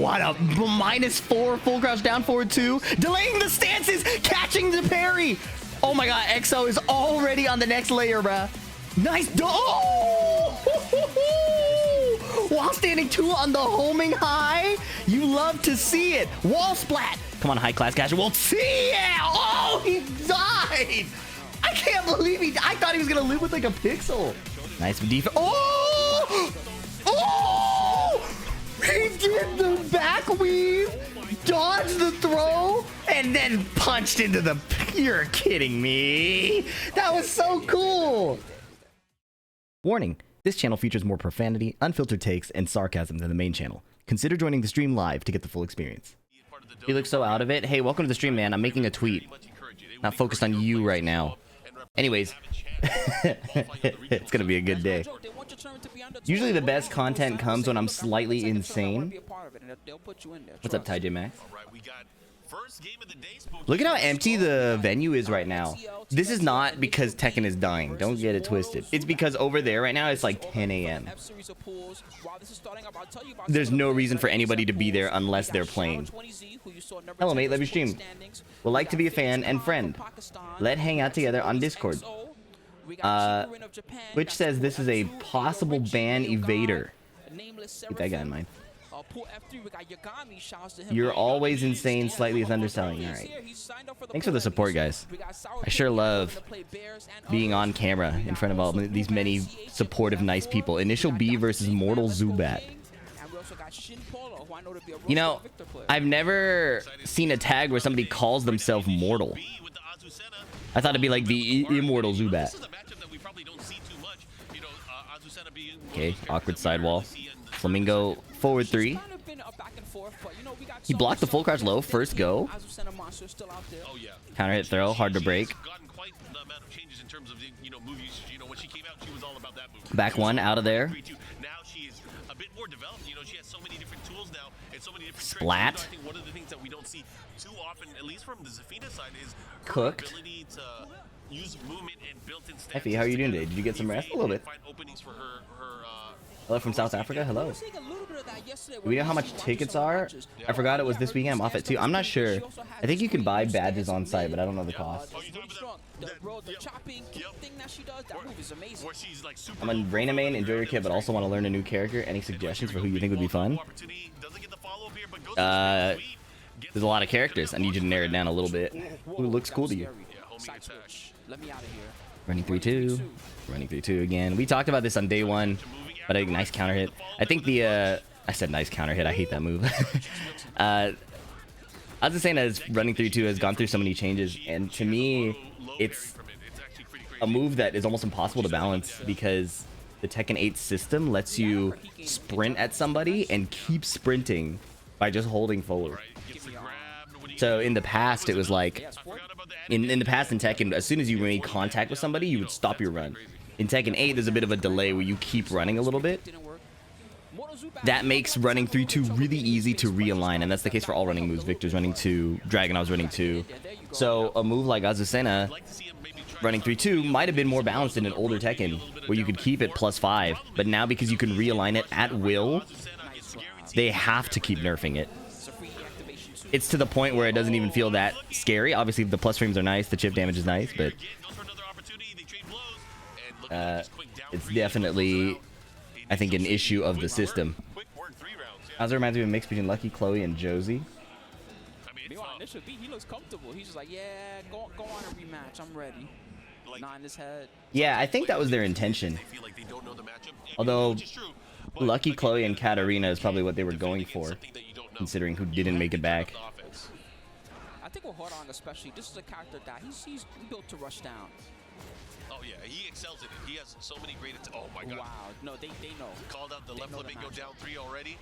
what a -4 full crouch down forward 2. Delaying the stances, catching the parry. Oh my god, EXO is already on the next layer, bruh. Nice. Oh! While standing 2 on the homing high. You love to see it. Wall splat. Come on, High.Class.Casual. See it. Oh, he died. I can't believe I thought he was going to live with like a pixel. Nice defense. Oh! Oh! He did the back weave, dodged the throw, and then punched into the... You're kidding me. That was so cool. Warning. This channel features more profanity, unfiltered takes, and sarcasm than the main channel. Consider joining the stream live to get the full experience. You look so out of it. Hey, welcome to the stream, man. I'm making a tweet. Not focused on you right now. Anyways, it's gonna be a good day. Usually the best content comes when I'm slightly insane. What's up, TJ Max? Look at how empty the venue is right now. This is not because Tekken is dying. Don't get it twisted. It's because over there right now it's like 10 a.m. There's no reason for anybody to be there unless they're playing. Hello, mate. Love your stream. Would like to be a fan and friend. Let's hang out together on Discord. Which says this is a possible ban evader. Keep that guy in mind. You're always insane, slightly is underselling. All right. Thanks for the support, guys. I sure love being on camera in front of all these many supportive, nice people. InitialB versus Mortal Zubat. You know, I've never seen a tag where somebody calls themselves Mortal. I thought it'd be like the Immortal Zubat. Okay, awkward sidewall. Flamingo forward 3. He blocked the full crouch low first go. Counter hit throw, hard to break. Back 1 out of there. Splat. Cooked. Effie, how are you doing today? Did you get some rest? A little bit. Hello from South Africa. Hello. Do we know how much tickets are? I forgot it was this weekend. I'm off at 2. I'm not sure. I think you can buy badges on site, but I don't know the cost. I'm a Reina main. Enjoy your kit, but also want to learn a new character. Any suggestions for who you think would be fun? There's a lot of characters. I need you to narrow it down a little bit. Who looks cool to you? Running 3-2. Running 3-2 again. We talked about this on day 1. But a nice counter hit. I think the I said nice counter hit. I hate that move. Azucena's running 3-2 has gone through so many changes, and to me, it's a move that is almost impossible to balance because the Tekken 8 system lets you sprint at somebody and keep sprinting by just holding forward. So in the past, it was like in the past in Tekken, as soon as you made contact with somebody, you would stop your run. In Tekken 8, there's a bit of a delay where you keep running a little bit. That makes running 3-2 really easy to realign, and that's the case for all running moves. Victor's running 2, Dragunov's running 2. So a move like Azucena running 3-2 might have been more balanced in an older Tekken, where you could keep it +5, but now because you can realign it at will, they have to keep nerfing it. It's to the point where it doesn't even feel that scary. Obviously, the plus frames are nice, the chip damage is nice, but it's definitely, I think, an issue of the system. Also reminds me of a mix between Lucky, Chloe, and Josie. He looks comfortable. He's just like, yeah, go on a rematch. I'm ready. Not in his head. Yeah, I think that was their intention. Although, Lucky, Chloe, and Katarina is probably what they were going for, considering who didn't make it back. I think with Hwoarang especially, this is a character that he's built to rush down. Oh yeah, he excels in it. He has so many great. Oh my god. Wow. No, they know. Called out the left flipping, go down 3 already.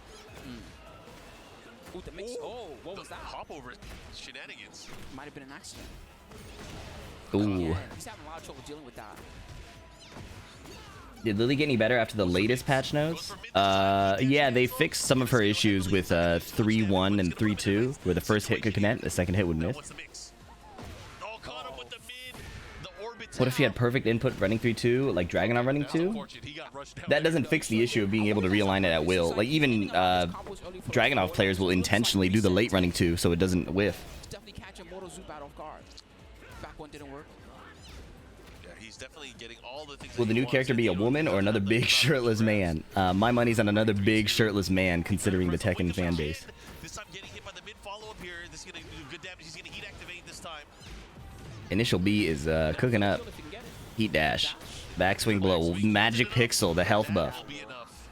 Ooh, the mix. Oh, what was that? Hop over shenanigans. Might have been an accident. Ooh. Yeah, he's having a lot of trouble dealing with that. Did Lily get any better after the latest patch notes? Yeah, they fixed some of her issues with 3-1 and 3-2, where the first hit could connect, the second hit would miss. What if he had perfect input running 3-2, like Dragunov running 2? That doesn't fix the issue of being able to realign it at will. Like even Dragunov players will intentionally do the late running 2 so it doesn't whiff. Definitely catching Moto Zubat off guard. Back one didn't work. Yeah, he's definitely getting all the things. Will the new character be a woman or another big shirtless man? My money's on another big shirtless man, considering the Tekken fan base. This time getting hit by the mid follow-up here. This is going to do good damage. He's going to heat activate this time. InitialB is cooking up. Heat dash. Backswing blow. Magic pixel, the health buff. Will be enough.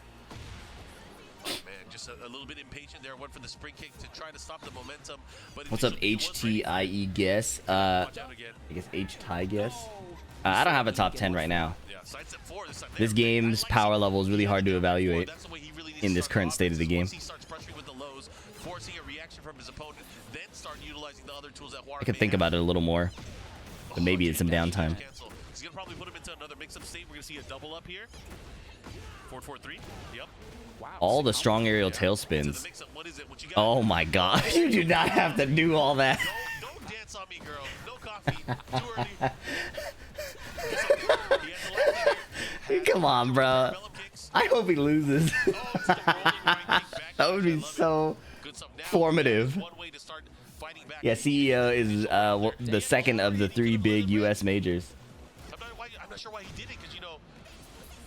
Oh, man, just a little bit impatient there. Went for the spring kick to try to stop the momentum. But What's up, HTIE guess? I guess HTI guess. I don't have a top 10 right now. This game's power level is really hard to evaluate in this current state of the game. I could think about it a little more, but maybe it's some downtime. He's gonna probably put him into another mix-up state. We're gonna see a double up here. 4-4-3. Yep. All the strong aerial tail spins. Oh my god, you do not have to do all that. Don't dance on me, girl. No coffee. Too early. Come on, bro. I hope he loses. That would be so formative. Yeah, CEO is the second of the 3 big U.S. majors. I'm not sure why he did it, because, you know,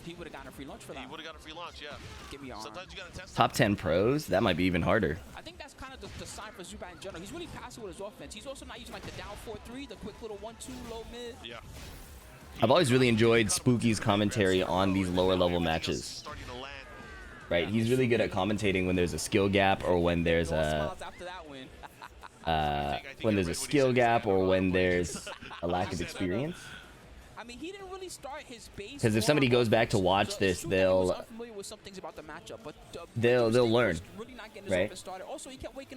he would have gotten a free lunch for that. He would have got a free lunch, yeah. Give me a Sometimes you gotta test Top 10 pros? That might be even harder. I think that's kind of the sign for Zubat in general. He's really passive with his offense. He's also not using like the down 4-3, the quick little 1-2 low mid. Yeah. I've always really enjoyed Spooky's commentary on these lower level matches. Right, he's really good at commentating when there's a skill gap or when there's a skill gap or when there's a lack of experience. I mean, he didn't really start his base. Because if somebody goes back to watch this, they'll learn, right?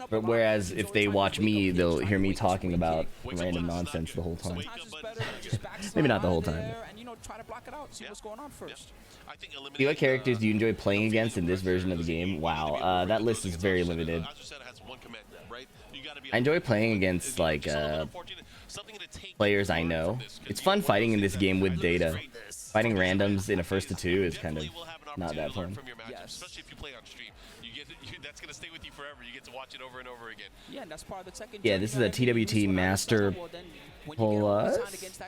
But whereas if they watch me, they'll hear me talking about random nonsense the whole time. Maybe not the whole time. What characters do you enjoy playing against in this version of the game? Wow, that list is very limited. I enjoy playing against like players I know. It's fun fighting in this game with data. Fighting randoms in a 1-2 is kind of not that fun. Especially if you play on stream. That's going to stay with you forever. You get to watch it over and over again. Yeah, and that's part of the Tekken. Yeah, this is a TWT Master Plus.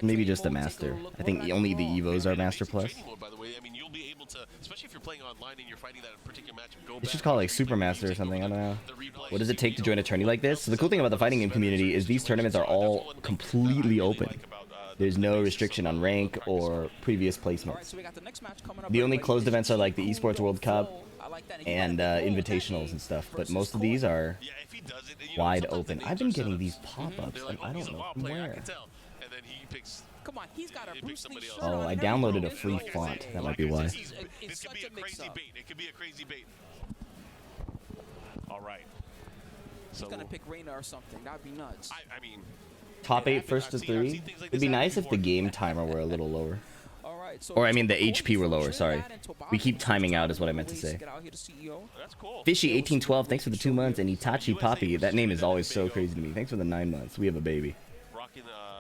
Maybe just a Master. I think only the Evos are Master Plus. By the way, I mean, you'll be able to, especially if you're playing online and you're fighting that particular match. It's just called like Super Master or something. I don't know. What does it take to join a tourney like this? So the cool thing about the fighting game community is these tournaments are all completely open. There's no restriction on rank or previous placements. The only closed events are like the Esports World Cup and invitationals and stuff, but most of these are wide open. I've been getting these pop-ups and I don't know from where. Oh, I downloaded a free font. That might be why. This could be a crazy bait. It could be a crazy bait. All right. He's gonna pick Reina or something. That'd be nuts. I mean, top 8 1-3. It'd be nice if the game timer were a little lower. Or I mean the HP were lower, sorry. We keep timing out is what I meant to say. Fishy1812, thanks for the 2 months. And Itachi Poppy, that name is always so crazy to me. Thanks for the 9 months. We have a baby.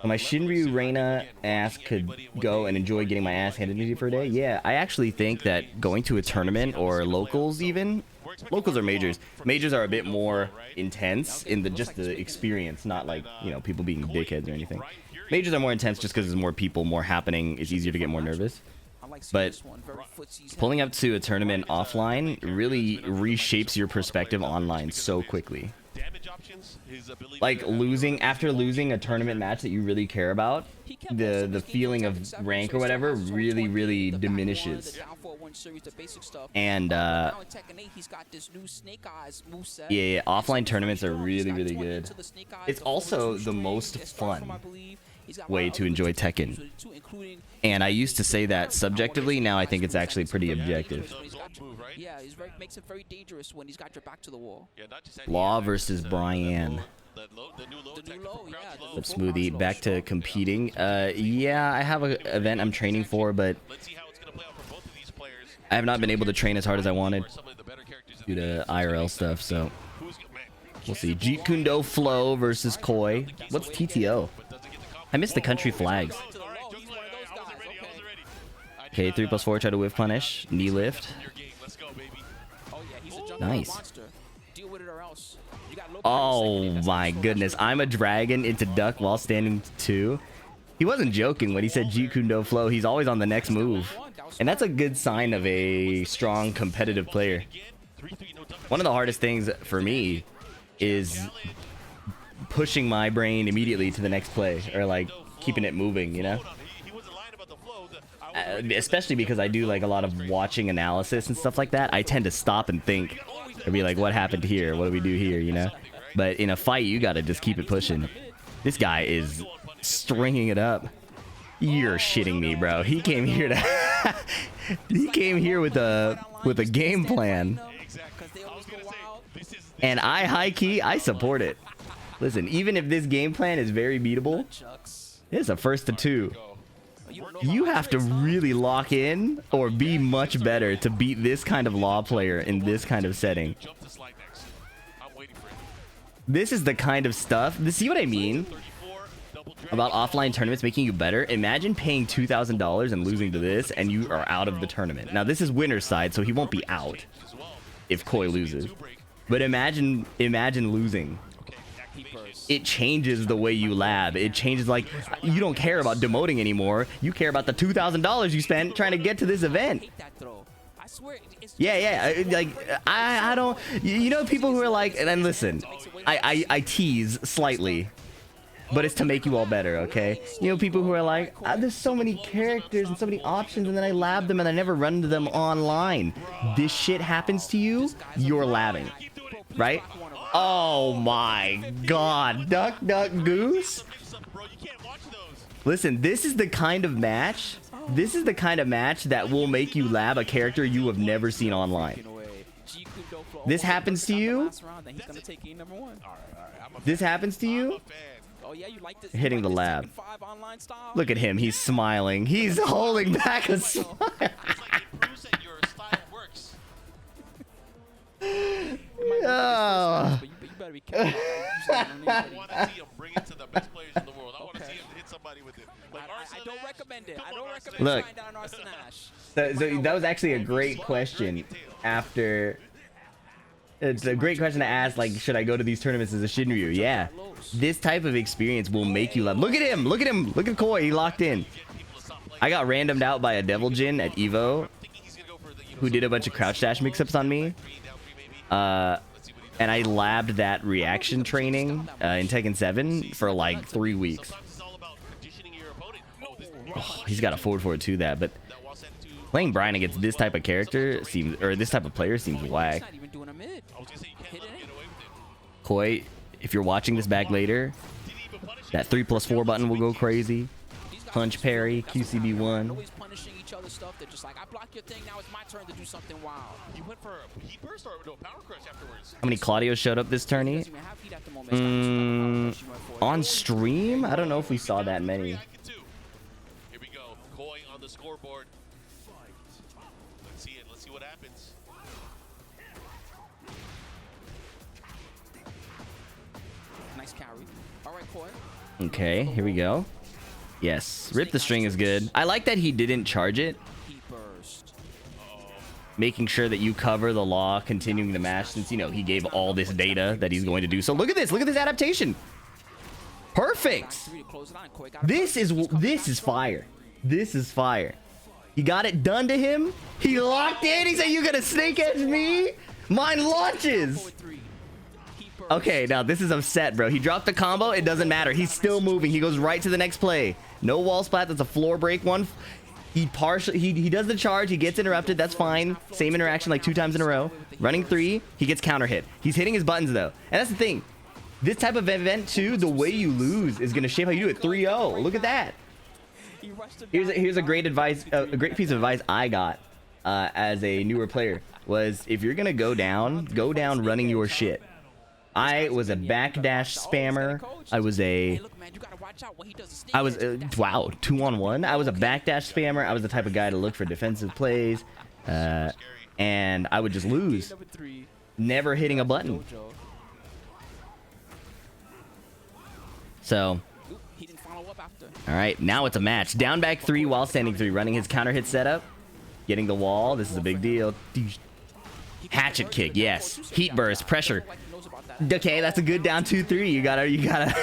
My Shinryu Reina ass could go and enjoy getting my ass handed to you for a day. Yeah, I actually think that going to a tournament or locals even, locals or majors, majors are a bit more intense in the just the experience, not like, you know, people being dickheads or anything. Majors are more intense just because there's more people, more happening, it's easier to get more nervous. But pulling up to a tournament offline really reshapes your perspective online so quickly. Like after losing a tournament match that you really care about, the feeling of rank or whatever really diminishes. And yeah, offline tournaments are really good. It's also the most fun way to enjoy Tekken. And I used to say that subjectively, now I think it's actually pretty objective. Yeah, makes it very dangerous when he's got your back to the wall. Law versus Bryan. But Smoothie, back to competing. Yeah, I have an event I'm training for, but I have not been able to train as hard as I wanted due to IRL stuff, so we'll see. JeetKunedoFlow versus Koi. What's TTO? I missed the country flags. Okay, 3+4, try to whiff punish. Knee lift. Oh yeah, he's a jungle Nice. monster. Deal with it or else. You got low Oh power, that's my control. goodness. I'm a dragon into duck while standing 2. He wasn't joking when he said JeetKunedoFlow. He's always on the next move. And that's a good sign of a strong competitive player. One of the hardest things for me is pushing my brain immediately to the next play, or like keeping it moving, you know? Especially because I do like a lot of watching analysis and stuff like that. I tend to stop and think and be like, what happened here? What do we do here, you know? But in a fight, you gotta just keep it pushing. This guy is stringing it up. You're shitting me, bro. He came here to he came here with a game plan. And I high key, I support it. Listen, even if this game plan is very beatable, it's a first to 2. You have to really lock in or be much better to beat this kind of law player in this kind of setting. This is the kind of stuff. See what I mean about offline tournaments making you better? Imagine paying $2,000 and losing to this, and you are out of the tournament. Now, this is winner's side, so he won't be out if Koi loses. But imagine losing. It changes the way you lab. It changes, like, you don't care about demoting anymore. You care about the $2,000 you spent trying to get to this event. Yeah, like, I don't, you know, people who are like, and then listen, I tease slightly, but it's to make you all better, okay? You know, people who are like, there's so many characters and so many options, and then I lab them and I never run into them online. This shit happens to you, you're labbing, right? Oh my god, duck duck goose. Listen, this is the kind of match that will make you lab a character you have never seen online. This happens to you. This happens to you. Hitting the lab. Look at him, he's smiling. He's holding back a smile. Oh. Look, so that was actually a great question. After, it's a great question to ask. Like, should I go to these tournaments as a Shinryu? Yeah, this type of experience will make you love. Look at him! Look at him! Look at Koi. He locked in. I got randomed out by a Devil Jin at Evo, who did a bunch of crouch dash mix-ups on me. And I labbed that reaction training in Tekken 7 for like 3 weeks. Oh, he's got a forward to that, but playing Bryan against this type of character seems, or this type of player seems whack. Koi, if you're watching this back later, that 3+4 button will go crazy. Punch parry, QCB1. Stuff that just like, I block your thing, now it's my turn to do something wild. He went for a heat burst or no power crush afterwards. How many Claudios showed up this tourney? On stream? I don't know if we saw that many. Here we go. Koi on the scoreboard. Let's see it. Let's see what happens. Nice carry. All right, Koi. Okay, here we go. Yes, rip the string is good. I like that he didn't charge it, making sure that you cover the law, continuing to mash, since, you know, he gave all this data that he's going to do. So look at this adaptation. Perfect. This is fire. This is fire. He got it done to him. He locked in. He said, "You gonna snake edge me? Mine launches." Okay, now this is upset, bro. He dropped the combo. It doesn't matter. He's still moving. He goes right to the next play. No wall splat. That's a floor break one. He does the charge. He gets interrupted. That's fine. Same interaction like 2 times in a row. Running 3. He gets counter hit. He's hitting his buttons, though. And that's the thing. This type of event, too, the way you lose is going to shape how you do it. 3-0. Look at that. Here's a great advice. A great piece of advice I got as a newer player was, if you're going to go down running your shit. I was a backdash spammer. I was wow, 2-on-1. I was a backdash spammer. I was the type of guy to look for defensive plays, and I would just lose, never hitting a button. So up after. All right, now it's a match. Down back 3 while standing 3, running his counter hit setup, getting the wall. This is a big deal. Hatchet kick, yes. Heat burst, pressure. Okay, that's a good down 2-3. You gotta.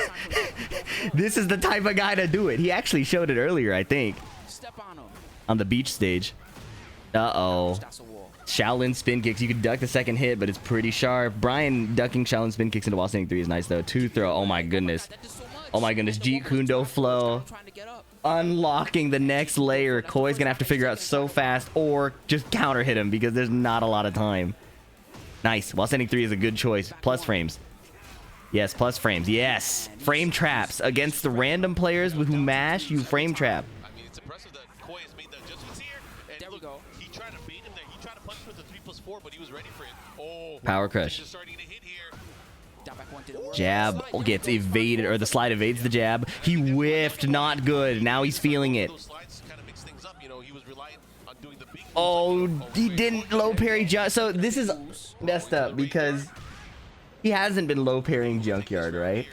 This is the type of guy to do it. He actually showed it earlier, I think, on the beach stage. Uh-oh. Shaolin spin kicks. You can duck the second hit, but it's pretty sharp. Bryan ducking Shaolin spin kicks into while standing 3 is nice, though. 2 throw. Oh, my goodness. Oh, my goodness. JeetKunedoFlow. Unlocking the next layer. Koi's going to have to figure out so fast or just counter hit him because there's not a lot of time. Nice. While standing 3 is a good choice. Plus frames. Yes, plus frames. Yes. Frame traps. Against the random players who mash, you frame trap. I mean, it's impressive that Koi has made the adjustments here. And there we go. He tried to bait him there. He tried to punch for the 3+4, but he was ready for it. Oh, Power crush. just starting to hit here. Jab gets evaded, or the slide evades the jab. He whiffed. Not good. Now he's feeling it. Those slides kind of mix things up. You know, he was relying on doing the big Oh, he didn't low parry jump. So this is messed up because he hasn't been low parrying Junkyard, right?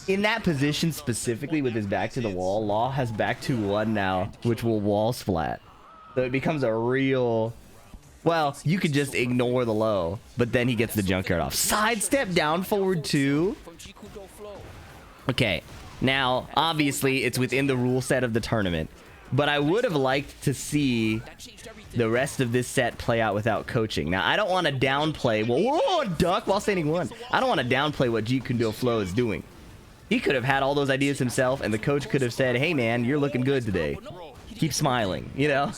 In that position specifically with his back to the wall, Law has back 2-1 now, which will wall splat. So it becomes a real... Well, you could just ignore the low, but then he gets the Junkyard off. Sidestep down forward 2. Okay, now, obviously, it's within the rule set of the tournament. But I would have liked to see the rest of this set play out without coaching. Now, I don't want to downplay... Whoa, duck while standing 1. I don't want to downplay what JeetKunedoFlow is doing. He could have had all those ideas himself, and the coach could have said, hey, man, you're looking good today. Keep smiling, you know?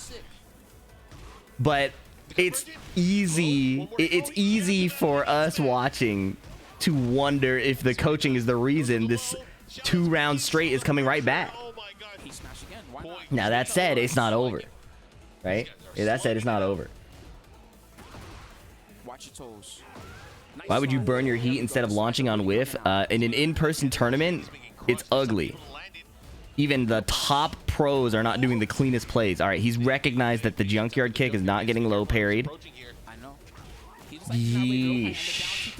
But it's easy. It's easy for us watching to wonder if the coaching is the reason this 2 rounds straight is coming right back. Now, that said, it's not over. Right? Yeah, that said, it's not over. Watch your toes. Why would you burn your heat instead of launching on whiff? In an in-person tournament, it's ugly. Even the top pros are not doing the cleanest plays. All right, he's recognized that the Junkyard kick is not getting low parried. Yeesh.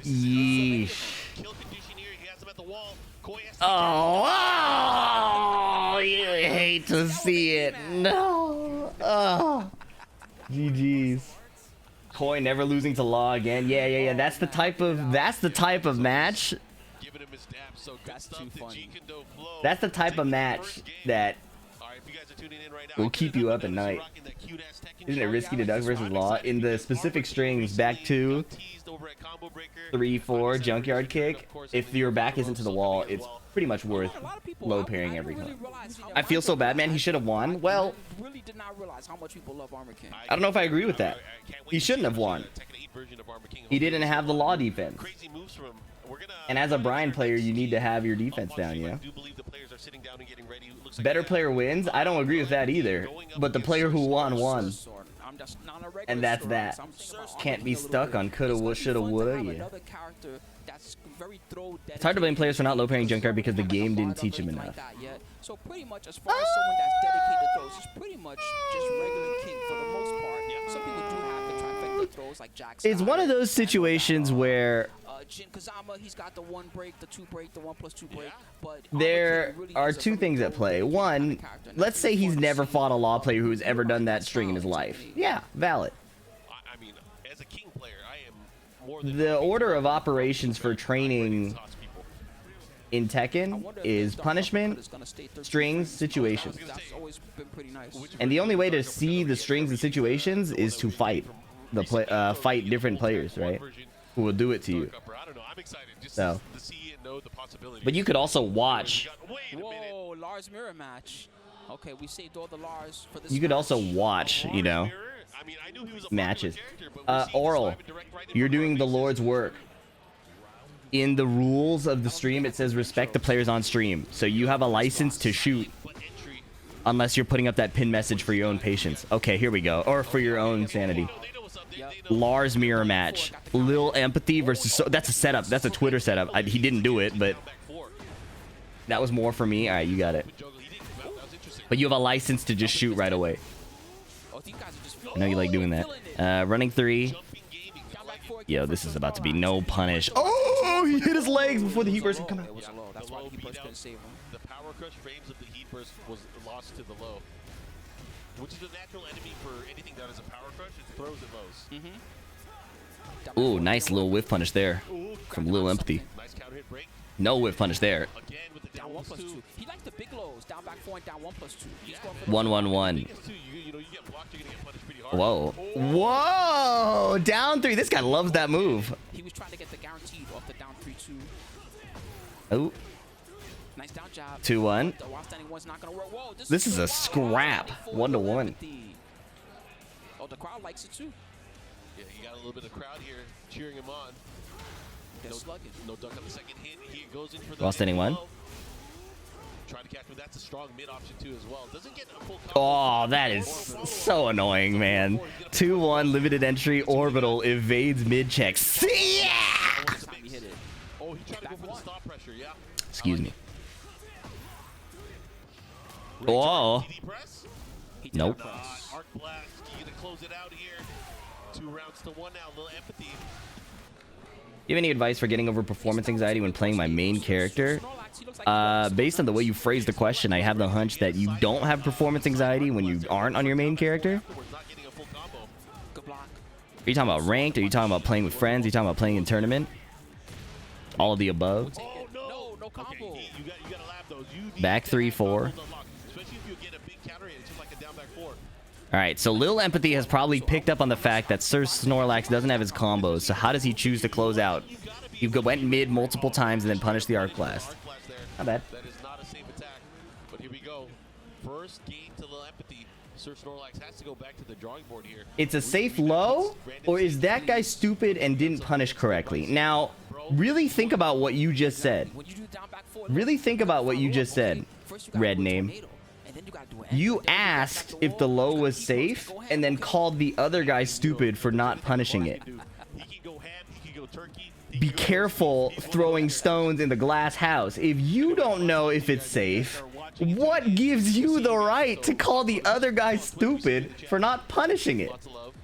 Yeesh. Oh, you hate to see it. No. Oh. GG's. Koi never losing to Law again. Yeah. That's the type of match. That's too funny. That's the type of match that will keep you up at night. Isn't it risky to duck versus Law? In the specific strings, back 2, 3, 4, Junkyard kick, if your back isn't to the wall, it's pretty much worth low parrying every time. I feel so bad, man. He should have won. Well, I don't know if I agree with that. He shouldn't have won. He didn't have the Law defense. And as a Bryan player, you need to have your defense down, you know? Better player wins? I don't agree with that either. But the player who won, won. And that's that. Can't be stuck on coulda, woulda, shoulda, woulda, yeah. It's hard to blame players for not low parrying Junkyard because the game didn't teach him enough. So pretty much as far as someone that's dedicated to throws, he's pretty much just regular king for the most part. Some people do have the trifecta throws like Jackson. It's one of those situations where Jin Kazama, he's got the 1 break, the 2 break, the 1+2 break, but there are 2 things at play. One, let's say he's never fought a Law player who's ever done that string in his life. Yeah, valid. I mean, as a king player, I am more than the order of operations for training in Tekken is punishment, strings, situations. And the only way to see the strings and situations is to fight fight different players, right? Who will do it to you. So, but you could also watch. Whoa, Lars mirror match. Okay, we saved all the Lars for this. You could also watch, you know, matches. Oral, you're doing the Lord's work. In the rules of the stream, it says respect the players on stream. So you have a license to shoot unless you're putting up that pin message for your own patience. Okay, here we go. Or for your own sanity. Lars mirror match. Lil Empathy versus... that's a setup. That's a Twitter setup. He didn't do it, but that was more for me. All right, you got it. But you have a license to just shoot right away. I know you like doing that. Running 3. Yo, this is about to be no punish. Oh, he hit his legs before the heat burst could come out. It was a low. That's why the heat burst couldn't save him. The power crush frames of the heat burst was lost to the low, which is a natural enemy for anything that is a power crush. It throws at lows. Ooh, nice little whiff punish there from Lil Empathy. Nice counter hit break. No whiff punish there. Again with the Down down 1+2. He likes the big lows. Down back 4 and down 1+2. He's going for the 1-1-1. You get blocked, you're gonna get punished pretty hard. Whoa. Whoa! Down 3. This guy loves that move. He was trying to get the guaranteed off the down 3-2. Oh, Nice down job. 2-1. The while standing one's not gonna work. Whoa, This is a scrap. 1-1. Oh, the crowd likes it too. Yeah, you got a little bit of crowd here cheering him on. They're slugging. No duck on the second hit. He goes in for the While standing one. Trying to catch him. That's a strong mid option too as well. Doesn't get a full Oh, that is so annoying, man. 2-1 limited entry orbital evades mid check. See ya! Last time he hit it. Oh, he tried to go for the stop pressure. Yeah. Excuse me. Oh. TD press. He did Nope. not press. Arc blast. You gonna close it out here. 2 rounds to 1 now. Little empathy. You have any advice for getting over performance anxiety when playing my main character? Snorlax, he looks like Based on the way you phrased the question, I have the hunch that you don't have performance anxiety when you aren't on your main character. Afterwards, not getting a full combo. good block. Are you talking about ranked? Are you talking about playing with friends? Are you talking about playing in tournament? All of the above. Oh no! No combo. Okay, you gotta lab those. You need Back to 3, have 4. combos unlocked, especially if you get a big counter hit. It's just like a down back 4. All right, so Lil Empathy has probably picked up on the fact that Sir Snorlax doesn't have his combos. So how does he choose to close out? You went mid multiple times and then punished the Arc Blast. Arc blast there. Not bad. That is not a safe attack. But here we go. First game to Lil Empathy. Sir Snorlax has to go back to the drawing board here. It's a safe low, or is that guy stupid and didn't punish correctly? Now, really think about what you just said. When you do down back 4, Really think about what you just said, first you gotta Red do a name. tornado, and then you gotta do an You end, then you gotta asked back the if the wall, low you was gotta safe go ham, and then okay. called the other guy stupid for not punishing it. He can go ham, he can go turkey. he Be can go careful he's one throwing of the stones in the glass house. If you don't know if it's safe, what gives you the right to call the other guy stupid for not punishing it? Lots of love.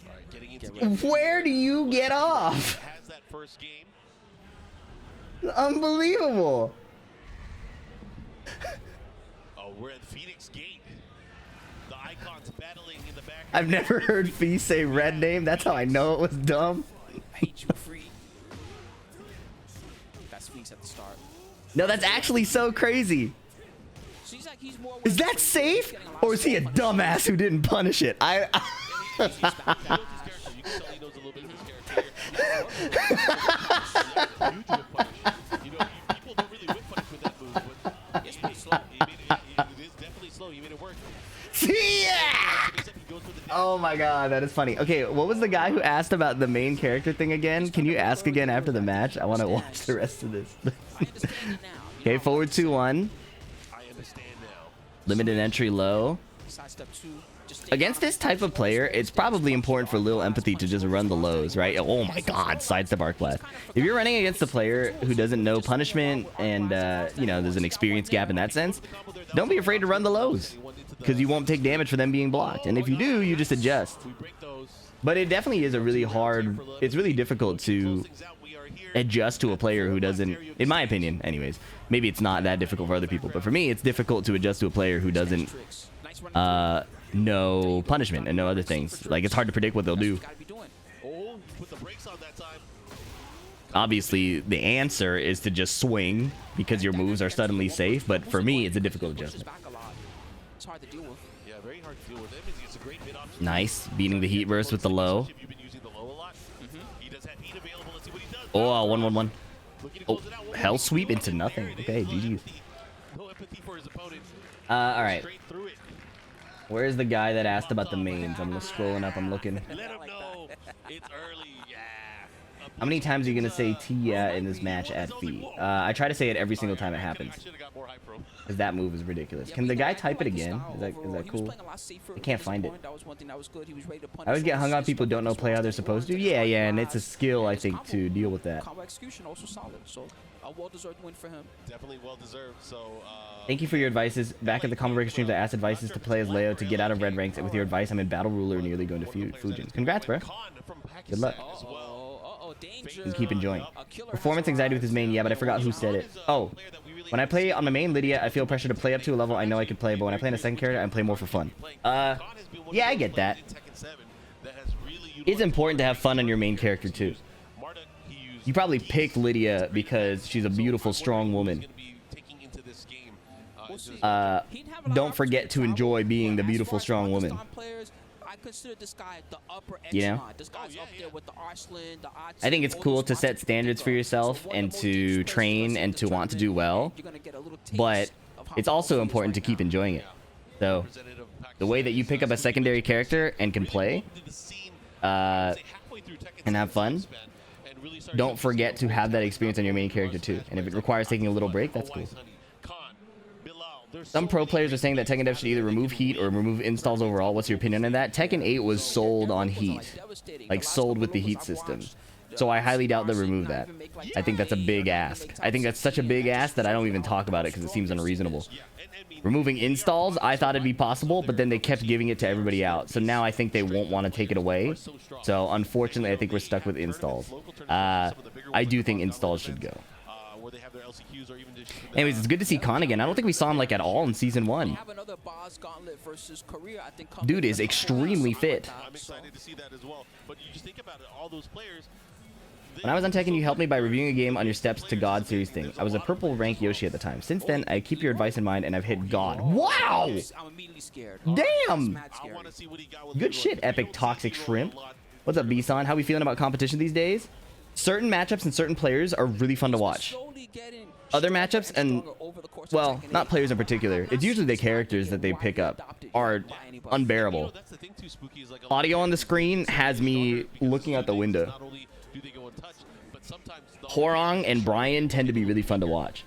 All right, getting into Where do you get off? has that first game. Unbelievable. Oh, we're at Phoenix Gate. The icons battling in the back. I've never heard Fee say red name. That's how I know it was dumb. I hate you free. That's Sphinx at the start. No, that's actually so crazy. Seems like he's more Is that safe? Or is he a dumbass who didn't punish it? He knows his character. You can tell he knows a little bit of his character. Huge whip punish. People don't really whip punish with that move, but it's pretty slow. It is definitely slow. He made it work. See ya! He goes for the Oh my god, that is funny. Okay, what was the guy who asked about the main character thing again? Can you ask again after the match? I want to watch the rest of this. I understand you now. Okay, forward 2-1. I understand now. Limited entry low. Sidestep 2. Just stay Against down. this type of player, it's probably important for Lil Empathy to just run the lows, right? Oh my god, sidestep Arc Blast. If you're running against a player who doesn't know punishment and, you know, there's an experience gap in that sense, don't be afraid to run the lows. Because you won't take damage for them being blocked. And if you do, you just adjust. We break those. But it definitely is a really hard, it's really difficult to adjust to a player who doesn't, in my opinion, anyways. Maybe it's not that difficult for other people, but for me, it's difficult to adjust to a player who doesn't Tricks. Nice run know punishment and know other things. Like, it's hard to predict what they'll do. gotta be doing. Oh, put the brakes on that time. Obviously, the answer is to just swing because your moves are suddenly safe, but for me, it's a difficult Pushes adjustment. back a lot. It's hard to deal with. Yeah, very hard to deal with him. It's a great mid option. Nice, beating the heat burst with the low. If you've been using the low a lot, he does have heat available. Let's see what he does. Oh, 1-1-1. Looking to Oh, close it out. hell sweep into nothing. There it Okay, is. GG's. No empathy for his opponent. Alright. Straight through it. Where's the guy that asked about the mains? I'm scrolling up, I'm looking. Let him know it's early. Yeah. How many times are you gonna say Tia in this match at Fee? I try to say it every single time it happens. Because that move is ridiculous. Can the guy type it again? Is that cool? I can't find it. I always get hung on people who don't know play how they're supposed to. Yeah, and it's a skill, I think, to deal with that. A well-deserved win for him. Definitely well-deserved. So, thank you for your advices. Back at the Combo Breaker streams, I asked advices to play as Leo to get out of red ranks. And with your advice, I'm in Battle Ruler, nearly going to Fujin. Congrats, bro. Good luck. And keep enjoying. Performance anxiety with his main, yeah, but I forgot who said it. Oh, when I play on my main Lidia, I feel pressure to play up to a level I know I could play, but when I play in a second character, I play more for fun. Yeah, I get that. It's important to have fun on your main character too. You probably picked Lidia because she's a beautiful, strong woman. Don't forget to enjoy being the beautiful, strong woman. You know? I think it's cool to set standards for yourself and to train and to want to do well, but it's also important to keep enjoying it. So, the way that you pick up a secondary character and can play, and have fun, don't forget to have that experience on your main character too. And if it requires taking a little break, that's cool. Some pro players are saying that Tekken Dev should either remove heat or remove installs overall. What's your opinion on that? Tekken 8 was sold on heat. Like, sold with the heat system. So I highly doubt they'll remove that. I think that's a big ask. I think that's such a big ask that I don't even talk about it because it seems unreasonable. Removing installs, I thought it'd be possible, but then they kept giving it to everybody out. So now I think they won't want to take it away. So unfortunately, I think we're stuck with installs. I do think installs should go. Anyways, it's good to see Khan again. I don't think we saw him like at all in season 1. Dude is extremely fit. When I was on Tekken, you helped me by reviewing a game on your Steps to God series thing. I was a purple rank Yoshi at the time. Since then, I keep your advice in mind and I've hit God. Wow! Damn! Good shit, Epic Toxic Shrimp. What's up, B-San? How we feeling about competition these days? Certain matchups and certain players are really fun to watch. Other matchups and, well, not players in particular, it's usually the characters that they pick up are unbearable. Audio on the screen has me looking out the window. Hwoarang and Bryan tend to be really fun to watch.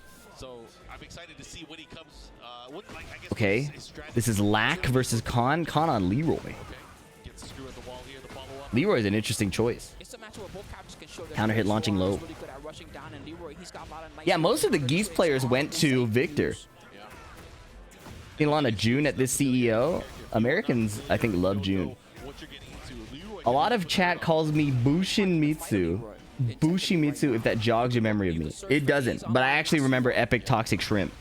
Okay, this is Lack versus Khan. Khan on Leroy. Leroy is an interesting choice. Counter hit launching low. Yeah, most of the Geese players went to Victor. Seen a lot of June at this CEO. Americans, I think, love June. A lot of chat calls me Bushimitsu. Bushimitsu, if that jogs your memory of me. It doesn't, but I actually remember Epic Toxic Shrimp.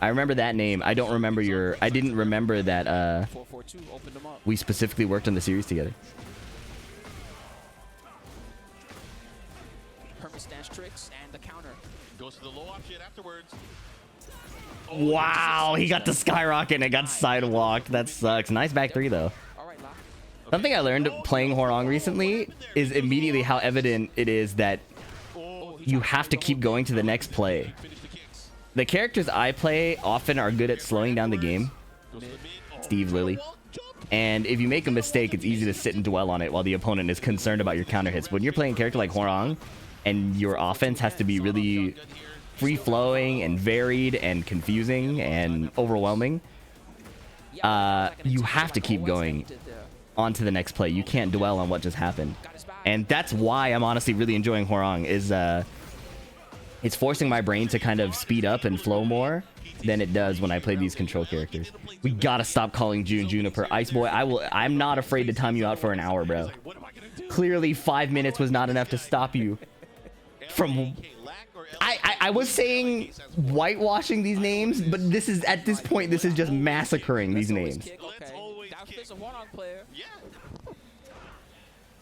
I remember that name. I don't remember your... I didn't remember that we specifically worked on the series together. Wow, he got the skyrocket and it got sidewalked. That sucks. Nice back 3 though. Something I learned playing Hwoarang recently is immediately how evident it is that you have to keep going to the next play. The characters I play often are good at slowing down the game. Steve, Lily. And if you make a mistake, it's easy to sit and dwell on it while the opponent is concerned about your counter hits. When you're playing a character like Hwoarang and your offense has to be really free-flowing and varied and confusing and overwhelming, you have to keep going on to the next play. You can't dwell on what just happened. And that's why I'm honestly really enjoying Hwoarang, is it's forcing my brain to kind of speed up and flow more than it does when I play these control characters. We gotta stop calling June Juniper. Ice Boy, I'm not afraid to time you out for an hour, bro. Clearly 5 minutes was not enough to stop you from... I was saying whitewashing these names, but this is, at this point, this is just massacring these names.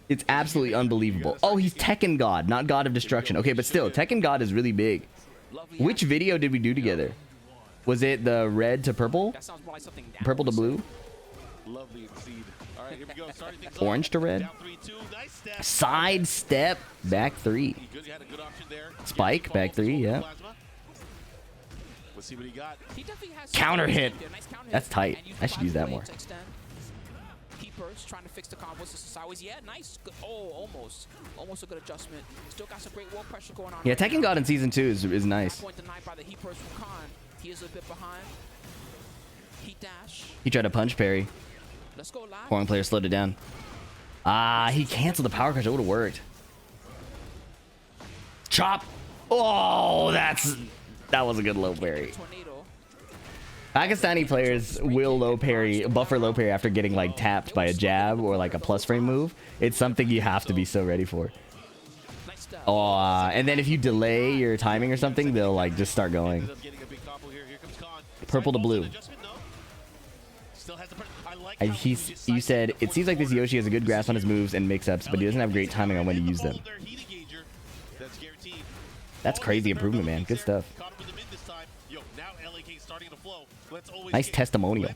It's absolutely unbelievable. Oh, he's Tekken God, not God of Destruction. Okay, but still, Tekken God is really big. Which video did we do together? Was it the red to purple? Purple to blue? Orange to red? Side step, back 3. Spike, back 3, yeah. Counter hit. That's tight. I should use that more. Heat burst, trying to fix the combos. This is sideways. Yeah, nice. Good. Oh, almost a good adjustment. Still got some great wall pressure going on. Yeah, right Tekken now. God in Season 2 is nice. Point denied by the heat burst from Khan. He is a bit behind. Heat dash. He tried to punch parry. Let's go live. Hwoarang player slowed it down. Ah, he canceled the power crush. It would have worked. Chop. Oh, that was a good low parry. Tornado. Pakistani players will low parry, buffer low parry after getting like tapped by a jab or like a plus frame move. It's something you have to be so ready for. Nice stuff. Oh, and then if you delay your timing or something, they'll like just start going. Purple to blue. You said it seems like this Yoshi has a good grasp on his moves and mix-ups, but he doesn't have great timing on when to use them. That's crazy improvement, man. Good stuff. Nice testimonial.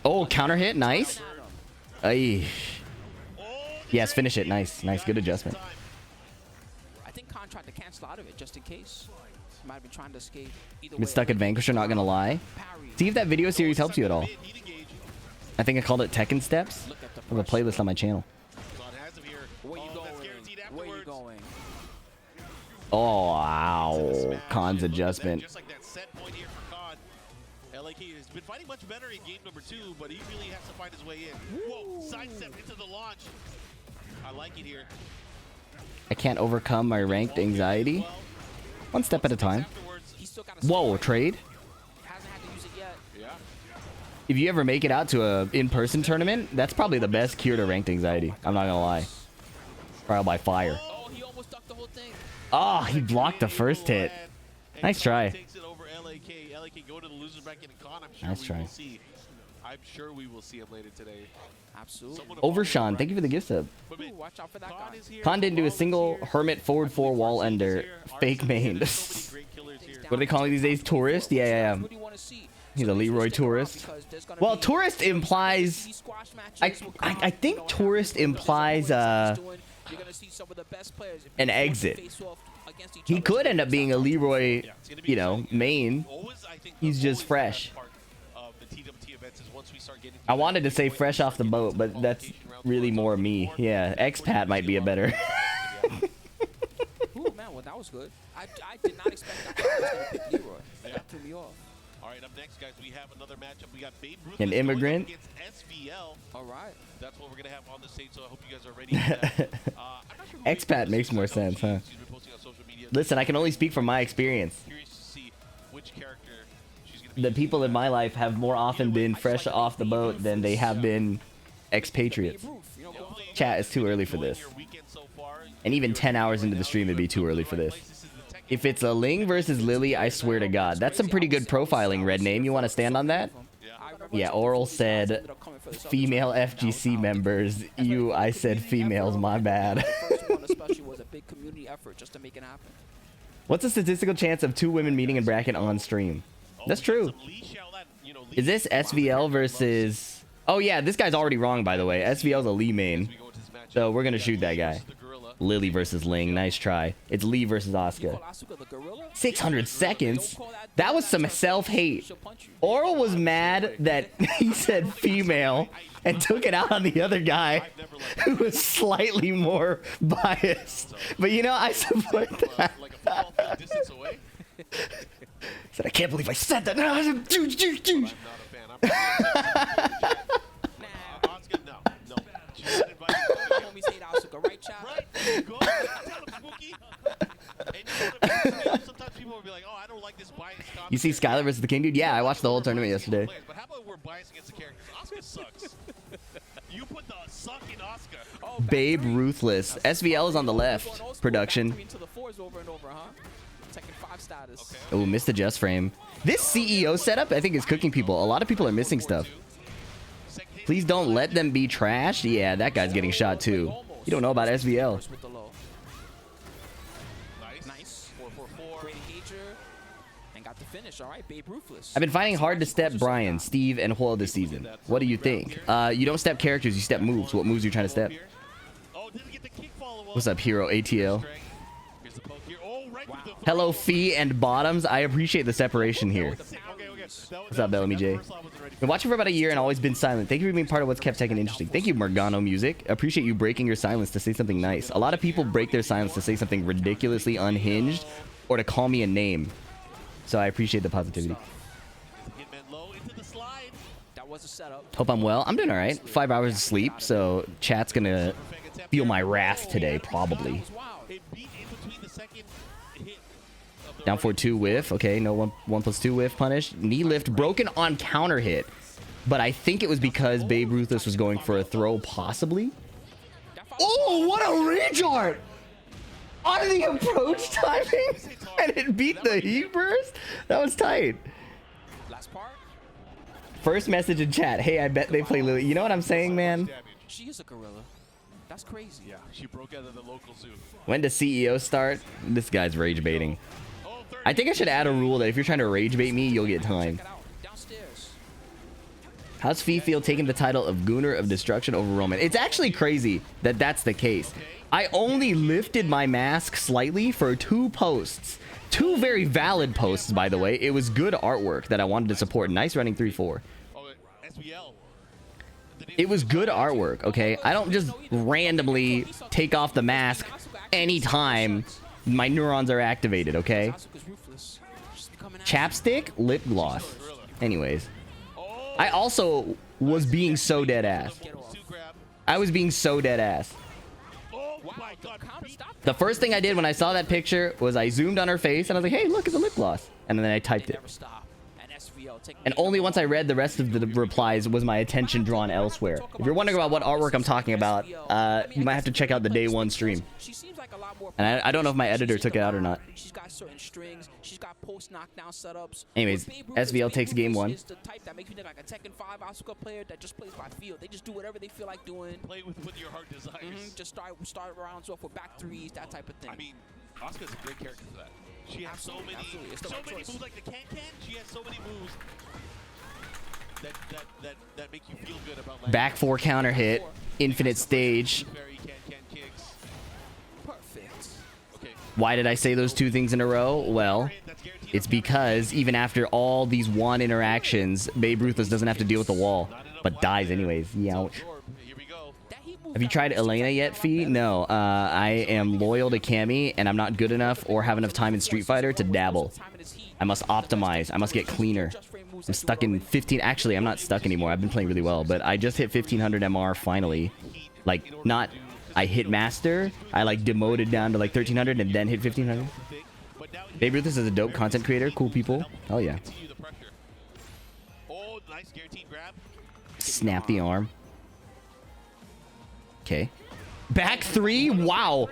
Oh, counter hit. Nice. Ay. Yes, finish it. Nice. Nice. Good adjustment. I think Khan tried to cancel out of it just in case. Might have been trying to escape. Been stuck at Vanquisher, not gonna lie. See if that video series helps you at all. I think I called it Tekken Steps. I have a playlist on my channel. Where you going? Where you going? Oh, wow. Khan's adjustment. Just like that set point here for Khan. LAK has been fighting much better in game number 2, but he really has to find his way in. Whoa, sidestep into the launch. I like it here. I can't overcome my ranked anxiety. One step at a time. Whoa, trade? Hasn't had to use it yet. Yeah. If you ever make it out to a in-person tournament, that's probably the best cure to ranked anxiety. I'm not gonna lie. Trial by fire. Oh, he almost ducked the whole thing. Oh, he blocked the first hit. Nice try. Takes it over LAK. LAK go to the loser bracket and Khan. Nice try. I'm sure we will see him later today. Absolutely. Overshawn, thank you for the gift sub. Ooh, watch out for that guy. Khan didn't do a single hermit forward 4 wall ender. Fake main. What are they calling these days? Tourist? Yeah. What do you want to see? He's a Leroy tourist. Well, tourist implies... I think tourist implies an exit. He could end up being a Leroy, you know, main. He's just fresh. I wanted to say fresh off the boat, but that's really more me. Yeah, expat might be a better. Ooh, man, well, that was good. I did not expect that was going to pick Leroy. That threw me off. All right, up next, guys, we have another matchup. We got BabeRuthless An immigrant. against SVL. All right. That's what we're going to have on the stage, so I hope you guys are ready for that. I'm not sure who Expat makes more sense, huh? she's been posting on social media. Listen, I can only speak from my experience. Curious to see which character she's going to be. The people in my life have more often been fresh off the boat than they have been expatriates. Chat, is too early for this. And even 10 hours into the stream, it'd be too early for this. If it's a Ling versus Lily, I swear to God, that's some pretty good profiling, Red Name. You want to stand on that? Yeah, Oral said female FGC members. I said females, my bad. What's the statistical chance of 2 women meeting in bracket on stream? That's true. Is this SVL versus... Oh yeah, this guy's already wrong, by the way. SVL's a Lee main. So we're going to shoot that guy. Lily versus Ling. Nice try. It's Lee versus Asuka. 600 seconds? That was some self-hate. Oral was mad that he said female and took it out on the other guy who was slightly more biased. But you know, I support that. Said, I can't believe I said that. You see Skylar versus the King, dude? Yeah, I watched the whole tournament yesterday. But how about we're biased against the characters? Asuka sucks. You put the suck in Asuka. BabeRuthless. SVL is on the left. Production. Oh, missed the just frame. This CEO setup, I think, is cooking people. A lot of people are missing stuff. Please don't let them be trashed. Yeah, that guy's getting shot too. You don't know about SVL. Nice. 4-4-4. Great engager. And got the finish. All right, BabeRuthless. I've been finding hard to step Bryan, Steve, and Hwoarang this season. What do you think? You don't step characters, you step moves. What moves are you trying to step? What's up, Hero ATL? Hello, Fee and Bottoms. I appreciate the separation here. What's up, Bellamy J? Been watching for about a year and always been silent. Thank you for being part of what's kept Tekken interesting. Thank you, Morgano Music. Appreciate you breaking your silence to say something nice. A lot of people break their silence to say something ridiculously unhinged or to call me a name. So I appreciate the positivity. Hope I'm well. I'm doing all right. 5 hours of sleep, so chat's gonna feel my wrath today, probably. Down for 2 whiff. Okay, no 1+2 whiff punish. Knee lift broken on counter hit. But I think it was because BabeRuthless was going for a throw, possibly. Oh, what a rage art! On the approach timing, and it beat the heat burst? That was tight. First message in chat. Hey, I bet they play Lily. You know what I'm saying, man? She is a gorilla. That's crazy. Yeah, she broke out of the local zoo. When does CEO start? This guy's rage baiting. I think I should add a rule that if you're trying to rage bait me, you'll get time. How's Fee feel taking the title of Gooner of Destruction over Roman? It's actually crazy that that's the case. I only lifted my mask slightly for 2 posts. 2 very valid posts, by the way. It was good artwork that I wanted to support. Nice running 3-4. It was good artwork, okay? I don't just randomly take off the mask anytime my neurons are activated, okay? Chapstick, lip gloss. Anyways. I also was being so dead ass. I was being so dead ass. The first thing I did when I saw that picture was I zoomed on her face and I was like, hey, look, it's a lip gloss. And then I typed it. And only once I read the rest of the replies was my attention drawn elsewhere. If you're wondering about what artwork I'm talking about, you might have to check out the day 1 stream. And I don't know if my editor took it out or not. She's got certain strings. She's got post knockdown setups. Anyways, SVL takes game 1. Is the type that makes me think like a Tekken 5 Asuka player that just plays by feel. They just do whatever they feel like doing. Play with your heart desires. Just start rounds off with back 3s, that type of thing. I mean, Asuka's a great character for that. She has so many moves like the can. She has so many moves that make you feel good about life. Back 4 counter hit, infinite stage. Perfect. Okay. Why did I say those 2 things in a row? Well, it's because even after all these wand interactions, BabeRuthless doesn't have to deal with the wall, but dies anyways. Youch. Have you tried Elena yet, Fee? No. I am loyal to Cammy, and I'm not good enough or have enough time in Street Fighter to dabble. I must optimize. I must get cleaner. I'm stuck in 15. Actually, I'm not stuck anymore. I've been playing really well, but I just hit 1500 MR finally. Like, not... I hit master. I, like, demoted down to, like, 1300 and then hit 1500. BabeRuthless is a dope content creator. Cool people. Oh, yeah. Snap the arm. Okay. Back 3? Wow.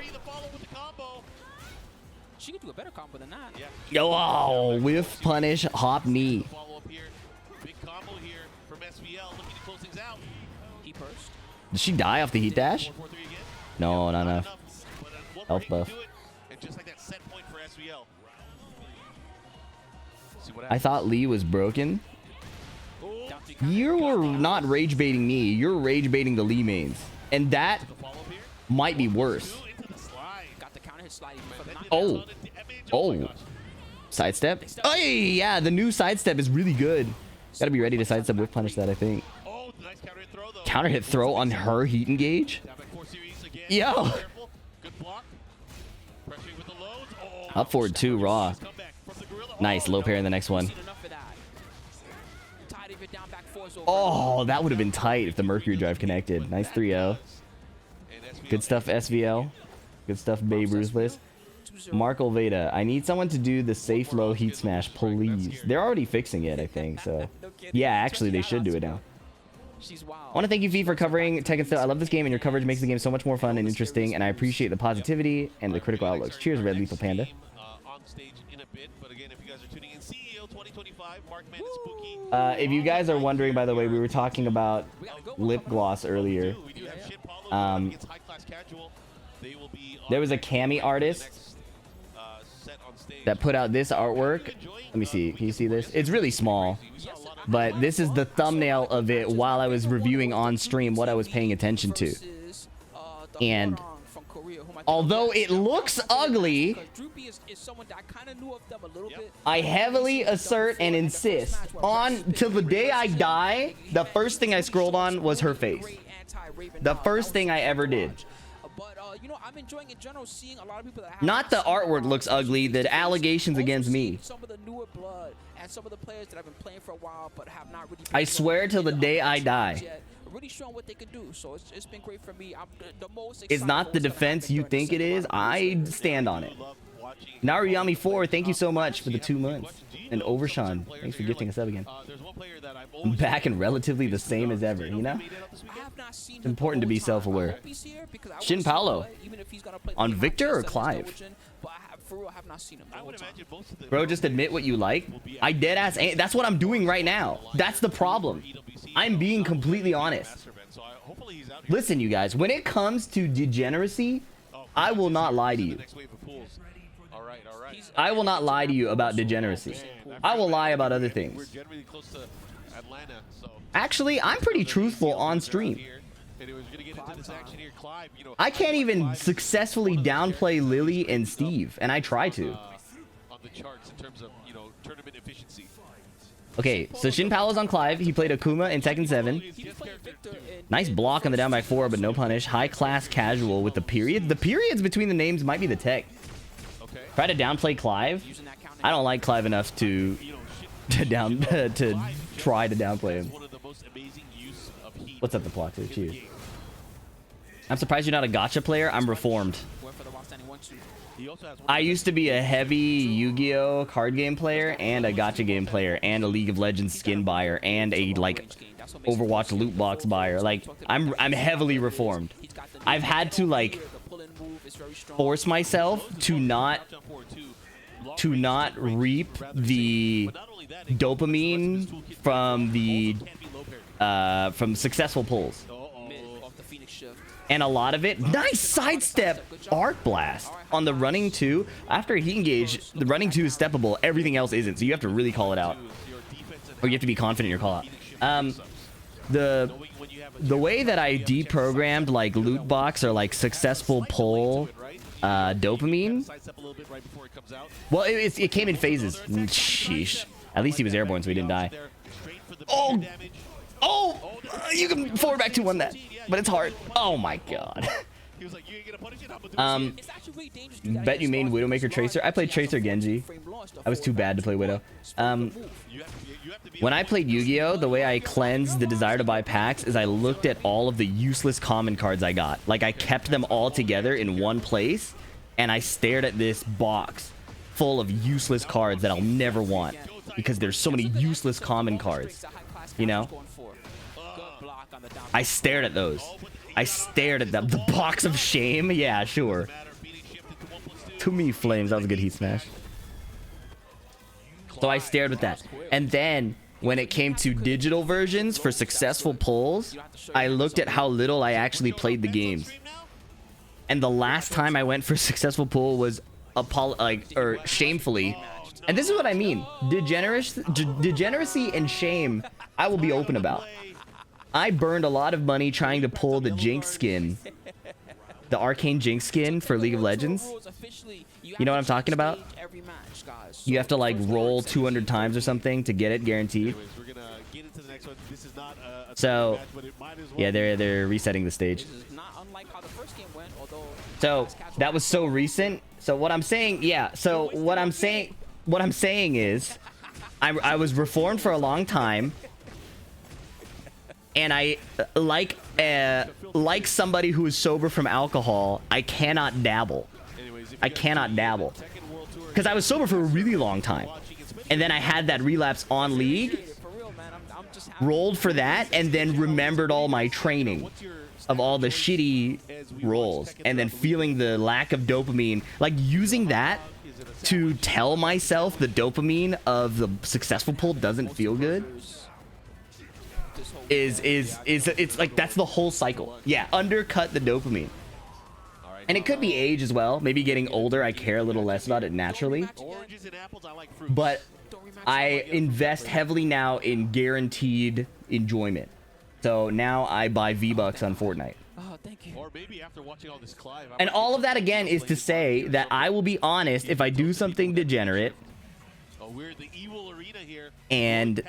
She could do a better combo than that. Yo, oh, whiff punish, hop knee. Big combo here from SVL looking to close things out. Heat burst. Did she die off the heat dash? No, not enough. Health buff. And just like that set point for SVL. I thought Lee was broken. You're not rage baiting me. You're rage baiting the Lee mains. And that might be worse. Oh. Oh. Sidestep? Oh, yeah, the new sidestep is really good. Gotta be ready to sidestep with punish that, I think. Counter hit throw on her heat engage? Yo. Up forward 2 raw. Nice, low pair in the next one. Oh, that would have been tight if the Mercury drive connected. Nice 3-0. Good stuff, SVL. Good stuff, BabeRuthless. Marco Veda, I need someone to do the safe low heat smash, please. They're already fixing it, I think, so. Yeah, actually, they should do it now. I want to thank you, Fee, for covering Tekken still. I love this game, and your coverage makes the game so much more fun and interesting, and I appreciate the positivity and the critical outlooks. Cheers, Red Lethal Panda. If you guys are wondering, by the way, we were talking about lip gloss earlier. There was a Cammy artist that put out this artwork. Let me see. Can you see this? It's really small, but this is the thumbnail of it while I was reviewing on stream what I was paying attention to. And Although it looks ugly, I heavily assert and insist on till the day I die. The first thing I scrolled on was her face. The first thing I ever did. You know, I'm enjoying in general seeing a lot of people that have not the artwork looks ugly, the allegations against me. Some of the newer blood and some of the players that have been playing for a while but have not really I swear till the day I die. Really showing what they can do, so it's been great for me. I'm the most it's not the defense you think it is. I stand on it. Naruyami 4, thank you so much for the 2 months. And Overshawn, thanks for gifting us up again. I'm back and relatively the same as ever, you know? It's important to be self-aware. Shin Paolo. On Victor or Clive? Bro, just admit what you like. I deadass ain't. That's what I'm doing right now. That's the problem. I'm being completely honest. Listen, you guys, when it comes to degeneracy, I will not lie to you. I will not lie to you about degeneracy. I will lie about other things. Actually, I'm pretty truthful on stream. I can't even successfully downplay Lily and Steve, and I try to. Okay, so Shin Paolo's on Clive. He played Akuma in Tekken 7. Nice block on the down by 4, but no punish. High-Class.Casual with the period. The periods between the names might be the tech. Try to downplay Clive. I don't like Clive enough to try to downplay him. What's up, the block? Cheers. I'm surprised you're not a gacha player. I'm reformed. I used to be a heavy Yu-Gi-Oh card game player and a gacha game player and a League of Legends skin buyer and a like Overwatch loot box buyer. Like I'm heavily reformed. I've had to like force myself to not reap the dopamine from successful pulls. And a lot of it, nice sidestep arc blast on the running 2. After he engaged, the running 2 is steppable, everything else isn't, so you have to really call it out, or you have to be confident in your call out. The way that I deprogrammed like loot box or like successful pull dopamine, well, it came in phases. Sheesh. At least he was airborne, so he didn't die. Oh, you can forward back 2-1 that, but it's hard. Oh my god. Bet you main Widowmaker Tracer. I played Tracer Genji. I was too bad to play Widow. When I played Yu-Gi-Oh, the way I cleansed the desire to buy packs is I looked at all of the useless common cards I got. Like I kept them all together in one place, and I stared at this box full of useless cards that I'll never want because there's so many useless common cards, you know? I stared at those. I stared at them. The box of shame? Yeah, sure. Too many flames. That was a good heat smash. So I stared with that. And then when it came to digital versions for successful pulls, I looked at how little I actually played the games. And the last time I went for successful pull was shamefully. And this is what I mean. Degeneracy and shame, I will be open about. I burned a lot of money trying to pull the Jinx skin. The Arcane Jinx skin for League of Legends. You know what I'm talking about? You have to like roll 200 times or something to get it guaranteed. So, yeah, they're resetting the stage. So, that was so recent. So what I'm saying, yeah, so what I'm saying is I was reformed for a long time. And I, like somebody who is sober from alcohol, I cannot dabble. I cannot dabble. Because I was sober for a really long time. And then I had that relapse on League, rolled for that, and then remembered all my training of all the shitty rolls. And then feeling the lack of dopamine, like using that to tell myself the dopamine of the successful pull doesn't feel good. It's like that's the whole cycle. Yeah, undercut the dopamine. And it could be age as well. Maybe getting older, I care a little less about it naturally. But I invest heavily now in guaranteed enjoyment. So now I buy V-Bucks on Fortnite. thank you. Or maybe after watching all this Clive. And all of that again is to say that I will be honest if I do something degenerate. Oh, we're the evil arena here. And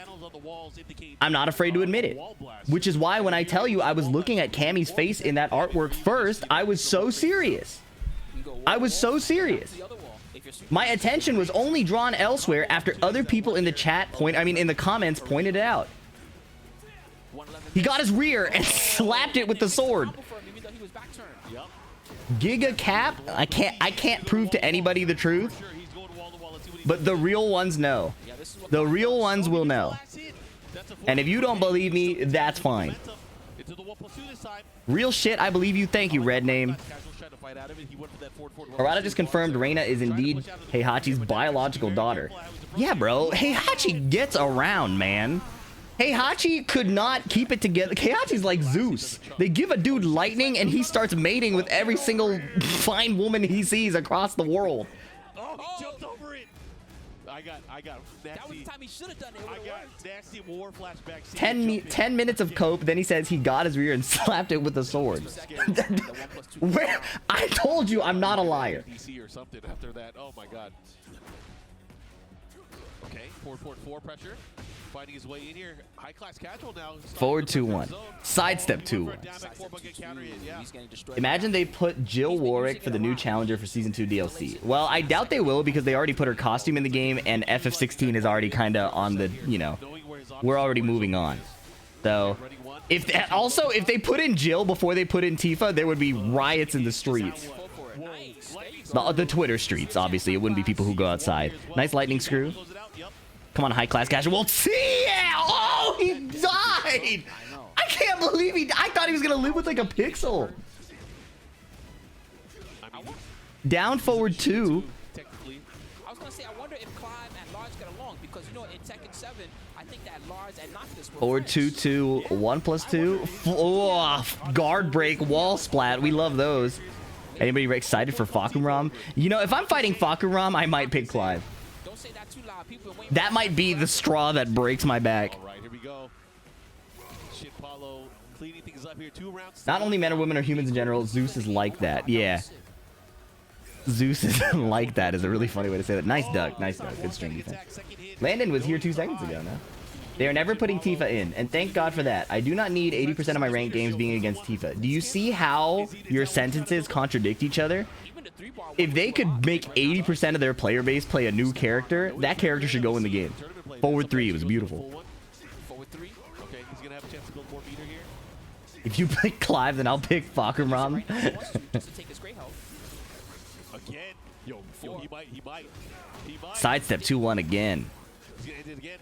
I'm not afraid to admit it. Which is why when I tell you I was looking at Cammy's face in that artwork first, I was so serious. I was so serious. My attention was only drawn elsewhere after other people in the chat in the comments pointed it out. He got his rear and slapped it with the sword. Giga Cap, I can't prove to anybody the truth, but the real ones know. The real ones will know. And if you don't believe me, that's fine. Real shit, I believe you. Thank you, Red Name. Harada just confirmed Reina is indeed Heihachi's biological daughter. Yeah, bro. Heihachi gets around, man. Heihachi could not keep it together. Heihachi's like Zeus. They give a dude lightning and he starts mating with every single fine woman he sees across the world. Oh, he jumped over it. I got nasty. That was the time he should have done it. I got nasty war flashbacks. 10 minutes of cope, then he says he got his rear and slapped it with a sword. Where? I told you I'm not a liar. DC or something after that. Oh my god. Okay, forward pressure. Finding his way in here. High.Class.Casual now. Forward 2-1. Sidestep 2-1. Imagine they put Jill Warwick for the new challenger for Season 2 DLC. Well, I doubt they will because they already put her costume in the game and FF16 is already kind of on the, you know, we're already moving on. So, if they put in Jill before they put in Tifa, there would be riots in the streets. The Twitter streets, obviously. It wouldn't be people who go outside. Nice lightning screw. Come on, High.Class.Casual. See ya! Oh, he died! I can't believe I thought he was going to live with like a pixel. Down forward 2. I was going to say, I wonder if Clive and Lars get along because, you know, in Tekken 7, I think that Lars and Noctis were Forward 2-2, 1+2. Oh, guard break, wall splat. We love those. Anybody excited for Fakuram? You know, if I'm fighting Fakuram, I might pick Clive. Don't say that too loud. People are waiting. That might be the straw that breaks my back. All right, here we go. Shin Paolo cleaning things up here. 2 rounds. Not only men or women or humans in general, Zeus is like that. Yeah. Zeus is like that is a really funny way to say that. Nice duck. Nice duck. Good string defense. Landon was here 2 seconds ago now. They are never putting Tifa in, and thank God for that. I do not need 80% of my ranked games being against Tifa. Do you see how your sentences contradict each other? If they could make 80% of their player base play a new character, that character should go in the game. Forward 3 was beautiful. Forward 3. Okay, he's gonna have a chance to build more meter here. If you pick Clive, then I'll pick Fakuram. Again. Yo, he might. Sidestep 2-1 again. He's gonna end it again.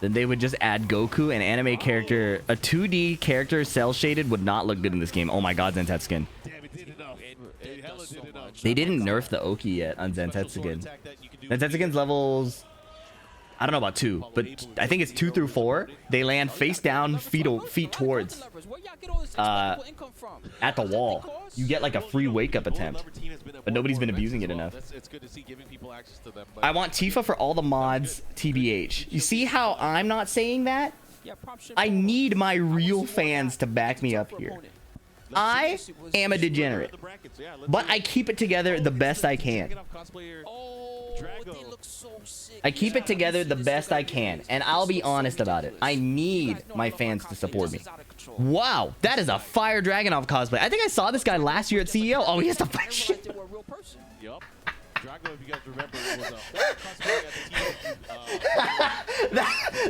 Then they would just add Goku, an anime character. A 2D character cell shaded would not look good in this game. Oh my god, Zentetsuken. Damn, it did enough. It hella did enough. They didn't nerf the Oki yet on Zentetsuken. Zentetsuken's levels, I don't know about 2, but I think it's 2 through 4. They land face down, feet towards. At the wall. You get like a free wake up attempt. But nobody's been abusing it enough. It's good to see giving people access to them. I want Tifa for all the mods, TBH. You see how I'm not saying that? I need my real fans to back me up here. I am a degenerate, but I keep it together the best I can. I keep it together the best I can, and I'll be honest about it. I need my fans to support me. Wow, that is a fire Dragunov cosplay. I think I saw this guy last year at CEO. Oh, he has to fight shit. Yup. Drago, if you guys remember, was a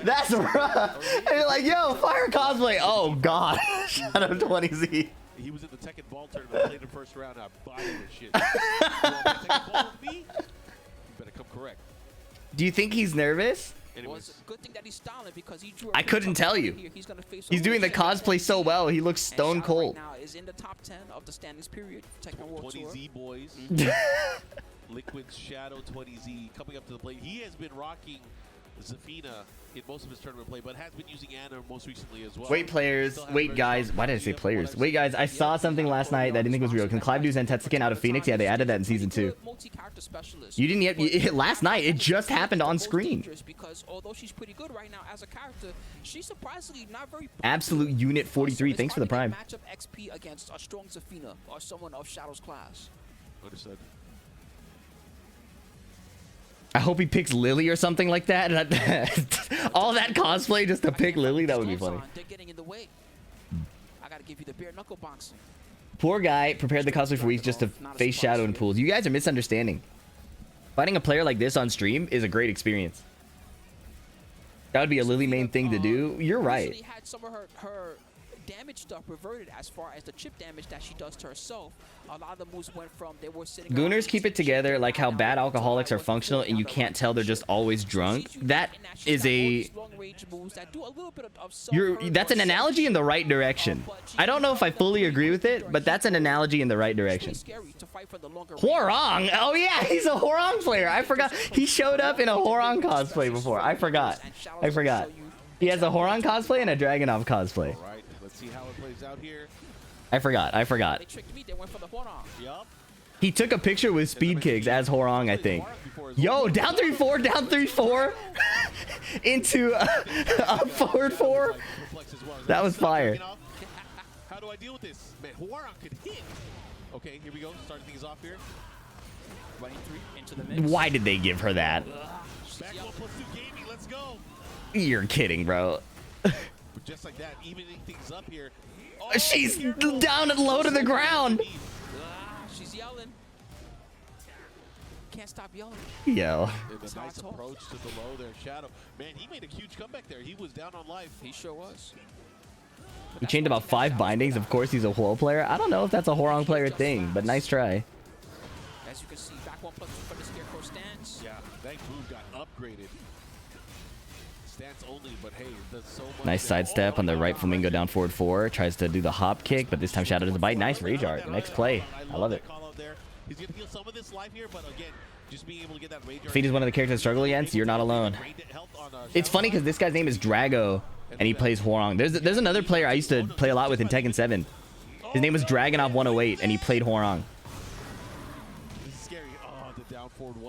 That's rough. And you're like, yo, fire cosplay. Oh, God. Shadow20Z. He was in the Tekken ball tournament, played the first round. I bodied his shit. You want to play Tekken ball with me? You better come correct. Do you think he's nervous? Anyways. Good thing that he's styling because he drew I couldn't tell you. He's doing the cosplay so well. He looks stone cold. Now is in the top 10 of the standings period. Tekken World Tour. 20Z boys. Liquid's Shadow 20Z coming up to the plate. He has been rocking Zafina in most of his tournament play, but has been using Ana most recently as well. Wait, players. Wait, guys. Why did I say players? Wait, guys. I saw something last night that I didn't think was real. Can Clive do Zen Tekken out of Phoenix? Yeah, they added that in Season 2. You didn't yet. Last night, it just happened on screen. Because although she's pretty good right now as a character, she's surprisingly not very Absolute Unit 43. Thanks for the prime. Matchup XP against a strong Zafina or someone of Shadow's class. Understood. I hope he picks Lily or something like that. All that cosplay just to pick Lily, that would be funny. They're getting in the way. I gotta give you the bare knuckle boxing. Poor guy prepared the cosplay for weeks just to face Shadow in pools. You guys are misunderstanding. Fighting a player like this on stream is a great experience. That would be a Lily main thing to do. You're right. She had some of her damage stuff reverted as far as the chip damage that she does to herself. A lot of the moves went from they were sitting. Gooners keep it together like how bad alcoholics are functional and you can't tell they're just always drunk. That is a that's an analogy in the right direction. I don't know if I fully agree with it, but that's an analogy in the right direction. Hwoarang. Oh yeah, he's a Hwoarang player. I forgot he showed up in a Hwoarang cosplay before. I forgot. He has a Hwoarang cosplay and a Dragunov cosplay. All right, let's see how it plays out here. I forgot. They tricked me. They went for the Hwoarang. Yup. He took a picture with speed kicks as Hwoarang, I think. Yo, down 3-4, down 3-4 into a forward 4. That was fire. How do I deal with this? Man, Hwoarang could hit. Okay, here we go. Starting things off here. Running 3 into the mix. Why did they give her that? Back 1+2 gaming. Let's go. You're kidding, bro. Just like that, evening things up here. She's down and low to the ground. She's yelling. Can't stop yelling. Yo. A nice approach to the low there, Shadow. Man, he made a huge comeback there. He was down on life. He sure was. He chained about 5 bindings. Of course, he's a Hwo player. I don't know if that's a Hwoarang player thing, but nice try. As you can see, back 1+2 for the Scarecrow stance. Yeah, that move got upgraded. Stance only, but hey, there's so much. Nice sidestep on the right flamingo down forward 4. Tries to do the hop kick, but this time Shadow doesn't bite. Nice rage art. Next play. I love it. He's gonna heal some of this life here, but again, just being able to get that rage art. If he is one of the characters to struggle against, you're not alone. It's funny because this guy's name is Drago, and he plays Hwoarang. There's another player I used to play a lot with in Tekken 7. His name was Dragunov 108, and he played Hwoarang.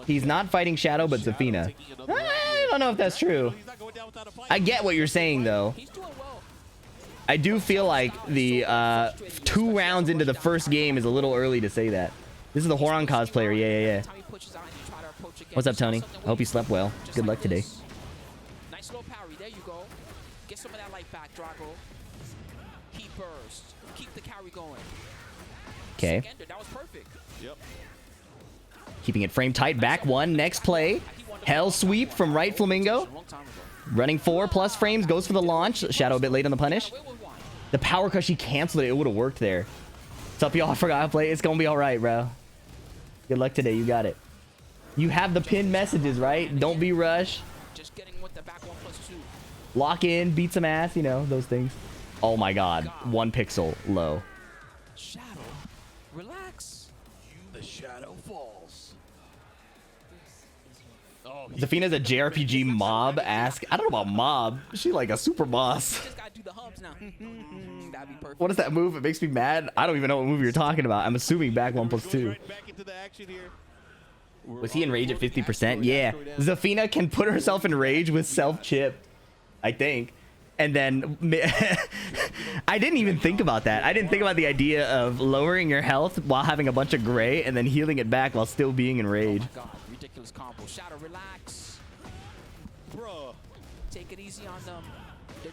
He's not fighting Shadow, but Zafina. I don't know if that's true. I get what you're saying, though. I do feel like the 2 rounds into the first game is a little early to say that. This is the Hwoarang cosplayer. Yeah. What's up, Tony? I hope you slept well. Good luck today. Nice low parry. There you go. Get some of that life back, Drago. Heat burst. Keep the carry going. Okay. That was perfect. Yep. Keeping it frame tight. Back 1. Next play. Hell sweep from right flamingo. Running 4+ frames. Goes for the launch. Shadow a bit late on the punish. The power crush, he canceled it. It would have worked there. What's up, y'all? I forgot how to play. It's going to be all right, bro. Good luck today. You got it. You have the pinned messages, right? Don't be rushed. Just getting with the back 1+2. Lock in. Beat some ass. You know, those things. Oh, my God. 1 pixel low. Shadow. Relax. The shadow falls. Oh, Zafina's a JRPG mob. Ask. I don't know about mob. Is she like a super boss? just gotta do the humps now. That'd be perfect. What is that move? It makes me mad. I don't even know what move you're talking about. I'm assuming back 1+2. Right back into the action here. Was he in rage at 50%? Yeah. Zafina can put herself in rage with self-chip, I think. And then I didn't even think about that. I didn't think about the idea of lowering your health while having a bunch of gray and then healing it back while still being in rage. Oh my God, ridiculous combo. Shadow, relax. Bro. Take it easy on them.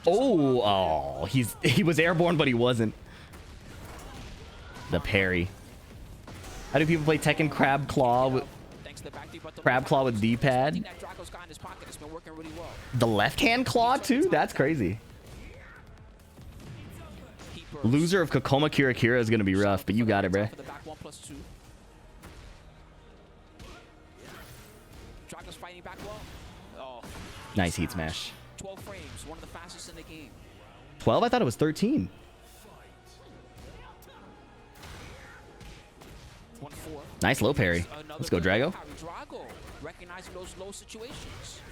Oh, he was airborne, but he wasn't. The parry. How do people play Tekken Crab Claw with D-pad? The left-hand claw too? That's crazy. Loser of Kokoma Kira Kira is gonna be rough, but you got it, bruh. Nice heat smash. 12 frames, one of the fastest in the game. 12? I thought it was 13. 1-4. Nice low parry. Let's go, Drago. Drago, recognizing those low situations.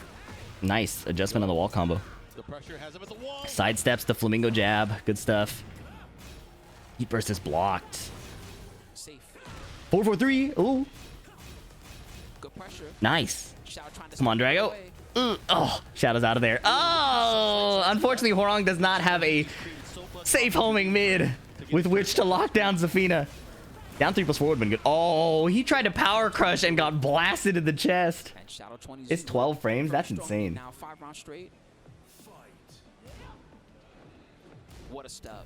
Nice adjustment on the wall combo. The pressure has him at the wall. Sidesteps the flamingo jab. Good stuff. Heat burst is blocked. Safe. 4-4-3. Ooh. Good pressure. Nice. Shadow trying to Come on, stop Drago. away. Oh, Shadow's out of there. Oh, unfortunately, Hwoarang does not have a safe homing mid with which to lock down Zafina. Down 3+4 would have been good. Oh, he tried to power crush and got blasted in the chest. And Shadow 20 It's 12 frames. That's strong insane. Now 5 rounds straight. What a stub.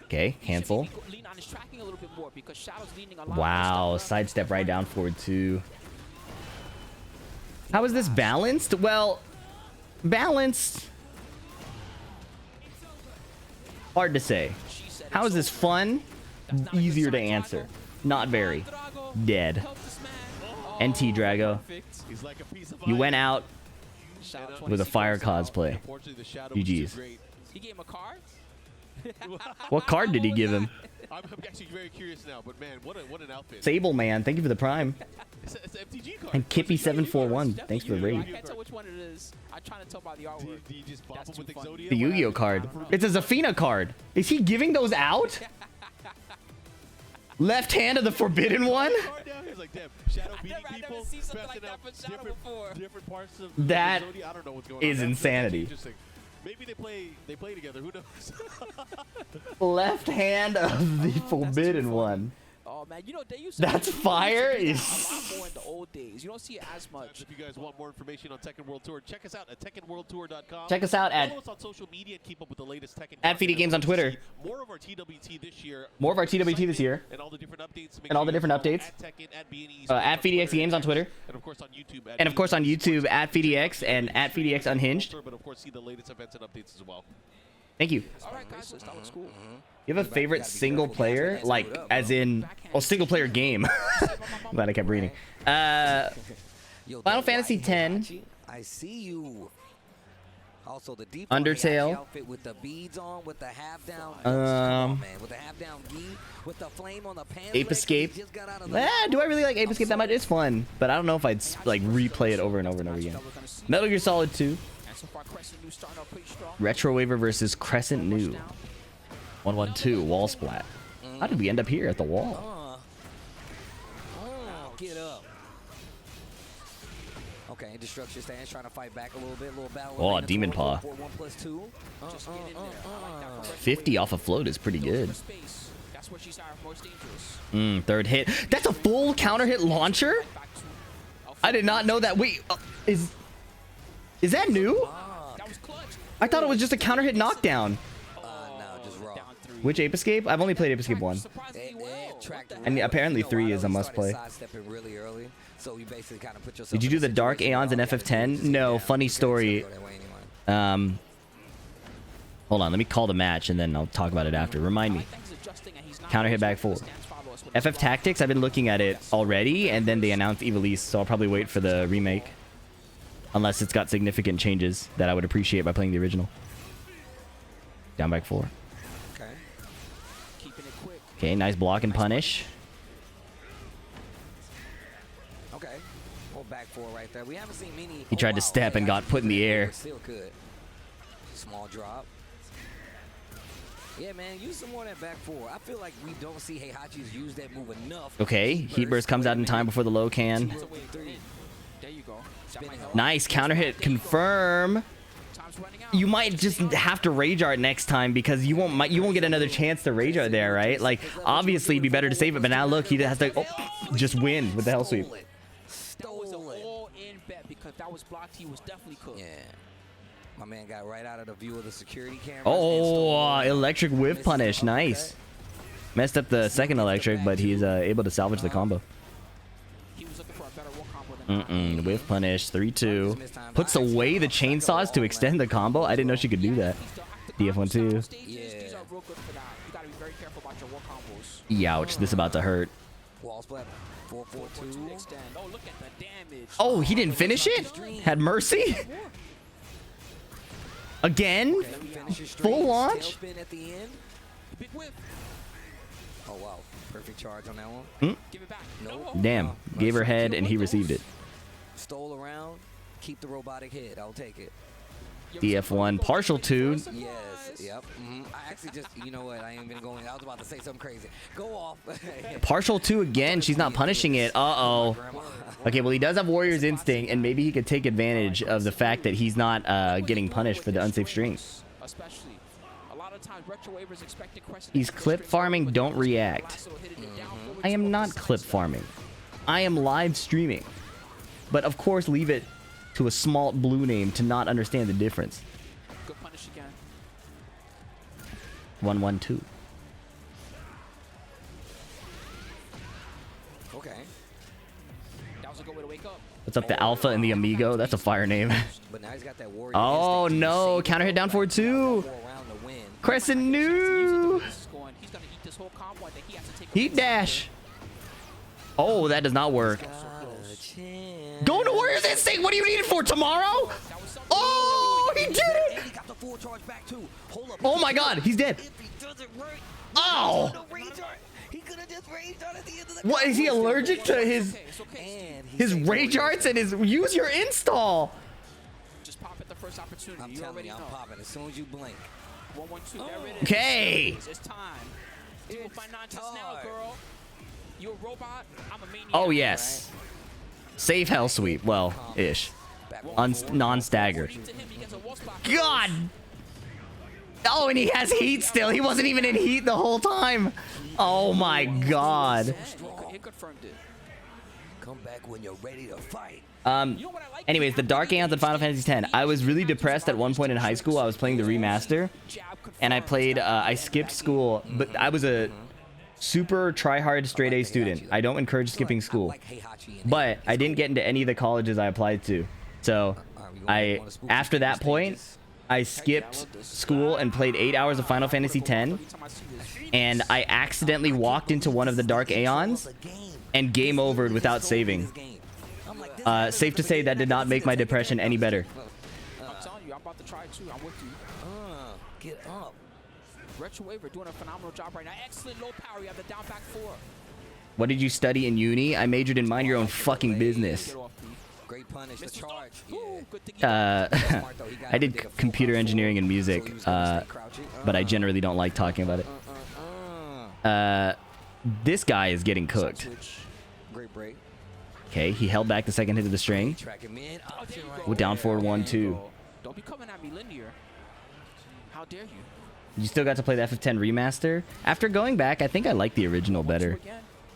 Okay, cancel. Lean on his tracking a little bit more because Shadow's leaning a lot. Wow, sidestep right down forward too. How is this balanced? Well, balanced. Hard to say. How is this fun? Easier to answer. Not very. Dead. NT Drago. He's like a piece of You ice. went out with a fire cosplay. Unfortunately, the shadow was too GG's. great. He gave him a card. What card did he give him? I'm actually very curious now, but man, what an outfit. Sable Man, thank you for the prime. It's an MTG card. And Kippy741, thanks for the I raid. can't tell which one it is. I'm trying to tell by the artwork. Do you just bop That's him with too funny. Exodia? The Yu-Gi-Oh card. It's a Zafina card. Is he giving those out? Left hand of the forbidden one? Card now? He's like, damn, Shadow beating I've never people, seen something passing like out that for Shadow different, before. different parts of That Exodia. I don't know what's going is on. That's insanity. interesting. Maybe they play together. Who knows? Left hand of the forbidden one. Oh man, you know they used to. That's fire. A Is lot more in the old days. You don't see it as much. If you guys want more information on Tekken World Tour, check us out at TekkenWorldTour.com. Check us out at Follow us on social media and keep up with the latest Tekken. At FD Games on Twitter. More of our TWT this year. More of our TWT this year. And all the different updates. Make And all sure the you different follow updates. At Tekken, at BNE, At FDX Games on Twitter. And of course on YouTube. And of course on YouTube at FDX and at FDX Unhinged. But of course see the latest events and updates as well. Thank you. All right, guys, so that looks cool. You have a favorite single player? Like, as in, single player game. Glad I kept reading. Final Fantasy X. I see you. Also the deep Undertale. outfit with the beads on, with the half down. Um, man, with the half down gi, with the flame on the pants. Ape Escape. Do I really like Ape Escape that much? It's fun, but I don't know if I'd like replay it over and over and over again. Metal Gear Solid 2. And so far, CrescentNu starting out pretty strong. RetroWaver versus CrescentNu. 1-1-2 wall splat. How did we end up here at the wall? Get up. Okay, Destruction stands trying to fight back a little bit, little battle. Oh, Demon Paw. 1+2. Just get in there. I like that from 50 off a float is pretty good. space. That's where she's our most dangerous. Third hit. That's a full counter hit launcher? Back to I did not know that. Wait, is that new? that was clutch. I thought it was just a counter hit knockdown. No, just raw. Down 3. Which Ape Escape? I've only played Ape Escape 1. Surprisingly well. What the And heck? apparently 3 is a You must play. started sidestepping really early, so you basically kind of put yourself Did you in do a the Dark situation Aeons in where all you gotta do FF10? is sit No, down. funny You can't story. go that way anymore. Hold on, let me call the match and then I'll talk about it after. Remind me. Counter hit back 4. FF Tactics, I've been looking at it already, and then they announced Evilise, so I'll probably wait for the remake. Unless it's got significant changes that I would appreciate by playing the original. Down back 4. Okay. Keeping it quick. Okay, nice block and punish. Okay. Well, back 4 right there. We haven't seen many. He tried to step and got put in the air. Still good. Small drop. Yeah, man, use some more of that back 4. I feel like we don't see Heihachi's use that move enough. Okay, Heat Burst comes out in time before the low can. That's a way to get in. There you go. That might help. Nice counter hit, confirm. Time's running out. You might just have to rage art next time because you won't get another chance to rage art there, right? Like obviously it'd be better to save it, but now look, he has to just win with the hell sweep. That was an all-in bet because if that was blocked, he was definitely cooked. Yeah. My man got right out of the view of the security camera. Oh, electric whip punish, nice. Messed up the second electric, but he's able to salvage the combo. He was looking for a better wall combo than Whiff punish, 3-2. Puts away the chainsaws to extend the combo. I didn't know she could do that. DF1-2. These are real good for that. You gotta be very careful about your wall combos. Youch, this is about to hurt. Wall splat. 4-4-2. Extend. Oh, look at the damage. Oh, he didn't finish it? Had mercy? Again? Full launch? Tailspin at the end. Big whip. Oh, wow. Perfect charge on that one. Give it back. No. Damn. Gave her head and he received it. Stole around. keep the robotic head. I'll take it. DF1 partial 2. Yes. Yep. I actually just, you know what? I ain't even going. I was about to say something crazy. Go off. Partial 2 again. She's not punishing it. Uh-oh. Okay, well, he does have Warrior's Instinct, and maybe he could take advantage of the fact that he's not getting punished for the unsafe string. He's clip farming. Don't react. I am not clip farming. I am live streaming. But, of course, leave it to a small blue name to not understand the difference. Good punish again. 1-1-2. Okay. That was a good way to wake up. What's up, the Alpha and the Amigo? That's a fire name. But now he's got that warrior Oh, instinct. no. Counter hit down forward 2. CrescentNu. Heat dash. Oh, that does not work. Go to Warrior's Instinct. What do you need it for? Tomorrow? Oh, he did it. Oh my God, he's dead. Oh. What, is he allergic to his rage arts and his use your install? Just pop at the first opportunity. I'm telling you, I'm popping as soon as you blink. 1-1-2. There it is. Okay. It's time. Duel by 9 just now, girl. You a robot? I'm a maniac. Oh yes. Save hell sweep. Well, ish. Non-stagger. God. Oh, and he has heat still. He wasn't even in heat the whole time. Oh my God. He confirmed it. Come back when you're ready to fight. Anyways, the Dark Aeons in Final Fantasy X. I was really depressed at one point in high school. I was playing the remaster, and I played. I skipped school, but I was a super try-hard straight A student. I don't encourage skipping school, but I didn't get into any of the colleges I applied to. So, after that point, I skipped school and played 8 hours of Final Fantasy X, and I accidentally walked into one of the Dark Aeons and game overed without saving. Safe to say that did not make my depression any better. I'm telling you, I'm about to try it too. I'm with you. Get up. RetroWaver doing a phenomenal job right now. Excellent low power. You have the down back 4. What did you study in uni? I majored in mind your own fucking business. Great punish. The charge. I did computer engineering and music, but I generally don't like talking about it. This guy is getting cooked. Great break. Okay, he held back the second hit of the string. With down forward 1-2. Don't be coming at me linear. How dare you? You still got to play the FF10 remaster. After going back, I think I like the original better.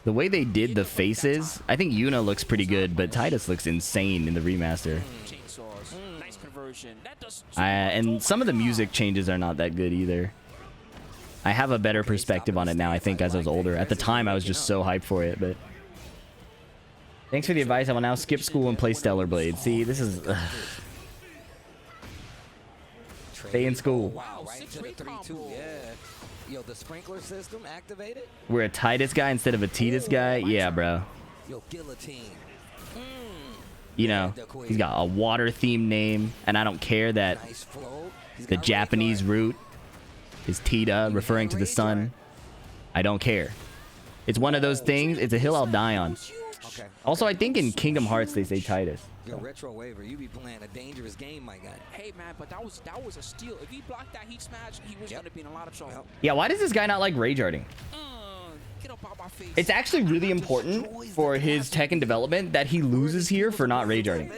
The way they did the faces, I think Yuna looks pretty good, but Tidus looks insane in the remaster. Nice conversion. And some of the music changes are not that good either. I have a better perspective on it now, I think, as I was older. At the time, I was just so hyped for it, but... Thanks for the advice. I will now skip school and play Stellar Blade. See, this is... Stay in school. Wow, right to the 3-2. Yeah. Yo, the sprinkler system activated? We're a Tidus guy instead of a Tidus guy? Yeah, bro. Yo, guillotine. You know, he's got a water-themed name, and I don't care that the Japanese root is Tita, referring to the sun. I don't care. It's one of those things. It's a hill I'll die on. Okay. Also, I think in Kingdom Hearts they say Tidus. Yo, RetroWaver, you be playing a dangerous game, my guy. Hey man, but that was a steal. If he blocked that heat smash, he was gonna be in a lot of trouble. Yeah, why does this guy not like rage arting? Get up out my face. It's actually really important for his Tekken development that he loses here for not rage arting.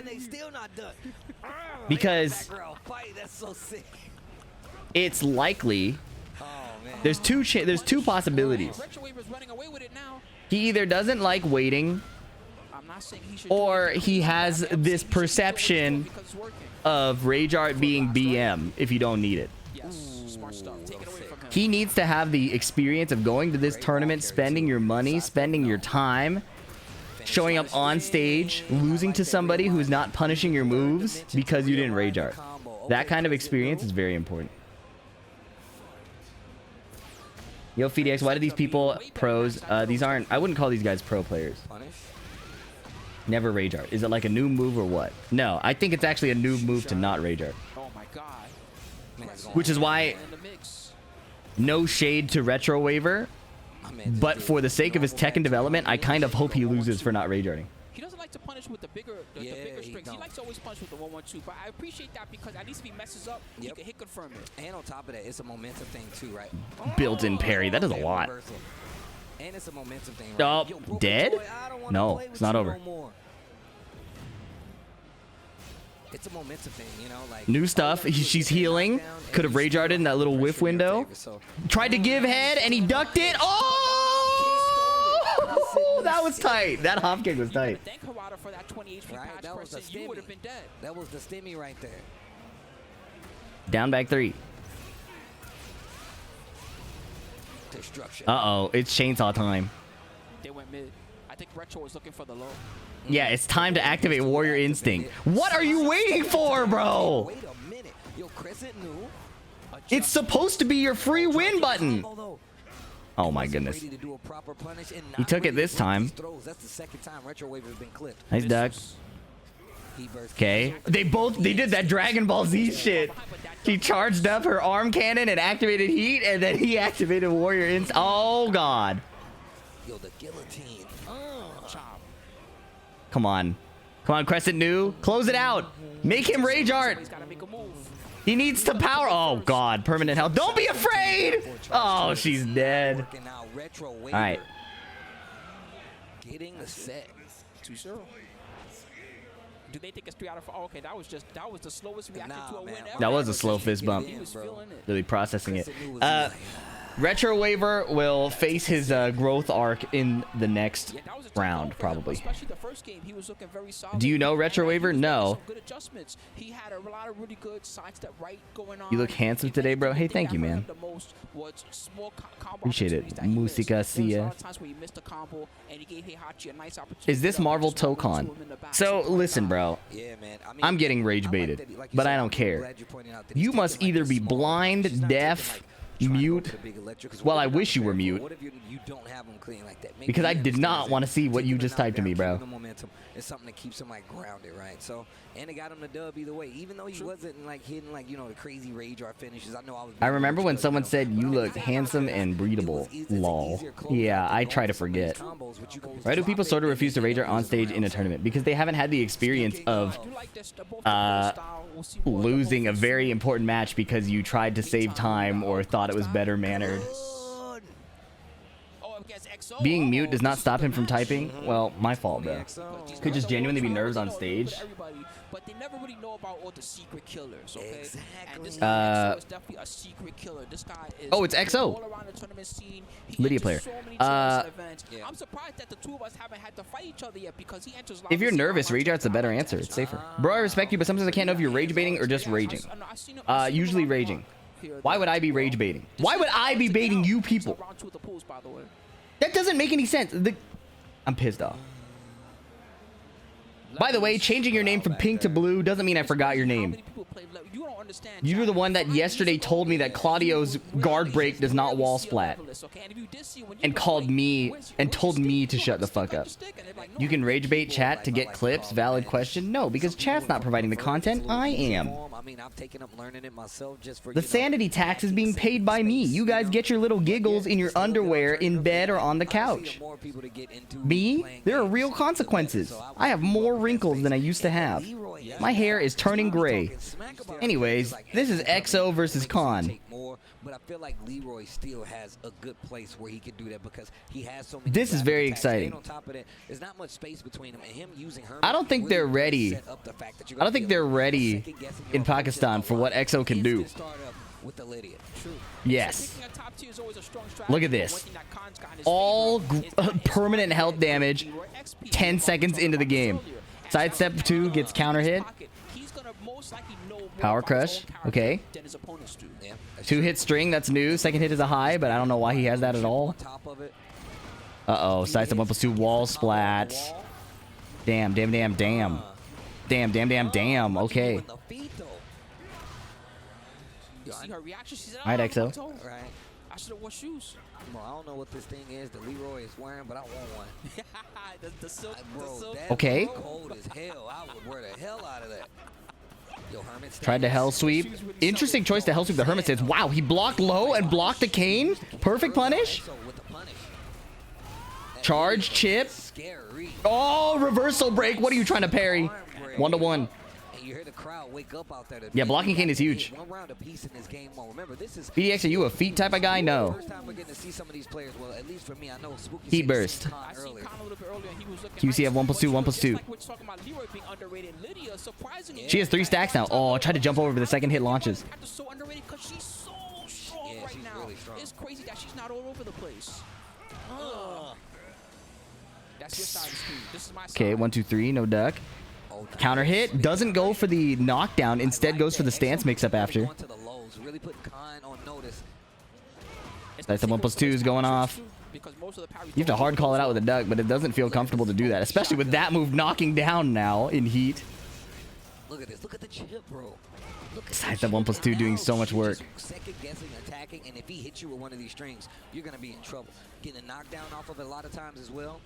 Because it's likely there's two possibilities. He either doesn't like waiting, or he has this perception of rage art being BM if you don't need it. He needs to have the experience of going to this tournament, spending your money, spending your time, showing up on stage, losing to somebody who's not punishing your moves because you didn't rage art. That kind of experience is very important. Yo, FDX, why do these people pros? These aren't, I wouldn't call these guys pro players. Never rage art. Is it like a new move or what? No, I think it's actually a new move to not rage art. Oh my god. Which is why, no shade to RetroWaver, but for the sake of his Tekken development, I kind of hope he loses for not rage arting. He doesn't like to punish with the bigger strings. He likes to always punish with the 1-1-2. But I appreciate that because at least if he messes up, he can hit confirm it. And on top of that, it's a momentum thing too, right? Built-in parry. That is a lot. And it's a momentum thing, Oh, right? Yo, dead? boy, I don't wanna No, play it's with not you over. no more. It's a momentum thing, you know, like New stuff. She's healing. Could have rage arted in that little whiff window. Tried to give head and he ducked it. Oh! That was tight. That hop kick was tight. Thank Hwoarang for that 20 HP Right, patch that was person. the You would have been dead. That was the stimmy right there. Down back 3. Destruction. Uh-oh. It's chainsaw time. They went mid. I think Retro was looking for the low. Yeah, it's time to activate Warrior Instinct. What are you waiting for, bro? Wait a minute. Yo, CrescentNu. It's supposed to be your free win button. Oh my goodness. He took it this time. That's the second time RetroWaver has been clipped. Nice duck. Okay. They did that Dragon Ball Z shit. She charged up her arm cannon and activated heat, and then he activated Warrior Instinct. Oh god. Yo, the guillotine. Come on. Come on, CrescentNu. Close it out. Make him rage art. He needs to power. Oh, God. Permanent health. Don't be afraid. Oh, she's dead. All right. Getting the set. 2-0. Do they think it's 3 out of 4? Oh, okay, that was the slowest reaction to a win ever. That was a slow fist bump. He was feeling it. Really processing it. RetroWaver will face his growth arc in the next round, probably. Especially the first game, he was looking very solid. Do you know RetroWaver? No. Good adjustments. He had a lot of really good sidestep right going on. You look handsome today, bro. Hey, thank you, man. Appreciate it. Musica Sia. Is this Marvel Tokon? So, listen, bro. I'm getting rage baited, but I don't care. You must either be blind, deaf, mute. Well, I wish you were mute. Because I did not want to see what you just typed to me, bro. It's something that keeps him like grounded, right? So, and it got him the dub either way. Even though he wasn't like hitting like, you know, the crazy rage art finishes. I remember when someone said you look handsome and breedable. Lol. Yeah, I try to forget. Why do people sort of refuse to rage art on stage in a tournament? Because they haven't had the experience of losing a very important match because you tried to save time or thought it was better mannered. Being mute does not stop him from typing. Well, my fault, though. Could just genuinely be nerves on stage. But they never really know about all the secret killers, okay? Exactly. And this XO is definitely a secret killer. This guy is oh, it's XO. all around the tournament scene. He Lidia enters player. So many tournament events. I'm surprised that the two of us haven't had to fight each other yet because he enters. If you're nervous, rage art's a better answer. It's safer. Bro, I respect you, but sometimes I can't know if you're rage baiting or just raging. Usually raging. Why would I be rage baiting? Why would I be baiting you people? That doesn't make any sense. I'm pissed off. By the way, changing your name from pink to blue doesn't mean I forgot your name. You were the one that yesterday told me that Claudio's guard break does not wall splat. And called me and told me to shut the fuck up. You can rage bait chat to get clips? Valid question. No, because chat's not providing the content. I am. The sanity tax is being paid by me. You guys get your little giggles in your underwear in bed or on the couch. Me? There are real consequences. I have more wrinkles than I used to have. My hair is turning gray. Anyways, this is XO versus Khan. But I feel like Leroy still has a good place where he can do that because he has so many. This is very exciting. On top of that, there's not much space between him and him using her. I don't think they're ready. I don't think they're ready in Pakistan for what XO can do. Yes. Look at this. All permanent health damage 10 seconds into the game. Sidestep 2 gets counter hit. Power crush. Okay. 2-hit string. That's new. Second hit is a high, but I don't know why he has that at all. Uh-oh. Sidestep 1+2 wall splat. Damn, damn, damn, damn. Damn, damn, damn, damn. Okay. Alright, XO. I should have worn shoes. Bro, I don't know what this thing is that Leroy is wearing, but I want one. the silk. Okay. Cold as hell. I would wear the hell out of that. Yo, tried to hell sweep. Interesting choice to hell sweep the Hermit Stance. Wow, he blocked low and blocked the cane. Perfect punish. Charge, chip. Scary. Oh, reversal break. What are you trying to parry? 1-to-1. And you hear the crowd wake up out there. Yeah, blocking Kane is huge. One round apiece in this game. Well, remember, this is BDX, are you a feet type of guy? No. first time we're getting to see some of these players. Well, at least for me, I know Spooky Heat said burst. he's seen Khan I seen earlier. Khan a little bit earlier and he was looking QCF nice. 1+2, 1+2. Just like we're talking about Leroy being underrated. Lydia, surprisingly, She has 3 stacks now. Oh, tried to jump over, but the second hit launches. Captain's so underrated because she's so strong Yeah, right she's now. really strong. It's crazy that she's not all over the place. That's your side of the screen. This is my side. Okay, 1, 2, 3. No duck. Oh, Counter hit. Doesn't go for the knockdown. Instead goes for the stance mix-up after. Going to the lows, really putting Khan on notice. That's the 1+2 is going off. Because most of the parries You have to hard call it out with a duck, but it doesn't feel comfortable to do that, especially with that move knocking down now in heat. Look at this. Look at the chip, bro. Look at Besides, that 1+2 doing so much work. Second guessing, attacking, and if he hits you with one of these strings, you're gonna be in trouble. Getting a knockdown off of it a lot of times as well.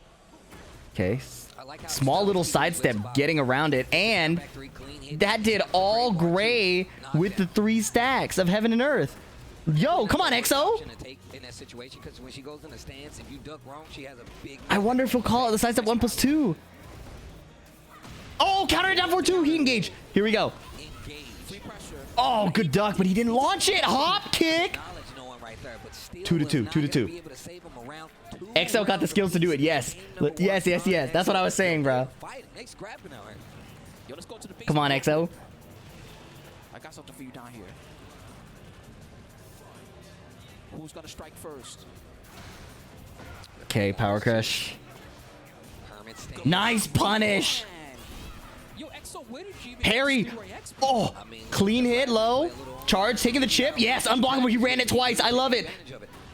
Okay. I like how Small little sidestep getting around it, and that did all gray with the 3 stacks of Heaven and Earth. Yo, come on, EXO. In that situation, because when she goes in the stance, if you duck wrong, she has a big. I wonder if he'll call it the sidestep 1+2. Oh, counter it down for 2. Heat engage. Here we go. free pressure. Oh, good duck, but he didn't launch it. Hop kick. 2-2, 2-2. EXO got the skills to do it. Yes. Yes, yes, yes. That's what I was saying, bro. Yo, let's go to the base. Come on, EXO. I got something for you down here. Who's gonna strike first? Okay, power crush. Nice punish. Yo, EXO, where did you even Parry. Leroy X? Oh, clean hit, low. Charge, taking the chip. Yes, unblockable. He ran it twice. I love it.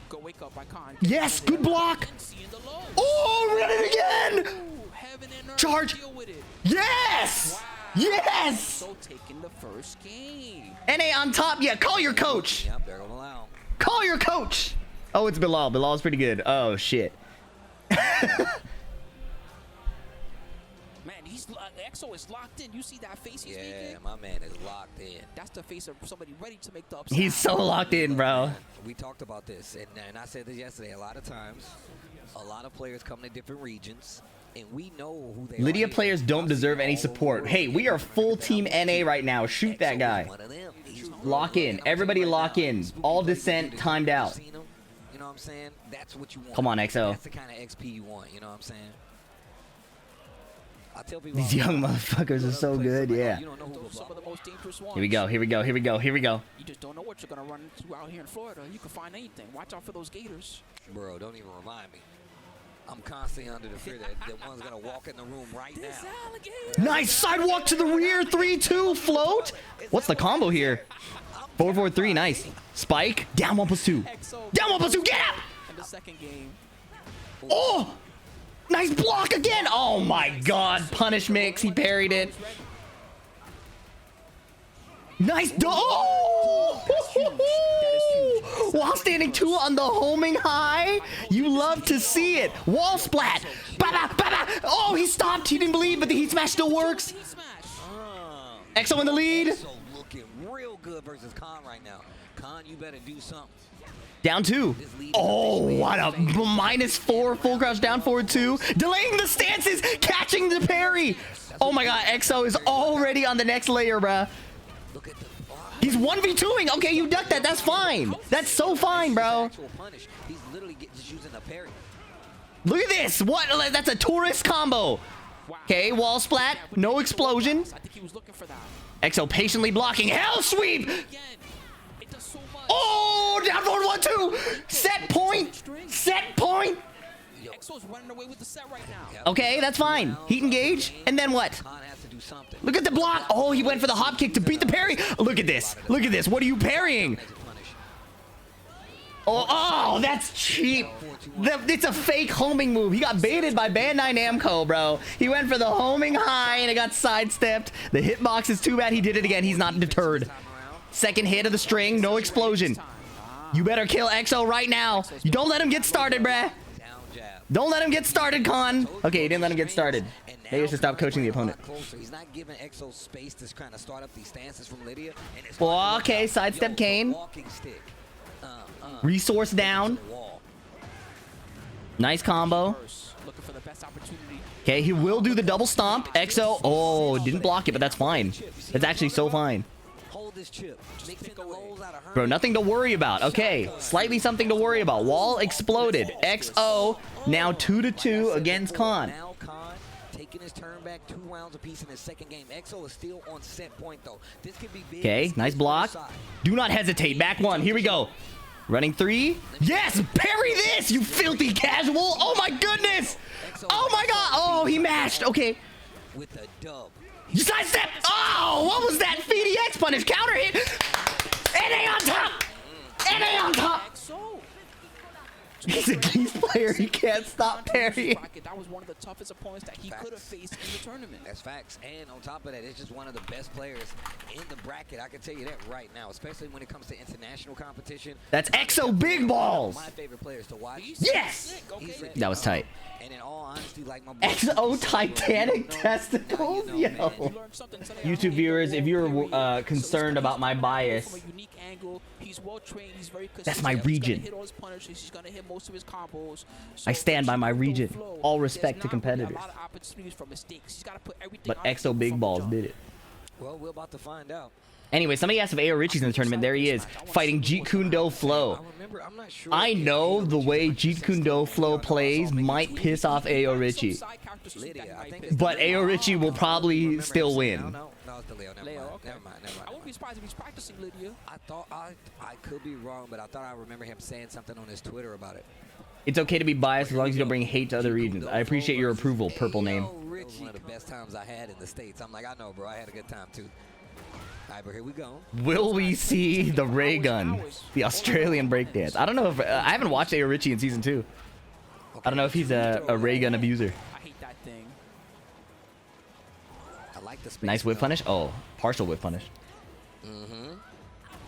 Go wake up, Icon. Yes, good block. Seeing the low. Oh, run it again. Ooh, heaven and earth, Charge. deal with it. Yes. Wow. Yes. So taking the first game. NA on top. Yeah, call your coach. Yep, they're gonna allow. Call your coach. Oh, it's Bilal. Bilal's pretty good. Oh, shit. Man, EXO is locked in. You see that face he's making? Yeah, my man is locked in. That's the face of somebody ready to make the upside. He's so locked in, bro. We talked about this, and I said this yesterday. A lot of times, a lot of players come to different regions, and we know who they are. Lydia players don't deserve any support. Hey, we are full team NA right now. Shoot that guy. One of them. Lock in. Everybody lock in. All descent timed out. You know what I'm saying? That's what you want. Come on, EXO. That's the kind of XP you want. You know what I'm saying? I tell people These young motherfuckers are so good. Yeah. You don't know who Those are some of the most dangerous ones. Here we go. Here we go. Here we go. Here we go. You just don't know what you're gonna run into out here in Florida. You can find anything. Watch out for those gators. Bro, don't even remind me. I'm constantly under the fear that one's gonna walk in the room right now. Nice sidewalk to the rear. 3-2 float. What's the combo here? 4-4-3. Nice. Spike. Down 1+2. Down 1+2. Get out. In the second game. Oh. Nice block again. Oh my god. Punish mix. He parried it. Nice. Oh! While standing 2 on the homing high. You love to see it. Wall splat. Ba-ba, ba-ba. Oh, he stopped. He didn't believe, but the heat smash still works. EXO in the lead. EXO looking real good versus Khan right now. Khan, you better do something. Down 2. Oh, what a -4 full crouch down forward 2. Delaying the stances, catching the parry. Oh my god, EXO is already on the next layer, bruh. He's 1v2ing. Okay, you ducked that. That's fine. That's so fine, bro. He's literally just using a parry. Look at this. What? That's a tourist combo. Okay, wall splat. No explosion. I think he was looking for that. EXO patiently blocking. Hell sweep. Oh, down forward 1-2. Set point. Set point. EXO's running away with the set right now. Okay, that's fine. Heat engage. And then what? Khan has to do something. Look at the block. Oh, he went for the hop kick to beat the parry. Look at this. Look at this. What are you parrying? Oh, that's cheap. It's a fake homing move. He got baited by Bandai Namco, bro. He went for the homing high and it got sidestepped. The hitbox is too bad. He did it again. He's not deterred. Second hit of the string. No explosion. You better kill EXO right now. You don't let him get started, bruh. Don't let him get started, Khan. Okay, he didn't let him get started. Maybe I should stop coaching the opponent. He's not giving EXO space to kind of start up these stances from Lydia. Well, okay, sidestep Kane. Resource down. Nice combo. Looking for the best opportunity. Okay, he will do the double stomp. XO. Oh, didn't block it, but that's fine. That's actually so fine. Hold this chip. Mixing the rolls out of her. Bro, nothing to worry about. Okay, slightly something to worry about. Wall exploded. XO. Now 2-2 against Khan. Now Khan taking his turn back 2 rounds apiece in his second game. XO is still on set point though. This could be big. Okay, nice block. Do not hesitate. Back one. Here we go. Running 3. Yes! Parry this, you filthy casual! Oh my goodness! Oh my god! Oh, he mashed. Okay. With a dub. Sidestep! Oh, what was that? VDX punish counter hit! NA on top! NA on top! He's a Geese player. He can't stop parrying. That was one of the toughest opponents that he could have faced in the tournament. That's facts. And on top of that, it's just one of the best players in the bracket. I can tell you that right now, especially when it comes to international competition. That's XO Big Balls. My favorite players to watch. Yes! That was tight. And in all honesty, like my boy, XO Titanic testicles? Yo. YouTube viewers, if you're concerned about my bias, that's my region. I stand by my region. All respect to competitors. But XO Big Balls did it. well, we're about to find out. Anyway, somebody asked if AO Richie's in the tournament. There he is, fighting JeetKunedoFlow. I know the way JeetKunedoFlow plays might piss off AO Richie, but AO Richie will probably still win. No, it's the Leo. Never mind. I wouldn't be surprised if he's practicing Lidia. I thought I could be wrong, but I thought I remember him saying something on his Twitter about it. It's okay to be biased as long as you don't bring hate to other regions. I appreciate your approval, purple name. That was one of the best times I had in the States. I'm like, I know, bro. I had a good time, too. All right, but here we go. Will we see the ray gun, the Australian breakdance? I don't know if I haven't watched AO Richie in season 2. I don't know if he's a ray gun abuser. I hate that thing. I like the space. Nice whip punish. Oh, partial whip punish.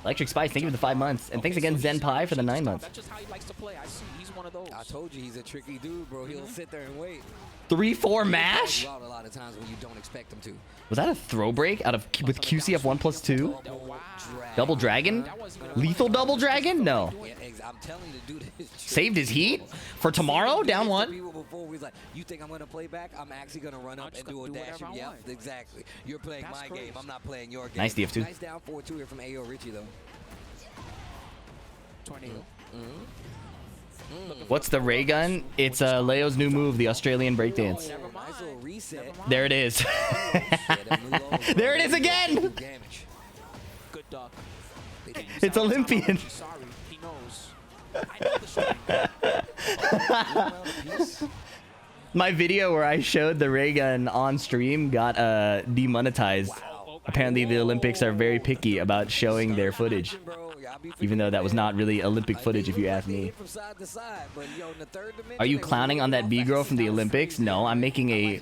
Electric Spice, thank you for the 5 months, and thanks again Zen Pie for the 9 months. That's just how he likes to play. I see. He's one of those. I told you he's a tricky dude, bro. He'll sit there and wait. 3-4 mash. A lot of times when you don't expect him to. Was that a throw break out of with QCF 1+2? Double dragon? Lethal double dragon? No. Yeah, I'm telling you, dude. Saved his heat for tomorrow. Down 1. Before we was like, you think I'm gonna play back? I'm actually gonna run up and do a dash. Yeah, exactly. You're playing my game. I'm not playing your game. Nice DF2. Nice down 4-2 here from AO Richie though. Tornado. What's the ray gun? It's Leo's new move, the Australian breakdance. Nice little reset. There it is. There it is again. Good duck. It's Olympian. Sorry, he knows. I know the shot. My video where I showed the ray gun on stream got demonetized. Apparently the Olympics are very picky about showing their footage, even though that was not really Olympic footage if you ask me. Are you clowning on that B-girl from the Olympics? No, I'm making a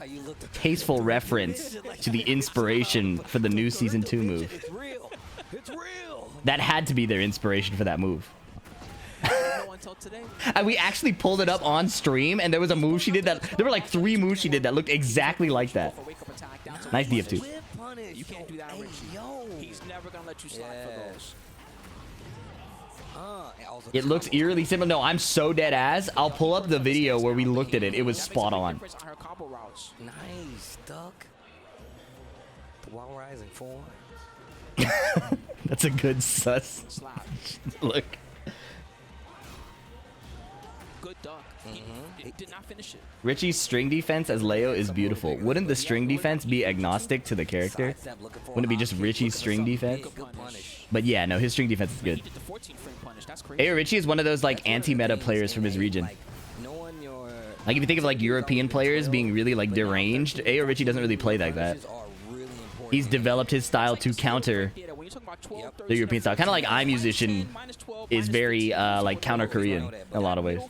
tasteful reference to the inspiration for the new season 2 move. It's real. It's real. That had to be their inspiration for that move. And we actually pulled it up on stream, and there was a move she did that. There were like 3 moves she did that looked exactly like that. Nice DF2. You can't do that, Richie. He's never gonna let you slide for those. It looks eerily similar. No, I'm so dead ass. I'll pull up the video where we looked at it. It was spot on. Nice duck. While rising 4. That's a good sus. Look. Good duck. He did not finish it. Richie's string defense as Leo is beautiful. Wouldn't the string defense be agnostic to the character? Wouldn't it be just Richie's string defense? But yeah, no, his string defense is good. AO Richie is one of those like anti-meta players from his region. Like if you think of like European players being really like deranged, AO Richie doesn't really play like that. He's developed his style to counter the European style. Kind of like iMusician is very like counter Korean in a lot of ways.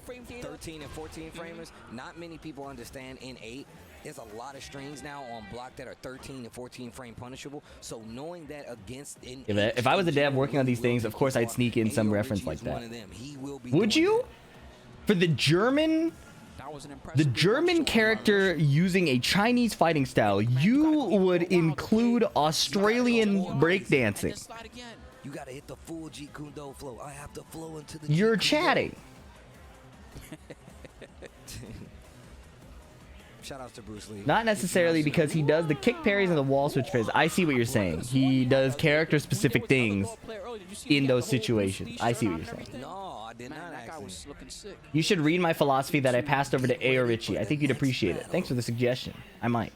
13 and 14 framers, not many people understand in 8. There's a lot of strings now on block that are 13 and 14 frame punishable. So knowing that against if I was a dev working on these things, of course I'd sneak in some reference like that. Would you? For the German character using a Chinese fighting style, you would include Australian breakdancing. You gotta hit the full JeetKunedoFlow. I have to flow into the You're chatting. Shout out to Bruce Lee. Not necessarily because he does the kick parries and the wall switch parries. I see what you're saying. He does character specific things in those situations. I see what you're saying. No, I did not That guy actually. was looking sick. You should read my philosophy that I passed over to Ayo Richie. I think you'd appreciate it. Thanks for the suggestion. I might.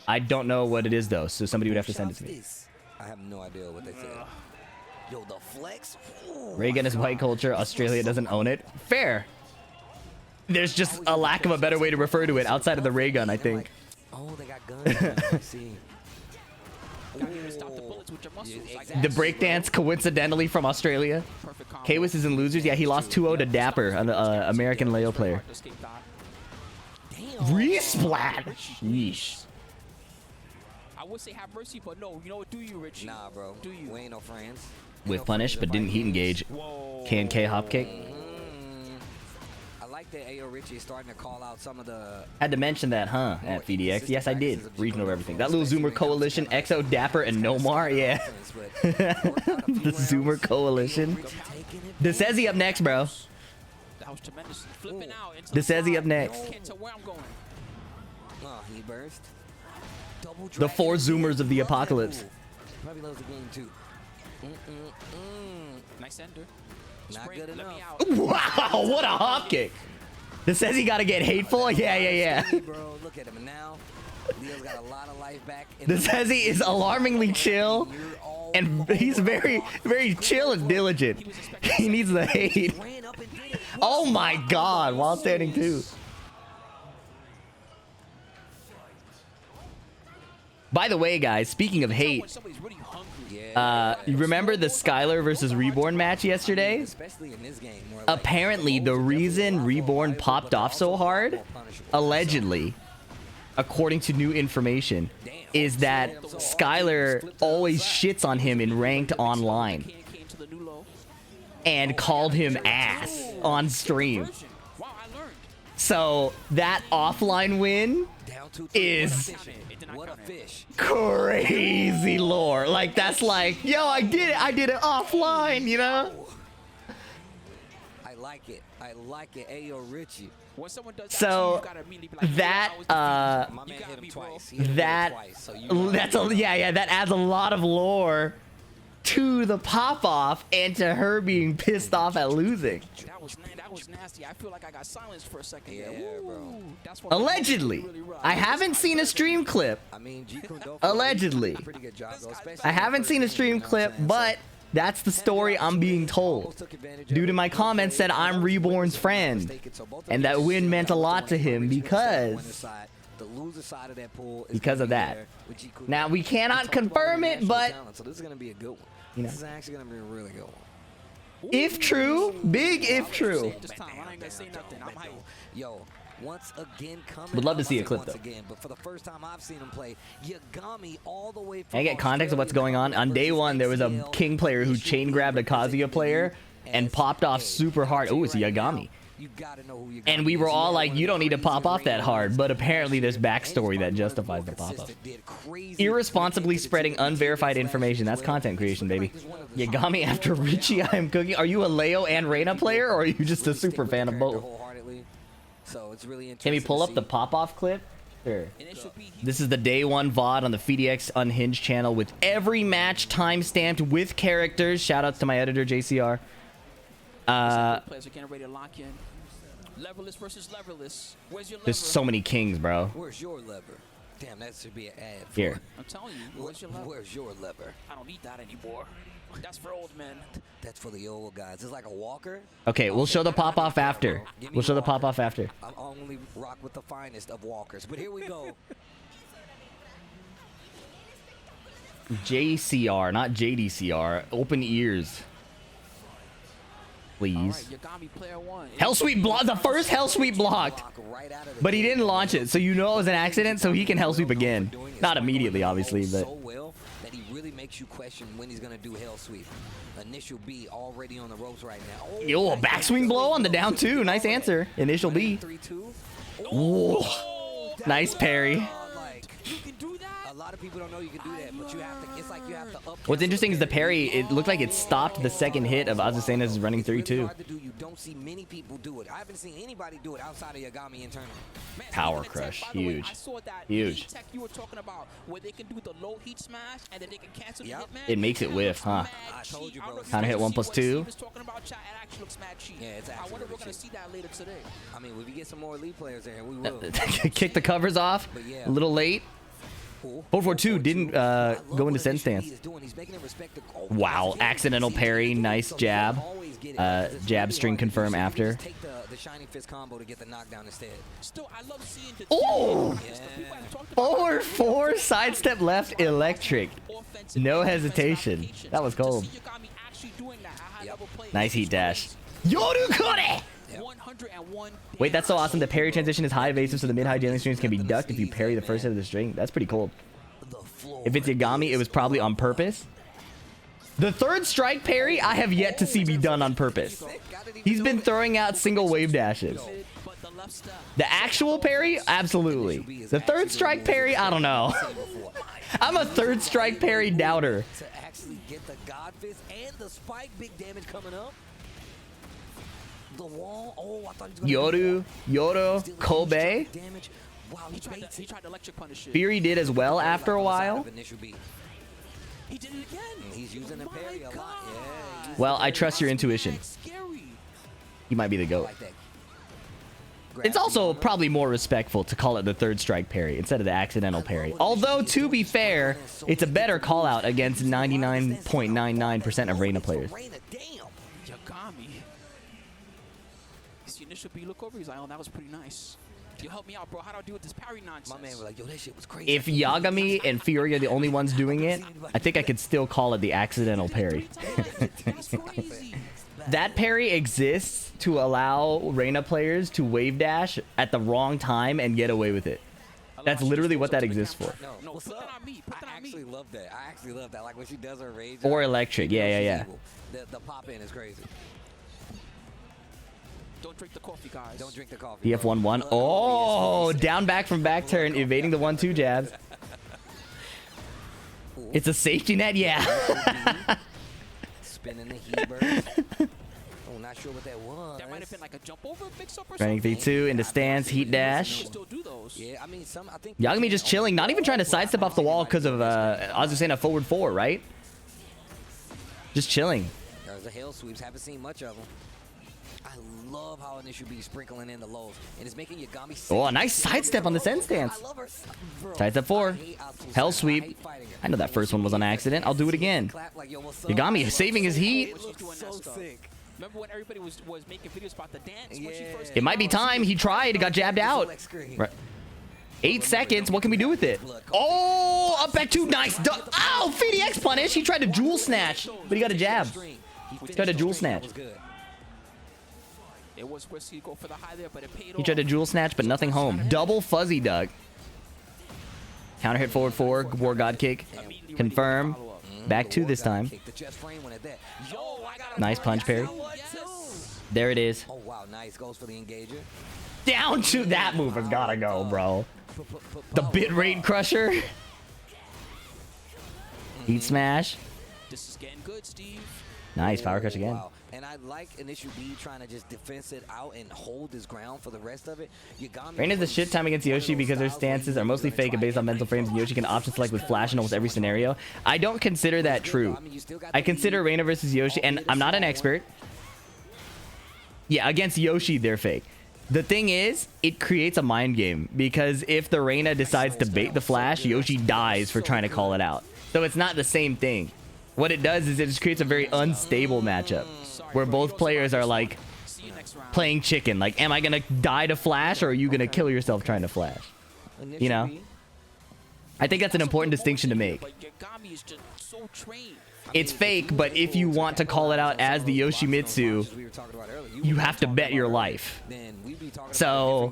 I don't know what it is though, so somebody would have to send it to me. I have no idea what they said. Yo, the flex. Ooh, Ray gun is white culture. Australia doesn't own it. Fair. There's just a lack of a better way to refer to it outside of the ray gun, I think. Oh, they got guns. Now. I see. Got here to stop the bullets with your muscles. Yeah, Like The breakdance coincidentally from Australia. perfect combo. Kwis is in losers. Yeah, he lost 2-0 to Dapper, an American Leo player. Hard to escape that. Damn. Resplat. Yeesh. I would say have mercy, but no. You know what? Do you, Richie? Nah, bro. Do you? We ain't no friends. With punish, but didn't heat engage. K&K hopkick. I like that Ayo Richie is starting to call out some of the. Had to mention that, huh? At VDX. Yes, I did. Regional everything. That little Zoomer Coalition, XO, Dapper, and Nomar. Yeah. The Zoomer Coalition. Desezi up next, bro. That was tremendous. Flipping out into Desezi up next. Can't tell where I'm going. Oh, he burst. Double The 4 Zoomers of the apocalypse. Probably loves the game too. Nice ender. Not Spring, good let me enough. Wow, out. what a hop kick. This says he gotta get hateful. Yeah. Hey, bro, look at him now. Leo's got a lot of life back. This says he is alarmingly chill, and he's very chill and diligent. He needs the hate. Ran up and did it. Oh my God, while standing too. By the way, guys, speaking of hate, When somebody's really hungry. you remember the Skylar versus Reborn match yesterday? Especially in this game. Where, like, Apparently, the reason Reborn popped off so hard, allegedly, according to new information, is that Skylar always shits on him in ranked online Came to the new low. and called him ass on stream. Wow, I learned. So that offline win down 2-3. is What a fish. crazy lore. Like, that's like, yo, I did it offline, you know? I like it. I like it. Ayo Richie. When someone does So, that, you gotta immediately be like, that, "Yo, I was My man You hit got him me, bro. twice. He hit him that, twice, so you know that's a, yeah, that adds a lot of lore to the pop-off and to her being pissed off at losing. That was nasty. I feel like I got silenced for a second. Yeah, there. bro. Ooh, that's what Allegedly. really rough. I haven't seen a stream clip. I mean, JeetKunedoFlow, Allegedly. pretty good job, though, especially I in the haven't first seen a game, stream you know what clip, I'm saying? but that's the story I'm being told. Due to my comments said I'm Reborn's friend, and that win meant a lot to him because of that. Now, we cannot confirm it, but, so this is gonna be a good one. you know, This is actually gonna be a really good one. if true, big if true. This time, I ain't gonna say nothing. I'm hyped. Yo, once again coming. Would love to see a once clip, though. Again, but for the first time I've seen him play, Yagami all the way from I get context of what's going on. On day one, there was a King player who chain grabbed a Kazuya player and popped off super hard. Oh, it's Yagami. You gotta know who Yagami And we were is. all Yeah, like, one you of don't the need to pop off that reasons hard. Reina But was apparently there's and backstory that Bryan justifies the more pop off. consistent, did crazy Irresponsibly things spreading to the unverified team information. That's as well. content creation, baby. He's one of the Yagami after Richie, I am cooking. Are you a Leo and Reina player, or are you just a super fan of both? So it's really interesting. Can we pull to up the see. pop-off clip? Sure. InitialB, This is the day one VOD on the FDX Unhinged channel with every match timestamped with characters. Shoutouts to my editor, JCR. players are getting ready to lock in. Leverless versus leverless. Where's your lever? There's so many kings, bro. Where's your lever? Damn, that should be an ad. For Here. it. I'm telling you, where's your lever? Where's your lever? I don't need that anymore. That's for old men. That's for the old guys. It's like a walker. Okay, we'll show the pop-off after. We'll show the pop-off after. I only rock with the finest of walkers. But here we go. JCR, not JDCR. Open ears. All right, Please. Yagami player one. Hell Sweep blocked. The first Hell Sweep blocked. Block right out of the But he gate. didn't launch it, so you know it was an accident, so he can Hell Sweep again. Not immediately, obviously, but... So well that he really makes you question when he's going to do Hell Sweep. InitialB already on the ropes right now. Oh, Yo, a nice. backswing blow on the down two. Nice answer. InitialB. 3-2. Whoa. Nice parry. Like, You can do that? A lot of people don't know you can do that, but you have to. It's like you have to up. What's interesting is the parry. It looked like it stopped the second hit of Azucena's running It's 3 really too. hard to do. You don't see many people do it. I haven't seen anybody do it outside of Yagami in tournament. Man, Power speaking of crush, tech, by the way, huge. I saw that Huge. heat tech you were talking about, where they can do the low heat smash and then they can cancel Yep. the hitman. It makes it That whiff, looks huh? mad I told cheap. you, I don't bro. know if Kinda hit guys 1 see plus what 2. Steve was talking about, chat. It actually looks mad cheap. Yeah, it's I actually wonder if we're really gonna cheap. see that later today. I mean, if we get some more elite players in here, we will. Kick the covers off. But yeah. A little late. 442 didn't go into send stance. Wow, accidental parry, nice jab. Jab string confirm after. Take the shining fist combo to get the knockdown instead. Still, I love seeing the Oh! people have talked about Forward 4, sidestep left, electric. offensive No and hesitation. defensive applications. That was cold. To see Yagami actually doing that at high level play Nice heat is dash. crazy. Yorukore! 101 Wait, that's so awesome. The parry transition is high evasive, so the mid-high jailing strings can be ducked if you parry the first hit of the string. That's pretty cold. If it's Yagami, it was probably on purpose. The third strike parry, I have yet to see be done on purpose. He's been throwing out single wave dashes. but the left step. The actual parry, absolutely. The third strike parry, I don't know. I'm a third strike parry doubter. To actually get the God Fist and the spike, big damage coming up. The wall. Oh, I thought he was gonna Yoru, Kobe. damage. Wow, He tried to electric punish it. Fury did as well after a while. He did it again. He's using the parry a lot. Yeah. he's Well, using I the trust your intuition. Scary. He might be the parry GOAT. like that. It's also probably more respectful to call it the third strike parry instead of the accidental parry. Although, to be fair, it's a better call out against 99.99% of Reina players. Reina, damn. Yagami. His initial B look over. He's like, oh, that was pretty nice. You help me out, bro. How do I do with this parry nonsense? My man was like, yo, that shit was crazy. If Yagami and Fury are the only ones doing it, I think I could still call it the accidental parry. That's crazy. That parry exists to allow Reina players to wave dash at the wrong time and get away with it. That's literally what that exists for. No, What's put that up? on me. Put that I on me. actually love that. I actually love that. Like when she does her rage. Or electric. Yeah, yeah, yeah. The pop in is crazy. Don't drink the coffee, guys. Don't drink the coffee. DF bro. 1-1. Oh, down back from back turn, evading the 1-2 jabs. It's a safety net, yeah. Spinning the heat burst. Oh, not sure what that was. That might have been like a jump over mix up or Running something. 3-2 into stance, heat dash. You still do those. Yeah, I mean, I think Yagami just chilling, not even trying to sidestep off the wall because of Azucena forward 4, right? Just chilling. There's the hell sweeps. Haven't seen much of them. I love how InitialB sprinkling in the lows, and it's making Yagami. Oh, a nice sidestep on the send stance. I love her. Bro, Sidestep 4. I hate Asuka. Hell I sweep. hate fighting her. I know that first one was on accident. I'll do it again. Clap like, yo, what's up? Yagami saving his heat. It looks so sick. Remember when everybody was making videos about the dance when she Yeah. first It came might be out? time. He tried. Got jabbed out. Right. 8 seconds. What can we do with it? Oh, up back 2. Nice. Oh, FDX punish. He tried to jewel snatch, but he got a jab. He tried to jewel snatch. It was risky to go for the high there, but it paid He off. tried to jewel snatch, but nothing home. Double fuzzy duck. Counter hit forward 4. War God kick. Confirm. Back 2 this time. Nice punch parry. There it is. Oh wow, nice. Goes for the engager. Down 2. That move has gotta go, bro. The bitrate crusher. Heat smash. This is getting good, Steve. Nice power crush again. Wow. And I like InitialB trying to just defense it out and hold his ground for the rest of it. Yagami Reina's a shit time against Yoshi because their stances are mostly fake and based on mental frames, and Yoshi can option select with flash in almost every scenario. I don't consider that true. I consider Reina versus Yoshi, and I'm not an expert. Yeah, against Yoshi, they're fake. The thing is, it creates a mind game, because if the Reina decides to bait the flash, Yoshi dies for trying to call it out. So it's not the same thing. What it does is it just creates a very unstable matchup, where both players are like See you next round. playing chicken. Like, am I gonna die to flash, or are you gonna kill yourself trying to flash? You know? I think that's an important distinction to make. But Yagami is just so trained. It's fake, but if you want to call it out as the Yoshimitsu, you have to bet your life. So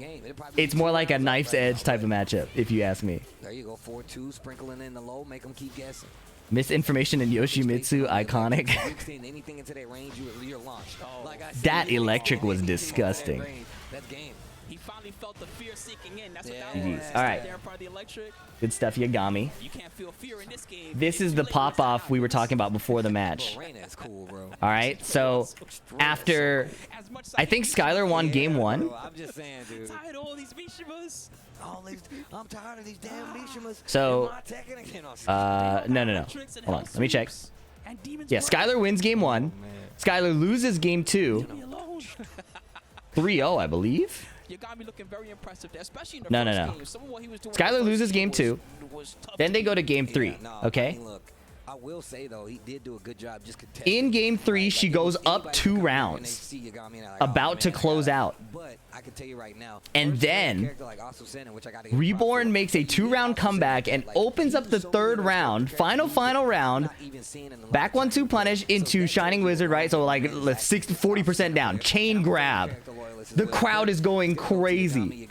it's more like a knife's edge type of matchup, if you ask me. There you go, 4-2, sprinkling in the low, make them keep guessing. Misinformation in Yoshimitsu, iconic. Anything into that range, you're launched. Like I said, That electric was disgusting. That's game. He finally felt the fear sinking in. That's what that Yeah. was. All right. There in front of the electric. Good stuff, Yagami. You can't feel fear in this game. This is the pop-off we were talking about before the match. Bro, Reina is cool, bro. All right, so after, I think Skylar won game 1. Bro, I'm just saying, dude. Tired of all these Mishimas. I'm tired of these damn Mishimas. So, no. Hold on, let me check. Yeah, Skylar wins game 1. Skylar loses game 2. 3-0, I believe. Yagami looking very impressive there, especially in the No. game. Some of what he was doing Skylar in the loses first game 2. was tough Then they to go to beat. game 3, okay? I mean, look, I will say though, he did do a good job just contesting. In game 3, she goes up 2 rounds, about to close out. But I can tell you right now, And then Reborn makes a 2-round comeback and opens up the 3rd round, final round, back 1-2 punish into Shining Wizard, right? So like 40% down, chain grab. The crowd is going crazy.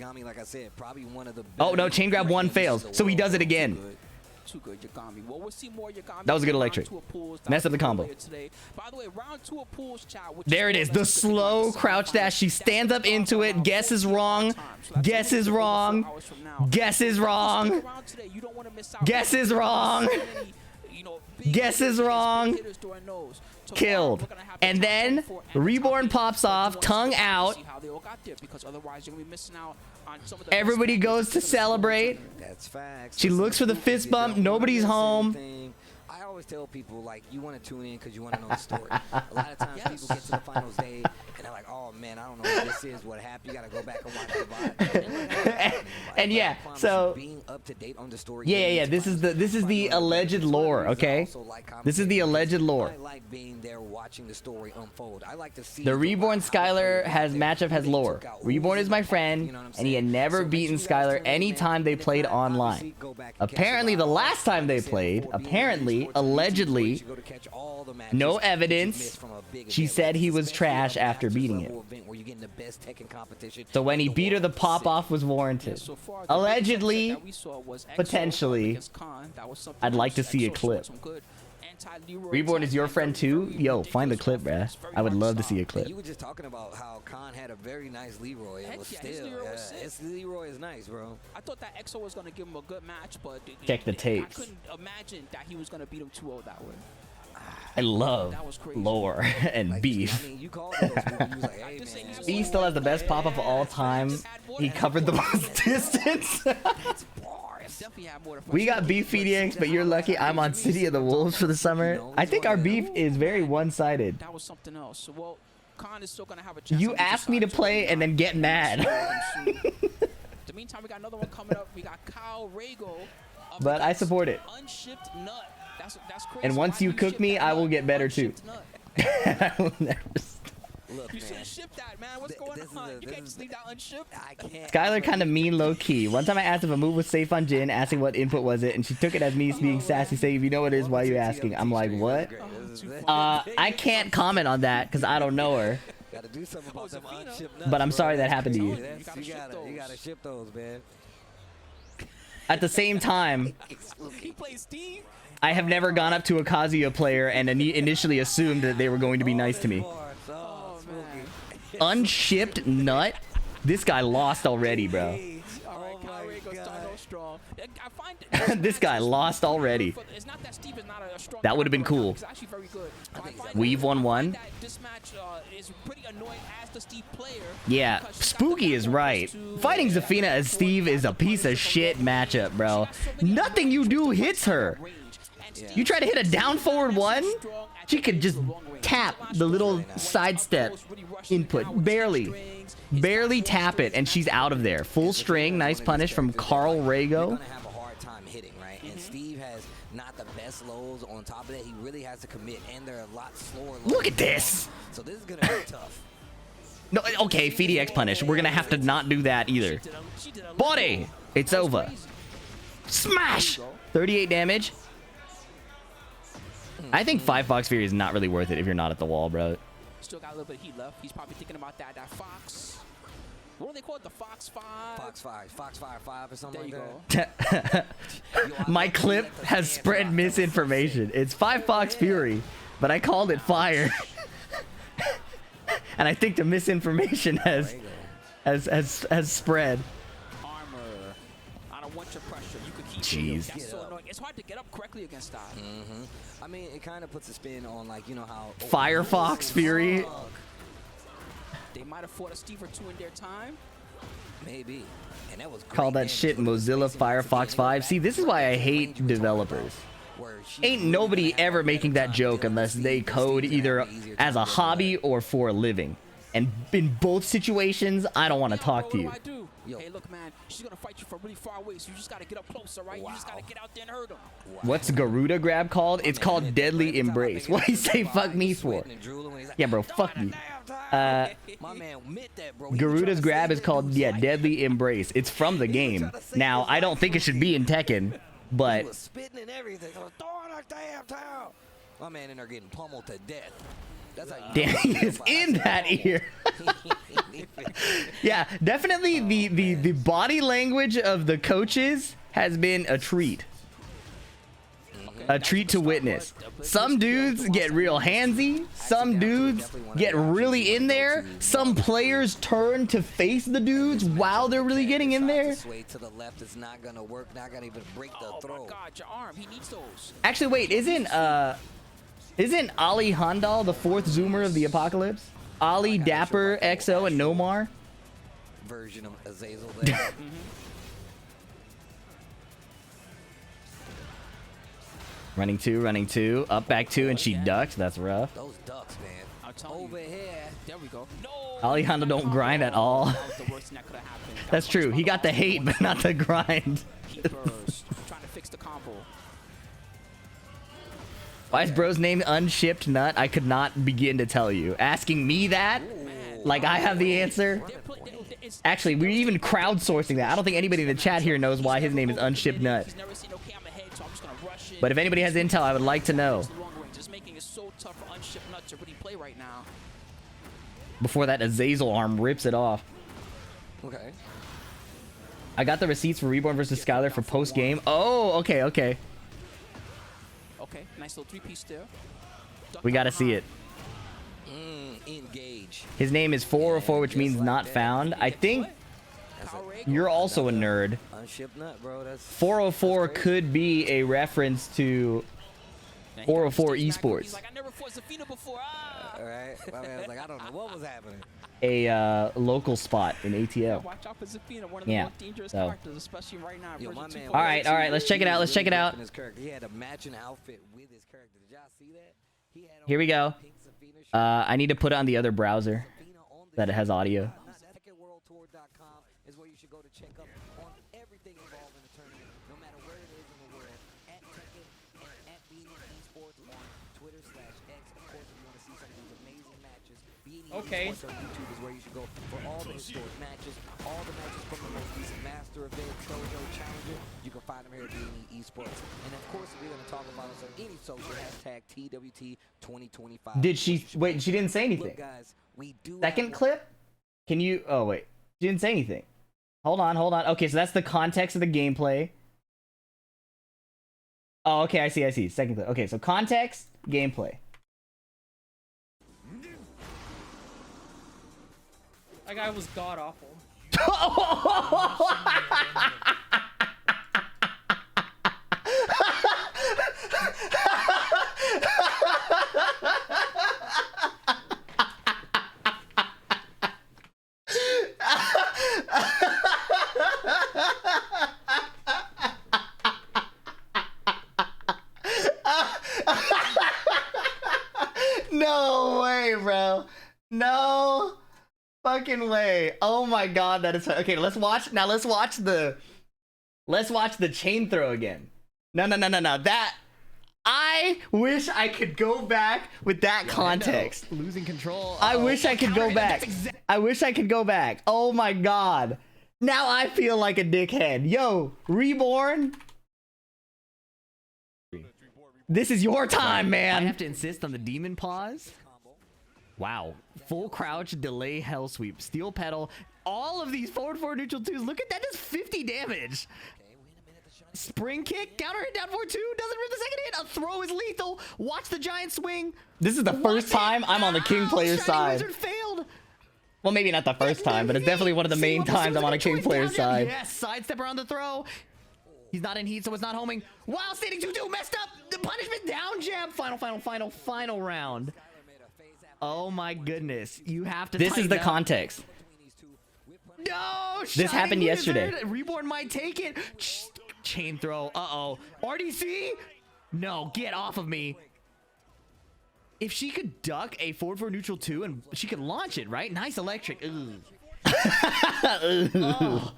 Oh no, chain grab 1 fails, so he does it again. Too good, Yagami. Well, we'll see more Yagami. That was a good in round electric. 2 of pools. Messed up the combo. Today. By the way, round 2 of pools, chat, which There it is, the slow crouch dash. She stands up into it, guesses wrong, guesses wrong, guesses wrong, guesses wrong, guesses wrong, killed. And then Reborn pops off, tongue out. Everybody goes to celebrate. That's facts. She looks for the fist bump. Nobody's home. I always tell people, like, you want to tune in because you want to know the story. A lot of times people get to the finals day and they're like, oh man, I don't know what this is, what happened. You got to go back and watch the VOD. And yeah, so being up to date on the story. yeah. This is the alleged lore, okay? This is the alleged lore. I like being there watching the story unfold. I like to see The Reborn Skylar has matchup has lore. Reborn is my friend, and he had never beaten Skylar anytime they played online. Apparently, the last time they played, allegedly, no evidence, she said he was trash after beating it. So when he beat her, the pop-off was warranted. Allegedly, potentially, I'd like to see a clip. Reborn is your friend too? Yo, find the clip, bruh. I would love to see a clip. You were just talking about how Khan had a very nice Leroy. It was still, his Leroy is nice, bro. I thought that EXO was going to give him a good match, but Check the tapes. I couldn't imagine that he was going to beat him 2-0 that way. I love lore and beef. I mean, you called those people, you was like, hey, man. He still has the best pop-up of all time. He covered the most distance. We got beef PDX, but you're lucky I'm on City of the Wolves for the summer. I think our beef is very one-sided. That was something else. Well, Khan is still gonna have a chance. You asked me to play and then get mad. In the meantime, we got another one coming up. We got KhalThaego. But I support it. UnShippedNut. That's crazy. And once you cook me, I will get better too. I will never stop. Look, You man. should ship that, man. What's going on? You can't just leave that unshipped. I can't. Skylar kind of mean low-key. One time I asked if a move was safe on Jin, asking what input was it, and she took it as me being sassy, saying, if you know what it is, why are you asking? I'm like, what? I can't comment on that because I don't know her. Gotta do something about them unshipped nuts, But I'm bro. sorry that happened to you. You gotta ship those, man. At the same time, He plays Steve. I have never gone up to a Kazuya player and initially assumed that they were going to be nice to me. Oh, man. Unshipped nut? This guy lost already, bro. All right, KhalThaego's starting off strong. I find This guy lost already. It's not that Steve is not a strong. That would've been cool. He's actually very good. We've won one. This match is pretty annoying as the Steve player. Yeah, Spooky is right. Fighting Zafina as Steve is a piece of shit matchup, bro. Nothing you do hits her. You try to hit a down forward one, she could just tap the little sidestep input. Barely tap it, and she's out of there. Full string, nice punish from KhalThaego. Gonna have a hard time hitting, right? And Steve has not the best lows. On top of that, he really has to commit, and they're a lot slower. Look at this. So this is gonna be tough. No, okay, FDX punish. We're gonna have to not do that either. Body! It's over. Smash! 38 damage. I think 5 Fox Fury is not really worth it if you're not at the wall, bro. Still got a little bit of heat left. He's probably thinking about that Fox. What do they call it? The Fox 5? Fox Fire 5 or something There like you that. go. My clip has spread misinformation. It's 5 Fox Fury, but I called it fire. And I think the misinformation has has spread. Armor. I don't want your pressure. You could keep Jeez. That's so annoying. It's hard to get up correctly against that. I mean, it kind of puts a spin on, like, you know how Firefox Fury. They might have fought a Steve or two in their time. Maybe. And that was Call that shit Mozilla Firefox 5. See, this is why I hate developers. Ain't nobody ever making that joke unless they code either as a hobby or for a living. And in both situations, I don't want to talk to you. What do I do? Hey, look, man, she's gonna fight you from really far away, so you just gotta get up close, all right? You just gotta get out there and hurt him. What's Garuda grab called? It's called Deadly Embrace. What do you say fuck me for? Yeah, bro, fuck you. Garuda's grab is called, yeah, Deadly Embrace. It's from the game. Now, I don't think it should be in Tekken, but... spitting and everything. My man in there getting pummeled to death. That's how you Damn, he is in that ear. Yeah, definitely the body language of the coaches has been a treat. A treat to witness. Some dudes get real handsy. Some dudes get really in there. Some players turn to face the dudes while they're really getting in there. To the left is not gonna work. Not gonna even break the throw. Oh my God, your arm. He needs those. Actually, wait, isn't Ali Handal the fourth Zoomer of the Apocalypse? Ali, Dapper, XO, and Nomar? Version of Azazel there. Running two, up back two, and she ducked. That's rough. Those ducks, man. I'm telling Over here. There we go. No. Ali Handal don't grind at all. That was the worst thing that could have happened. That's true. He got the hate, but not the grind. He burst. Trying to fix the combo. Why is bro's name UnShippedNut? I could not begin to tell you. Asking me that? Like I have the answer? Actually, we're even crowdsourcing that. I don't think anybody in the chat here knows why his name is UnShippedNut. But if anybody has intel, I would like to know. Just making it so tough for UnShippedNut to really play right now. Before that Azazel arm rips it off. Okay. I got the receipts for Reborn versus Skylar for post game. Oh, okay. Okay, nice little three-piece there. We gotta see it. Engage. His name is 404, which means not found. I think you're also a nerd. UnShippedNut, bro. That's 404 could be a reference to 404 esports. He's like, I never fought Zafina before. all right. My man was like, I don't know what was happening. A local spot in ATL. Watch out for Zafina, one of the most dangerous characters, especially right now. Yo, my man, all right, let's check it out. Let's check it out. He had a matching outfit with his character. Did y'all see that? He had Here we go. I need to put it on the other browser that it has audio. TekkenWorldTour.com is where you should go to check up on everything involved in the tournament, no matter where it is in the world. At Tekken and at Beanie Esports on Twitter/X. Of course, if you want to see some of these amazing matches, Beanie Esports on YouTube is where you should go for all the historic matches, all the matches from the most recent Master Event, Dojo, Challenger. You can find them here at Beanie Esports. And of course, if you're going to talk about us on any social, hashtag TWT2025. Did she wait? She didn't say anything. Look, guys, we do Second clip? Can you? Oh wait, she didn't say anything. Hold on. Okay, so that's the context of the gameplay. Oh, okay, I see. Second clip. Okay, so context, gameplay. That guy was god awful. No way, bro. No fucking way. Oh my god, that is okay. Let's watch the chain throw again. No. That I wish I could go back with that context. Losing control. I wish I could go back. I wish I could go back. Oh my god. Now I feel like a dickhead. Yo, Reborn. This is your time, man. I have to insist on the demon pause. Wow. Full crouch, delay, hell sweep, steel pedal. All of these forward neutral twos. Look at that, does 50 damage. Spring kick, counter hit down 4-2, doesn't rip the second hit. A throw is lethal. Watch the giant swing. This is the first time I'm on the King player side. Wizard failed. Well, maybe not the first time, but it's definitely one of the main times I'm on a King player's side. Yes, sidestep around the throw. He's not in heat, so it's not homing. While standing 2-2, messed up. The punishment down jab. Final round. Oh my goodness. You have to. This is the tighten up. context. No, This happened yesterday. Reborn might take it. Chain throw. Uh-oh. RDC? No, get off of me. If she could duck a forward neutral 2 and she could launch it, right? Nice electric. Ooh. Oh.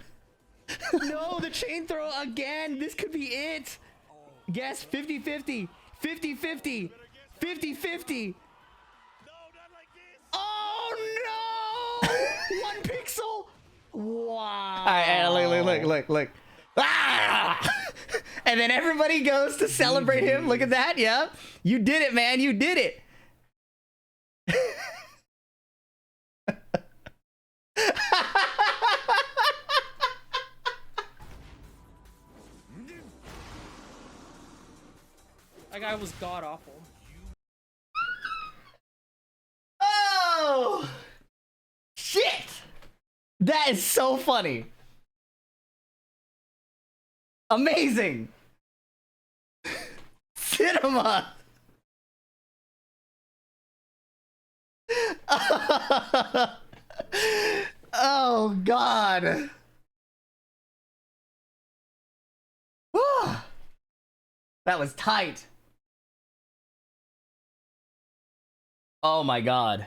No, the chain throw again. This could be it. Guess 50-50. 50-50. 50-50. Oh no! 1 pixel. Wow. All right, look. Ah! And then everybody goes to celebrate him. Look at that. Yep. You did it, man. You did it. That guy was god awful. Oh! Shit! That is so funny. Amazing. Cinema. Oh God. Whew. That was tight. Oh my God.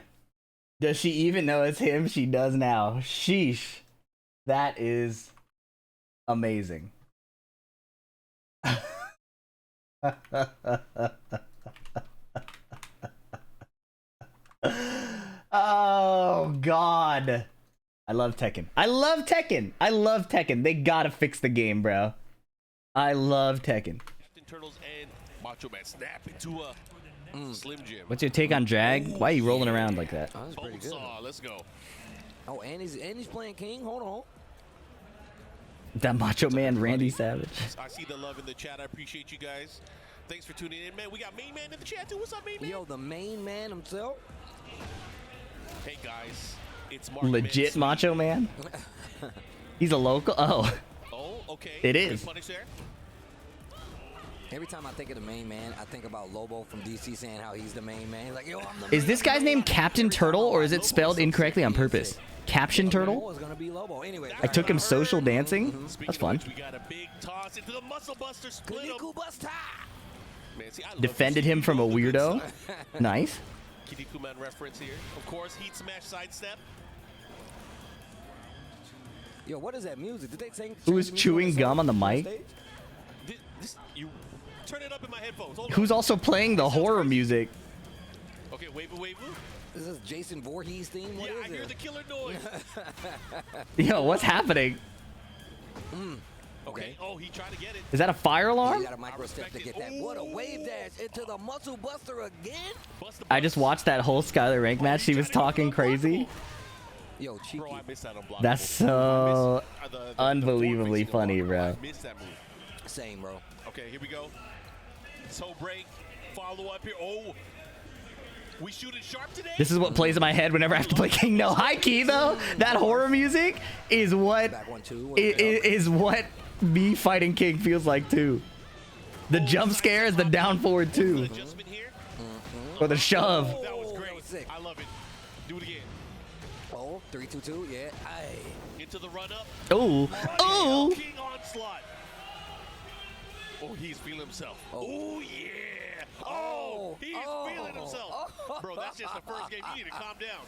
Does she even know it's him? She does now. Sheesh. That is amazing. Oh God. I love Tekken. I love Tekken. I love Tekken. They gotta fix the game, bro. I love Tekken. Captain Turtles and MachoMan snap into a Slim Jim. What's your take on Drag? Why are you rolling around like that? Oh, that's pretty good. Let's go. Oh, and he's playing King. Hold on. That Macho Man Randy Savage. I see the love in the chat. I appreciate you guys. Thanks for tuning in, man. We got Main Man in the chat too. What's up, Main Man? Yo, the main man himself. Hey guys, it's Mark Legit Macho Man? He's a local? Oh. Oh, okay. It is. Good punish there. Every time I think of the main man, I think about Lobo from DC saying how he's the main man. He's like, yo, I'm the Is main this guy's man. name Captain Turtle, or is it spelled incorrectly on purpose? Caption Turtle? Lobo is gonna be Lobo. Anyway, I took him social dancing. Speaking That's of fun. which, we got a big toss into the Muscle Buster split him. Kuniku Buster. Man, see, I love Defended this. him from a Love the good weirdo. stuff. Nice. Kinnikuman reference here. Of course, Heat Smash sidestep. Yo, what is that music? Did they sing? Who is chewing gum on the mic? You turn it up in my headphones. Hold Who's on. also playing the horror music? Okay, wave. Is this Jason Voorhees theme? What Yeah, I is hear it? the killer noise. Yo, what's happening? Okay. Oh, he tried to get it. Is that a fire You alarm? got a micro step to get that. What a wave dash into the Muscle Buster again. Bust the I just watched that whole Skylar rank match. She was talking crazy. Yo, cheeky. Bro, I missed that unblockable. That's so I missed, the unbelievably forward-facing funny, unblockable. bro. I missed that move. Same, bro. Okay, here we go. Toe break. Follow up here. Oh. We shooting sharp today? This is what plays in my head whenever I have to play King. No, high key though. That horror music is what Back 1-2. is what me fighting King feels like too. The jump scare is the down forward too, Adjustment here. or the shove. That was that great. was sick. I love it. Do it again. Oh, 3-2-2. Yeah. Aye. Into the run up. Oh, oh. King onslaught. Oh, he's feeling himself. Oh, yeah. Oh, he's feeling himself. Bro, that's just the first game. You need to calm down.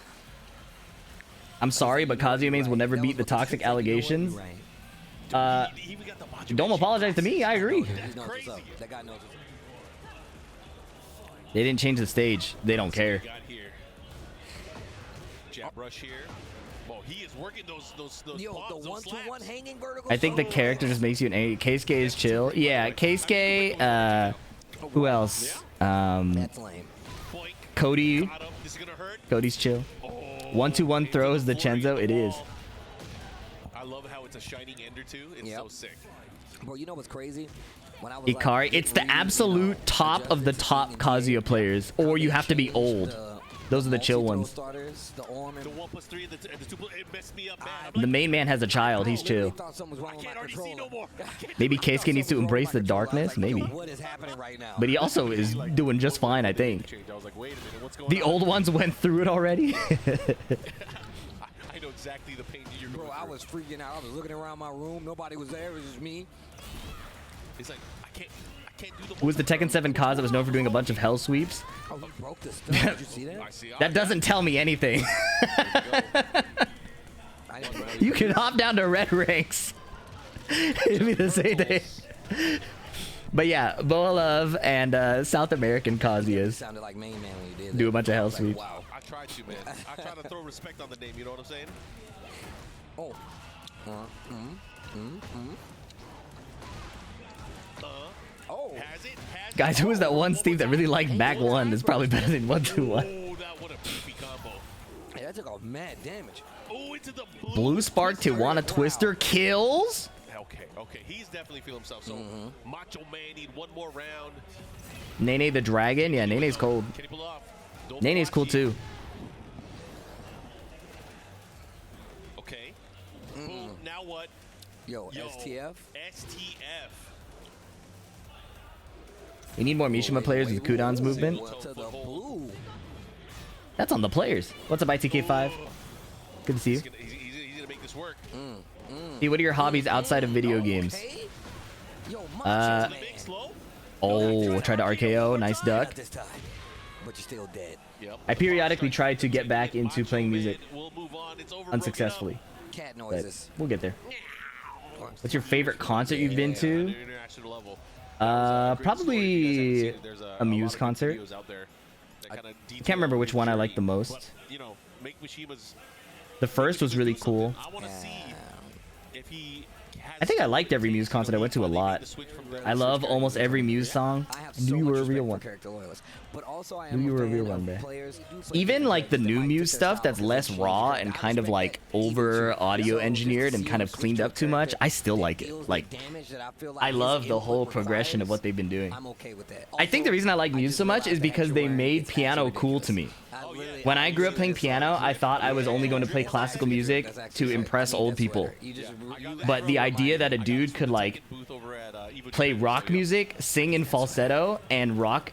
I'm sorry, but Kazuya mains will never beat the toxic allegations. He even got the macho Don't man apologize to me. I agree. He That's knows what's crazy. up. That guy knows what's up. They didn't change the stage. They don't care. Got here. Jab rush here. Well, he is working those Yo, bombs, the those 1-2-1 slaps. hanging vertical. I think the character just makes you an A. Keisuke is chill. Yeah, Keisuke. Who else? That's lame. Boink. Cody. Got him. This is gonna hurt. Cody's chill. Oh, 1-2-1 throws the Chenzo. It is. I love how it's a shining ender too. It's Yep. so sick. Bro, you know what's crazy? When I was Ikari. like, It's the getting ready, absolute top of the top Kazuya players, or you have to be old. Those are the chill ones. Starters, the Orm and The 1+3 and the 2+, it messed me up, man. I'm The main man has a child. He's chill. thought something was wrong I with can't my already see no controller. more. Maybe Keisuke needs to embrace the darkness. Maybe. What is happening right now? But he also is doing just fine, I think. I was like, wait a minute, what's going The on? old ones went through it already. I know exactly the pain you're going Bro, I through. was freaking out. I was looking around my room. Nobody was there. It was just me. It's like, I can't do the Who was the Tekken 7 cause that was known for doing a bunch of hell sweeps? Oh, he broke the stuff. Did you see that? I see. That doesn't tell me anything. I didn't know. You can hop down to red ranks. It'd be the same thing. But yeah, Boa Love and South American Kazuya's Sounded like Main Man when you did that. do a bunch of hell I was like, sweeps. wow. I tried to, man. I tried to throw respect on the name, you know what I'm saying? Oh. Oh. Has it? Has it? Guys, who was that one What Steve was that really liked back one? Is probably better than 1-2-1. Oh, that what a beefy combo. Hey, that took off mad damage. Oh, into the Blue Spark Tijuana Twister kills. Okay, he's definitely feeling himself. So, Macho Man need one more round. Nene the Dragon. Yeah, Nene's cold. Can he pull off? Nene's cool too. Okay. Boom. Now what? Yo, STF. STF. We need more Mishima players with Kudan's movement. To the blue. That's on the players. What's up, ITK5? Good to see you. He's gonna make this work. See, what are your hobbies outside of video games? Hey. Yo, Macho Man. Big slow. Oh, tried to RKO. Nice duck. Not this time. But you're still dead. Yep. I periodically try to get back into playing music We'll move on. It's over. unsuccessfully, Cat but noises. we'll get there. What's your favorite concert you've been to? International level. Probably a Muse concert. Can't remember which one I liked the most. You know, make Mishima's. The first was really cool. I want to see if he. I think I liked every Muse concert I went to a lot. I love almost every Muse song. I have I knew so you much were a respect real for one. character loyalists, but also I Knew am you were a fan real of one, man. players who do play Even games like the that new might Muse fit their stuff that's style less because raw they and change kind it. of I like respect that. over Either audio so, just enginered to and see kind them of switch cleaned to a up too much, character I still that like it. feels Like, the damage that I feel like I his love the input whole progression of provides. what they've been doing. I'm okay with that. I think the Also, reason I like I Muse just so much realized is that because they Hwoarang, made it's piano actually cool to me. ridiculous. I literally- When I grew up playing piano, I thought I was only going to play classical music to impress old people. But the idea that a dude could like play rock music, sing in falsetto, and rock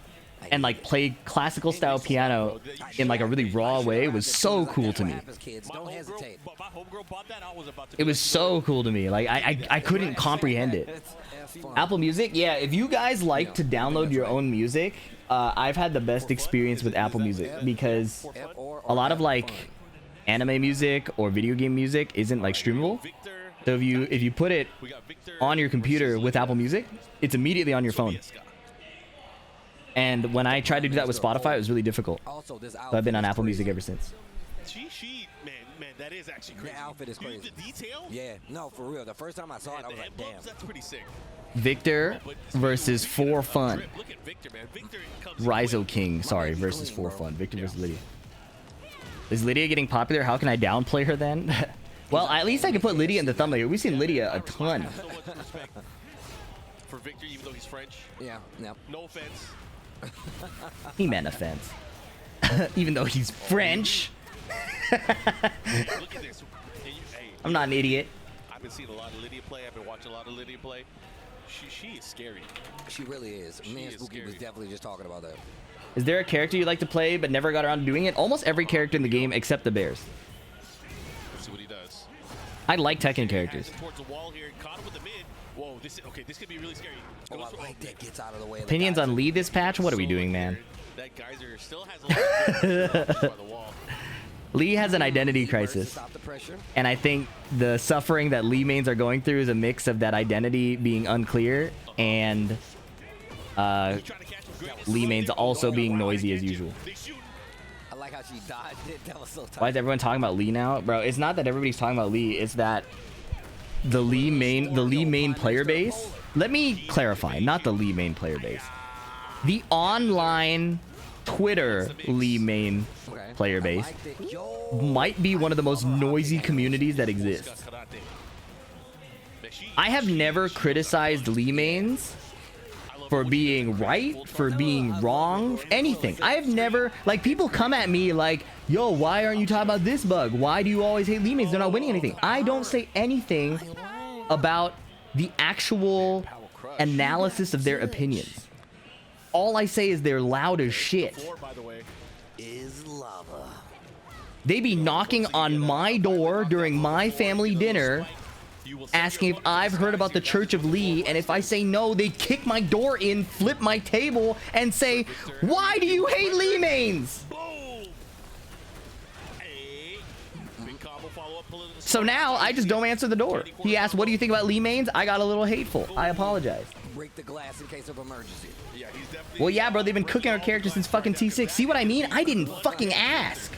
and like play classical style piano in like a really raw way was so cool to me. Don't hesitate. It was so cool to me. Like I couldn't comprehend it. Apple Music, yeah. If you guys like to download your own music, I've had the best experience with Apple Music because a lot of like anime music or video game music isn't like streamable. So if you put it on your computer with Apple Music, it's immediately on your phone. And when I tried to do that with Spotify, it was really difficult. Also, this So I've been on Apple Music ever since. Man, that is actually crazy. The outfit is crazy. The detail? Yeah, no, for real. The first time I saw it, I was The like, damn. emblems, that's pretty sick. Victor versus For Fun. Look at Victor, man. Victor comes RyzoKing, sorry, versus For Fun. Victor versus Lidia. Is Lidia getting popular? How can I downplay her then? Well, at least I can put Lidia in the thumbnail. We've seen Lidia a ton. so much respect for Victor, even though he's French. Yeah, yeah. No offense. He meant offense. Even though he's French. Look at this. Hey, I'm not an idiot. I've been seeing a lot of Lidia play. I've been watching a lot of Lidia play. She is scary. She really is. Me and is Spooky was scary. definitely just talking about that. Is there a character you like to play but never got around to doing it? Almost every character in the game except the Bears. Let's see what he does. I like Tekken characters. Has him towards the wall here. Caught him with the mid. Whoa, this could be really scary. Oh, Goes I for- like that gets out of the way. of the Opinions guys. on Lee this patch? What are we So doing, man? That geyser still has a lot of by the wall. Lee has an identity Lee versus crisis. Stop the pressure. And I think the suffering that Lee mains are going through is a mix of that identity being unclear and Trying to catch him good. Lee mains also being noisy as usual. They shoot. I like how she dodged it. That was so tight. Why is everyone talking about Lee now? Bro, it's not that everybody's talking about Lee, it's that the Lee main player base. Let me clarify, not the Lee main player base. The online Twitter Lee main Okay. player I base liked it. Yo. might be one of the most noisy communities that exists. I have never criticized Lee mains for being right, for being wrong, anything. I have never, like, people come at me like, yo, why aren't you talking about this bug? Why do you always hate Lee mains? They're not winning anything. I don't say anything about the actual analysis of their opinions. All I say is they're loud as shit. They be knocking on my door during my family dinner, asking if I've heard about the Church of Lee, and if I say no, they kick my door in, flip my table, and say, why do you hate Lee mains? So now I just don't answer the door. He asked, what do you think about Lee mains? I got a little hateful. I apologize. Break the glass in case of emergency. Well, yeah, bro, they've been cooking our characters since fucking T6. See what I mean? I didn't fucking ask.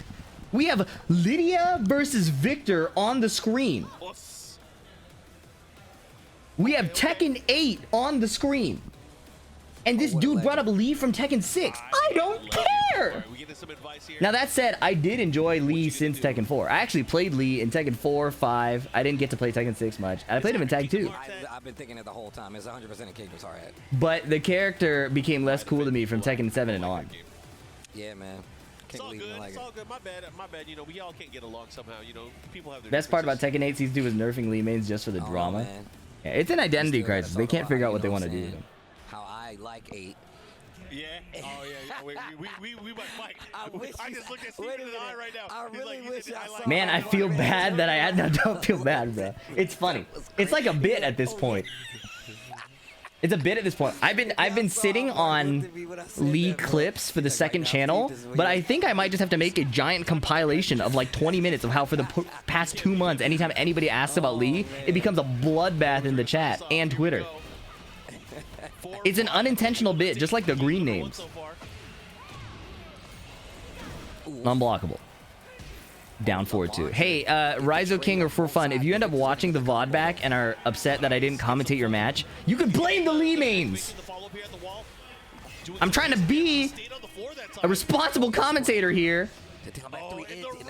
We have Lidia versus Victor on the screen. We have Tekken 8 on the screen. And this dude brought up Lee from Tekken 6. I don't care. Now, that said, I did enjoy Lee since Tekken 4. I actually played Lee in Tekken 4, 5. I didn't get to play Tekken 6 much. I played him in Tag 2. I've been thinking it the whole time. It's 100% a Kingdom's Heart. But the character became less cool to me from Tekken 7 and on. Yeah, man. It's all good. It's all good. My bad. My bad. You know, we all can't get along somehow. You know, people have their Best part about Tekken 8 Season 2 was nerfing Lee mains just for the drama. Yeah, it's an identity crisis. They can't figure out what they want to do. How I like 8. Yeah. Oh yeah. We might fight. I just looked at Steven in the eye right now. I really wish I saw. Man, I feel bad that I had no. Don't feel bad, bro. It's funny. It's like a bit at this point. It's a bit at this point. I've been sitting on Lee clips for the second channel, but I think I might just have to make a giant compilation of like 20 minutes of how for the past 2 months, anytime anybody asks about Lee, it becomes a bloodbath in the chat and Twitter. It's an unintentional bit, just like the green names. Unblockable. Down forward too. Hey, RyzoKing, or for fun, if you end up watching the VOD back and are upset that I didn't commentate your match, you could blame the Lee mains. I'm trying to be a responsible commentator here,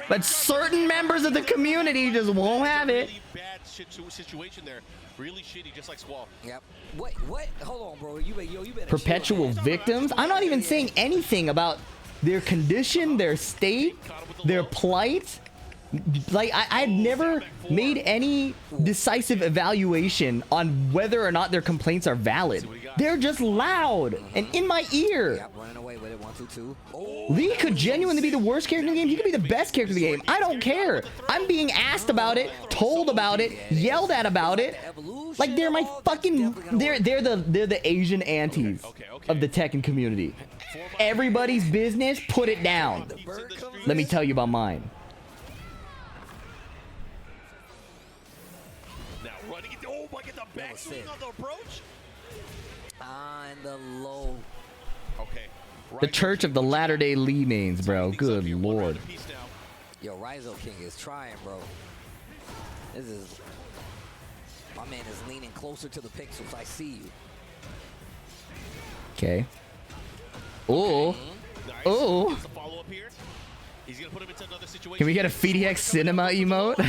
but certain members of the community just won't have it. Bad situation there. Really shitty, just like Squall. Yep. What? Hold on, bro. You better Perpetual victims? I'm not even saying anything about their condition, their state, their plight. Like, I've never made any decisive evaluation on whether or not their complaints are valid. They're just loud and in my ear. Yep, running away with it. 1, 2, 2. Oh, Lee could genuinely be the worst character in the game. He could be the best character in the game. I don't care. I'm being asked about it, told about it, yelled at about it. Like, they're my fucking... They're the Asian aunties of the Tekken community. Everybody's business, put it down. Let me tell you about mine. Now running it. Oh my, get the back swing on the approach. on the low. Okay. The Church of the Latter-day Lee mains, bro. Good lord. Yo, RyzoKing is trying, bro. This is... My man is leaning closer to the pixels. I see you. Okay. Oh. Oh. Can we get a FDX Cinema emote?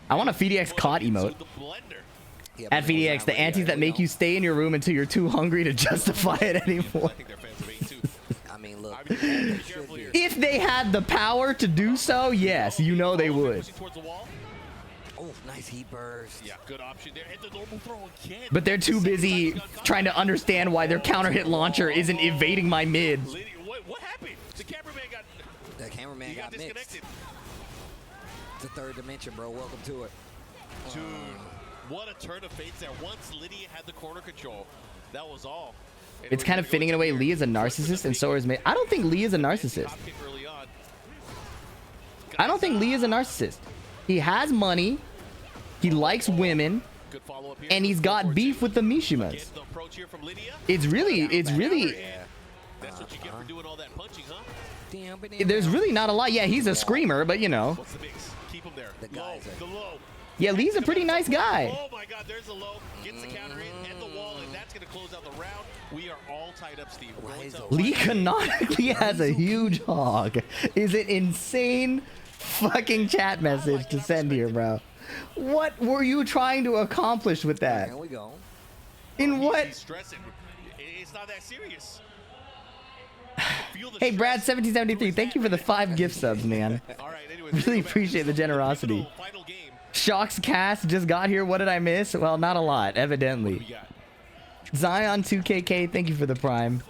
I want a FDX caught emote. At FDX, the antis that make you stay in your room until you're too hungry to justify it anymore. I mean, look. If they had the power to do so, yes, you know they would. Oh, nice heat burst. Yeah, good option there. Hit the normal throw again. But they're too busy trying to understand why their counter hit launcher isn't evading my mid. What happened? The cameraman got... The cameraman got disconnected. It's a third dimension, bro. Welcome to it. Dude, what a turn of fate there. Once Lidia had the corner control, that was all. It's kind of fitting in a way. Lee is a narcissist and so is May. I don't think Lee is a narcissist. I don't think Lee is a narcissist. He has money, he likes women, and he's got beef with the Mishimas. It's really, That's what you get for doing all that punching, huh? there's really not a lot. Yeah, he's a screamer, but you know. What's the mix? Keep him there. The guys the low. Yeah, Lee's a pretty nice guy. Oh my god, there's the low. Gets the counter in and the wall, and that's going to close out the round. We are all tied up, Steve. Lee canonically has a huge hog. Is it insane fucking chat message to send here, bro? What were you trying to accomplish with that? Here we go. In what? It's not that serious. Hey, Brad1773, thank you for the 5 gift subs, man. All right, anyways, Really appreciate the generosity. final game. Shocks Cast just got here. What did I miss? Well, not a lot, evidently. We got Zion 2KK, thank you for the prime.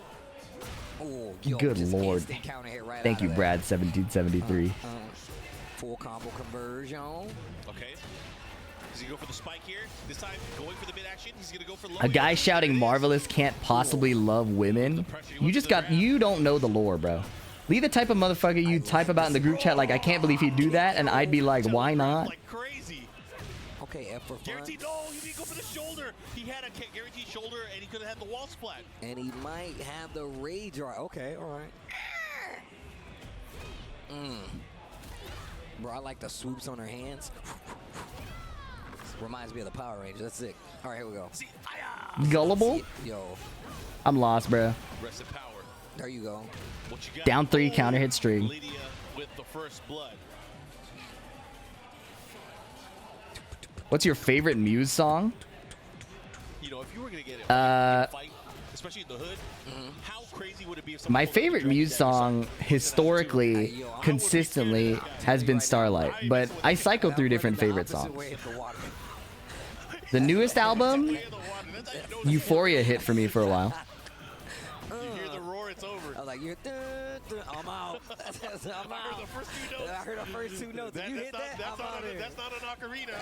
Oh, yo, Good just lord. instant counter hit right Thank out you, of that. Brad1773. Full combo conversion. okay. Does he go for the spike here? This time, going for the mid action. He's gonna go for low. A guy shouting Marvelous can't possibly love women. You don't know the lore, bro. Lee the type of motherfucker you type about in the group chat like, I can't believe he'd do that, and I'd be like, why not? Like crazy. Okay, F for fun. Guaranteed. No, he didn't go for the shoulder. He had a guaranteed shoulder, and he could have had the wall splat. And he might have the rage right. Okay, all right. Bro, I like the swoops on her hands. Reminds me of the Power Rangers. That's sick. All right, here we go. Gullible? Yo, I'm lost, bro. Rest in power. there you go. What you got? Down 3 counter hit string. Lidia with the first blood. What's your favorite Muse song? You know, if you were gonna get it, in a fight, especially in the hood, how crazy would it be if My favorite Muse song, historically, consistently, has been Starlight. But I cycle through different favorite songs. The newest album, Euphoria, hit for me for a while. You hear the roar, it's over. I was like, you're I'm out. I'm out. I heard the first 2 notes. If you hit that, I'm out here. That's not an ocarina.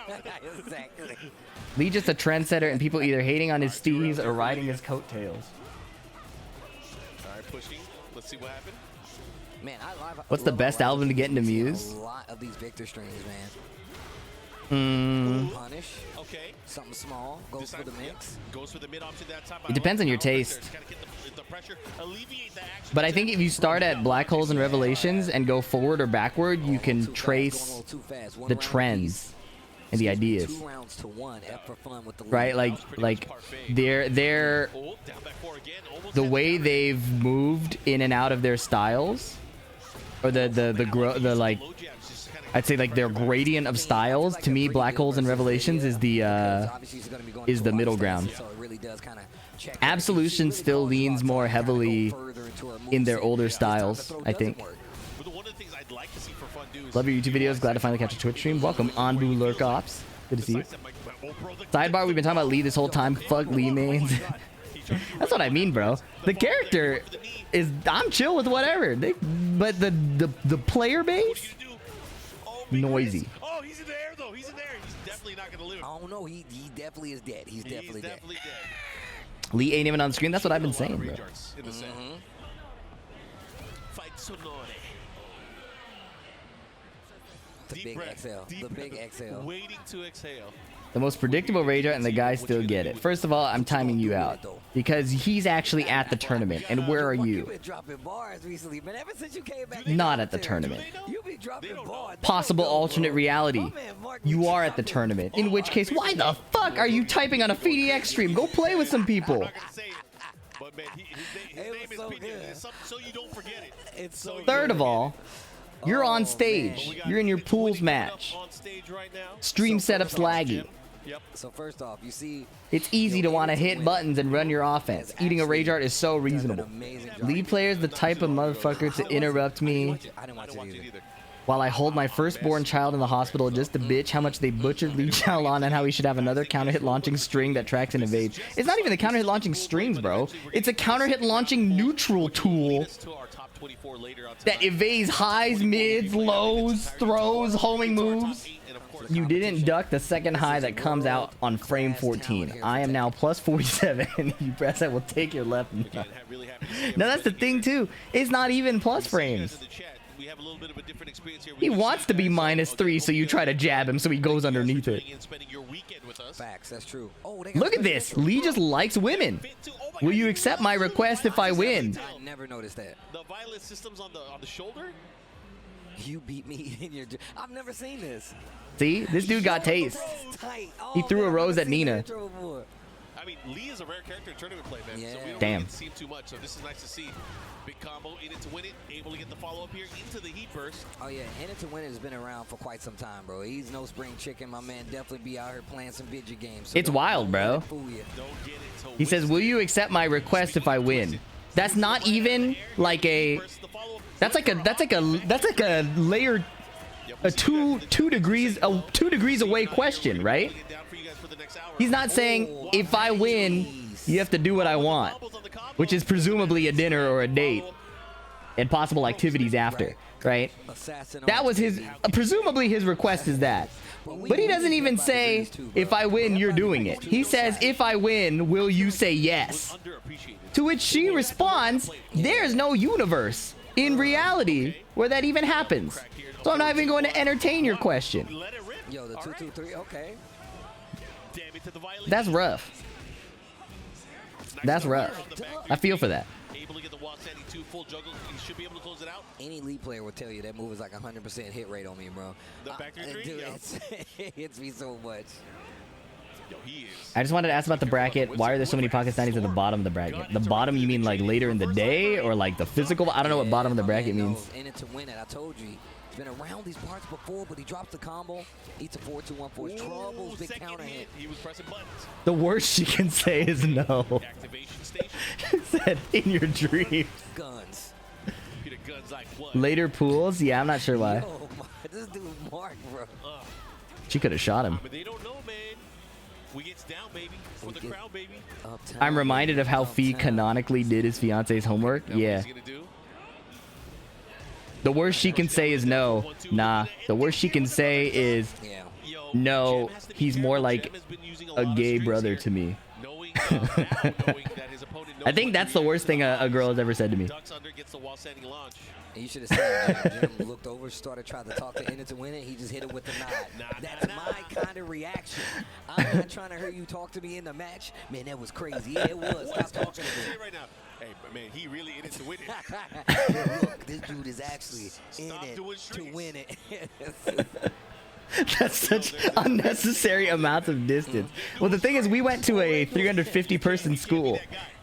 I'm out. Exactly. Lee just a trendsetter and people either hating on his steez or riding his coattails. All right, pushing. Let's see what happened. Man, What's the best album to get into Muse? A lot of these Victor strings, man. Punish. Okay. Something small. Goes for the mix. Goes for the mid option that time. It depends on your taste. Gotta get the pressure, alleviate the action. But I think if you start at Black Holes and Revelations and go forward or backward, you can trace the trends and the ideas. 2 rounds to 1. F for fun with the Right? Like they're Oh, down back 4 again. Almost the had way the they've moved in and out of their styles, or the like, low jabs, just kinda I'd say like their gradient of styles. To me, Black Holes and Revelations is the middle ground. So it really does kind of check. Absolution still leans more heavily in their older styles, I think. But one of the things I'd like to see for fun do is Love your YouTube videos. Glad to finally catch a Twitch stream. Welcome, Anbu Lurk Ops. Good to see you. Sidebar, we've been talking about Lee this whole time. Fuck Lee mains. That's what I mean, bro. The character is, I'm chill with whatever. But the player base, noisy. Oh, he's in the air though. He's in there. He's definitely not gonna live. I don't know. He definitely is dead. He's definitely dead. dead. Lee ain't even on the screen. That's what I've been saying, bro. In the set. Fight Sonore. The Deep big breath, exhale. deep The big breath, exhale. Waiting to exhale. The most predictable rage art, and the guys still get it. First of all, I'm timing you out because he's actually at the tournament. And where are You've you? been dropping bars recently, man. Ever since you came back. Not at the tournament. You be dropping bars. Possible alternate reality. You are at the tournament. In which case, why the fuck are you typing on a FDX stream? Go play with some people. I'm not gonna say it, but man, his name is so Pinion. good. It's so you don't forget it. It's so Third of all, you're on Oh, stage. We got You're in your the pools 20 match. on stage right now. Stream setup's laggy. Yep. So first off, you see, It's easy to want to hit buttons and run your offense. Eating a rage art is so reasonable. Lead player's the type of motherfucker to interrupt me I didn't watch it either. while I hold my firstborn child in the hospital just to bitch how much they butchered Lee Chaolon and how he should have another counter hit launching string that tracks and evades. It's not even the counter hit launching strings, bro. It's a counter hit launching neutral tool that evades highs, mids, lows, throws, homing moves. You didn't duck the second high that comes out on frame 14. I am now plus 47. You press that will take your left. Now that's the thing too. It's not even plus frames. He wants to be -3, so you try to jab him so he goes underneath it. Facts, that's true. Oh, Look at this. Lee just likes women. Will you accept my request if I win? I never noticed that. The violet systems on the shoulder. You beat me in your. I've never seen this. See, this dude got taste. Tight. Oh, He threw a man, I've rose never at seen Nina. the intro before. I mean, Lee is a rare character in tournament play, man. So we Yeah. don't Damn. really see him too much. So this is nice to see. Big combo, in it to win it. Able to get the follow up here into the heat burst. Oh yeah, In It to Win It has been around for quite some time, bro. He's no spring chicken. My man definitely be out here playing some video games. So It's don't wild, let bro. it fool you. Don't get it He says, will you accept my request if I win? That's not even like a, that's like a layer, a two degrees away question, right? He's not saying, if I win, you have to do what I want, which is presumably a dinner or a date and possible activities after, right? That was his, presumably his request is that. But he doesn't even say, if I win, you're doing it. He says, if I win, will you say yes? To which she responds, there's no universe in reality where that even happens. So I'm not even going to entertain your question. Yo, the 2-2-3, okay. That's rough. That's rough. I feel for that. Any Elite player will tell you that move is like 100% hit rate on me, bro. Dude, it hits me so much. I just wanted to ask about the bracket. Why are there so many Pakistanis at the bottom of the bracket? The bottom, you mean like later in the day, or like the physical? I don't know what bottom of the bracket means. In it to win it, I told you. He's been around these parts before, but he drops the combo. Eats a 4-2-1-4. Troubles, big counter hit. He was pressing buttons. The worst she can say is no. She said, in your dreams. Guns. Later pools? Yeah, I'm not sure why. Yo, this dude Mark, bro. She could have shot him. But they don't know, man. We gets down, baby. For the crowd, baby. I'm reminded of how Fee canonically did his fiance's homework. Yeah. The worst she can say is no. Nah. The worst she can say is no. He's more like a gay brother to me. I think that's the worst thing a girl has ever said to me. You should have seen Jim looked over, started trying to talk to In It to Win It. He just hit it with the nod. That's my kind of reaction. I'm not trying to hear you talk to me in the match. Man, that was crazy. Yeah, it was. Stop talking to me. Right now. Hey, man, he really in it to win it. Yeah, look, this dude is actually in it to win it. That's such unnecessary amounts of distance. Well, the thing is, we went to a 350-person school,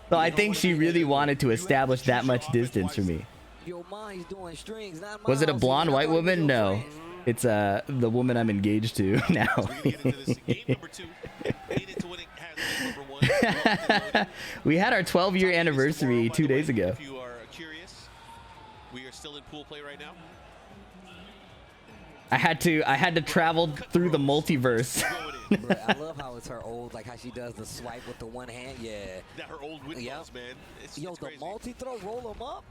so I think she really wanted to establish that much distance for me. Was it a blonde white woman? No. It's the woman I'm engaged to now. We had our 12-year anniversary 2 days ago. If you are curious, we are still in pool play right now. I had to travel through the multiverse. Bro, I love how it's her old, like how she does the swipe with the one hand. Yeah. That her old windmills, man. Yo, the multi-throw, roll them up.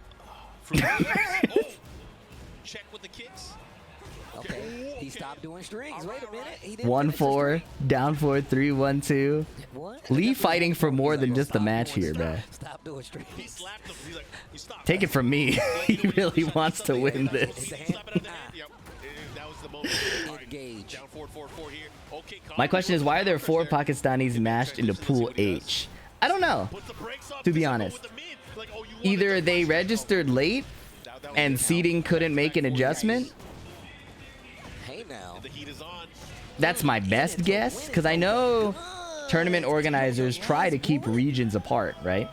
Check with the kicks. Okay, he stopped doing strings. Wait a minute. He didn't 1-4, down 4, 3-1-2. What? Lee fighting for more than just the match here, man. Stop doing strings. He slapped him. He's like, you stop. Take it from me. He really wants to win this. My question is, why are there 4 Pakistanis mashed into Pool H? I don't know, to be honest. Either they registered late and seeding couldn't make an adjustment. Hey now. That's my best guess, because I know tournament organizers try to keep regions apart, right?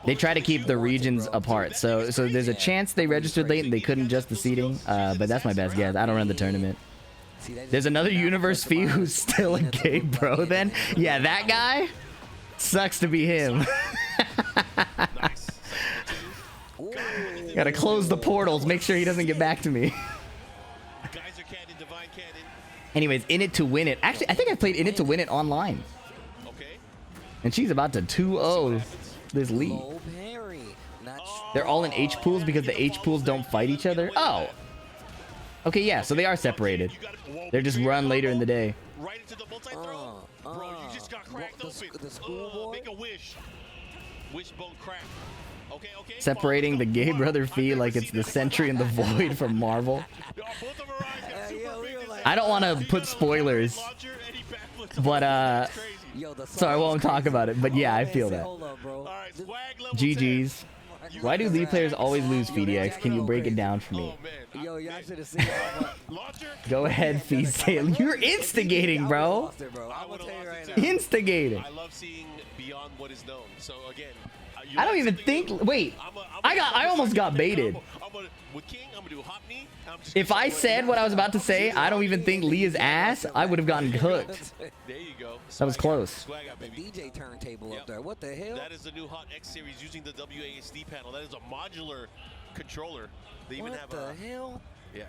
They try to keep the regions apart, so there's a chance they registered late and they couldn't adjust the seating, but that's my best guess. I don't run the tournament. There's another universe Fee who's still a gay bro then? Yeah, that guy? Sucks to be him. Gotta close the portals, make sure he doesn't get back to me. Anyways, In It to Win It. Actually, I think I played In It to Win It online. And she's about to 2-0 this lead. They're all in H pools because the H pools don't fight each other. Oh. Okay, yeah, so they are separated. They're just run later in the day. Right into the multi-throw. Bro, you just got cracked open. The schoolboy? Make a wish. Wishbone crack. Okay, okay. Separating the gay brother Fee like it's the Sentry and the Void from Marvel. I don't want to put spoilers, but so I won't talk about it. But yeah, I feel that. GG's. Why do League players always lose FDX? Can you break it down for me? Yo, y'all should have seen Go ahead, Feast. You're instigating, bro. Instigating. I love seeing beyond what is known. So again, I don't even think. Wait, I almost got baited. With King, I'm gonna do a hop knee. If I said what I was about to say, I don't even think Leah's ass, I would have gotten hooked. There you go. That was close. Swag out, baby. DJ turntable up there. What the hell? That is the new Hot X series using the WASD panel. That is a modular controller. They even have the hell? Yeah.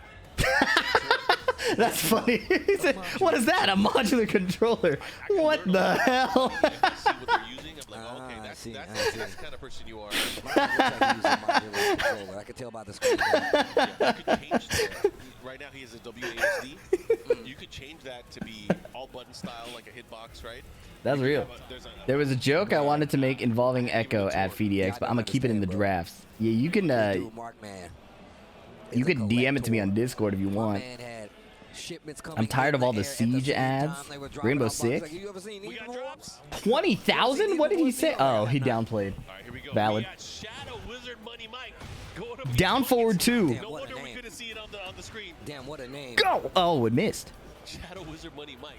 That's funny. He said, what is that? A modular controller? What the hell? See what they're using. I'm like, okay, that's the kind of person you are. I could tell by the screen. Yeah, you could change right now he has a WASD. You could change that to be all button style, like a hitbox, right? That's real. There was a joke I wanted to make involving Echo at FDX, but I'm gonna keep it in the drafts. Yeah, you can you can DM it to me on Discord if you want. I'm tired of all the Siege ads. Rainbow Six. 20,000? What did he say? Oh, he downplayed. Valid. Down forward 2. No wonder we couldn't see it on the screen. Damn, what a name. Go! Oh, it missed. ShadowWizardMoneyMike.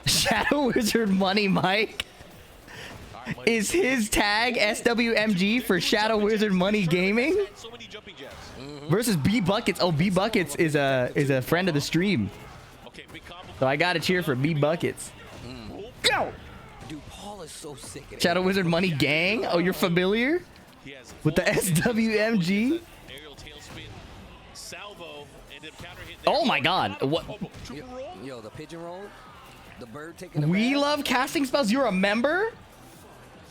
ShadowWizardMoneyMike. Is his tag SWMG for Shadow Wizard Money Gaming? Versus Bbuckets. Oh, Bbuckets is a friend of the stream. So I gotta cheer for Bbuckets. Go! Dude, Paul is so sick. Shadow Wizard Money Gang. Oh, you're familiar with the SWMG? Oh my God! What? Yo, the pigeon roll, the bird taking. We love casting spells. You're a member?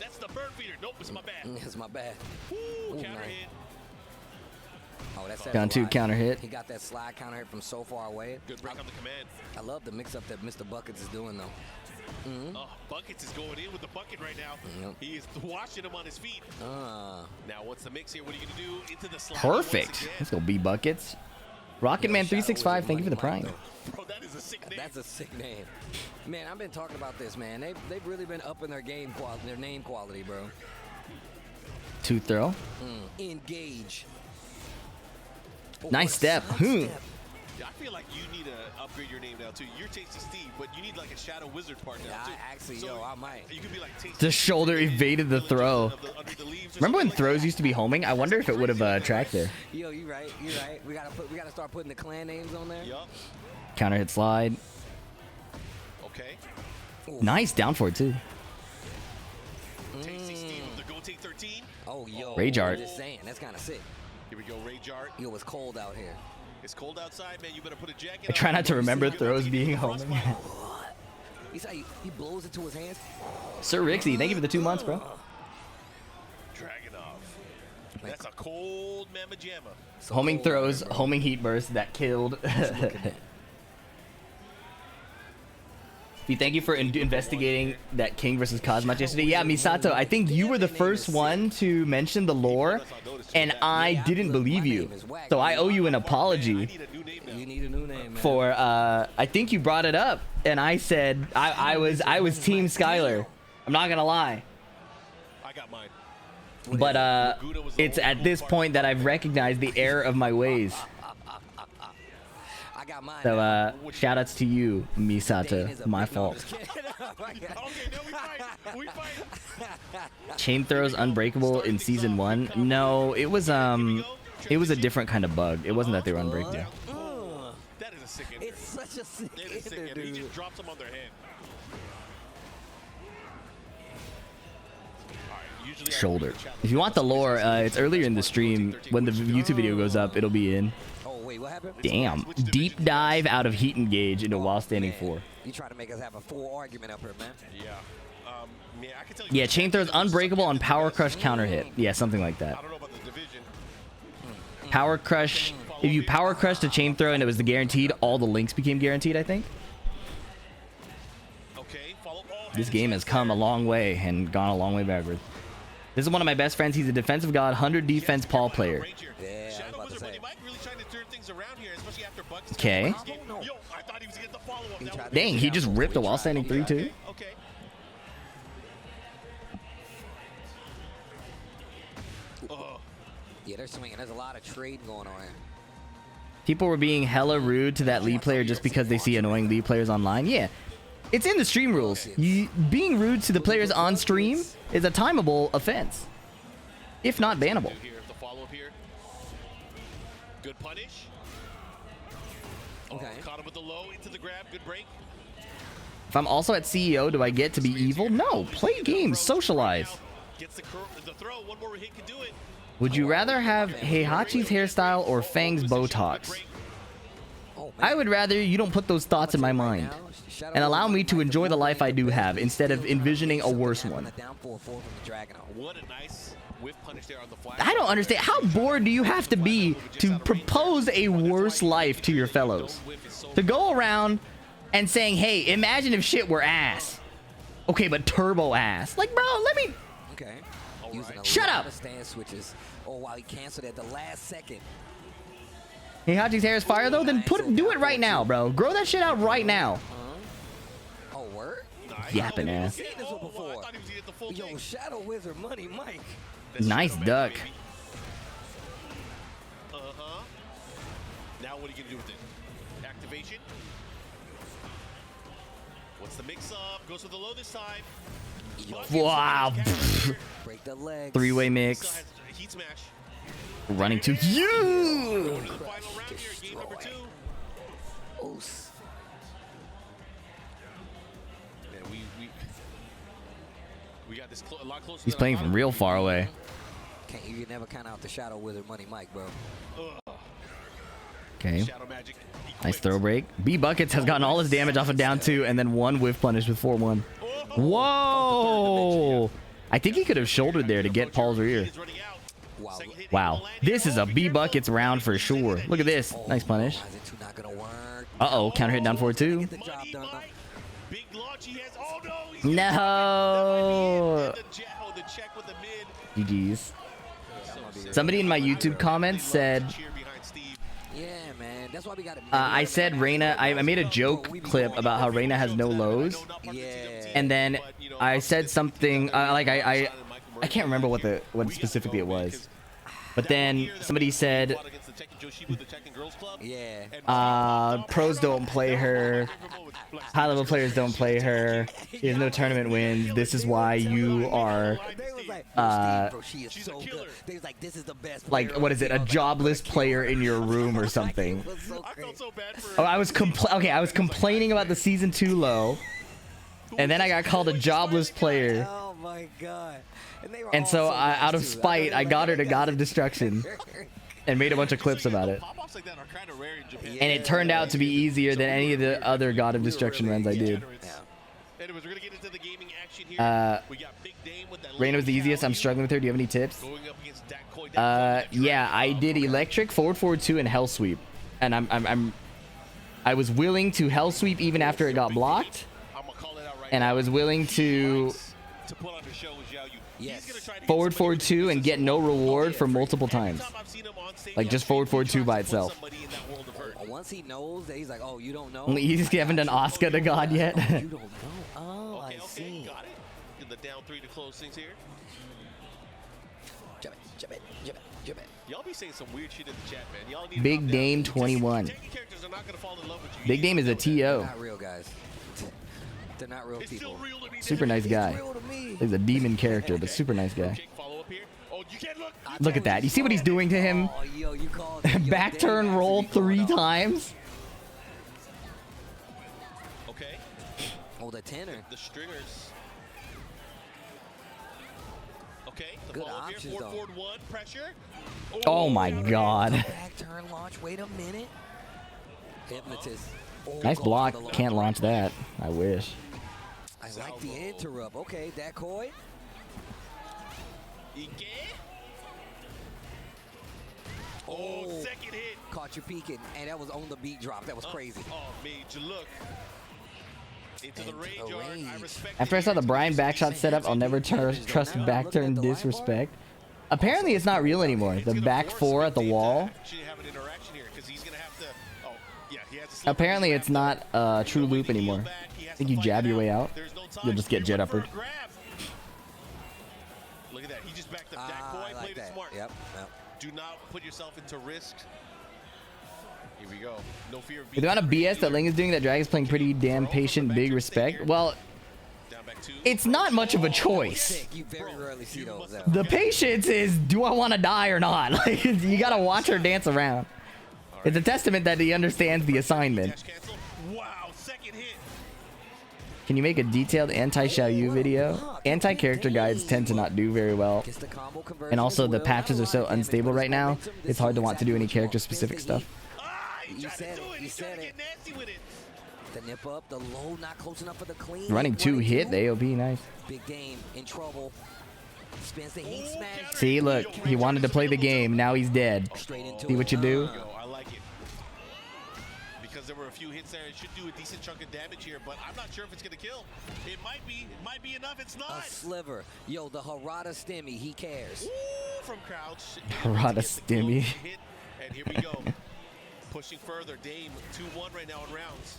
That's the bird feeder. Nope, it's my bad. It's my bad. Ooh, counter hit. Oh, that's Down 2 counter hit. He got that slide counter hit from so far away. Good break on the command. I love the mix-up that Mr. Bbuckets is doing, though. Oh, Bbuckets is going in with the bucket right now. He is washing him on his feet. Now, what's the mix here? What are you going to do? Into the slide. Perfect. Let's go Bbuckets. Rocketman365, thank you for the prime. Bro, that is a sick name. That's a sick name. Man, I've been talking about this, man. They've really been upping their game quality, their name quality, bro. 2 throw. Engage. Nice step. Yeah, I feel like you need to upgrade your name now too. You're Tasty Steve, but you need like a Shadow Wizard part now too. Actually, yo, I might. You could be like Tasty. The shoulder evaded the throw. Remember when throws used to be homing? I wonder if it would have tracked there. Yo, you right. You right. We gotta start putting the clan names on there. Yup. Counter hit slide. Okay. Nice down forward too. Tasty Steve with the Go Take 13. Oh, yo. Rage art. Just saying, that's kind of sick. Here we go, Rage Art. Yo, it's cold out here. It's cold outside, man. You better put a jacket on. I try not to remember throws being homing. He's how he blows it to his hands. Sir Rixie, thank you for the 2 months, bro. Dragunov. That's a cold mamma jamma. Homing throws, homing heat burst that killed. Thank you for investigating that King versus Cosmot yesterday. Yeah, Misato, I think you were the first one to mention the lore, and I didn't believe you. So I owe you an apology You need a new name, man. for, I think you brought it up, and I said, I was Team Skylar. I'm not gonna lie. I got mine. But it's at this point that I've recognized the error of my ways. I got mine. So shout outs to you, Misato. My fault. Okay, no, we fight. Chain throws unbreakable in season 1. No, it was a different kind of bug. It wasn't that they were unbreakable. That is a sick ender. It's such a sick It is sick ender. He just drops them on their head. Shoulder. If you want the lore, it's earlier in the stream. When the YouTube video goes up, it'll be in. Oh, wait, what happened? Damn. Deep dive out of heat engage into while standing 4. You try to make us have a full argument up here, man. Yeah. Yeah, I can tell you. Yeah, chain throws unbreakable on power crush counter hit. Yeah, something like that. I don't know about the division. Power crush. If you power crushed a chain throw and it was the guaranteed, all the links became guaranteed, I think. Okay, follow. This game has come a long way and gone a long way backwards. This is one of my best friends. He's a defensive god, 100 defense Paul player. Yeah, I was about to say. Okay. Dang, he just ripped a while standing 3-2. Okay. Yeah, they're swinging. There's a lot of trade going on here. People were being hella rude to that League player just because they see annoying League players online. Yeah. It's in the stream rules. Being rude to the players on stream is a timeable offense, if not bannable. The follow-up here. Good punish. Okay. Caught him with the low into the grab. Good break. If I'm also at CEO, do I get to be evil? No. Play games. Socialize. Gets the throw. One more hit can do it. Would you rather have Heihachi's hairstyle or Fang's Botox? I would rather you don't put those thoughts in my mind and allow me to enjoy the life I do have instead of envisioning a worse one. What a nice whiff punish there on the fly. I don't understand. How bored do you have to be to propose a worse life to your fellows? To go around and saying, hey, imagine if shit were ass. Okay, but turbo ass. Like, bro, let me... Okay. Shut up! Stance switches. Oh, wow, he canceled at the last second. Heihachi's hair is fire, though? Then do it right now, bro. Grow that shit out right now. Oh, word? Yapping ass. Seen this one before. Yo, ShadowWizardMoneyMike. Nice duck. Uh-huh. Now what are you going to do with it? Activation. What's the mix-up? Goes with the low this time. Wow. Break the legs. Three-way mix. Heat smash. Running to you. To the final round here, game number 2. Man, we got this a lot closer. He's playing from real far away. You can never count out the ShadowWizardMoneyMike, bro. Okay. Shadow magic. Nice throw break. Bbuckets has gotten all his damage off of down 2 and then one whiff punish with 4-1. Whoa! I think he could have shouldered there to get Paul's rear. Wow. This is a Bbuckets round for sure. Look at this. Nice punish. Uh-oh. Counter hit down 4-2. No! GG's. Somebody in my YouTube comments said... I said Reina, I made a joke clip about how Reina has no lows. And then I said something, I can't remember what specifically it was. But then somebody said, pros don't play her, high-level players don't play her, she has no tournament wins, this is why you are, like, what is it, a jobless player in your room or something. Oh, I was complaining about the Season 2 low, and then I got called a jobless player. Oh my god. And so, out of spite, I got her to God of Destruction and made a bunch of clips about it. And it turned out to be easier than any of the other God of Destruction runs I did. Reina was the easiest. I'm struggling with her. Do you have any tips? Yeah, I did Electric, forward 2, and Hell Sweep. And I was willing to Hell Sweep even after it got blocked. And I was willing to forward 2 and get no reward for multiple times. Like just forward 2 by itself. Once he knows that he's like, oh, you don't know. You just haven't done Asuka to God yet. You don't know. Oh, I see. Got it. In the down 3 to close things here. Jump it. Y'all be saying some weird shit in the chat, man. Y'all need Big Dame 21. Big Dame is a TO. They're not real guys. They're not real people. Super nice guy. He's a demon character, but super nice guy. Look at that. You see what he's doing to him? Back turn roll 3 times. Okay. Oh, the tenor. The stringers. Okay. Good options, though. Forward 1 pressure. Oh my god. Back turn launch. Wait a minute. Hypnotist. Nice block. Can't launch that. I wish. I like the interrupt. Okay, that koi. Oh, second hit. Caught you peeking, and that was on the beat drop. That was crazy. Oh, made you look. Into the rage yard. I respect After I saw the Bryan backshot setup, I'll never trust back turn disrespect. Apparently it's not real anymore. The back 4 at the wall. Apparently it's not a true loop anymore. I think you jab your way out. You'll just get jet uppered. Look at that. He just backed up that koi, played it smart. Yep. Do not put yourself into risk. Here we go. No fear of With the amount of BS that Ling is doing, that Drag is playing pretty damn patient, big respect. Well, down back 2. it's not much of a choice. You very rarely see those. The patience is, do I want to die or not? Like, you gotta watch her dance around. It's a testament that he understands the assignment. Dash cancel. Wow, second hit. Can you make a detailed anti-Xiaoyu video? Anti-character guides tend to not do very well. Gets the combo conversion And also as the well. patches are so Not a lot of unstable damage, right now, momentum. This it's hard to is want to do any exactly what character you want. specific Ah, stuff. he You tried said to do it, it. you He's said trying to it. get nasty with it. The nip up, the low, not close enough for the clean. Running 2 hit, the AOP, nice. Big game in trouble. Spins the heat smash. See, look, he wanted to play the game, now he's dead. Straight into See what you do? Yo, I like it. Because there were a few hits there, it should do a decent chunk of damage here, but I'm not sure if it's gonna kill. It might be enough. It's A not. sliver. Yo, the Harada stimmy, he cares. Ooh, from crouch. Harada Gets the stimmy. close hit, and here we go. Pushing further. Dame 2-1 right now in rounds.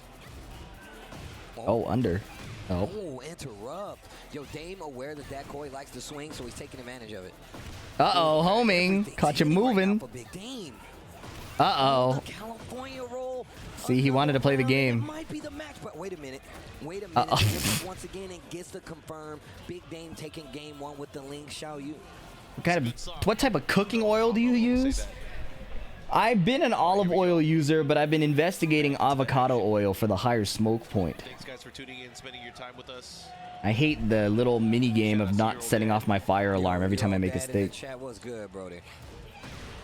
Oh, under. Oh. Oh, interrupt. Yo, Dame aware that that Koi likes to swing, so he's taking advantage of it. Uh-oh, homing. Caught you Everything's hitting right now moving. for Big Dame. Uh-oh. The California roll. See, he wanted to play the game. Might be the match, but wait a minute. Wait a minute. Uh-oh. This is once again and gets to confirm Big Dame taking game 1 with the Ling Xiaoyu. What type of cooking oil do you use? I've been an olive oil user, but I've been investigating avocado oil for the higher smoke point. Thanks, guys, for tuning in, spending your time with us. I hate the little mini game of not setting off my fire alarm every time I make a steak. Chat was good, Brody.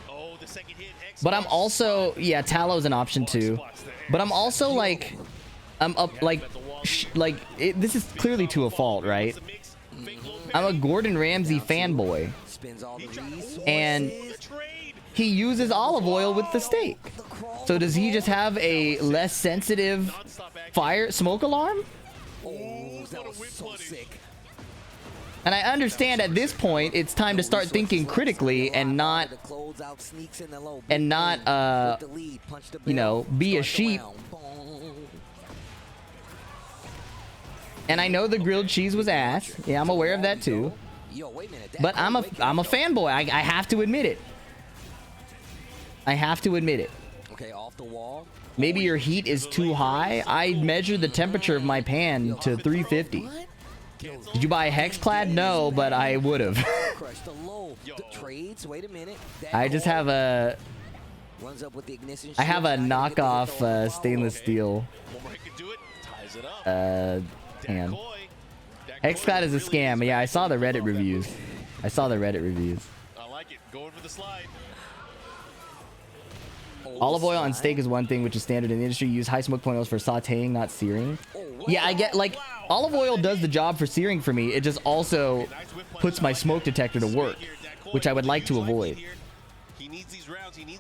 Oh, the second hit. But I'm also, yeah, tallow's an option too. But I'm also like, I'm up like, this is clearly to a fault, right? I'm a Gordon Ramsay fanboy, Spins all the resources. and he uses olive oil with the steak. So does he just have a less sensitive fire smoke alarm? Oh, that was so sick. And I understand at this point it's time to start thinking critically and not, you know, be a sheep. And I know the grilled cheese was ass. Yeah, I'm aware of that too. But I'm a fanboy. I have to admit it. I have to admit it. Okay, off the wall. Maybe your heat is too high. I measured the temperature of my pan to 350. Did you buy a Hexclad? No, but I would have. Crush the low. The trades. Wait a minute. I just have a Runs up with the ignition. I have a shield. Now you get the knockoff follow-up. stainless steel One more hit can do it. Ties it up. pan. Koi. Hexclad is a scam. Yeah, I saw the Reddit reviews. I like it. Going for the slide. Olive oil on steak is one thing, which is standard in the industry. You use high smoke point oils for sauteing, not searing. Yeah, I get, like, olive oil does the job for searing for me. It just also puts my smoke detector to work, which I would like to avoid.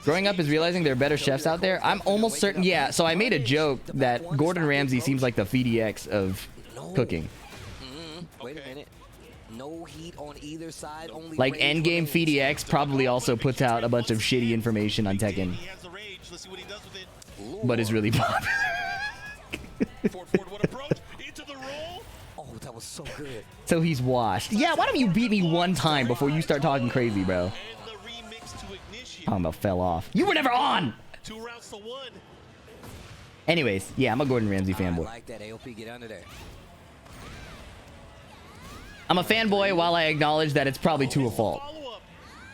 Growing up is realizing there are better chefs out there. I'm almost certain. Yeah, so I made a joke that Gordon Ramsay seems like the FedEx of cooking. Wait a minute. No heat on either side. Only Like range Endgame remains. FedEx probably also puts out a bunch of shitty information on Tekken, He has the rage. Let's see what he does with it. but is really popular. Forward, what approach? Into the roll. Oh, that was so good. So he's washed. Yeah, why don't you beat me one time before you start talking crazy, bro? And the remix to Ignition. Talking about fell off. You were never on! 2 rounds to 1. Anyways, yeah, I'm a Gordon Ramsay I fanboy. like that. AOP, get under there. I'm a fanboy while I acknowledge that it's probably to a fault. Follow-up.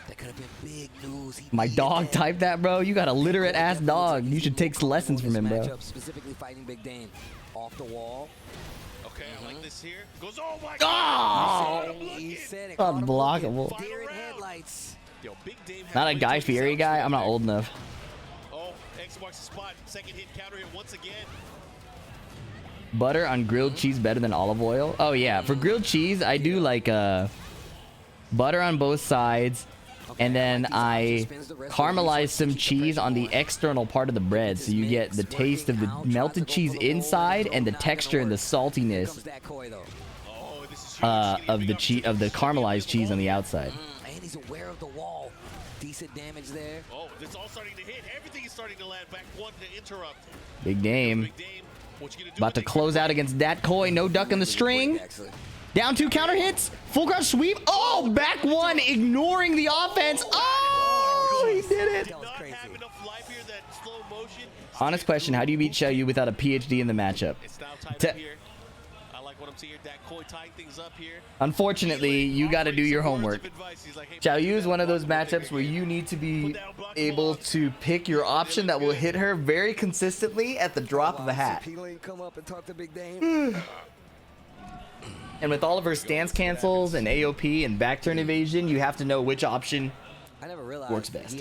That could have been big news. He My needed dog that. typed that, bro. You got a literate ass dog. You should take lessons from him, bro. Matchup, specifically fighting Big Dame. Off the wall. Okay, I like this here. Goes, oh my Oh! God. He said it. Unblockable. Deer in headlights. Yo, Big Dame Not a had Guy way too many Fieri guy. sounds I'm not there. old enough. Oh, X marks the spot. Second hit, counter hit once again. Butter on grilled cheese better than olive oil? Oh yeah, for grilled cheese, I do like butter on both sides, and then I caramelize some cheese on the external part of the bread, so you get the taste of the melted cheese inside and the texture and the saltiness Comes that Koi, though. Oh, this is huge. of the caramelized cheese on the outside. And he's aware of the wall. Decent damage there. Oh, it's all starting to hit. Everything is starting to land. Back one to interrupt. Big Dame. Big Dame, what you gonna do? About to close out against that Koi. No duck in the string. Excellent. Down 2 counter hits. Full crouch sweep. Oh, back 1, ignoring the offense. Oh, he did it. Did not have enough life here. That slow motion Honest question, how do you beat Xiaoyu without a PhD in the matchup? It's now tied up here. I like what I'm seeing here. Koi tying things up here. Unfortunately, you got to do your homework. Xiaoyu is one of those matchups where you need to be able to pick your option that will hit her very consistently at the drop of a hat. And with all of her stance cancels and AOP and back turn evasion, you have to know which option works best.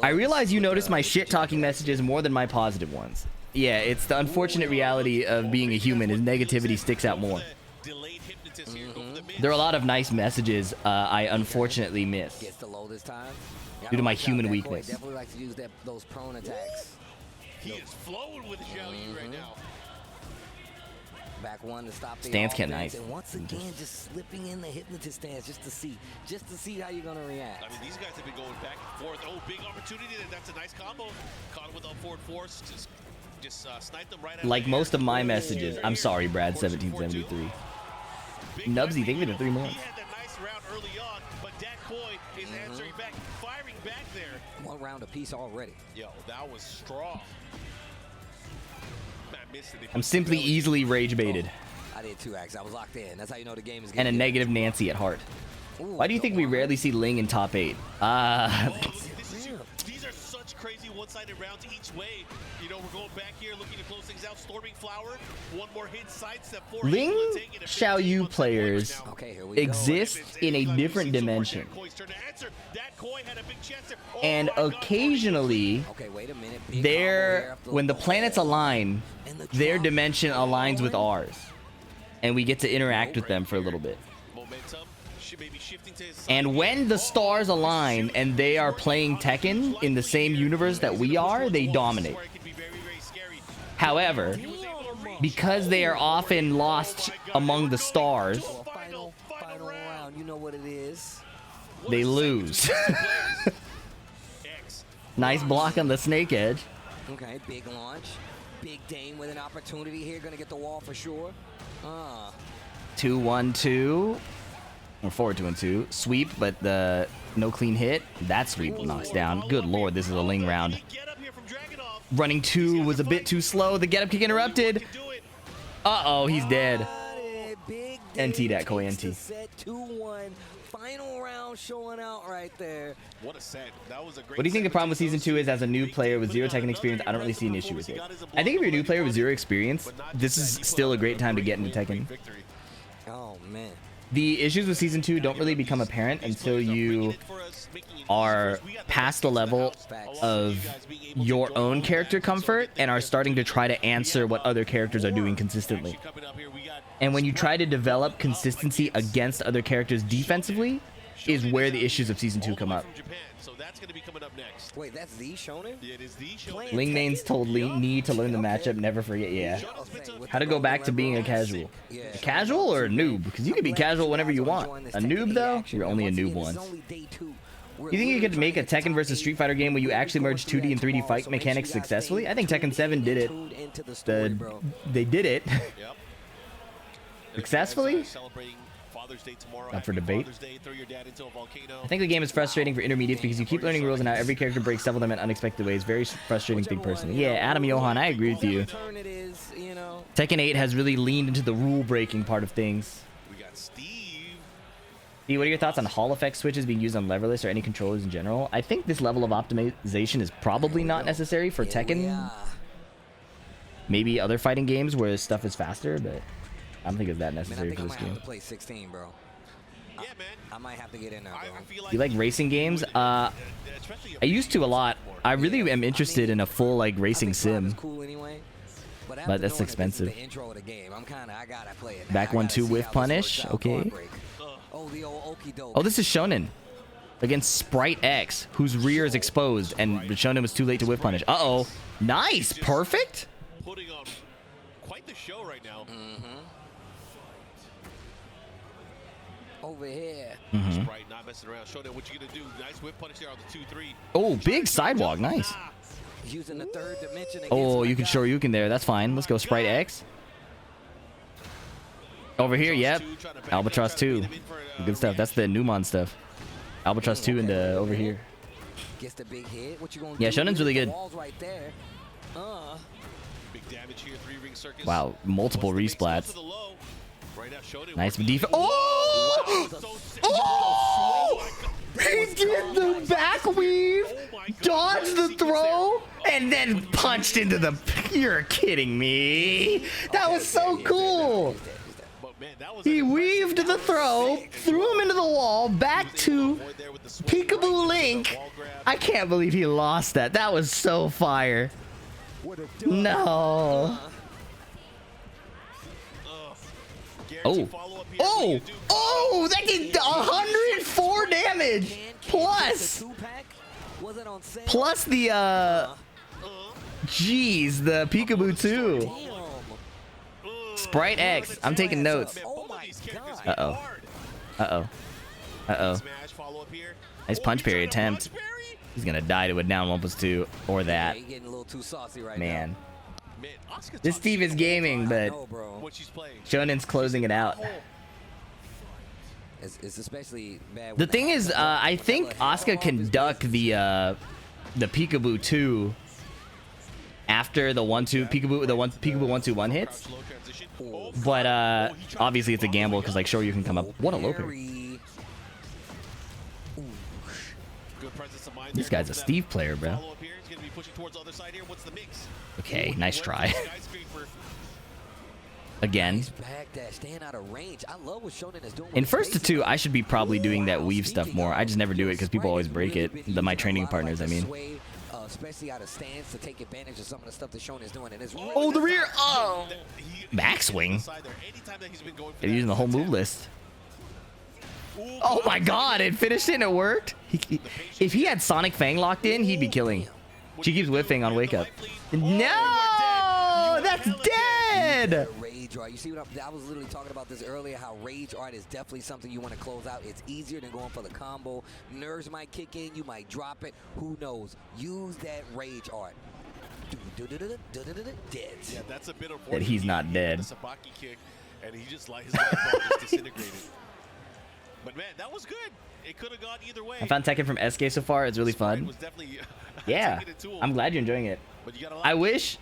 I realize you notice my shit-talking messages more than my positive ones. Yeah, it's the unfortunate reality of being a human is negativity sticks out more. There are a lot of nice messages I unfortunately miss due to my human weakness. Definitely like to use those prone attacks. He is flowing with Xiaoyu right now. Back one to stop the stance offense, can knife. and once again, just slipping in the hypnotist stance just to see how you're gonna react. I mean, these guys have been going back and forth. Oh, big opportunity. That's a nice combo. Caught him with a forward force. Just snipe them right out. Like most of my messages. I'm sorry, Brad. 1773. Nubsy, thank you for the 3 more. He had that nice round early on, but Koi is answering back, firing back there. 1 round apiece already. Yo, that was strong. I'm simply easily rage baited. I did 2 acts. I was locked in. That's how you know the game is And a negative Nancy at heart. Why do you think we rarely see Ling in top 8? These are such crazy one-sided rounds each way. You know, we're going back here looking to close things out. Storming Flower, one more hit, sidestep 4. Ling Xiaoyu players exist in a different dimension. And occasionally, when the planets align, their dimension aligns with ours. And we get to interact with them for a little bit. And when the stars align and they are playing Tekken in the same universe that we are, they dominate. However, because they are often lost among the stars, they lose. Nice block on the snake edge. Okay, big launch. Big Dame with an opportunity here. Gonna get the wall for sure. 2-1-2. Or forward 2-2. Sweep, but the no clean hit. That sweep knocks down. Good lord, this is a Ling round. Running 2 was a bit too slow. The get up kick interrupted. Uh-oh, he's dead. NT that Koi NT. 2-1. Final round showing out right there. What a set. That was a great. What do you think the problem with Season 2 is? As a new player with 0 Tekken experience, I don't really see an issue with it. I think if you're a new player with 0 experience, this is still a great time to get into Tekken. Oh, man. The issues with Season 2 don't really become apparent until you are past the level of your own character comfort and are starting to try to answer what other characters are doing consistently. And when you try to develop consistency against other characters defensively is where the issues of Season 2 come up. Wait, that's the Shonen? Yeah, it is the Shonen. Ling mains told Ling need to learn the matchup, never forget, yeah. How to go back to being a casual. A casual or a noob? Because you can be casual whenever you want. A noob, though? You're only a noob once. You think you could make a Tekken versus Street Fighter game where you actually merge 2D and 3D fight mechanics successfully? I think Tekken 7 did it. They did it. Successfully? Up for debate. I think the game is frustrating for intermediates because you keep learning rules and now every character breaks several of them in unexpected ways. Very frustrating thing personally. Yeah, Adam Johan, I agree with you. Tekken 8 has really leaned into the rule breaking part of things. We got Steve. Steve, what are your thoughts on Hall effect switches being used on leverless or any controllers in general? I think this level of optimization is probably not necessary for Tekken. Maybe other fighting games where stuff is faster, but I don't think it's that necessary for this game. Play 16, bro. Yeah, man. I might have to get in there, bro. You like racing games? I used to a lot. I really am interested in a full like racing sim, but that's expensive. Back 1-2 whiff punish. Okay. Oh, this is Shonen against Sprite X, whose rear is exposed, and Shonen was too late to whiff punish. Uh-oh. Nice. Perfect. Putting on quite the show right now. Over here. Sprite not messing around. Show them what you're gonna do. Nice whip punish there on the 2-3. Oh, big sidewalk. Nice. Using the third dimension. Oh, you can Shoryuken there. That's fine. Let's go Sprite X. Over here, yep. Albatross 2. Good stuff. That's the Numon stuff. Albatross 2 into over here. Gets the big hit. What you gonna yeah, do? Shonen's really good. Right there. Big damage here, 3-ring circus. Wow, multiple resplats. Right now, Shonen Nice working defense. on- Oh! Wow, so sick. Oh! That He was did the back weave, Oh my God. dodged the Sequence throw, there. and then punched into the. You're kidding me. That was so cool. But man, that was He an weaved the throw, threw him into the wall, back to avoid there with the swing, Peekaboo right Link. to the wall grab. I can't believe he lost that. That was so fire. No. Guaranteed Oh. follow-up here. Oh. What do you do? Oh, that did 104 damage. Plus. Plus the, Jeez, the Peekaboo 2. Sprite X. I'm taking notes. Oh my God. Uh-oh. Uh-oh. Uh-oh. Smash follow-up here. Nice punch parry attempt. Punch parry? He's gonna die to a down 1+2 or that. He getting a little too saucy right Man. Man, Asuka This talks Steve is shit the whole gaming, time but now. No, bro. when she's playing. Shonen's closing it out. It's especially bad. The when thing is, I think when Asuka can duck the Peekaboo 2 after the 1-2 Peekaboo, the Peekaboo 1-2-1 hits. Crouch low transition. Oh, But oh, he tried obviously it's a to gamble because like sure you can come up. What a low parry. Very- Good presence of mind This there. guy's a Go for that Steve player, bro. follow-up here. He's gonna be pushing towards the other side here. What's the mix? Okay, Ooh, nice he went try. for the skyscraper. Again. Nice backdash, staying out of range. I love what Shonen is doing. In with first to his 2, basic. I should be probably doing that Wow, weave stuff speaking more. of, I just never do it because people Sprite always has break really it. been My using training a lot partners, I like the mean. sway, especially out of stance to take advantage of some of the stuff that Shonen is doing. And it's Oh, the rear. Oh. Backswing. They're using the whole move list. Oh my god, it finished it and it worked. If he had Sonic Fang locked in, he'd be killing. She keeps whiffing on wake up. No, that's dead. Rage art. You see what I was literally talking about this earlier, how rage art is definitely something you want to close out. It's easier than going for the combo. Nerves might kick in, you might drop it. Who knows? Use that rage art. Dead. Yeah, that's a bit That he's not dead. The Sabaki kick, and he just like his light bulb just disintegrated. But man, that was good. It could have gone either way. I found Tekken from SK so far. It's really Sprite fun. was definitely Yeah, taking it to him. I'm glad you're enjoying it. But you got a lot I of- wish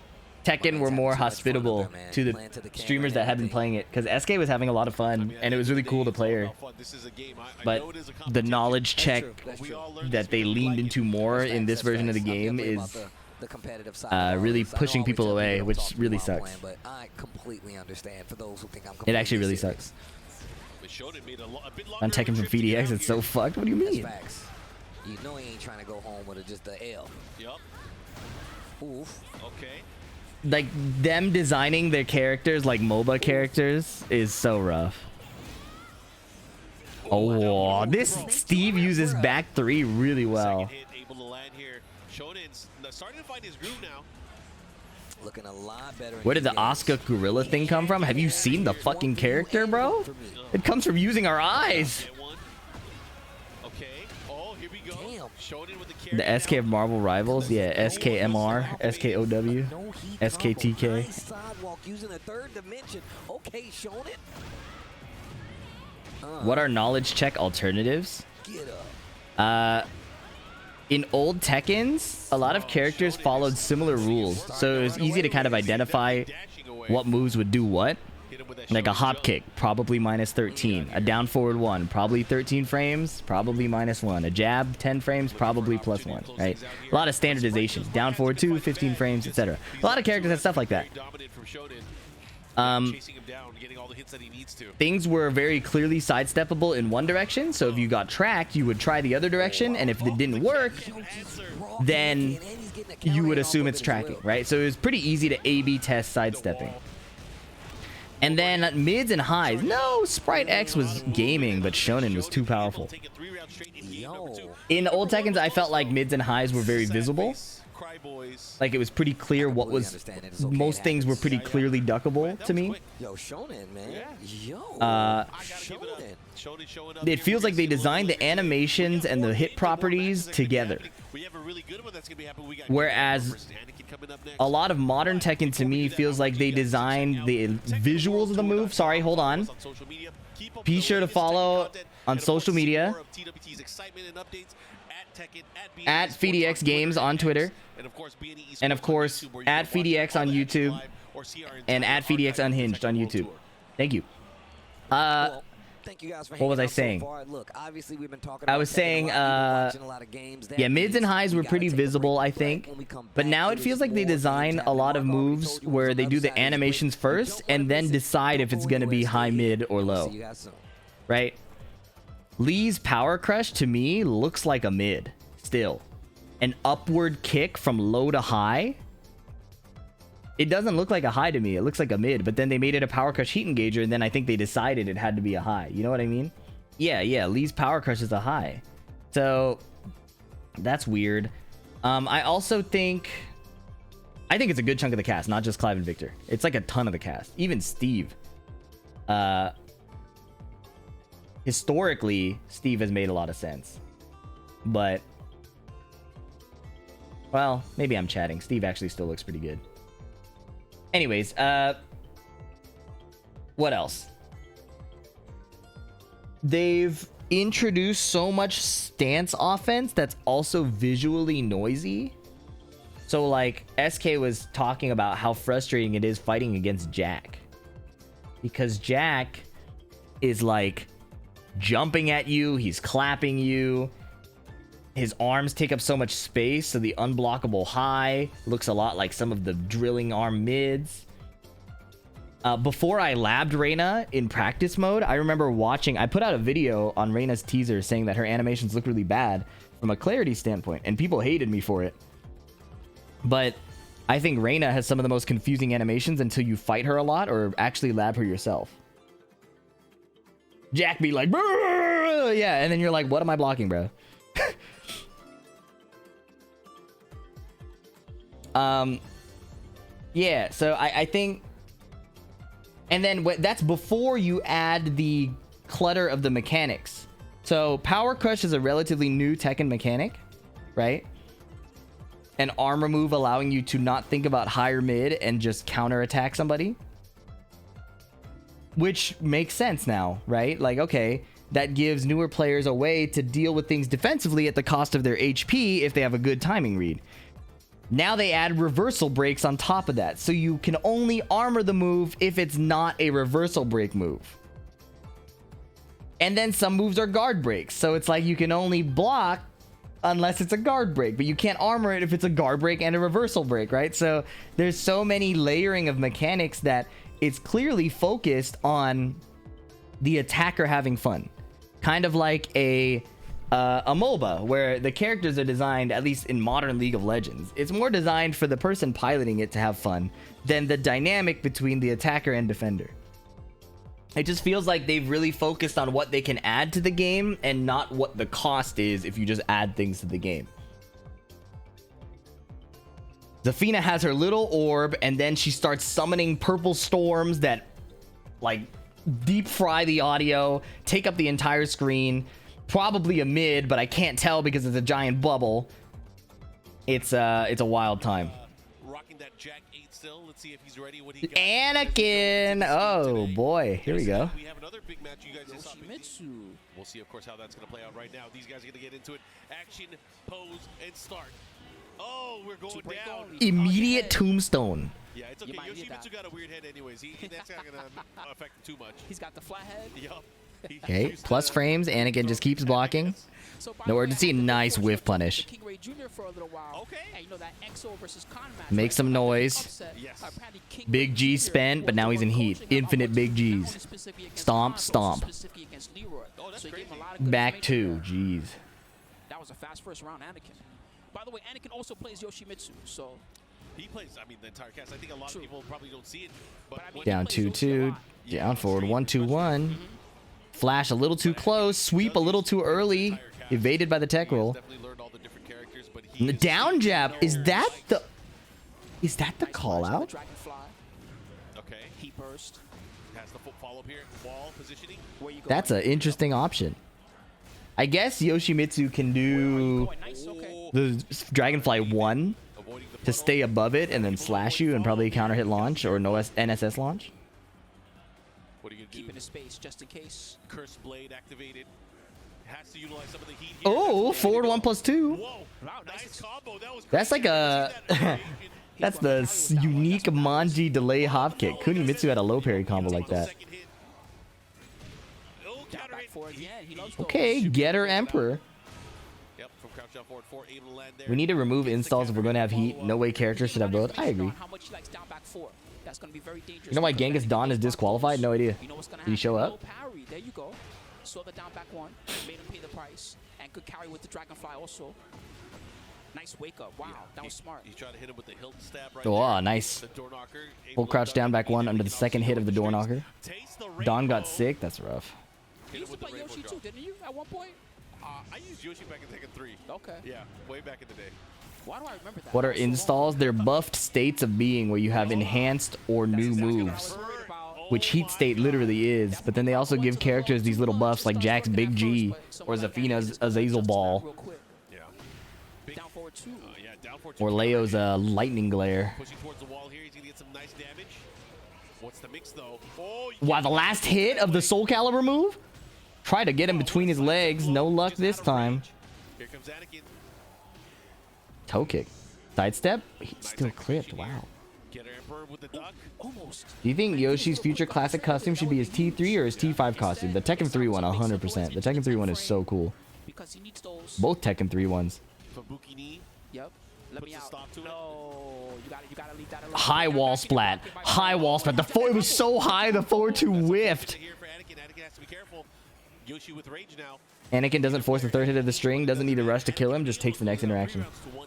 Tekken were more hospitable to the streamers that have been playing it, because SK was having a lot of fun and it was really cool to play her. This is a game. I But know it is a the competition. knowledge check We all learned that this they when we leaned like into it. more in this version of the game is the competitive side really pushing people away, which really sucks. But I completely understand for those who think I'm It actually completely really serious. sucks. But Shonen made a bit On longer Tekken from trip to get FDX, out it's so here. fucked. What do you That's mean? facts. You know he ain't trying to go home with just the L. Yup. Oof. Okay. Like them designing their characters like MOBA characters is so rough. Oh, this Steve uses back 3 really well. Second hit, able to land here. Shonen's starting to find his groove now. Looking a lot better. in Where did the these games. Asuka gorilla thing come from? Have you seen the fucking character, bro? It comes from using our eyes. Get one. Okay. Oh, here we go. Damn. Shonen with the carry The SK of now. Marvel Rivals, yeah, SKMR, SKOW, No heat SKTK. combo. Nice sidewalk using a third dimension. Okay, Shonen. What are knowledge check alternatives? Get up. In old Tekkens, a lot of characters followed similar rules, so it was easy to kind of identify Dashing away. what moves would do what. Hit him with that Like a shoulder hop jump. kick, probably minus 13. A down forward 1, probably 13 frames, probably minus 1. A jab, 10 frames, probably plus 1, right? A lot of standardizations. Down forward 2, 15 frames, etc. A lot of characters have stuff like that. Very dominant from Shonen. Chasing him down, getting all the hits that he needs to. Things were very clearly sidesteppable in one direction, so if you got tracked, you would try the other direction, and if it didn't work, then you would assume it's tracking, right? So it was pretty easy to A/B test sidestepping. And then mids and highs. No, Sprite X was gaming, but Shonen was too powerful. Taking 3 rounds straight in game number 2. In old Tekkens, I felt like mids and highs were very visible. Cry boys. Like it was pretty clear what was. Most things were pretty clearly duckable to me. Yo, Shonen, man. Yo. I gotta give it up. Shonen showing up It here. feels We're like they gonna see a designed little the bit. animations and the hit properties together. We have a really good one that's gonna be happening. We got Whereas versus Anakin coming up next. a lot of modern Tekken to me feels like they designed the visuals of the move. Sorry, hold on. On social media. Keep up Be the sure to latest Tekken follow content on and, of social course, see media. more of TWT's excitement and updates at FDX Games on Twitter, and of course at FDX on YouTube, and at FDX Unhinged on YouTube. Thank you. Well, thank you guys for What was I hanging out so saying? far. Look, obviously we've been talking I about was Tekken saying, a lot. People watching a lot of games. That yeah, mids and means highs we were gotta pretty take a break. visible, I But think. when we come But back, now it is feels like they more design detail. a lot of Mark already moves told you where what's they on do the the other side of this animations break. first Don't and wanna then miss it. decide if Don't it's go going to be anywhere. high, Stay mid, here. or We'll low. see you guys soon. Right? Lee's power crush to me looks like a mid still. An upward kick from low to high. It doesn't look like a high to me. It looks like a mid, but then they made it a power crush heat engager, and then I think they decided it had to be a high. You know what I mean? Yeah, Lee's power crush is a high. So that's weird. I also think it's a good chunk of the cast, not just Clive and Victor. It's like a ton of the cast. Even Steve. Historically, Steve has made a lot of sense. But well, maybe I'm chatting. Steve actually still looks pretty good. Anyways, what else? They've introduced so much stance offense that's also visually noisy. So like SK was talking about how frustrating it is fighting against Jack, because Jack is like jumping at you, he's clapping you, his arms take up so much space, so the unblockable high looks a lot like some of the drilling arm mids. Before I labbed Reina in practice mode, I remember watching, I put out a video on Reina's teaser saying that her animations look really bad from a clarity standpoint, and people hated me for it. But I think Reina has some of the most confusing animations until you fight her a lot or actually lab her yourself. Jack be like, "Brrr!" Yeah, and then you're like, what am I blocking, bro? Yeah, so I think, and then that's before you add the clutter of the mechanics. So Power Crush is a relatively new Tekken mechanic, right? An armor move allowing you to not think about higher mid and just counter attack somebody, which makes sense now, right? Like, okay, that gives newer players a way to deal with things defensively at the cost of their HP if they have a good timing read. Now they add reversal breaks on top of that, so you can only armor the move if it's not a reversal break move. And then some moves are guard breaks, so it's like you can only block unless it's a guard break, but you can't armor it if it's a guard break and a reversal break, right? So there's so many layering of mechanics that it's clearly focused on the attacker having fun. Kind of like a MOBA, where the characters are designed, at least in modern League of Legends, it's more designed for the person piloting it to have fun than the dynamic between the attacker and defender. It just feels like they've really focused on what they can add to the game and not what the cost is if you just add things to the game. Zafina has her little orb, and then she starts summoning purple storms that like deep fry the audio, take up the entire screen. Probably a mid, but I can't tell because it's a giant bubble. It's a wild time. Rocking that Jack 8 still. Let's see if he's ready. What he got. Anakin! Oh boy, here we go. We have another big match. You guys just saw. Yoshimitsu. We'll see, of course, how that's going to play out right now. These guys are going to get into it. Action, pose, and start. Oh, we're going down. Immediate tombstone. Yeah, it's okay. You might need Yoshimitsu that. got a weird head anyways. That's not going to affect him too much. He's got the flat head. Yup. Okay, plus frames. Anakin just keeps blocking. So by Nowhere the to way, see. I had the Nice good whiff fortune of punish. King Ray Jr. for a little while. Okay. And you know that EXO versus Con match. Make right? some So noise. upset. Yes. Apparently King Big Ray G Jr. spent, but was now the he's in one heat. coaching Infinite about big what to do, not Gs. only specifically against Stomp, Con, but stomp. also specifically against Leroy. Oh, that's So he gave him crazy. a lot of good Back information two. there. Jeez. That was a fast first round, Anakin. By the way, Anakin also plays Yoshimitsu, so He plays, I mean, the entire cast. I think a lot True. of people probably don't see it. But I mean, Down he plays Yoshi a 2-2. lot. Down forward 1-2-1. Flash a little too close. Sweep a little too early. Evaded by the tech roll. definitely learned all the different characters, but he The is down jab. Is knows- that the? Is that the Nice call flash on the out? Dragonfly. Okay, Heat burst. has the follow up here. Wall positioning. Where you going? That's an interesting option. I guess Yoshimitsu can do Going nice, okay. the Dragonfly 1 Avoiding the to puddle. stay above it and then slash you and probably counter hit launch or no NSS launch. What are you going to Keeping do? his space just in case. Curse Blade activated. Has to utilize some of the heat here. Oh, forward 1+2. Whoa, nice combo. That was That's like a that's the unique Manji delay hop kick. Kunimitsu had a low parry combo like that. Down back four again. He loves those. Okay, Getter Emperor. Yep, from crouch down forward, 4 able to land there. We need to remove installs if we're going to have heat. No way characters should have both. I agree. How much he likes down back four. That's going to be very dangerous. You know why Genghis Dawn is disqualified? No idea. You know what's gonna Did he show happen? up? No parry. There you go. Saw the down back one. Made him pay the price. And could carry with the Dragonfly also. Nice wake up. Wow, that was smart. He's trying to hit him with the hilt stab right Oh, there. nice. The door knocker, Full able to crouch duck down back immediately one under the and second also hit of the door knocker. taste the Dawn rainbow. got sick. That's rough. You Hit him used to with the play rainbow Yoshi drop. too, didn't you? At one point? I used Yoshi back in Tekken 3. Okay. Yeah, way back in the day. Why do I remember that? What are That was so long installs? ago. They're buffed states of being where you have enhanced or new Exactly what I moves, was worried about. which heat state literally is. But then they also give characters these little buffs like Jack's Big G or Zafina's Azazel Ball Real quick. Yeah. Down forward two. Yeah, down for or Leo's Lightning Glare. pushing towards the wall here. He's gonna get some nice damage. What's the mix though? Oh, Wow, the last hit of the Soul Calibur move? Try to get him between his legs. No luck just this out of time. range. Here comes Anakin. Toe kick. Sidestep? He's Nice still execution clipped. here. Wow. Get her Emperor with the duck. Almost. Do you think Yoshi's future classic costume should be his T3 or his T5 costume? The Tekken 3 one, 100%. The Tekken 3 one is so cool. Because he needs those. Both Tekken 3 ones. Fabuki knee. Yep. Let me Puts a out. stop to it. No. You gotta leave that alone. High Get wall back, get splat. back, get back. High wall splat. The four, it was so high, the 4-2 whiffed. Here for Anakin. Anakin has to be careful. Yoshi with rage now. Anakin doesn't force the third hit of the string, doesn't need to rush to kill him, just takes the next interaction.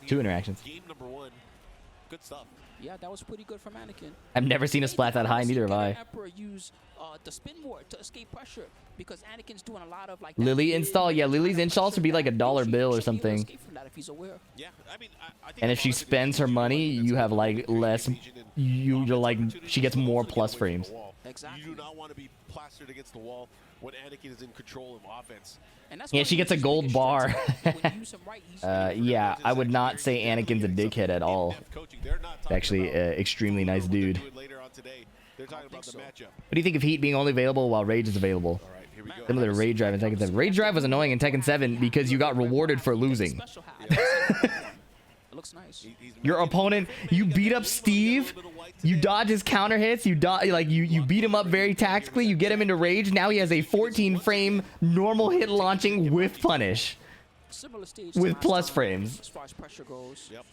2 interactions. Game number 1. Good stuff. Yeah, that was pretty good from Anakin. I've never seen a splat that high, neither have I. Emperor use the spin ward to escape pressure because Anakin's doing a lot of like that Lily big install? Yeah, Lily's install should be like a dollar Yoshi bill or should be able to something. escape from that if he's aware. Yeah, I mean, I think And if she spends her money, you have like less, you're like, she gets more plus frames. Exactly. You do not want to be plastered against the wall when Anakin is in control of offense. And that's Yeah, why she gets a he's gold really bar. strong. When you use him right, he's Yeah, I would not say Anakin's a dickhead at all. Actually, extremely nice dude. They're talking about the matchup. What do you think of Heat being only available while Rage is available? All right, here we go. Similar to Rage Drive in Tekken 7. Rage Drive was annoying in Tekken 7 because you got rewarded for losing. special hat. It looks nice. Your opponent, you beat up Steve, you dodge his counter hits, you beat him up very tactically, you get him into Rage, now he has a 14 frame normal hit launching with punish. Similar stage With to last plus time, frames. As far as pressure goes. Yep.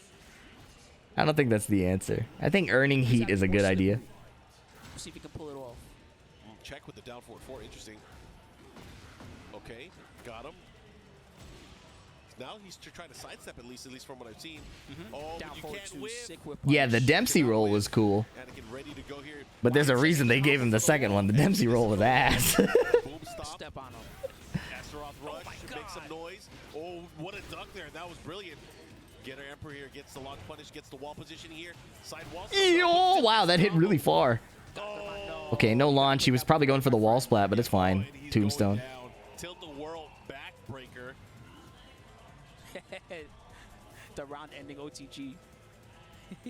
I don't think that's the answer. I think earning Heat is a good idea. We'll see if he can pull it off. Check with the down forward 4. Interesting. Okay, got him. Now he's trying to sidestep at least from what I've seen. Oh, Down but you forward can't two, whip. sick whip Yeah, punish. the Dempsey roll was cool, Anakin ready to go here. but there's a reason they gave him the second one. The Dempsey roll was ass. Boom stop. Step on him. Astaroth rush. Make some noise. Oh, what a duck there. That was brilliant. Get our Emperor here. Gets the lock punish. Gets the wall position here. Side wall. Oh, wow, that hit really far. Oh. Okay, no launch. He was probably going for the wall splat, but it's fine. And he's going Tombstone. down. Tilt the world backbreaker. The round ending OTG.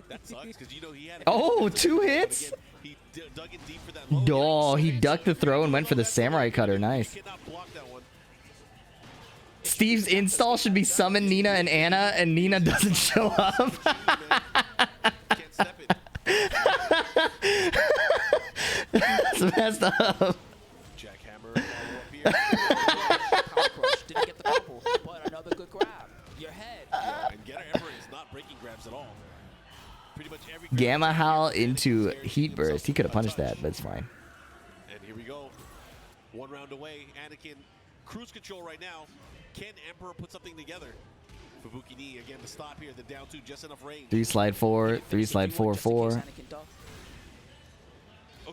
That sucks because you know he had. Oh, 2 hits? He dug in deep for that low. Oh, he ducked the throw and went for the samurai cutter. Nice. He cannot block that one. Steve's install should be summon Nina and Anna, and Nina doesn't show up. Can't step it. That's messed up. Jackhammer follow up here. Power crush. Didn't get the couple, but another good grab. Your head. And Getter Emperor is not breaking grabs at all. Pretty much every grab Gamma Howl into Heat Burst. He could have punished that, but it's fine. And here we go. 1 round away. Anakin cruise control right now. Can Emperor put something together? Fabuki knee again to stop here. The down 2 just enough range. 3 slide 4, 3 slide 4, 4.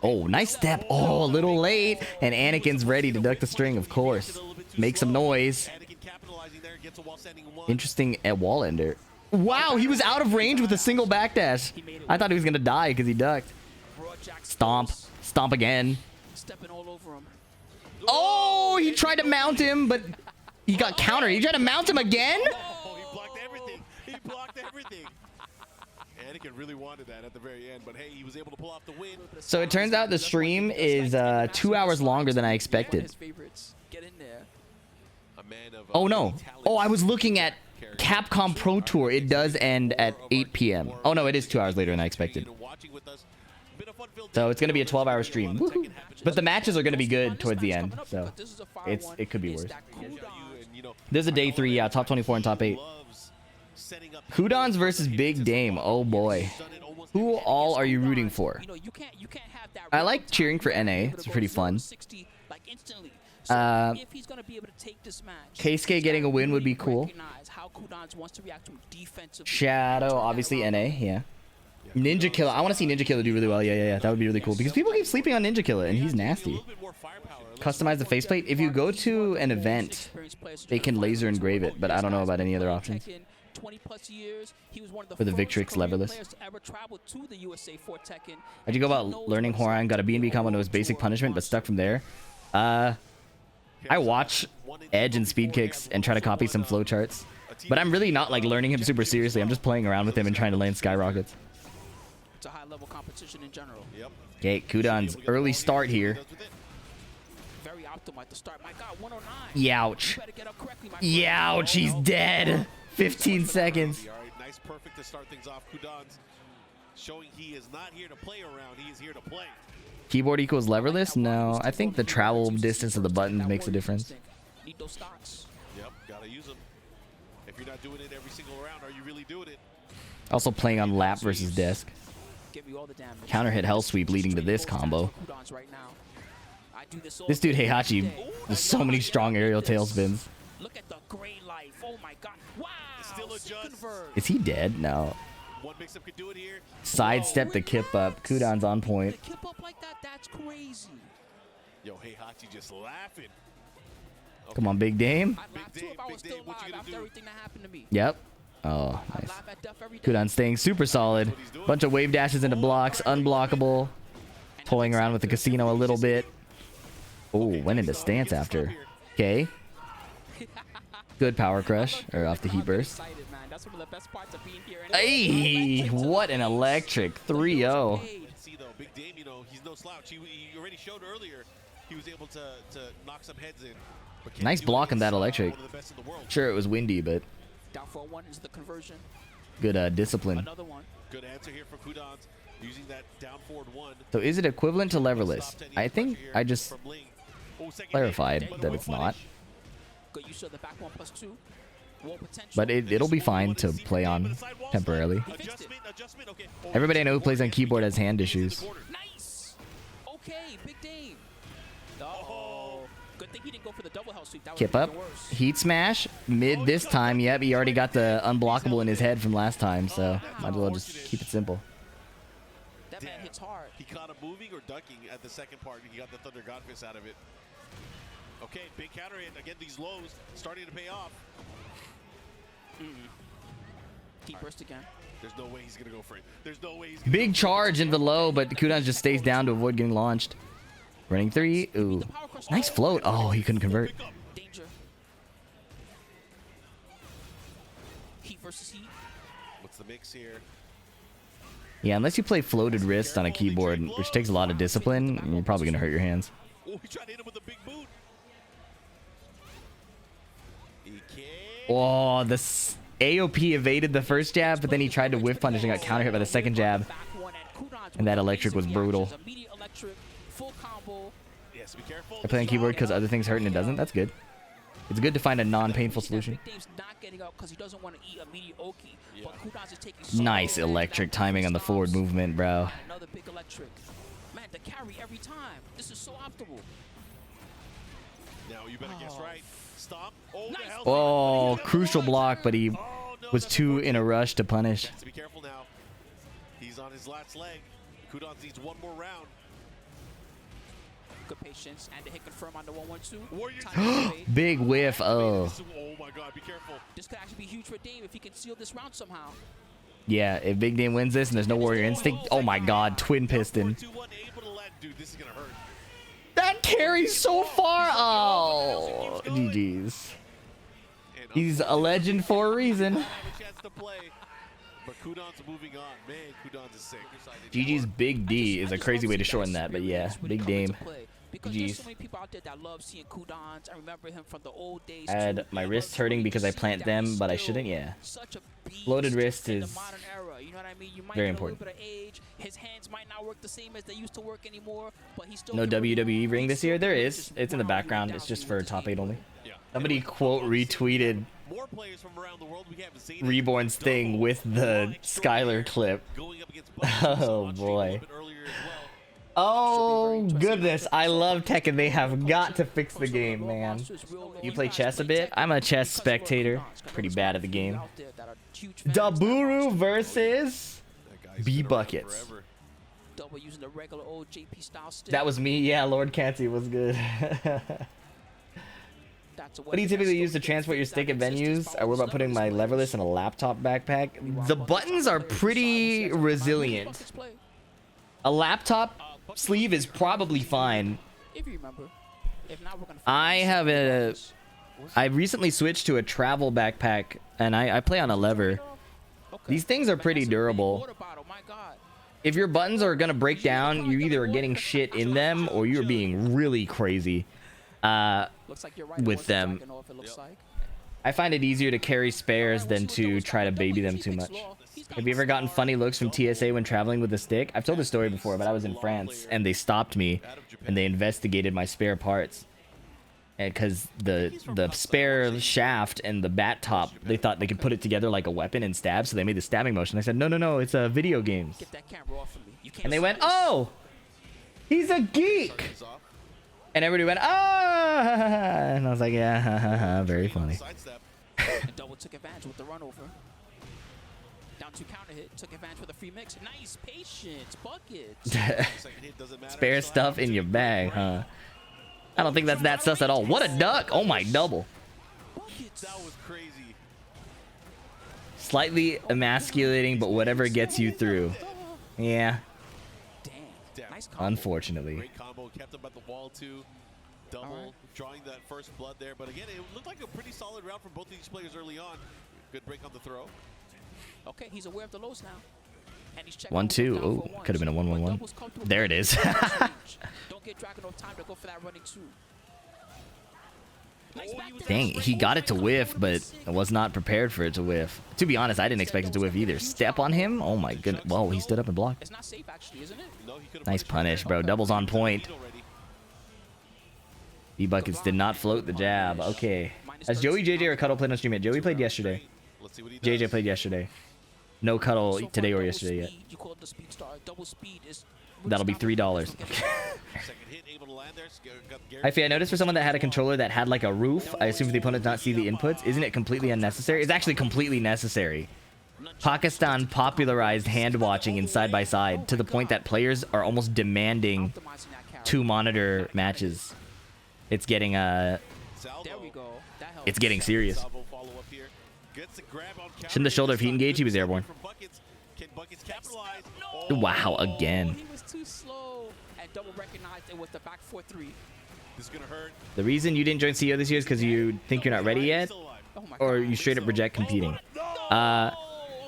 Oh, nice step. Oh, a little late. And Anakin's ready to duck the string, of course. Make some noise. Anakin capitalizing there. Gets a wall standing 1. Interesting at wall ender. Wow, he was out of range with a single backdash. I thought he was going to die because he ducked. Stomp. Stomp again. Stepping all over him. Oh, he tried to mount him, but he got countered. He tried to mount him again? Oh, he blocked everything. He blocked everything. Anakin really wanted that at the very end, but hey, he was able to pull off the win. So it turns out the stream is 2 hours longer than I expected. His favorites. Get in there. Oh no. Oh, I was looking at Capcom Pro Tour. It does end at 8 p.m. Oh no, it is 2 hours later than I expected. So it's gonna be a 12-hour stream. Woohoo. But the matches are gonna be good towards the end, so it could be worse. There's a day 3, yeah, top 24 and top 8. Kudans versus Big Dame. Oh boy. Who all are you rooting for? I like cheering for NA. It's pretty fun. Keisuke getting a win would be cool. Shadow, obviously NA, yeah. Ninja Killer. I want to see Ninja Killer do really well. Yeah. That would be really cool. Because people keep sleeping on Ninja Killer, and he's nasty. Customize the faceplate. If you go to an event, they can laser engrave it, but I don't know about any other options. For the Victrix Leverless. How'd you go about learning Hwoarang? Got a B&B combo to his basic punishment, but stuck from there. I watch Edge and Speed Kicks and try to copy some flowcharts. But I'm really not like learning him super seriously. I'm just playing around with him and trying to land skyrockets. It's a high-level competition in general. Okay, Kudan's early start here. Very optimal at the start. My God, 109. Youch. Youch, he's dead. 15 seconds. All right, nice, perfect to start things off. Kudan's showing he is not here to play around. He is here to play. Keyboard equals leverless? No, I think the travel distance of the buttons makes a difference. Need those stocks. Yep, gotta use them. If you're not doing it every single round, are you really doing it? Also playing on lap versus desk. Counter hit hell sweep leading to this combo. This dude Heihachi has so many strong aerial tailspins. Look at the gray life. Oh my God. Wow. Is he dead? No. Sidestep the kip up. Kudan's on point. Kip up like that, that's crazy. Yo, Heihachi just laughing. Come on, Big Dame. I'd laugh too if I was still alive after everything that happened to me. Yep. Oh, nice. Kudan staying super solid. Bunch of wave dashes into blocks. Unblockable. Toying around with the casino a little bit. Oh, went into stance after. Okay. Good power crush. Or off the heat burst. Hey, what an electric 3-0. See though, Big Dame, you know, he's no slouch. He already showed earlier he was able to knock some heads in. Nice block on that electric. Sure, it was windy, but down for one is the conversion. Good discipline. Another one. Good answer here for Kudan using that down forward one. So is it equivalent to leverless? I think I just clarified that it's not. Good use of the back 1+2. But it'll be fine to play on temporarily. Everybody I know who plays on keyboard has hand issues. Nice. Okay, Big Dame. Oh, good thing he didn't go for the double hell sweep. Kip up, heat smash, mid this time. Yep, he already got the unblockable in his head from last time, so might as well just keep it simple. That man hits hard. He caught him moving or ducking at the second part. He got the Thunder Godfist out of it. Okay, big counter hit. Again, these lows starting to pay off. Deep burst again. There's no way he's gonna go for it. There's no way he's gonna big charge into the low, but Kudan just stays down to avoid getting launched. Running 3. Ooh. Nice float. Oh, he couldn't convert. Danger. Heat versus heat. What's the mix here? Yeah, unless you play floated wrist on a keyboard, which takes a lot of discipline, you're probably gonna hurt your hands. Oh, he tried to hit him with a big boot. Oh, this AOP evaded the first jab, but then he tried to whiff punish and got counter hit by the second jab. And that electric was brutal. I play on keyboard because other things hurt and it doesn't. That's good. It's good to find a non-painful solution. Nice electric timing on the forward movement, bro. Another big electric. Man, the carry every time. This is so optimal. Now you better guess right. Stop. Oh, crucial block, but he was too in a rush to punish. Be careful now. He's on his last leg. Kudan needs one more round. Good patience and the hit confirm on the 1-1-2. Big whiff. Oh. Oh my God, be careful. This could actually be huge for Dame if he can seal this round somehow. Yeah, if Big Dame wins this and there's no Warrior Instinct, oh my God, twin piston. Dude, this is gonna hurt. That carries so far. Oh, GG's. He's a legend for a reason. But Kudan's moving on. Man, Kudan's is sick. GG's Big D is a crazy way to shorten that, but yeah, Big Dame. Because there's Jeez. so many people out there that love seeing cooldowns. I remember him from the old days. I had my wrists hurting because I plant them, but I shouldn't. Yeah. Floated wrist is modern era, you know what I mean? You might very get a little important. bit of age. His hands might not work the same as they used to work anymore, but he still No can really WWE ring move. this year. There He's is. just It's in the wildly background. It's down just with for his top 8 game. only. Yeah. Somebody quote retweeted More players from around the world we haven't seen. Reborn's thing with the Skylar clip. Going up against Bbuckets, Oh, on stream a boy. little bit earlier as well. Oh goodness, I love Tekken. They have got to fix the game, man. You play chess a bit? I'm a chess spectator. Pretty bad at the game. Daburu versus That guy's been around Bbuckets. forever. Double using the regular old JP style stick. That was me. Yeah, Lord Canty was good. What do you typically use to transport your stick at venues? I worry about putting my leverless in a laptop backpack. The buttons are pretty resilient. A laptop sleeve is probably fine. If you remember. If not, we're gonna I have I recently switched to a travel backpack, and I play on a lever. These things are pretty durable. If your buttons are gonna break down, you either are getting shit in them or you're being really crazy with them. I find it easier to carry spares than to try to baby them too much. Have you ever gotten funny looks from TSA when traveling with a stick? I've told this story before, but I was in France and they stopped me and they investigated my spare parts. And because the spare shaft and the bat top, they thought they could put it together like a weapon and stab, so they made the stabbing motion. I said, no, it's a video games. And they went, oh, he's a geek. And everybody went, ah, and I was like, yeah, very funny. Double took advantage with the run over. Down to counter hit, took advantage with a free mix. Nice patience, buckets. Spare stuff in your bag, huh? I don't think that's that sus at all. What a duck! Oh my, double. That was crazy. Slightly emasculating, but whatever gets you through. Yeah, Damn. Nice combo. unfortunately. Great combo, kept him at the wall too. Double, drawing that first blood there. But again, it looked like a pretty solid round from both of these players early on. Good break on the throw. Okay, he's aware of the lows now. And he's checking 1-2. down Oh, for could have been a 1-1-1. Doubles comfortable. There it is. Don't get Dragunov time to go for that running two. Nice back dash. Dang, he got it to whiff, but I was not prepared for it to whiff. To be honest, I didn't expect it to whiff either. Step on him? Oh my goodness. Whoa, he stood up and blocked. It's not safe actually, isn't it? No, he could've Nice punished punish, bro. Doubles on point. Bbuckets did not float the jab. Okay. Has Joey, JJ, or Cuddle played on stream yet? Joey played yesterday. Let's see what he does. JJ played yesterday. No Cuddle today or yesterday yet. You call it the speed star. Double speed is That'll be $3. Second hit, able to land there. Got Gary. Hyphy, I noticed for someone that had a controller that had like a roof, I assume the opponent not see the inputs. Isn't it completely unnecessary? It's actually completely necessary. Pakistan popularized hand watching in side by side to the point that players are almost demanding optimizing that carry. 2-monitor matches. It's getting There we go. That helps. it's getting serious. Salvo follow up here. Gets a grab on counter. Shouldn't the shoulder if he engaged, he was airborne. From Bbuckets. Can Bbuckets capitalize? Wow, again. He was too slow. And double recognized it was the back 4-3. This is gonna hurt. The reason you didn't join CEO this year is because you think you're not ready yet, Still alive. Oh my or god. you straight up reject competing. Oh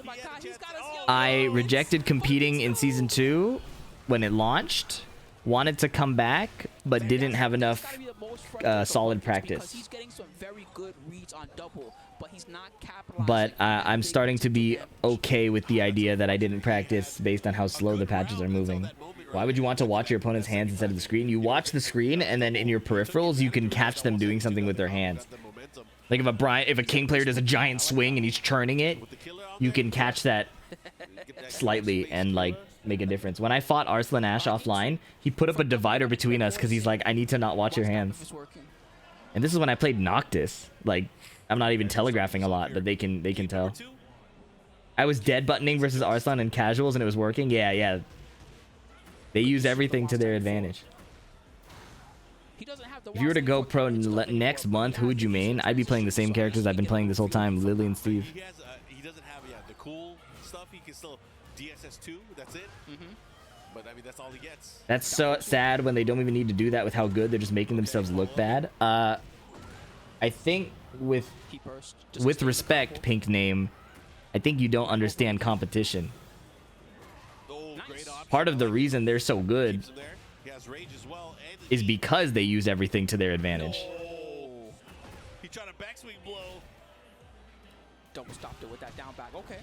my god, he's got us yellow. I rejected competing in season 2 when it launched. Wanted to come back, but didn't have enough Gotta be the most frustrating solid for Bbuckets practice. because he's getting some very good reads on double, but he's not capitalizing. But I'm starting to be okay with the idea that I didn't practice based on how slow the patches are moving. Why would you want to watch your opponent's hands instead of the screen? You watch the screen, and then in your peripherals, you can catch them doing something with their hands. Like if a King player does a giant swing and he's churning it, you can catch that slightly and like make a difference. When I fought Arslan Ash offline, he put up a divider between us because he's like, I need to not watch your hands. It's working. And this is when I played Noctis. Like, I'm not even telegraphing a lot, but they can tell. I was dead buttoning versus Arslan and casuals and it was working. Yeah. They use everything to their advantage. He doesn't have the If you were to go pro next month, who would you main? I'd be playing the same characters I've been playing this whole time, Lily and Steve. He has. He doesn't have the cool stuff. He can still DSS2. That's it. But I mean, that's all he gets. That's so sad when they don't even need to do that with how good they're just making themselves look bad. I think with He burst. with respect, Pink Name, I think you don't understand competition. Oh, great option. Part of the reason they're so good He has rage as well. And is because they use everything to their advantage. oh, he tried a backswing blow. Double stopped it with that down back. Okay.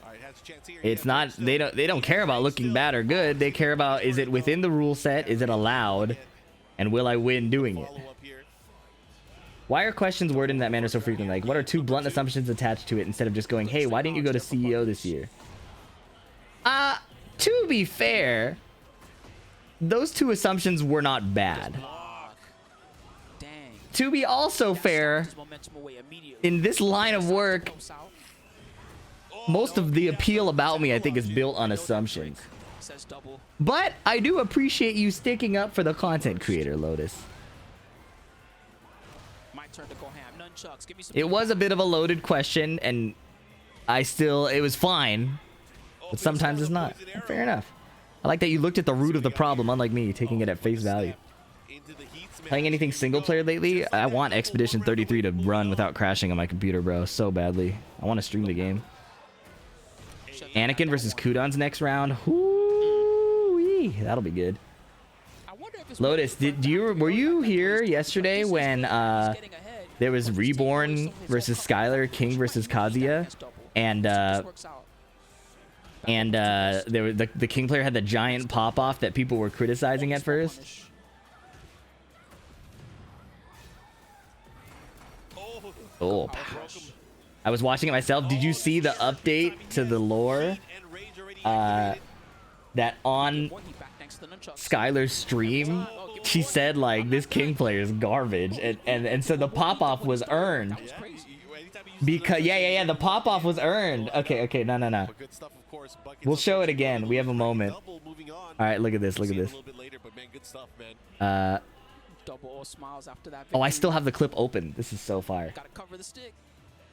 All right, has a chance here. It's not, they don't care about looking bad or good. They care about, is it within the rule set? Is it allowed? And will I win doing it? Follow up here. Why are questions worded in that manner so frequently? Like, what are two blunt assumptions attached to it instead of just going, hey, why didn't you go to CEO this year? To be fair, those two assumptions were not bad. Dang. To be also fair, His momentum away immediately. in this line of work, Close out. most of the appeal about me, I think, is built on assumptions. Says double. But I do appreciate you sticking up for the content creator, Lotus. My turn to go ham. Nunchucks. Give me some. It was a bit of a loaded question, and it was fine, but sometimes it's not. Fair enough. I like that you looked at the root of the problem, unlike me, taking it at face value. Playing anything single player lately? I want Expedition 33 to run without crashing on my computer, bro, so badly. I want to stream the game. Anakin versus Kudon's next round. Whoo-wee. That'll be good. I wonder if it's Lotus, were you here yesterday when there was Reborn versus Skylar, King versus Kazuya, and the King player had the giant pop off that people were criticizing at first? Oh, gosh. I was watching it myself. Did you see the update to the lore? That on Skylar's stream, she said like this King player is garbage, and so the pop off was earned because yeah the pop off was earned. Okay, no. We'll show it again. We have a moment. All right, look at this. double smiles after that. Oh, I still have the clip open. This is so fire. Gotta cover the stick.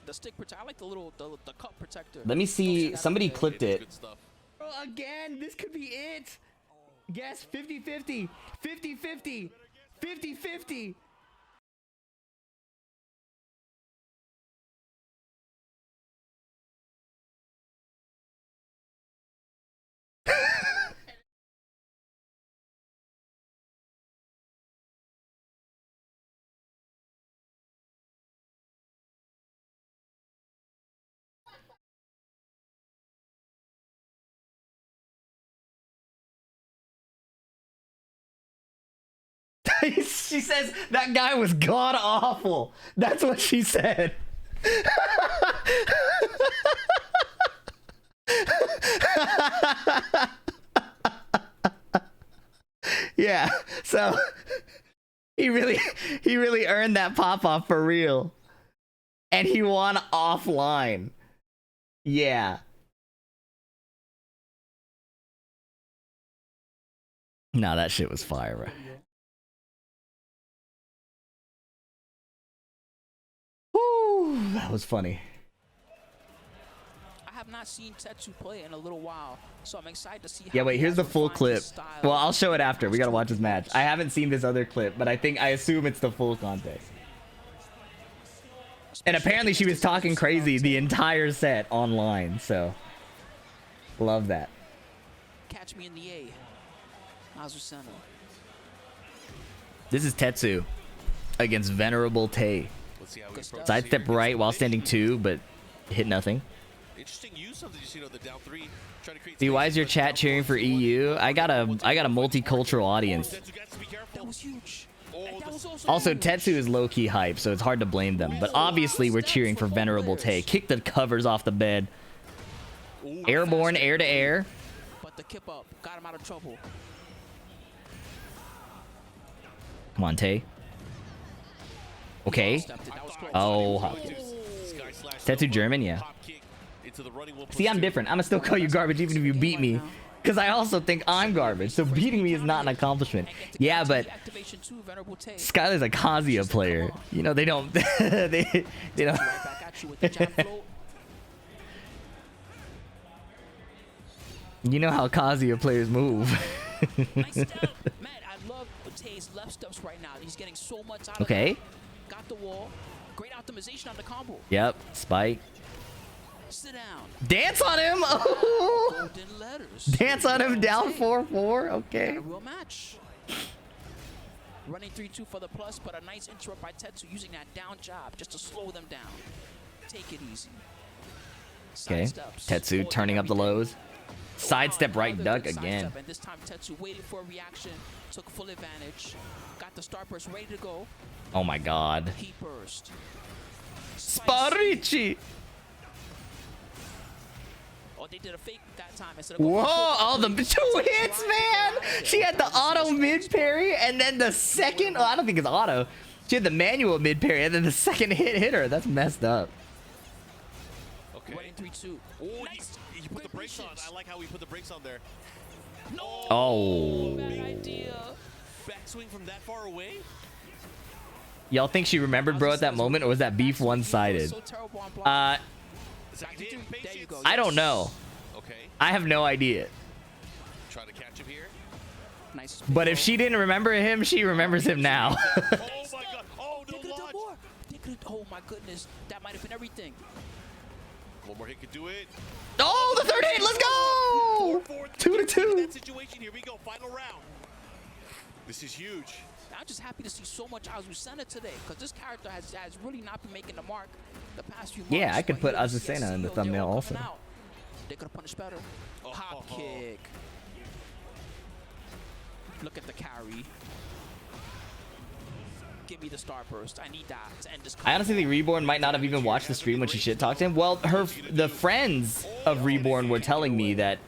The stick protector. I like the little the cup protector. Let me see. Somebody clipped it. Oh, again, this could be it. Guess 50-50. 50-50. 50-50. She says that guy was god awful. That's what she said. Yeah, so he really earned that pop off for real. And he won offline. Yeah. Nah, that shit was fire, bro. Woo, that was funny. I have not seen Tetsu play in a little while, so I'm excited to see. Yeah, how wait, he here's has the full refined clip. his style. Well, I'll show it after. We gotta watch his match. I haven't seen this other clip, but I assume it's the full context. And apparently she was talking crazy the entire set online, so love that. Catch me in the A. Azucena. This is Tetsu against Venerable Tay. Sidestep right while standing 2, but hit nothing. Interesting use of the down 3. See, why is your chat cheering for EU? I got a multicultural audience. That was huge. That was Also, huge. Tetsu is low-key hype, so it's hard to blame them. But obviously, we're cheering for Venerable Tay. Kick the covers off the bed. Airborne, air to air. But the kip up got him out of trouble. Come on, Tay. Okay. Stepped it. That was close. Oh, Tetsu German, yeah. See, I'm different. I'm gonna still call you garbage even if you beat me. Because I also think I'm garbage, so beating me is not an accomplishment. Yeah, but Activation 2, Venerable Tay. Skylar's a Kazuya player. You know, they don't... they don't... Right back at you with the jab float. You know how Kazuya players move. Nice step. Man, I love Tay's left steps right now. He's getting so much out of Okay. that. Got the wall. Great optimization on the combo. Yep, spike. Sit down. Dance on him! Oh! Golden letters. Dance on him down 4-4. Okay. Got a real match. Running 3-2 for the plus, but a nice interrupt by Tetsu using that down jab just to slow them down. Take it easy. Okay, Tetsu turning up the lows. Sidestep right duck again. And this time Tetsu waited for a reaction, took full advantage, got the star burst ready to go. Oh my god. He burst. Sparici! Oh, they did a fake that time instead of Whoa! Oh, the 2 hits, man! She had the auto mid parry, and then the second. Oh, I don't think it's auto. She had the manual mid parry, and then the second hit her. That's messed up. Okay. Running 3-2. Oh, Nice. he put the brakes on. I like how he put the brakes on there. No. Oh. Bad idea. Backswing from that far away? Y'all think she remembered, bro, at that moment, or was that beef one-sided? So terrible on block. There you go. I don't know. Okay. I have no idea. Trying to catch him here. Nice. But if she didn't remember him, she remembers him now. Oh my god. Oh, They no could have done launch. more. They could have. Oh my goodness. That might have been everything. One more hit could do it. Oh, the third hit. Let's go. 2-2. That situation. Here we go. Final round. This is huge. I'm just happy to see so much Azucena today, because this character has really not been making the mark the past few months. Yeah, I could but put here, Azucena in the CSCO, thumbnail they're all also. coming out. They could have punished better. Hop kick. Look at the carry. Give me the star burst. I need that to end this. I honestly think Reborn might not have even watched the stream when she shit talked him. Well, the friends of Reborn were telling me that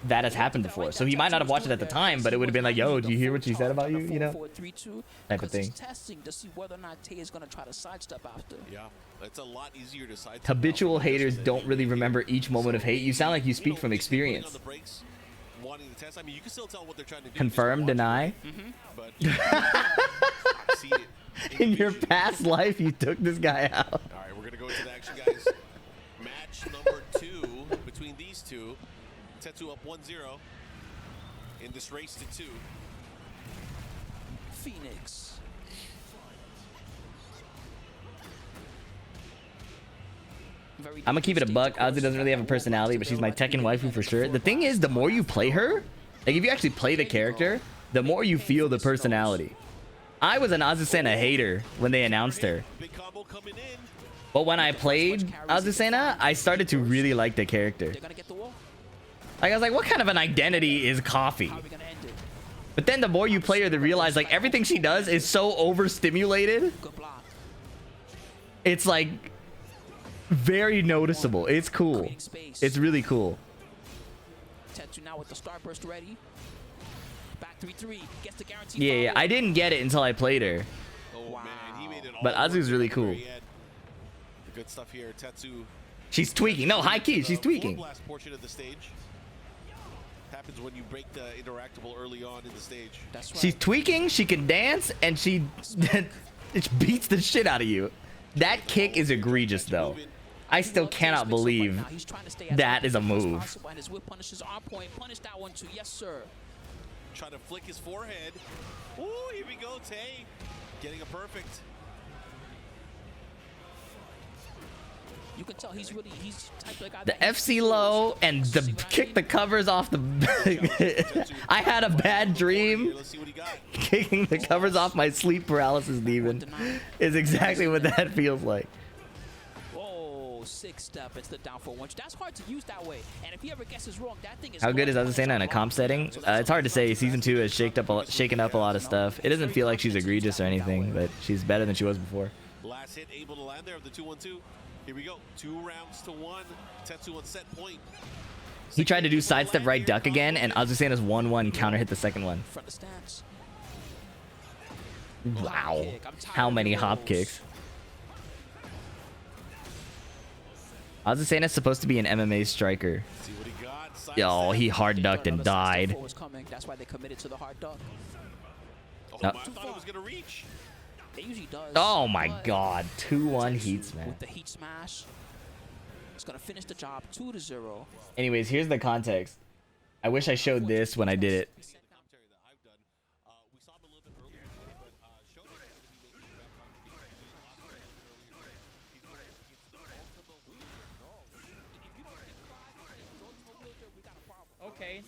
has happened before, so he might not have watched it at the time, but it would have been like, yo, do you hear what she said about you? You know, type of thing. Testing to see whether or not Tay is going to try to sidestep after. Yeah, it's a lot easier to sidestep. Habitual haters don't really remember each moment of hate. You sound like you speak from experience. Wanting to test. I mean, you can still tell what they're trying to do. Confirm, deny. But I see it. In your past life, you took this guy out. All right, we're gonna go into the action, guys. Match number 2 between these two. Tetsu up 1-0 in this race to 2. Phoenix. I'm gonna keep it a buck. Ozzy doesn't really have a personality, but she's my Tekken waifu for sure. The thing is, the more you play her, like if you actually play the character, the more you feel the personality. I was an Azucena hater when they announced her, Big combo coming in. but when I played Azucena, I started to really like the character. They're gonna get the wall. Like I was like, what kind of an identity is Coffee? How are we gonna end it? But then the more you play her, you realize like everything she does is so overstimulated. Good block. It's like very noticeable. It's cool. Creating space. It's really cool. Tetsu now with the starburst ready. Back 3-3. Gets the guarantee. Yeah, I didn't get it until I played her. Oh man, he made it all. But Azu's really cool. The good stuff here. Tetsu. She's tweaking. No, high key. She's tweaking. Last portion of the stage happens when you break the interactable early on in the stage. That's right. She's tweaking. She can dance, and she it beats the shit out of you. That kick is egregious, though. I still cannot believe that is a move. And his whip punishes on point. Punish that one too. Yes, sir. Trying to flick his forehead. Ooh, here we go, Tay. Getting a perfect. You can tell he's type of guy The that FC low and the kick the covers off the. I had a bad dream. Let's see what he got. Kicking the covers off my sleep paralysis demon is exactly what that feels like. Oh, 6-step. It's the down for one. That's hard to use that way. And if he ever guesses wrong, that thing is. How good is Azucena in a comp setting? It's hard to say. Season 2 has shaken up a lot of stuff. It doesn't feel like she's egregious or anything, but she's better than she was before. Last hit able to land there of the 2-1-2. Here we go. 2 rounds to 1. Tetsu on set point. He tried to do sidestep right duck again, and Azucena's 1-1 counter hit the second one. Front of stance. Wow. How many hop kicks? Azucena's supposed to be an MMA striker. See what he got. Side Yo, step. he hard ducked and died. That's why they committed to the hard duck. Oh, No. I thought it was going to reach. It usually does. Oh my but god. 2-1 heat with smash. the heat smash, it's gonna finish the job 2-0. Anyways, here's the context. I wish I showed this when I did it. Commentary that I've done. We saw him a little bit earlier, but showed him that he made a rap contribution. He's going against the Ultima Wheeljack. If you don't think Clive is Ultima Wheeljack, we got a problem. Okay.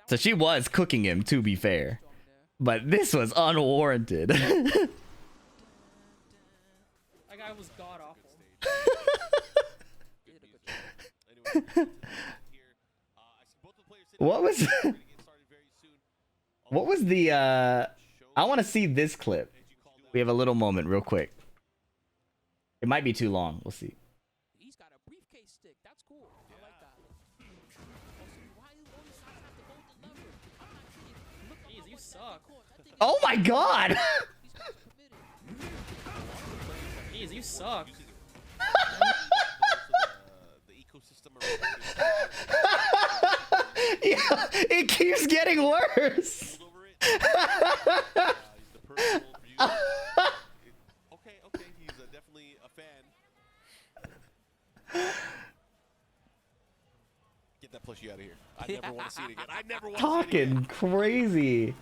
So she was cooking him, to be fair. But this was unwarranted. That guy was god awful. What was what was the I want to see this clip. We have a little moment real quick. It might be too long. We'll see. He's got a briefcase stick. That's cool. I like that. Why do all these sides have to hold the lever? I'm not kidding. Look at Jeez, how you much that suck. cost. That thing is Oh my god. these guys are committed. Jeez, you suck. The ecosystem around Yeah, it keeps getting worse. over it. He's the personal view. Okay, he's definitely a fan. Get that plushie out of here. I never want to see it again. I never want to see it again. Talking crazy.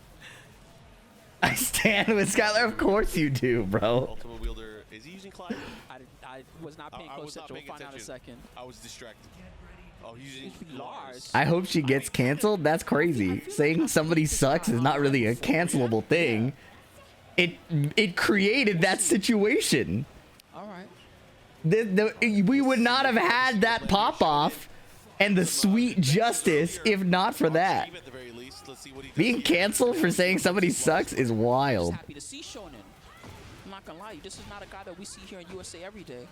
I stand with Skylar. Of course you do, bro. Ultimate wielder. Is he using Clive? I was not paying I close was not attention. paying We'll find out in a attention. second. I was distracted. Oh, he's using Lars. I hope she gets canceled. That's crazy. Saying somebody sucks is not really a cancelable thing. It created that situation. All right. We would not have had that pop off and the sweet justice if not for that. At the very least, let's see what he does Being here. canceled for saying somebody sucks is Just wild. happy to see Shonen. I'm not gonna lie, this is not a guy that we see here in USA every day.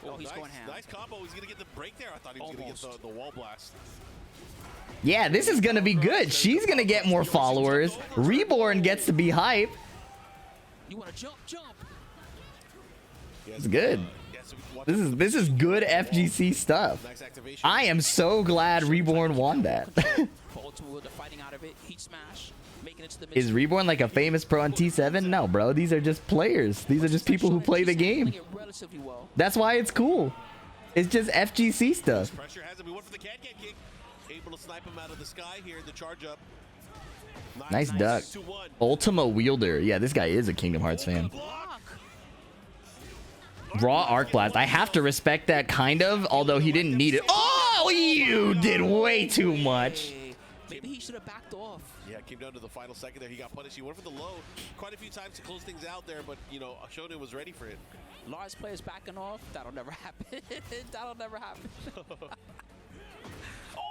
Oh, he's nice, going ham. Nice combo. He's going to get the break there. I thought he was going to get the wall blast. Yeah, this is gonna be good. She's gonna get more followers. Reborn gets to be hype. You wanna jump? It's good. Yeah, so we can watch This is good FGC stuff. nice activation. I am so glad Reborn won that. Ultimate Wielder fighting out of it. Heat smash. Making it to the mid. Is Reborn like a famous pro on T7? No, bro. These are just players. These are just people who play the game. Relatively well. That's why it's cool. It's just FGC stuff. Pressure has him. He went for the can-can kick. Able to snipe him out of the sky here. The charge up. Nice duck. 2-1. Ultima Wielder. Yeah, this guy is a Kingdom Hearts fan. Block. Raw Arc Blast. I have to respect that kind of, although he didn't need it. Oh, you did way too much. Hey, maybe he should have backed off. Yeah, came down to the final second there. He got punished. He went for the low quite a few times to close things out there, but, you know, Shonen was ready for it. Lars players backing off. That'll never happen. That'll never happen.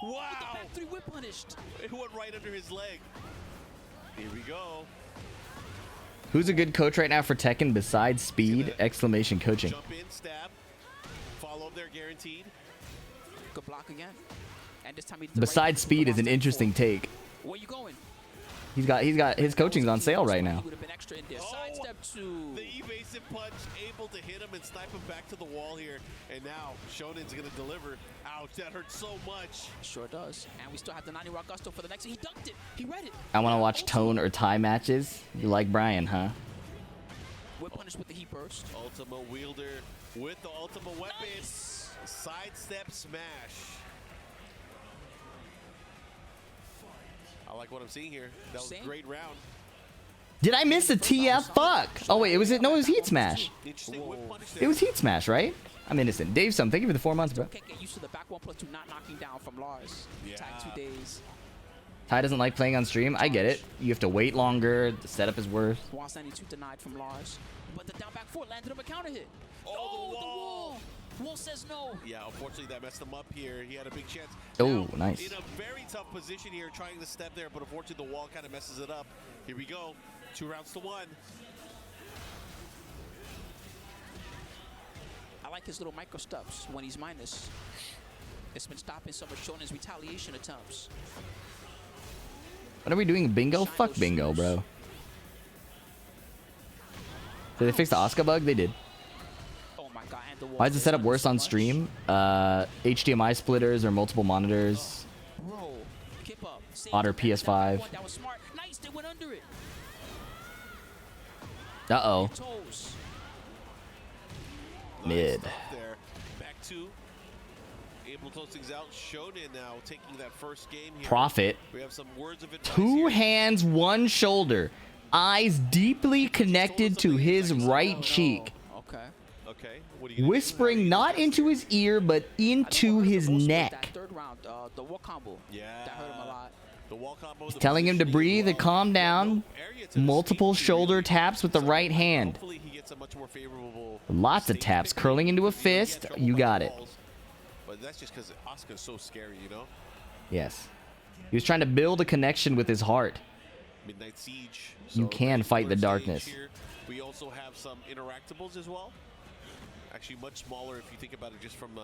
Wow! The back three whip punished. It went right under his leg. Here we go. Who's a good coach right now for Tekken besides Speed? Exclamation coaching. Jump in, stab. Follow up there, guaranteed. Good block again. And this time he Besides Speed is an interesting take. Where you going? He's got his coaching's on sale right now. He would have been extra in there. Sidestep to The evasive punch, able to hit him and snipe him back to the wall here. And now Shonen's going to deliver. Ouch, that hurt so much. Sure does. And we still have the 90 Rock Gusto for the next. He dunked it. He read it. I want to watch tone or tie matches. You like Bryan, huh? Whip punish with the heat burst. Ultima wielder with the ultimate weapon. Nice. Sidestep smash. I like what I'm seeing here. That was Same. a great round. Did I miss a TF? Fuck. Oh wait, it was Heat Smash. Interesting whip punish It there. was Heat Smash, right? I'm innocent. Dave, thank you for the 4 months, bro. Can't get used to the back 1+2 not knocking down from Lars. Yeah. Tag 2 days. Ty doesn't like playing on stream. I get it. You have to wait longer. The setup is worse. 192 denied from Lars. But the down back 4 landed him a counter hit. Oh, the wall. Wall says no. Yeah, unfortunately that messed him up here. He had a big chance. Oh, Now, nice. In a very tough position here, trying to step there, but unfortunately the wall kind of messes it up. Here we go. 2 rounds to 1. I like his little micro steps when he's minus. It's been stopping some of Shonen's retaliation attempts. What are we doing? Bingo? Fuck bingo, bro. Did they fix the Asuka bug? They did. Oh my god, and the wall Why is the says setup no worse so on much. stream? HDMI splitters or multiple monitors. Bro, keep up. Save Otter the back, PS5. that one, that was smart. Nice, they went under it. Uh-oh. Toes. Mid. Nice stuff there. Back 2. Able to close things out. Shonen now taking that first game here. Profit. We have some words of advice 2 here. hands, 1 shoulder. Eyes deeply connected to his right cheek. Okay. Okay. What are you gonna do? Whispering not into his ear, but into his neck. That third round, the wall combo. Yeah. That hurt him a lot. The wall combo, He's the telling him to positioning breathe as and well. calm down. Area to Multiple escape to shoulder really taps with the so right hand. hopefully he gets a much more favorable Lots of stage taps, pick. curling into a He can get fist. trouble You by got the it. walls, but that's just because Asuka's so scary, you know? Yes. He was trying to build a connection with his heart. Midnight Siege. You can very fight the similar darkness. stage here. We also have some interactables as well. Actually, much smaller if you think about it, just from the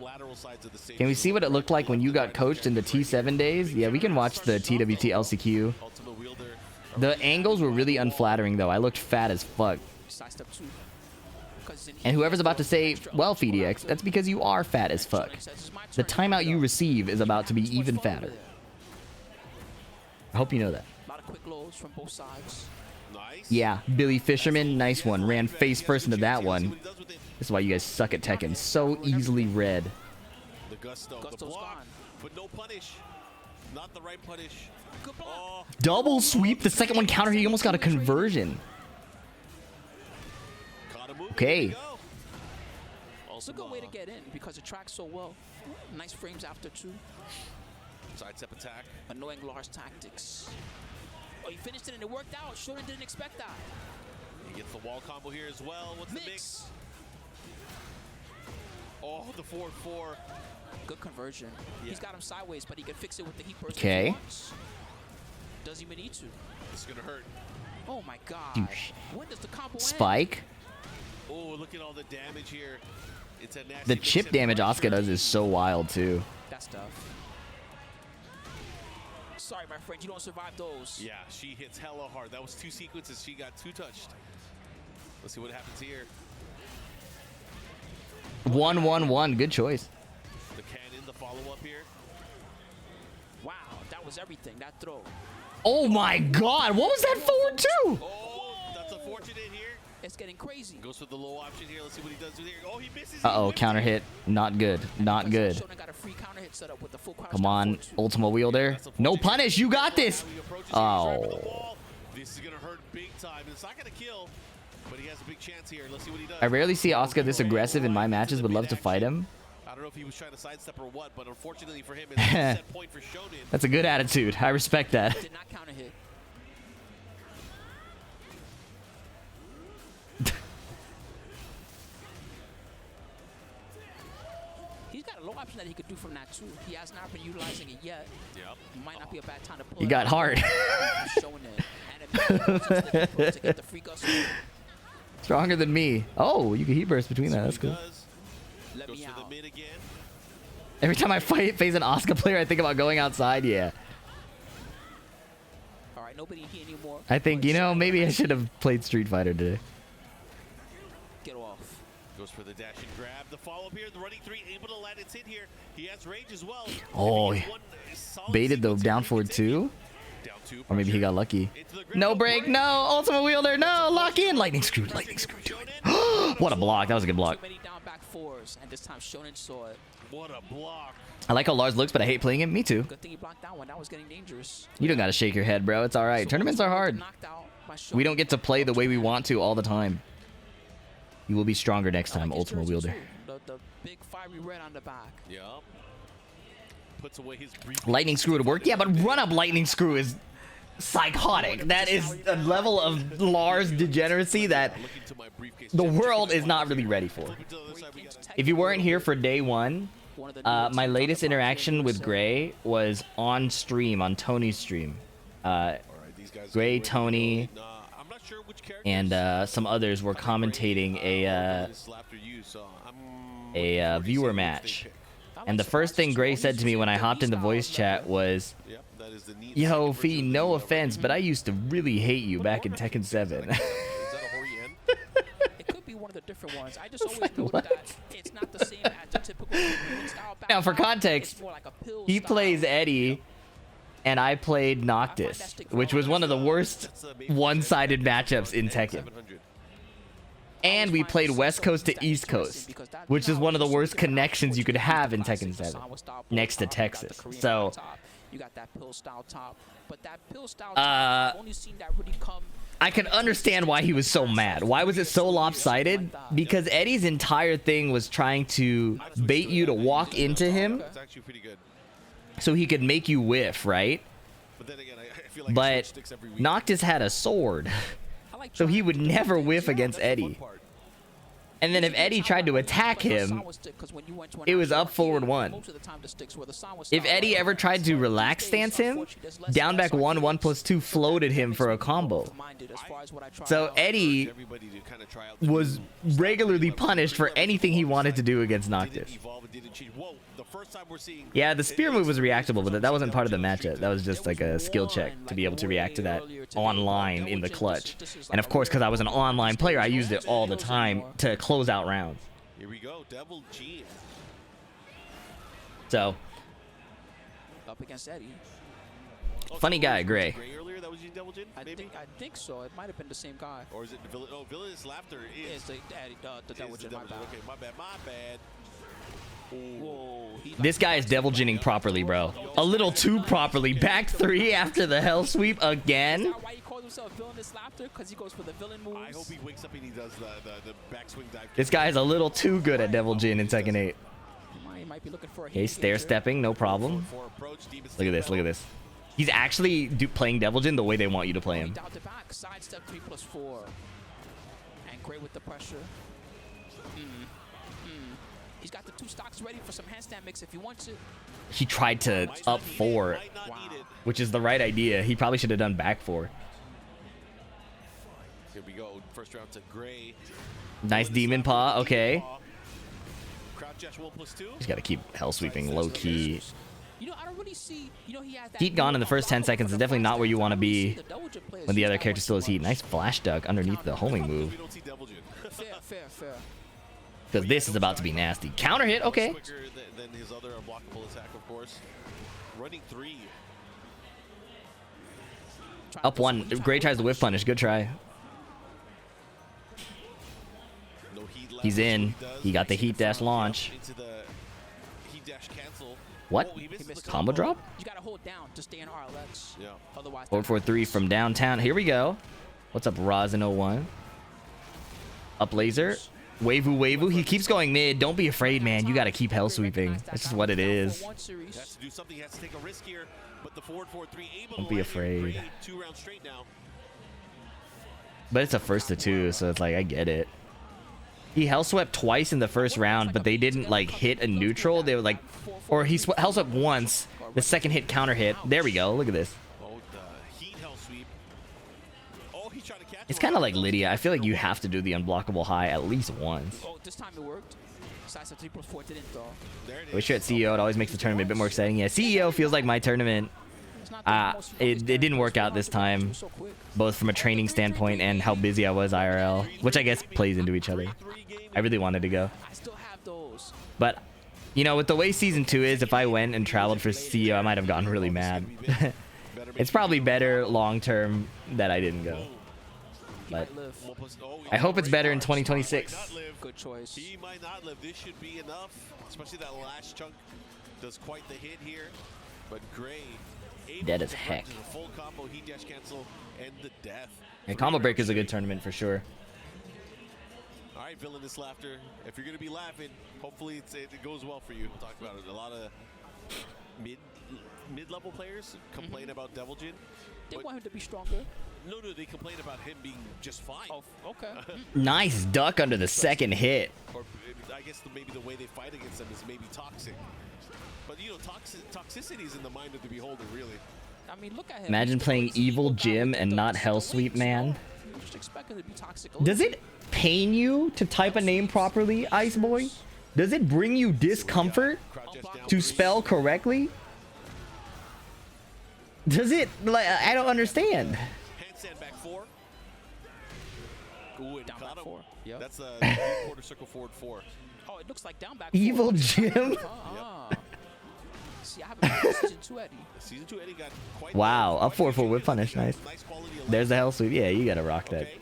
lateral sides of the stage. Can we see what it looked like when you got coached in the T7 days? Yeah, we can watch the TWT LCQ. Ultimate Wielder. The angles were really unflattering, though. I looked fat as fuck. Sidestep 2. And whoever's about to say, well, FDX, that's because you are fat as fuck. The timeout you receive is about to be even fatter. I hope you know that. A lot of quick lows from both sides. Nice. Yeah, Billy Fisherman, nice one. Ran face first into that one. This is why you guys suck at Tekken. So easily read. The gusto, the Gusto's block, gone. but no punish. Not the right punish. Good block. Oh, Double sweep. The second one counter, he almost got a conversion. caught a move. Okay. There we go. It's a good way to get in because it tracks so well. Nice frames after 2. Sidestep attack. Annoying Lars tactics. Oh, he finished it and it worked out. Shonen didn't expect that. He gets the wall combo here as well. What's the mix? Oh, the 4-4. Good conversion. He's got him sideways, but he can fix it with the heat burst. Okay. if he wants. Does he even need to? This is gonna hurt. Oh my god. Douche. When does the combo end? Spike. Oh, look at all the damage here. It's a nasty The mix chip and damage pressure. Asuka does is so wild, too. That's tough. Sorry, my friend, you don't survive those. Yeah, she hits hella hard. That was 2 sequences. She got 2 touched. Let's see what happens here. 1-1-1. Good choice. The cannon, the follow-up here. Wow, that was everything. That throw. Oh my god. What was that forward, too? Oh, that's unfortunate here. It's getting crazy. Goes for the low option here. Let's see what he does with here. Oh, he misses. Uh-oh, He whips counter it. hit. Not good. Not good. Shonen got a free counter hit set up with the full crouch Come down on, forward. Ultima Wielder. No punish. You got this. Now he approaches here, he's right with the Oh. wall. This is gonna hurt big time. It's not gonna kill, but he has a big chance here. Let's see what he does. I rarely see Asuka this aggressive in my matches. Would love to fight him. I don't know if he was trying to sidestep or what, but unfortunately for him, it's a set point for Shonen. That's a good attitude. I respect that. Did not counter hit. He's got a low option that he could do from that too. He has not been utilizing it yet. Yep. Might not be a bad time to pull He it got out. hard. Showing it. And if he goes into the heat burst to get the free gusto, Stronger than me. Oh, you can heat burst between that. That's cool. let Goes me for the out. mid again. Every time I face an Asuka player, I think about going outside. Yeah. All right, nobody here anymore. I think, you know, maybe I should have played Street Fighter today. Get off. Goes for the dash and grab. The follow-up here. The running 3 able to land its hit here. He has rage as well. Oh, If he gets one solid baited the sequence down here, he forward can take it. too? Down 2. Or maybe he pressure. got lucky. Into the grip. No Oh, break, no! Ultimate Wielder, no! Lock in! Lightning screw, lightning screw, do it. What a block. That was a good block. Too many down back fours, and this time Shonen saw it. What a block. I like how Lars looks, but I hate playing him. Me too. Good thing he blocked that one. That was getting dangerous. You don't gotta shake your head, bro. It's alright. Tournaments are hard. Knocked out by We Shonen. don't get to play the way we want to all the time. You will be stronger next I time, like his Ultimate jersey, Wielder. too. The big fiery red on the back. Yep. Puts away his brief. Lightning screw would work. Yeah, but run up lightning screw is psychotic. That is a level of Lars degeneracy that Look into my briefcase. the Check world it is out. not really ready for. Flip it to the other side, we got a- If you weren't here for day one, One of the my new latest teams on the interaction box with here, Gray was on stream, on Tony's stream. All right, these guys are Gray, ready to go. Tony, Nah, I'm not sure which characters. and some others were commentating a viewer match. And the first thing Gray said to me when I hopped in the voice chat was, Yep, that is the neat "Yo, second Fee, version of no the offense, but I used to really hate you back in Tekken 7." Is that a Hori end? It could be one of the different ones. I just It's always like, noted what? that it's not the same as the typical style battle. Now, for context, It's more like a pill He style. plays Eddie, and I played Noctis, which was one of the worst one-sided matchups in Tekken. 700. And we played West Coast to East Coast, which is one of the worst connections you could have in Tekken 7, next to Texas. So, you got that pill style top, but that pill style top, I've only seen that really come. I can understand why he was so mad. Why was it so lopsided? Because Eddie's entire thing was trying to bait you to walk into him That's actually pretty good. so he could make you whiff, right? But then again, I feel like But it sticks every week. Noctis had a sword, so he would never whiff against Eddie. And then if Eddie tried to attack him, it was up forward 1. If Eddie ever tried to relax stance him, down back 1, 1+2 floated him for a combo. So Eddie Everybody to kind of try out the was regularly punished for anything he wanted to do against Noctis. evolve and didn't change. Whoa, the first time we're seeing Yeah, the spear move was reactable, but that wasn't part of the matchup. That was just like a skill check to be able to react to that online in the clutch. And of course, because I was an online player, I used it all the time to close out rounds. Here we go, Devil G. So, Up against Eddie. funny guy, Gray. Gray earlier, that was you, Devil Jin, maybe? I think so. It might have been the same guy. Or is it the villain? Oh, Villainous Laughter is. It's the Eddie, the Devil is the Jin, my Devil bad. Jin. Okay, my bad. Whoa. This guy is Devil Jinning properly, bro. A little too properly. Back 3 after the hell sweep again. Why he calls himself Villainous Laughter? Because he goes for the villain moves. I hope he wakes up and he does the backswing dive. This guy is a little too good at Devil Jin in Tekken 8. He might be looking for a Okay, hit stair here. stepping, no problem. Look at this, look at this. He's actually playing Devil Jin the way they want you to play him. Down the back, sidestep 3+4. And Gray with the pressure. He's got the 2 stocks ready for some handstand mix if he wants it. He tried to up 4, which is the right idea. He probably should have done back 4. Here we go. First round to Gray. Nice demon paw, okay. Crouch dash 1+2. He's got to keep hell sweeping low key. You know, I don't really see, he has that Heat gone in the first 10 seconds is definitely not where you want to be the Devil Jin players when the use other that character much still has too heat. much. Nice flash duck underneath the homing move. We don't see Devil Jin. Fair. Because this is about to be nasty. Counter hit, okay. Quicker than his other unblockable attack, of course. Running 3. Up 1. Gray tries the whiff punish. Good try. No heat left. He's in. He does. He got the Makes it heat dash from launch. Into the heat dash cancel. What? Oh, he misses the Combo drop? You gotta hold down to stay in RLX. Yeah. Otherwise, 4-4-3 from downtown. Here we go. What's up, Rosin01? Up laser. Wavu. He keeps going mid. Don't be afraid, man. You got to keep hell sweeping. That's just what it is. He has to do something. He has to take a risk here. But the forward 4-3 able Don't to be land afraid. Gray 2 rounds straight now. But it's a first to 2, so it's like, I get it. He hell swept twice in the first round, but they didn't like hit a neutral. They were like, or he hell swept once. The second hit counter hit. There we go. Look at this. Oh, the heat hell sweep. Oh, he's trying to catch It's him. kind of like Lidia. I feel like you have to do the unblockable high at least once. Oh, this time it worked. Sidestep 3+4 didn't though. There it I wish you is. had CEO. It always makes the tournament a bit more exciting. Yeah, CEO feels like my tournament. It's not the most It didn't work out this time, so quick. both from a training standpoint and how busy I was IRL, which I guess plays into each other. I really wanted to go. I still have those. But, you know, with the way Season 2 is, if I went and traveled for CEO, I might have gotten really mad. It's probably better long-term that I didn't go. He But might live. I hope it's better in 2026. Good choice. He might not live. This should be enough. Especially that last chunk does quite the hit here. But Gray able Dead as to heck. bridge the full combo, heat dash cancel, and the death. And Combo Break is a good tournament for sure. All right, Villainous Laughter. If you're going to be laughing, hopefully it goes well for you. We'll talk about it. A lot of mid-level players complain about Devil Jin. They but want him to be stronger. no, they complain about him being just fine. Oh, okay. Nice duck under the second hit. Or I guess maybe the way they fight against them is maybe toxic. But you know, toxicity is in the mind of the beholder, really. I mean, look at him. Imagine He's playing the Evil guy Jim with and the- not the Hell wings, Sweep, you know? man. You just expect him to be toxic. a Does little it pain you to type a name properly, Ice Boy? Does it bring you discomfort Crouch dash down to 3. spell correctly? Does it? Like, I don't understand. Handstand back 4. Ooh, and Down caught back him. 4. Yep. That's a quarter circle forward 4. Oh, it looks like down back. Evil 4. Jim. See, I haven't played Season 2 Eddie. Season 2 Eddie got quite Wow, the up 4-4 whip punish, nice. Nice quality of There's the life. Hell Sweep. Yeah, you gotta rock that. Okay.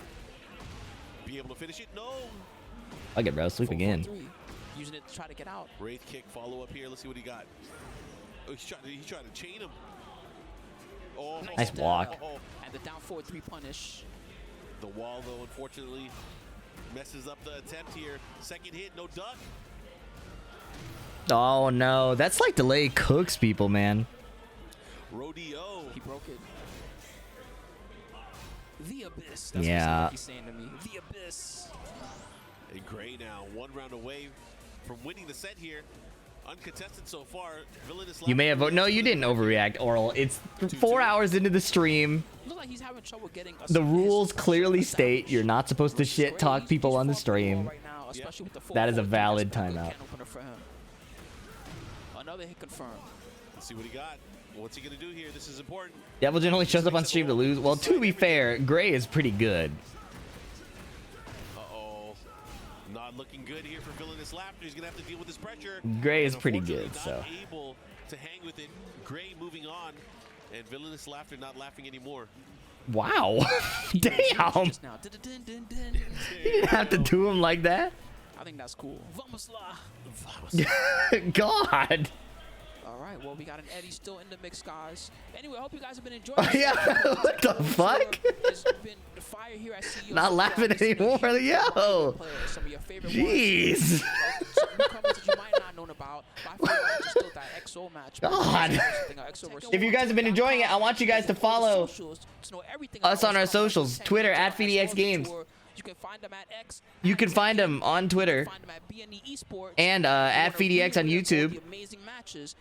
Be able to finish it? No. I'll get bro. Sweep again. 4-4-3. Using it to try to get out. Wraith kick follow up here. Let's see what he got. Oh, he's trying to chain him. Oh, Nice block. oh. And the down 4-3 punish. The wall, though, unfortunately, messes up the attempt here. Second hit, no duck. Oh no, that's like delay cooks people, man. Rodeo. He broke it. The Abyss. That's Yeah. what he's saying to me. The Abyss. And Gray now 1 round away from winning the set here. Uncontested so far. Villainous You may have no, you didn't overreact, Oral. It's 4 hours into the stream. Looks like he's having trouble getting The rules clearly state you're not supposed to shit talk people on the stream. Right now, especially with the That is a 4-4. valid That's a good timeout. can opener for him. Another hit confirmed. Let's see what he got. What's he gonna do here? This is important. Devil generally shows up on stream to lose. Well, to be fair, Gray is pretty good. Uh-oh. Not looking good here for Villainous Laughter. He's gonna have to deal with this pressure. Gray is And pretty unfortunately good, not so. able to hang with it. Gray moving on, and Villainous Laughter not laughing anymore. Wow. Damn. Just now. Dun-dun-dun-dun-dun. You didn't have to do him like that. I think that's cool. Vamos lá. God. All right, well, we got an Eddie still in the mix, guys. Anyway, I hope you guys have been enjoying Oh, yeah. What the fuck? There's been the fire here at CEO. Not laughing anymore. Yo. Some of your favorite Jeez. ones. Some newcomers that you might not know about. My favorite match is still that XO match. God. If you guys have been enjoying it, I want you guys to follow us on our socials. Twitter at FDX Games. You can find them at X. You can find them on Twitter Find them at BNE Esports. and at FDX on YouTube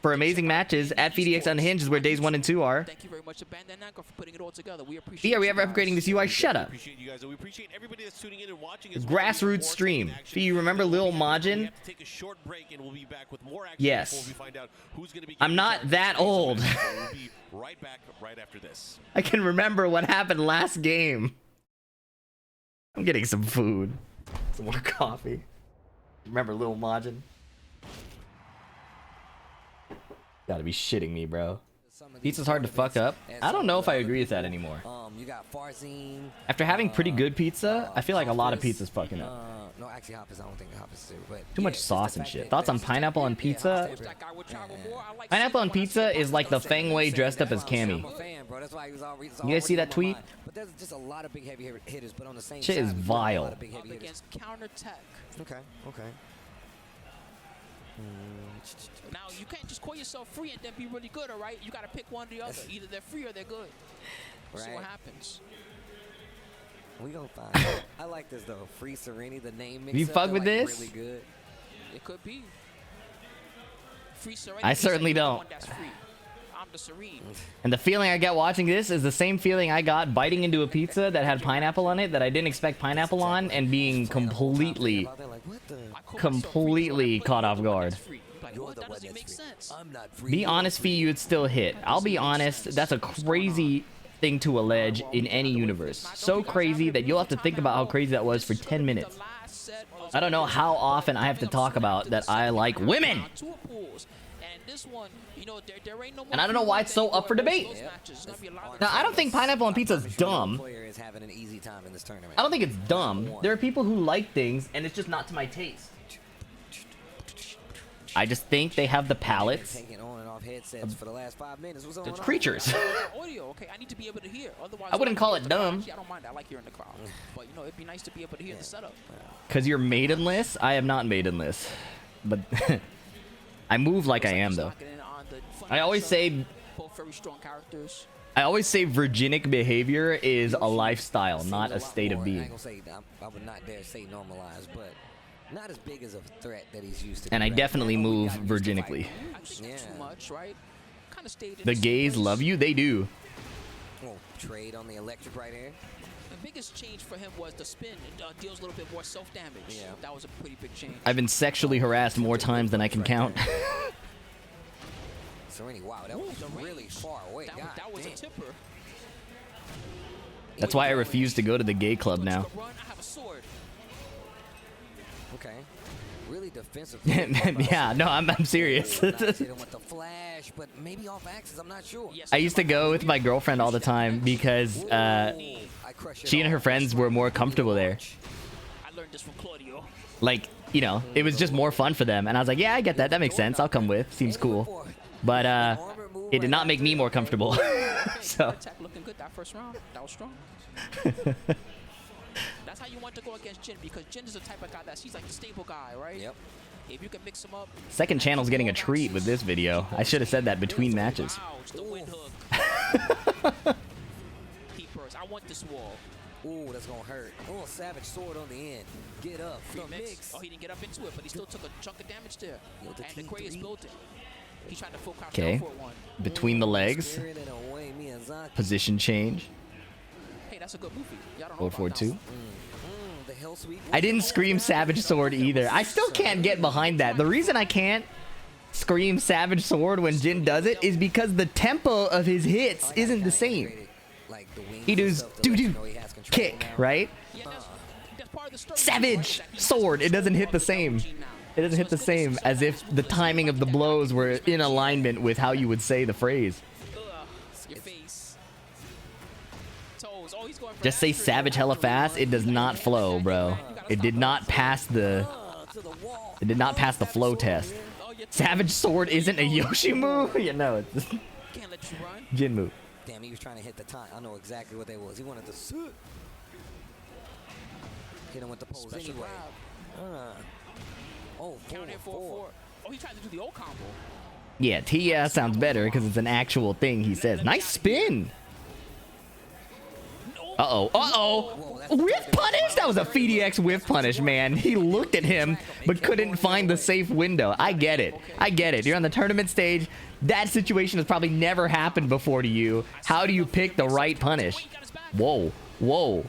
for amazing matches. At FDX Unhinged is where days 1 and 2 are. Thank you very much to Bandana for putting it all together. We But appreciate yeah, we you are guys. upgrading this UI. Shut up. Appreciate you guys, and we appreciate everybody that's tuning in and watching. As well. Grassroots stream. Fee, you remember Lil Majin? We have to take a short break, and we'll be back with more action Yes. before we find out who's going to be. I'm not that old. We'll be right back right after this. I can remember what happened last game. I'm getting some food. Some more coffee. Remember Lil Majin? Gotta be shitting me, bro. Pizza's hard to fuck up. I don't know if I agree with that anymore. You got Farzine. After having pretty good pizza, I feel like a lot of pizza's fucking up. No, actually, Hoppers. I don't think Hoppers too. But Too much sauce and shit. Thoughts on pineapple on pizza? That guy would travel more. I like Pineapple on pizza is like the Feng Wei dressed up as Cammy. You guys see that tweet? But there's just a lot of big heavy hitters, but on the same Shit side, is we got a lot vile. of big up heavy hitters. against counter tech. Okay. Now you can't just call yourself free and then be really good, all right? You gotta pick one or the other. Either they're free or they're good. We'll see what Right. happens. We gonna find out. I like this though. Free Serenity, the name mix. You fuck with this? Really good. It could be. Free Serenity. I means that certainly you're the don't. one that's free. I'm the Serene. And the feeling I get watching this is the same feeling I got biting into a pizza that had pineapple on it that I didn't expect pineapple on and being completely, They're like, what the? I call myself free, completely so I caught put off you on guard. that's free. Like, You're what? the That one doesn't that's make free. sense. I'm not free. Be honest, Fee, you would still hit. I'll be honest, that's a crazy thing to allege in any universe. So crazy that you'll have to think about how crazy that was for 10 minutes. I don't know how often I have to talk about that I like women. And I don't know why it's so up for debate. Now, I don't think pineapple on pizza is dumb. Player is having an easy time in this tournament. I don't think it's dumb. There are people who like things, and it's just not to my taste. I just think they have the palates. Taking on and off headsets for the last 5 minutes. What's The going on? creatures. Audio, okay, I need to be able to hear. Otherwise, I wouldn't call it dumb. Actually, I don't mind. I like hearing the crowd. But you know, it'd be nice to be able to hear the setup. Because you're maidenless? I am not maidenless. But I move like I am, though. Locking in on the funny I always show. say Both very strong characters. virginic behavior is a lifestyle, not a lot state of more. I being. ain't gonna say, I would not dare say normalized, but not as big as a threat that he's used to. And be, I right? definitely know we move got used to virginically. fighting. I think that's too Yeah. much, right? Kind of stayed in The same gays place. love you? They do. Oh, trade on the electric right here. The biggest change for him was the spin. It deals a little bit more self-damage. Yeah. That was a pretty big change. I've been sexually harassed more times than I can count. Serenity, wow, that Ooh, was the really range. far away. That, God that was a damn. tipper. That's why I refuse to go to the gay club now. Run, I have a sword. Okay. Really defensive. Yeah, no, I'm serious. Not hitting with the flash, but maybe off axis. I'm not sure. Yes, I used to go with my girlfriend all the time because I crush it she and all. her friends were more comfortable there. I learned this from Claudio. Like, you know, it was just more fun for them. And I was like, yeah, I get that. That makes sense. I'll come with. Seems cool. But it did not make me more comfortable. So Attack looking good that first round. That was strong. that's how you want to go against Jin, because Jin is the type of guy that he's like the stable guy, right? Yep. If you can mix him up. Second channel's getting a treat with this video. I should have said that between matches. Ouch, the wind hook. Keepers, I want this wall. Ooh, that's gonna hurt. Oh, savage sword on the end. Get up. The Mix. mix. Oh, he didn't get up into it, but he still took a chunk of damage there. Yo, the And the team Cray is three. building. He's trying to full crouch Okay. down for one. Between the legs. Scaring it away, Miyazaki. Position change. Hey, that's a good movie. Y'all don't know Forward about forward that 2. one. The hell sweep. I didn't scream Savage Sword either. I still can't get behind that. The reason I can't scream Savage Sword when Jin does it is because the tempo of his hits isn't the same. He does do kick, right? Yeah, that's part of the story. Savage Sword. It doesn't hit the same. It doesn't hit the same as if the timing of the blows were in alignment with how you would say the phrase. Ugh, your face. Toes. Oh, he's going for Just say that. Savage hella fast. It does not flow, bro. It did not pass the. It did not pass the flow test. Oh, your Savage Sword isn't a Yoshi move. You know, it's just can't let you run. Jin move. Damn, he was trying to hit the time. I know exactly what that was. He wanted to sit. Hit him with the pose Special anyway. grab. Oh, Counter in 4-4. Oh, he tried to do the old combo. Yeah, Tia sounds better because it's an actual thing he says. Nice spin. Uh-oh. Uh-oh. Whiff punish? That was a FDX whiff punish, man. He looked at him but couldn't find the safe window. I get it. I get it. You're on the tournament stage. That situation has probably never happened before to you. How do you pick the right punish? Whoa. Whoa.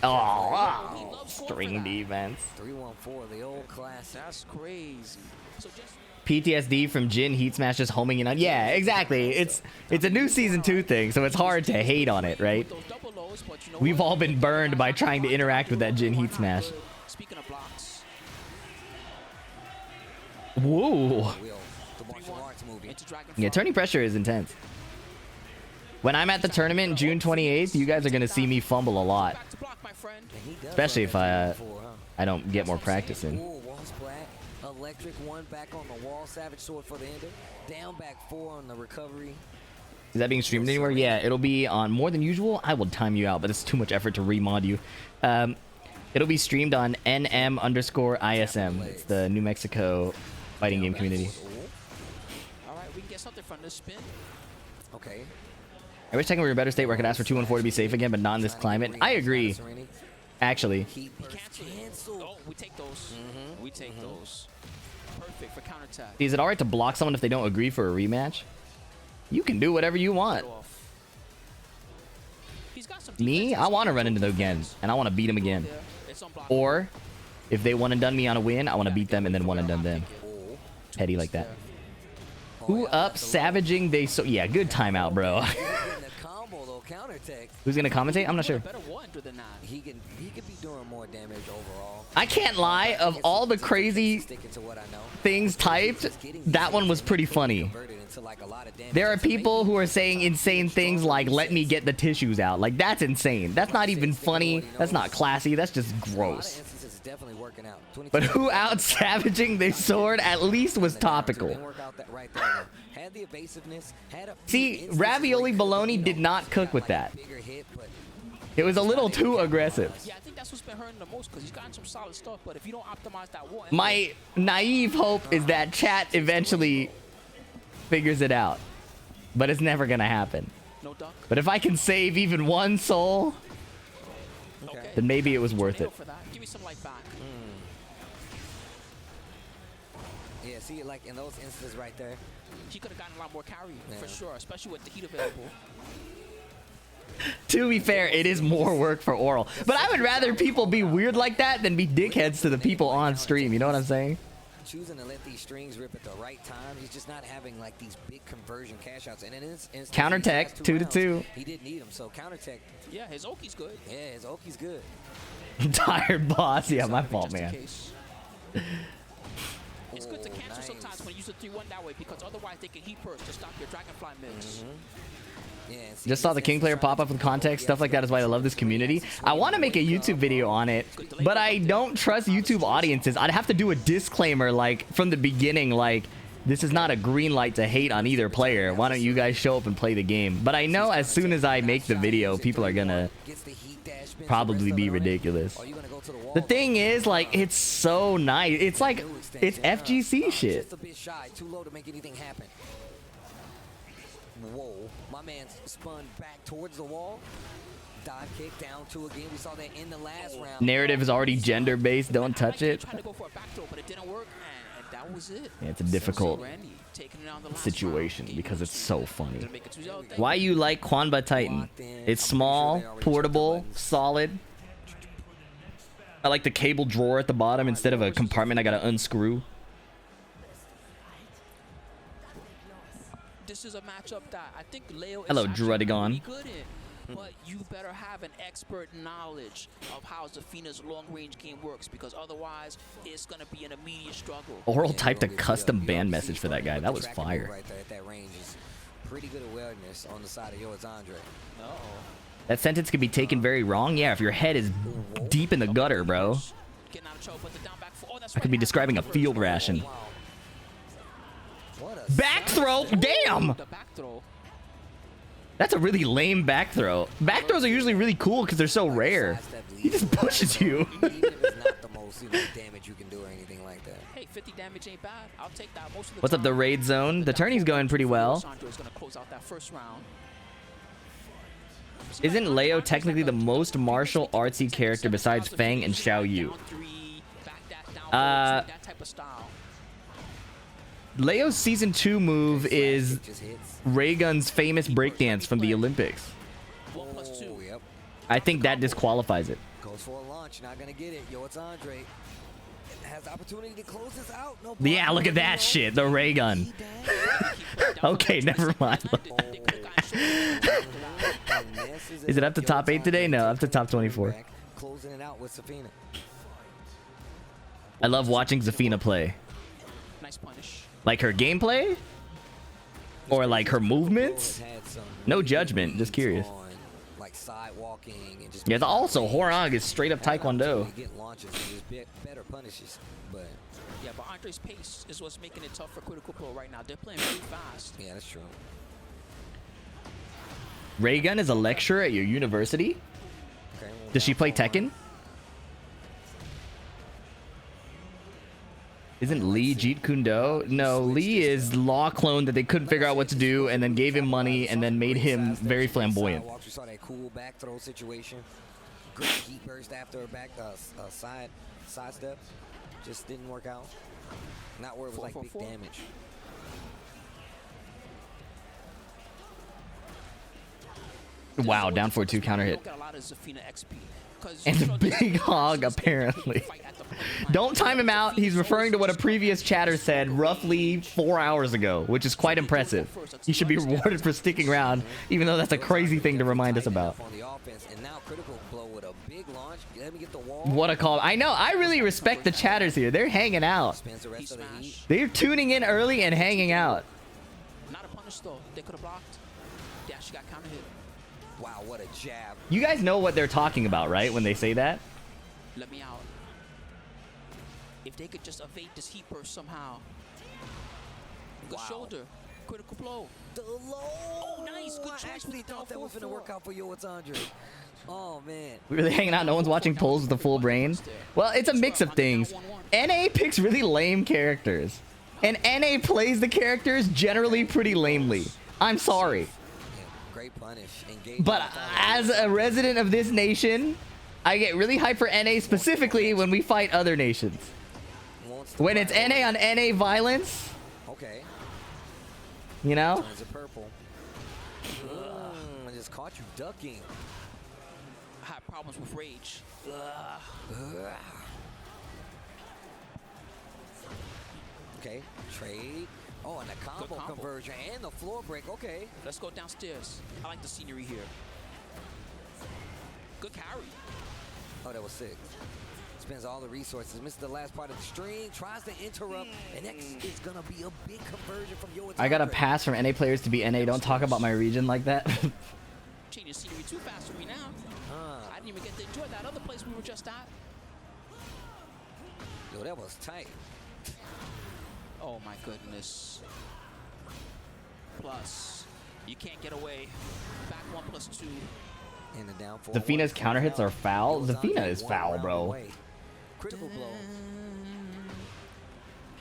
Oh, string defense. 3-1-4, the old classic. That's crazy. So just PTSD from Jin Heat Smash just homing in on. Yeah, exactly. It's a new season 2 thing, so it's hard to hate on it, right? those double lows, but you know We've what? all been burned by trying to interact with that Jin Heat Smash. Speaking of blocks, Whoa. The martial arts movie. into Dragon Yeah, turning pressure is intense. When I'm at the tournament June 28th, you guys are gonna see me fumble a lot, back to block, my friend. And he does especially if run that 3-1-4, huh? I don't get more practice in. Ooh, wall splat. Electric one back on the wall. Savage sword for the ender. Down back 4 on the recovery. Is that being streamed anywhere? Yeah, it'll be on more than usual. I will time you out, but it's too much effort to remod you. It'll be streamed on NM_ISM. It's the New Mexico fighting game community. All right, we can get something from this spin. Okay. I wish Tekken were in a better state where I could ask for 2-1-4 to be safe again, but not in this climate. I agree, actually. Heat burst cancel. Oh, we take those. We take those. Perfect for counterattack. Is it alright to block someone if they don't agree for a rematch? You can do whatever you want. He's got some Me, defense. I want to run into them again, and I want to beat them again. Yeah, it's unblockable. Or, if they one and done me on a win, I want to beat them and then one and done them. Oh. Petty like that. Oh, Who yeah, up that's a low. savaging they so yeah, good timeout, bro. Getting the combo though, counter tech. Who's gonna commentate? I'm not sure. Better wonder than that. He could be doing more damage overall. I can't lie, of all the crazy Sticking to what I know. things typed, that one was pretty funny. Converted into like a lot of damage. There are It's amazing. people who are saying insane things like, let me get the tissues out. Like, that's insane. That's not even funny. That's not classy. That's just A lot of gross. instances, it's definitely working out. 22 But who out savaging the sword at least was topical. Didn't work out that right there, though. Had the evasiveness, had a few See, instances Ravioli where he Bologna could've, did not cook got, with like, that. a bigger hit, but It was a little too aggressive. Yeah, I think that's what's been hurting the most because he's gotten some solid stuff. But if you don't optimize that wall, My naive hope is that chat eventually figures it out. But it's never gonna happen. no duck. But if I can save even one soul, Okay. then maybe it was worth Tornado it. for that. Give me some light back. yeah, see, like in those instances right there, He could have gotten a lot more carry for Yeah. sure, especially with the heat available. To be fair, it is more work for oral. But I would rather people be weird like that than be dickheads to the people on stream. You know what I'm saying? choosing to let these strings rip at the right time. He's just not having like these big conversion cash outs. And in this instance, Counter these tech, last 2 to rounds, 2. He didn't need him, so counter tech. Yeah, his Oki's good. Yeah, his Oki's good. Tired boss. Yeah, my fault, Just in man. case. It's good to Oh, cancel nice. sometimes when you use the 3-1 that way because otherwise they can heat burst to stop your Dragonfly mix. Yeah, and see, Just saw in the this King player instance, pop up with context. Stuff like that is why I love this community. I want to make a YouTube video on it, but I don't trust YouTube audiences. I'd have to do a disclaimer like from the beginning, like this is not a green light to hate on either player. Why don't you guys show up and play the game? But I know as soon as I make the video, people are gonna Gets the heat dash probably be ridiculous. The thing is, like, it's so nice. It's like, it's FGC shit. Just a bit shy, too low to make anything happen. Whoa, my man spun back towards the wall. Dive kick down two again. We saw that in the last round. Narrative is already gender based. Don't touch it. Trying to go for a back throw, but it didn't work, and that was it. Yeah, it's a difficult situation because it's so funny. Why you like Quanba Titan? It's small, portable, solid. I like the cable drawer at the bottom instead of a compartment I gotta unscrew. This is a matchup that I think Leo Hello, is actually Dragon. pretty good in, but you better have an expert knowledge of how Zafina's long-range game works, because otherwise it's gonna be an immediate struggle. Oral typed a custom band message for that guy. That was fire. Right there at that range is pretty good awareness on the side of yours, Andre. That sentence could be taken very wrong. Yeah, if your head is deep in the gutter, bro. Getting out of trouble, but the down back four. Oh, that's I could be describing a field ration. Back throw? Damn! The back throw. That's a really lame back throw. Back throws are usually really cool because they're so rare. He just pushes you. Even if it's not the most damage you can do or anything like that. Hey, 50 damage ain't bad. I'll take that most of the What's up, the raid zone? The tourney's going pretty well. Gonna close out that first round. Isn't Leo technically the most martial artsy character besides Fang and Xiao Yu? That type of style. Leo's season 2 move is Raygun's famous breakdance from the Olympics. 1+2. Yep. I think that disqualifies it. Goes for a launch, not gonna get it. Yo, it's Andre. Has the opportunity to close this out. No Yeah, look at that shit. The ray gun. Okay, never mind. Is it up to top 8 today? No, up to top 24. Closing it out with Zafina. I love watching Zafina play. Nice punish. Like her gameplay? Or like her movements? No judgment, just curious. Like side walking and just Yeah, also Hwoarang is straight up Taekwondo. Get launches and just better punishes, but Yeah, but Andre's pace is what's making it tough for Critical Pro right now. They're playing really fast. yeah, that's true. Raygun is a lecturer at your university? Okay, Does she play Tekken? Isn't Lee JeetKunedo? No, Lee is law clone that they couldn't figure out what to do and then gave him money and then made him very flamboyant. We saw that cool back throw situation. Great heat burst after a back side step. Just didn't work out. Not where it was like big damage. Wow, down 4-2 counter hit. Got a lot of Zafina XP. And the big hog, apparently. Don't time him out. He's referring to what a previous chatter said roughly 4 hours ago, which is quite impressive. He should be rewarded for sticking around, even though that's a crazy thing to remind us about. What a call. I know. I really respect the chatters here. They're hanging out. They're tuning in early and hanging out. Not a punish, though. They could have blocked. Yeah, she got counter hit. Wow, what a jab. You guys know what they're talking about, right? When they say that? Let me out. If they could just evade this heat burst somehow. Good shoulder. Critical blow. The low. Oh, nice. Good choice. I actually thought that was going to work out for you. It's Andre. Oh, man. We're really hanging out. No one's watching polls with a full brain. Well, it's a mix of things. NA picks really lame characters. And NA plays the characters generally pretty lamely. I'm sorry. Great punish. But as a resident of this nation, I get really hyped for NA specifically when we fight other nations. When it's NA on NA violence, okay, you know? turns it purple. I just caught you ducking. I had problems with rage. Okay, trade. Oh, and the combo conversion and the floor break. Okay. Let's go downstairs. I like the scenery here. Good carry. Oh, that was sick. Spends all the resources. Misses the last part of the string. Tries to interrupt. And X is going to be a big conversion from your. I got a pass from NA players to be NA. Don't talk about my region like that. Changing scenery too fast for me now. I didn't even get to enjoy that other place we were just at. Yo, that was tight. Oh my goodness. Plus, you can't get away. Back 1+2. And the down four. Zafina's counter hits are foul. Zafina is foul, bro. Critical blow.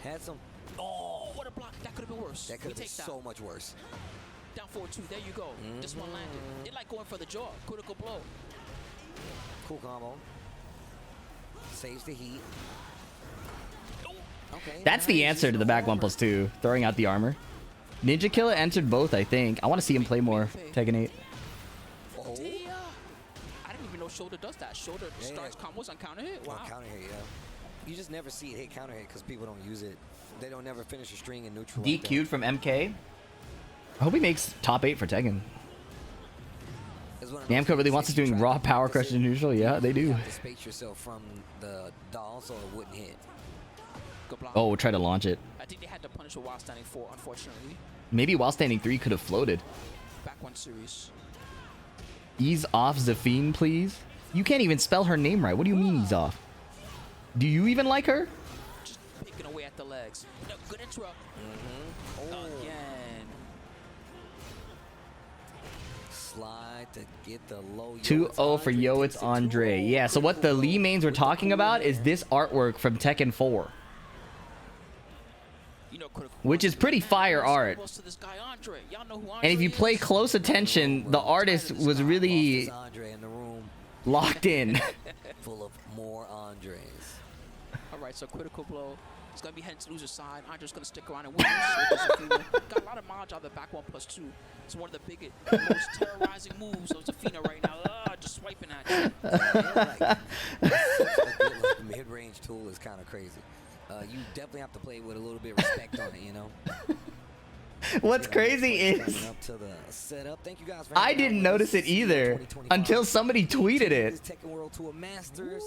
Had some. Oh, what a block. That could have been worse. That could have been Take that. so much worse. Down 4-2. There you go. This one landed. They like going for the jaw. Critical blow. Cool combo. Saves the heat. Okay. That's the answer to the back 1+2. Throwing out the armor. Ninja Killer entered both, I think. I want to see him play more Tekken 8. Oh. I didn't even know shoulder does that. Shoulder starts combos on counter hit. Wow. On counter hit, yeah. You just never see it hit counter hit because people don't use it. They don't never finish a string in neutral. DQ'd from MK. I hope he makes top 8 for Tekken. Namco really wants us doing raw power crush in neutral. Yeah, they do. You have to space yourself from the doll so it wouldn't hit. Good block. Oh, we'll try to launch it. I think they had to punish a while standing 4, unfortunately. Maybe while standing 3 could have floated. Back 1 series. Ease off Zafine, please. You can't even spell her name right. What do you mean ease off? Do you even like her? Just picking away at the legs. No, good interrupt. Again. Slide to get the low. 2-0 for Yo, it's Andre. Yeah, so what the Lee mains were talking about is this artwork from Tekken 4. Which is pretty fire art. And if you play close attention, the artist was really locked in. Full of more Andres. Alright, so critical blow. It's gonna be heading to the loser's side. Andre's gonna stick around and win. Got a lot of mileage out of the back 1+2. It's one of the biggest, most terrorizing moves of Zafina right now. Just swiping at you. Yeah, like, mid-range tool is kind of crazy. You definitely have to play with a little bit of respect on it, you know. What's crazy is Up to the setup. Thank you guys for I didn't notice it either until somebody tweeted it.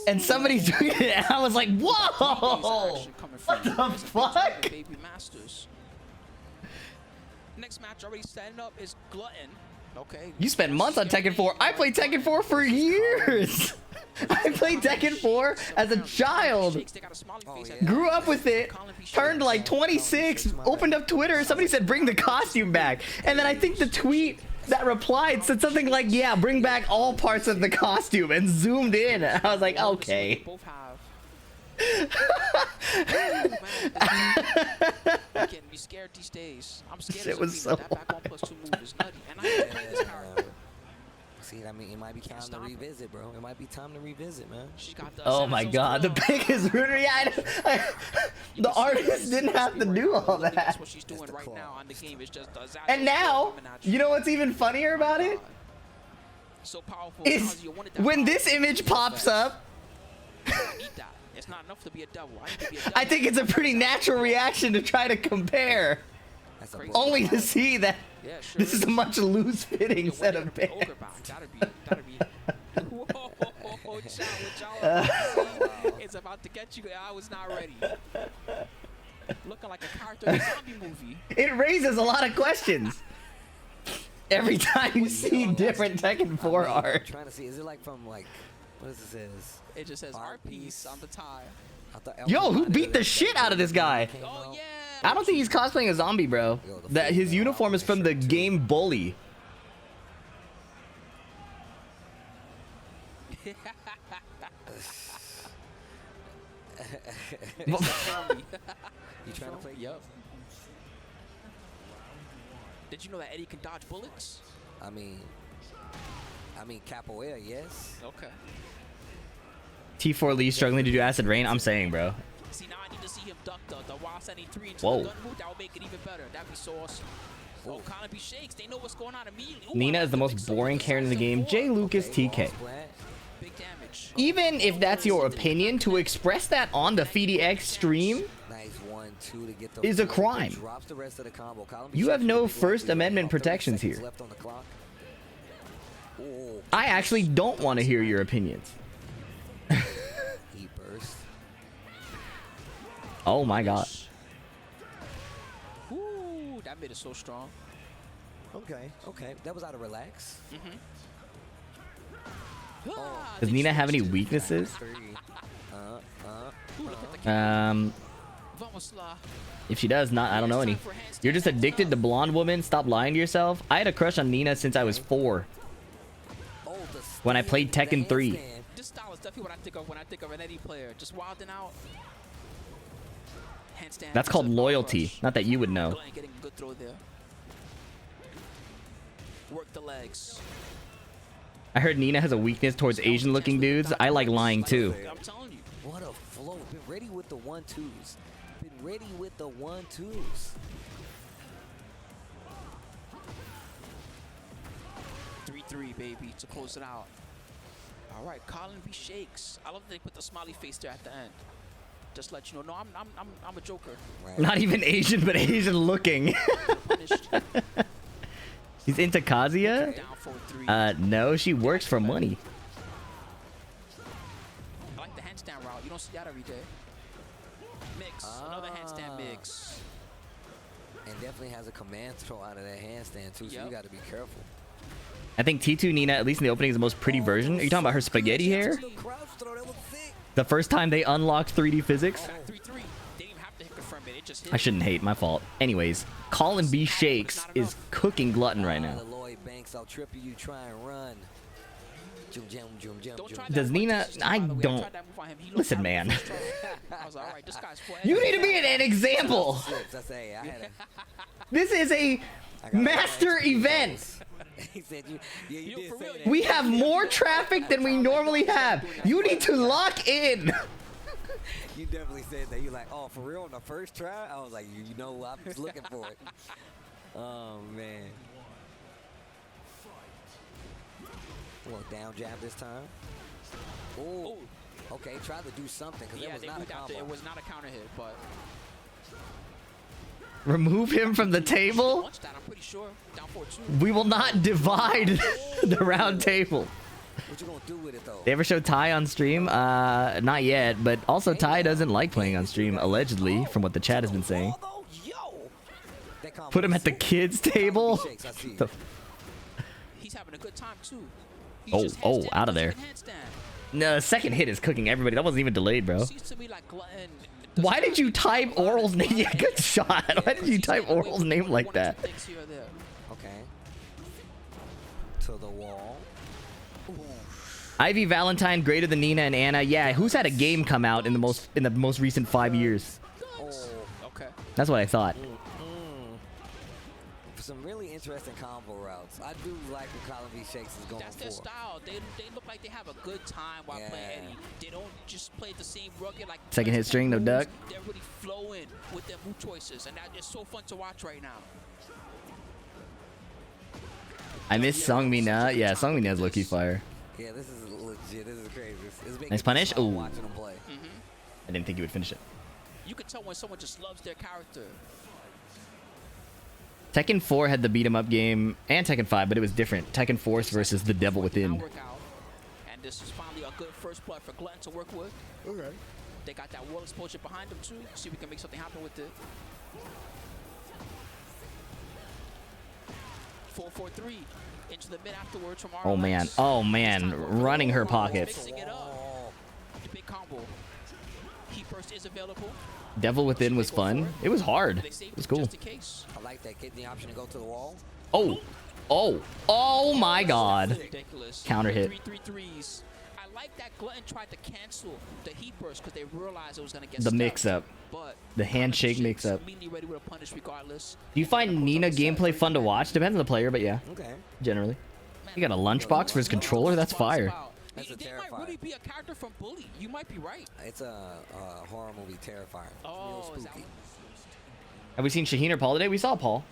And somebody tweeted it and I was like, whoa! What the fuck? Baby Masters. Next match already setting up is Glutton. Okay. You spent months on Tekken 4. I played Tekken 4 for years. I played Tekken 4 as a child. Grew up with it. Turned like 26. Opened up Twitter. Somebody said, bring the costume back. And then I think the tweet that replied said something like, yeah, bring back all parts of the costume, and zoomed in. I was like, okay. I'm getting me scared these days. I'm scared. It was so that back 1+2 move is nutty. And I play this character. See, I mean, it might be time to revisit, bro. It might be time to revisit, man. Oh my god, the biggest ruiner. Yeah, the artist didn't have to do all that. That's what she's doing right now on the game. Is just and now, you know what's even funnier about it? So powerful. Is when this image pops up. It's not enough to be a double. I think it's a pretty natural reaction to try to compare. Only to see that this is a much loose fitting set of pants. It's about to get you. I was not ready. Looking like a character in a zombie movie. It raises a lot of questions. Every time you see different Tekken 4 art. I'm trying to see, is it like from like, what does it say? It just says art piece on the tie. Yo, who beat the shit out of this guy? Oh yeah. I don't think he's cosplaying a zombie, bro. That his uniform is from the game Bully. You trying to play? Yup. Did you know that Eddie can dodge bullets? I mean capoeira, yes. Okay. T4 Lee struggling to do acid rain. I'm saying, bro. See, now I need to see him duck the while sending 3 into Whoa. the gun move. That would make it even better. That'd be so awesome. Oh, Kanebe shakes. They know what's going on immediately. Ooh, Nina is the most boring character in the game. J. Lucas TK. Big damage. Even if that's your opinion, to express that on the FDX stream is a crime. You have no First Amendment protections here. I actually don't want to hear your opinions. Oh my god. Ooh, that made it so strong. Okay. That was out of relax. Does Nina have any weaknesses? If she does, not, I don't know any. You're just addicted to blonde women. Stop lying to yourself. I had a crush on Nina since I was 4. Oh, the when I played Tekken 3. This style is definitely what I think of when I think of an Eddie player. Just wilding out. Handstand. That's called loyalty. Not that you would know. Glenn getting a good throw there. Work the legs. I heard Nina has a weakness towards Asian-looking dudes. I like lying too. I'm telling you. What a flow. Been ready with the 1-2s. Been ready with the 1-2s. Three, baby, to close it out. All right, Colin B shakes. I love that they put the smiley face there at the end. Just let you know. No, I'm a joker. Right. Not even Asian, but Asian-looking. Punished. She's into Kazuya? Down for 3. No, she works for money. I like the handstand route. You don't see that every day. Mix. Another handstand mix. And definitely has a command throw out of that handstand too, so you got to be careful. I think T2 Nina, at least in the opening, is the most pretty version. Are you talking about her spaghetti hair? The first time they unlocked 3D physics? 3-3. They didn't even have to confirm it. It just hit. I shouldn't hate, my fault. Anyways, Colin B Shakes is cooking Glutton right now. Leroy banks out trippy, you try and run. Does Nina... I don't... Listen, man. I was like, all right, this guy's playing. You need to be an example. This is a master event. He said you did say that. We have more traffic than we normally have. You need to lock in. You definitely said that. You like, oh, for real, on the first try? I was like, you know, I was looking for it. Oh, man. Well, down jab this time. Oh, okay, try to do something, because Yeah, it was not a combo. it was not a counter hit, but Remove him from the table. launched that, I'm pretty sure. Down 4-2. We will not divide the round table. What you gonna do with it, though? They ever show Ty on stream? Not yet, but also Ty doesn't like playing on stream, allegedly, from what the chat has been saying. Put him at the kids' table? The- He's having a good time, too. Oh, out of there. No, the second hit is cooking everybody. That wasn't even delayed, bro. Seems to me like Glutton. Why did you type Oral's name? Yeah, good shot. Why did you type Oral's name like that? Okay. To the wall. Ivy Valentine greater than Nina and Anna. Yeah, who's had a game come out in the most recent 5 years? Okay. That's what I thought. Some really interesting combo routes. I do like what Colin B Shakes is going That's for. their style. They look like they have a good time while playing Eddie. They don't just play the same rugged like. Second hit string, no duck. They're really flowing with their move choices, and that is so fun to watch right now. I miss Songmina. Yeah, Songmina's low-key fire. Yeah, this is legit. This is crazy. It's making Nice punish. me fun Ooh. watching them play. I didn't think you would finish it. You can tell when someone just loves their character. Tekken 4 had the beat 'em up game, and Tekken 5, but it was different. Tekken Force versus the Devil Within. And this is finally a good first blood for Glutton to work with. Okay. They got that wall exposure behind them too. See if we can make something happen with it. 4-4-3 into the mid afterwards from Oh man, oh man, running her pockets. Mixing it up. The big combo. Heat burst is available. Devil Within was fun. It was hard. It was cool. Just in case. I like that. Getting the option to go to the wall. Oh my God. Ridiculous. Counter hit. 3-3-3s. I like that Glutton tried to cancel the heat burst because they realized it was going to get The stuck. mix-up. But The handshake mix-up. immediately ready with a punish regardless. Do you find Nina gameplay fun to watch? Depends on the player, but yeah, Okay. generally. You got a lunchbox for his controller? That's fire. That's a They might terrifying. really be a character from Bully. You might be right. It's a horror movie, terrifying. Oh, Real is that spooky. Have we seen Shaheen or Paul today? We saw Paul.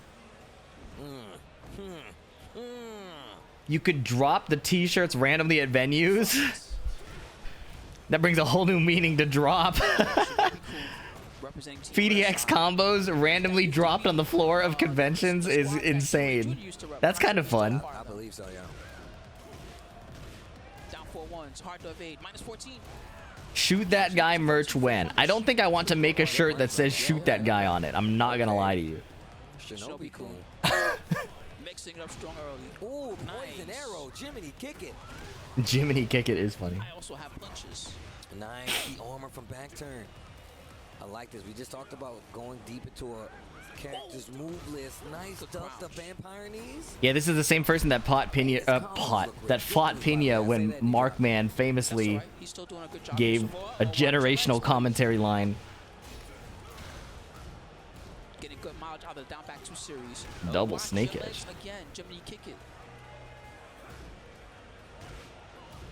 You could drop the t-shirts randomly at venues. That brings a whole new meaning to drop. Representing Team PDX combos randomly dropped on the floor of conventions is insane. That's kind of fun. I believe so, yeah. Down 4-1s. Hard to evade. -14. Shoot that guy merch when? I don't think I want to make a shirt that says shoot that guy on it. I'm not gonna lie to you. Shinobi cool. Mixing it up strong early. Ooh, poison arrow. Jiminy, kick it. Jiminy kick it is funny. I also have punches. Nice. The armor from back turn. I like this. We just talked about going deep into a character's move list. Nice duck the vampire knees. Yeah, this is the same person that fought Pena when Markman famously He's still doing a good job. gave a generational commentary line. Getting good mileage out of the down back 2 series. Double Watch snake your edge. legs again. Jiminy kick it.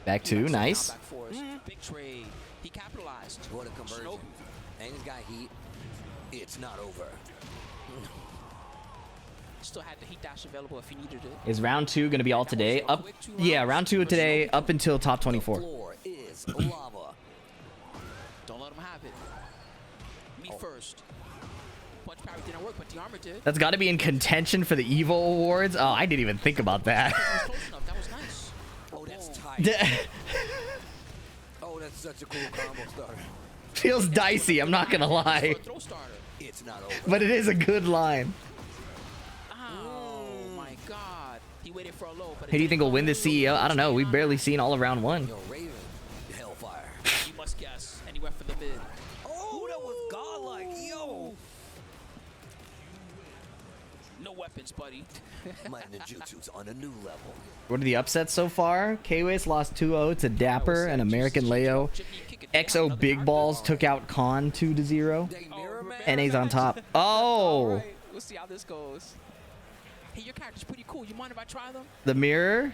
Back 2, nice. Down back 4s. Big trade. He capitalized. What a conversion. Shinobi. And he's got heat. It's not over. Still had the heat dash available if he needed it. Is round 2 gonna be all today? Up, yeah, round 2 today, up until top 24. The floor is lava. Don't let him have it. Me first. Punch parry didn't work, but the armor did. That's got to be in contention for the Evo Awards. Oh, I didn't even think about that. Close enough. That was nice. Oh, that's tight. Oh, that's such a cool combo starter. Feels dicey, I'm not gonna lie, Throw starter. It's not over. but it is a good line. Oh my God. He waited for a low, but Who do you think will win this CEO? I don't know. We've barely seen all of round 1. Yo, Raven, Hellfire. You must guess. And he went for the mid. Oh, that was godlike. Yo. No weapons, buddy. My ninjutsu's on a new level. What are the upsets so far? K-Wiz lost 2-0 to Dapper and American Leo. XO Big Balls took out Khan 2-0. NA's on top. Oh! Right. We'll see how this goes. Hey, your character's pretty cool. You mind if I try them? The mirror,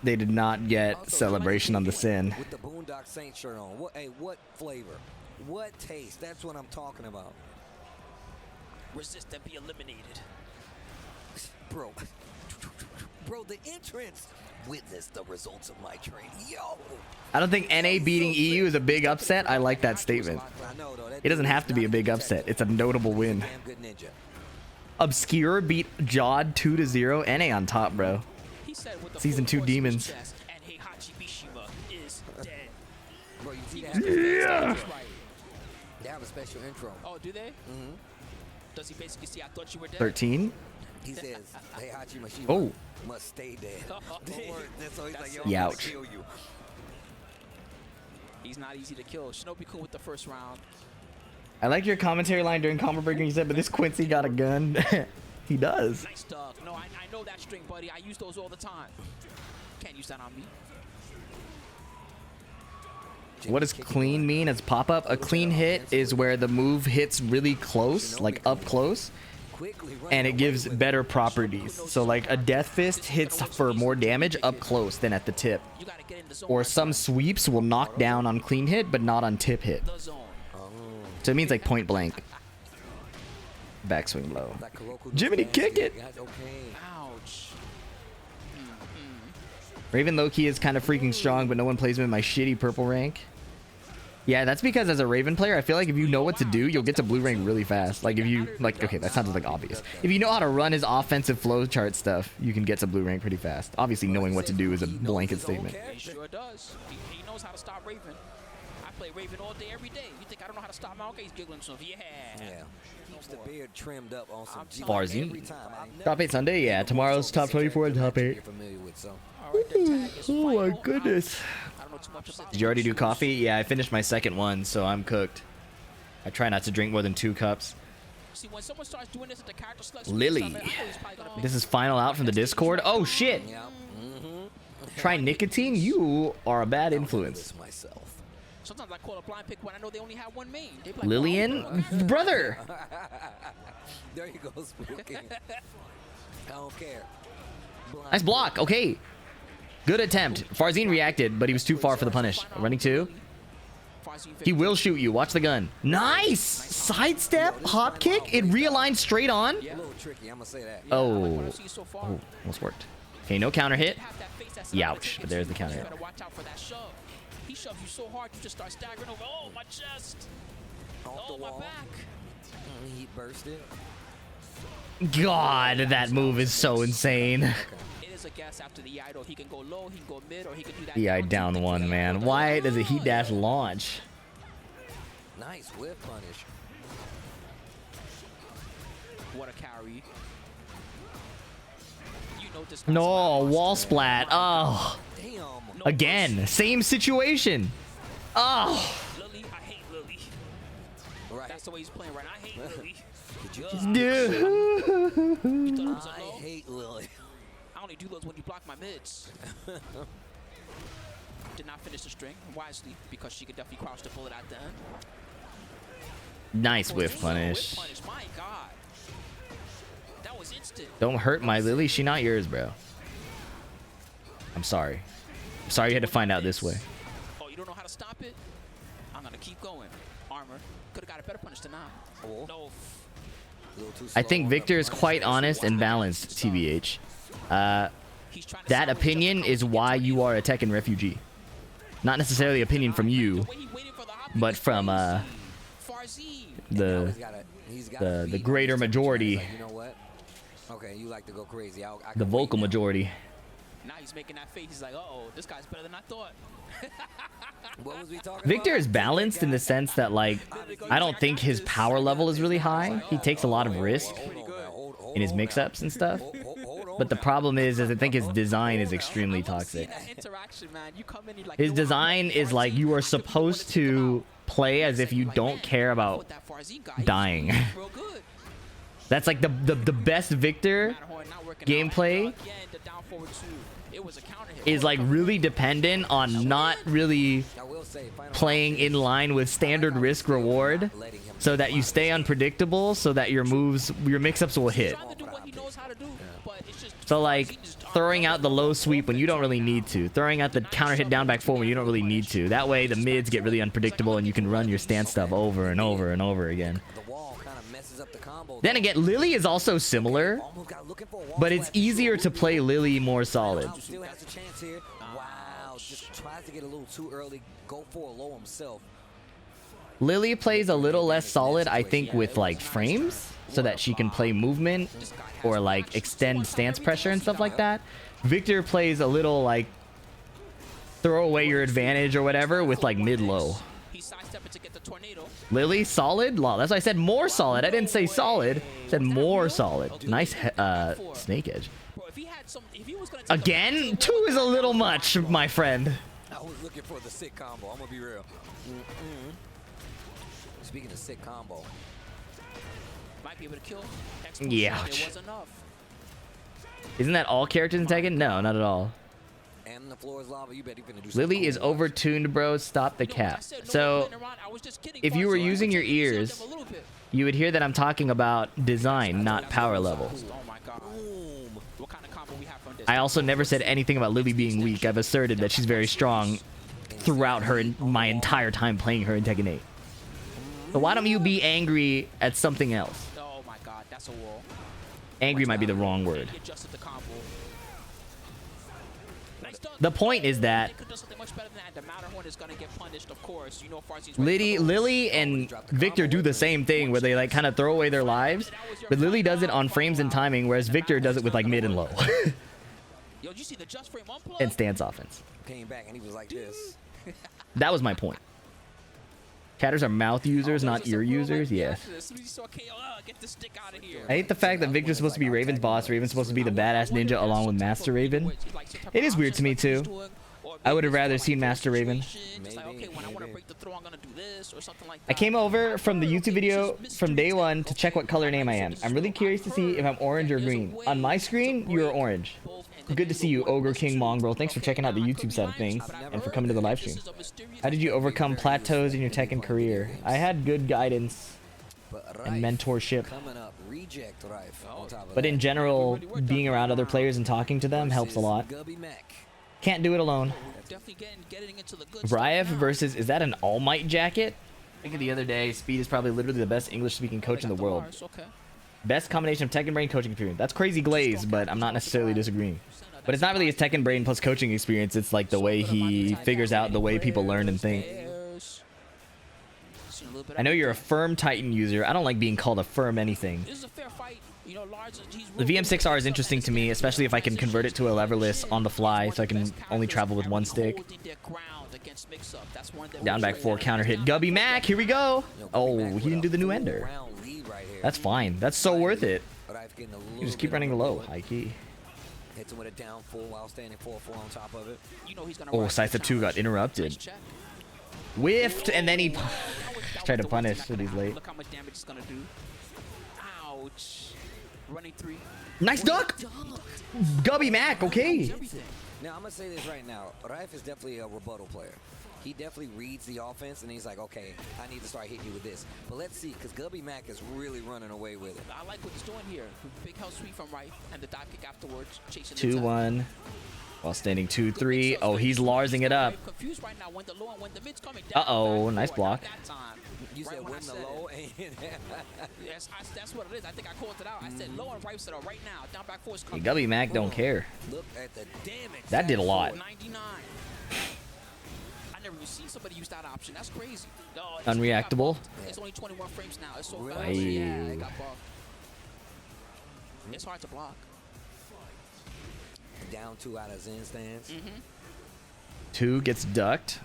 they did not get Also, celebration on the Sin. With the Boondock Saint shirt on. What, hey, what flavor? What taste? That's what I'm talking about. Resist and be eliminated. Bro. Bro, the entrance. Witness the results of my training. Yo. I don't think NA beating EU is a big upset. I like that statement. I know, though. That It doesn't have to be a big upset. It's a notable win. damn good ninja. Obscure beat Jod 2-0. NA on top, bro. He said with the Season full 2 force of his demons. chest, and Heihachi Mishima is dead. Bro, you see that? Yeah. That's right. They have a special intro. Oh, do they? Mm-hmm. Does he basically say, I thought you were dead? 13. He says, Heihachi Mishima Oh. must stay dead. That's all he's like, yo, Youch. I'm gonna kill you. He's not easy to kill. Shinobi cool with the first round. I like your commentary line during Combo Breaker. You said, but this Quincy got a gun. He does. Nice dog. No, I know that string, buddy. I use those all the time. Can't use that on me. What does clean mean as pop-up? A clean hit is where the move hits really close, like up close, and it gives better properties. So like a Death Fist hits for more damage up close than at the tip. You gotta get in the zone. Or some sweeps will knock down on clean hit, but not on tip hit. The zone. So it means like point blank. Backswing blow. Jiminy, kick it! Ouch. Raven Loki is kind of freaking strong, but no one plays him in my shitty purple rank. Yeah, that's because as a Raven player, I feel like if you know what to do, you'll get to blue rank really fast. Like if you, like, okay, that sounds like obvious. If you know how to run his offensive flowchart stuff, you can get to blue rank pretty fast. Obviously, knowing what to do is a blanket statement. He sure does. He knows how to stop Raven. I play Raven all day, every day. You think I don't know how to stop my? Okay, he's giggling some. Yeah. Yeah. Keeps the beard trimmed up on some G Farzine. every time. I've never Top 8 Sunday? Yeah, tomorrow's top 24 and top 8. you're familiar with, so. All right, their tag is Oh my final. goodness. I don't know too much about Did you already do coffee? Yeah, I finished my second one, so I'm cooked. I try not to drink more than 2 cups. See, when someone starts doing this at the character selection, Lily. stuff, I know he's probably gonna be- This is final out from the Discord. Oh shit! Yeah. Try nicotine? You are a bad influence. This myself. Sometimes I call a blind pick when I know they only have one main. They be like, Lillian? Brother! There you go, Spooky. I don't care. Blind Nice block. Okay. Good attempt. Farzine reacted, but he was too far for the punish. Running 2. He will shoot you. Watch the gun. Nice! Sidestep, hop kick. It realigned straight on. A little tricky, I'm gonna say that. Oh. What I've seen so far. Oh, almost worked. Okay, no counter hit. Have that face that's Youch, not taking but there's it. the counter You hit. better watch out for that shove. He shoves you so hard, you just start staggering over. Oh, my chest. Off the Oh, my wall. back. He bursted. God, that move is so insane. It is a guess after the idol. He can go low, he can go mid, or he can do that. Yeah, down 1, man. Why does a heat dash launch? Nice whip punish. What a carry. You know this guy's No, not wall lost. splat. Oh, Damn. No again, mercy. same situation. Oh, Lily, I hate Lily. Right. That's the way he's playing right now. I hate Lily. You thought it was a I low? hate Lily. I only do those when you block my mids. Did not finish the string wisely because she could definitely crouch the bullet at the end. Nice whiff punish. My God. That was instant. Don't hurt my Lily. She not yours, bro. I'm sorry. I'm sorry you had to find out this way. Oh, you don't know how to stop it? I'm gonna keep going. Armor. Could have got a better punish than now. No. I think Victor is quite honest and balanced, TBH. That opinion is why you are a Tekken refugee. Not necessarily opinion from you, but from the greater majority, You know what? Okay, you like to go crazy. I the can vocal wait now. majority. Now he's making that face. He's like, uh-oh, this guy's better than I thought. What was we talking Victor about? is balanced in the sense that, like, I don't think his power level is really high. He takes a lot of risk in his mix-ups and stuff. But the problem is I think his design is extremely toxic. His design is like you are supposed to play as if you don't care about dying. That's like the best Victor gameplay is like really dependent on not really playing in line with standard risk reward so that you stay unpredictable so that your moves, your mix-ups will hit. So like throwing out the low sweep when you don't really need to, throwing out the counter hit down back 4 when you don't really need to. That way the mids get really unpredictable and you can run your stance stuff over and over and over again. Then again, Lily is also similar, but it's easier to play Lily more solid. Still has a chance here. Wow, just tries to get a little too early. Go for a low himself. Lily plays a little less solid, I think, with like frames, so that she can play movement or like extend stance pressure and stuff like that. Victor plays a little like throw away your advantage or whatever with like mid-low. Lily, solid? Law. That's why I said more solid. I didn't say solid. I said more solid. Nice snake edge. Again? 2 is a little much, my friend. I was looking for the sick combo. I'm gonna be real. Speaking of sick combo, might be able to kill. Yeah. It was enough. Isn't that all characters in Tekken? No, not at all. and the floor is lava. You better do Lily is overtuned, bro. Stop the cap. So, if you were using your ears, you would hear that I'm talking about design, not power level. I also never said anything about Lily being weak. I've asserted that she's very strong throughout my entire time playing her in Tekken 8. So why don't you be angry at something else? Oh my god, that's a wall. Angry might be the wrong word. The point is that Lily and Victor do the same thing where they like kind of throw away their lives, but Lily does it on frames and timing, whereas Victor does it with like mid and low. And stance offense. Came back and he was like this. That was my point. Catters are mouth users, not ear users. Yes. I hate the fact that Victor's supposed to be Raven's boss. Raven's supposed to be the badass ninja along with Master Raven. It is weird to me too. I would have rather seen Master Raven. I came over from the YouTube video from day one to check what color name I am. I'm really curious to see if I'm orange or green. On my screen, you're orange. Good to see you, Ogre King Mongrel. Thanks for checking out the YouTube side of things and for coming to the live stream. How did you overcome plateaus in your Tekken career? I had good guidance and mentorship. But in general, being around other players and talking to them helps a lot. Can't do it alone. Bryan versus, is that an All Might jacket? I think the other day, Speed is probably literally the best English-speaking coach in the world. Best combination of Tekken Brain coaching experience. That's crazy glaze, but I'm not necessarily disagreeing. But it's not really his Tekken Brain plus coaching experience. It's like the way he figures out the way people learn and think. I know you're a firm Titan user. I don't like being called a firm anything. The VM6R is interesting to me, especially if I can convert it to a leverless on the fly, so I can only travel with one stick. Down back 4 counter hit. Gubby Mac, here we go. Oh, he didn't do the new ender. That's fine. That's so worth it. You just keep running low, high key. Oh, sidestep 2 got interrupted. Whiffed, and then he tried to punish, but he's late. Ouch. Running 3. Nice duck. Gubby Mac. Okay. Now, I'm going to say this right now. Raif is definitely a rebuttal player. He definitely reads the offense, and he's like, okay, I need to start hitting you with this. But let's see, because Gubby Mac is really running away with it. I like what he's doing here. Big health sweep from Raif, and the dive kick afterwards. Chasing 2-1. While standing 2-3. Oh, he's Larsing it up. Confused right now when the low and when the mid's coming Uh down. oh, nice block. You said win the low. Yes, that's what it is. I think I called it out. I said low and right said right now. Down back 4 is coming. Gubby Mac don't care. Look at the damage. That did a lot. 99. I never even seen somebody use that option. That's crazy. No, Unreactable. it's only 21 frames now. It's so fast. Aye. Yeah, it got buffed. It's hard to block. Down 2 out of Zen stance. 2 gets ducked.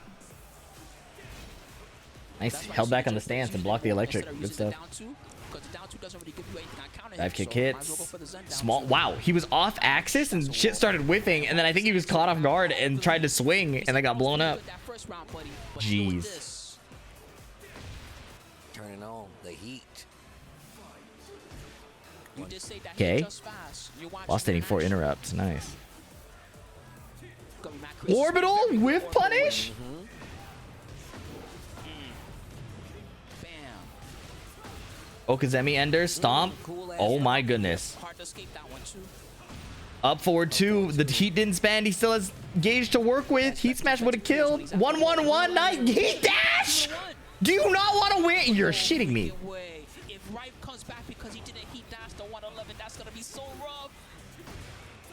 Nice. Held back on the stance and blocked the electric. Good stuff. Dive kick hits. Small. Wow. He was off axis and shit started whiffing. And then I think he was caught off guard and tried to swing and then got blown up. Jeez. Turning on the heat. Okay. While standing 4 interrupts. Nice. Orbital whiff punish? Okazemi Ender, stomp. Oh my goodness. Up forward 2. The heat didn't spend. He still has gauge to work with. Heat smash would have killed. 1-1-1. Nice. Heat dash. Do you not want to win? You're shitting me. If Rife comes back because he didn't heat dash to 111, that's gonna be so rough.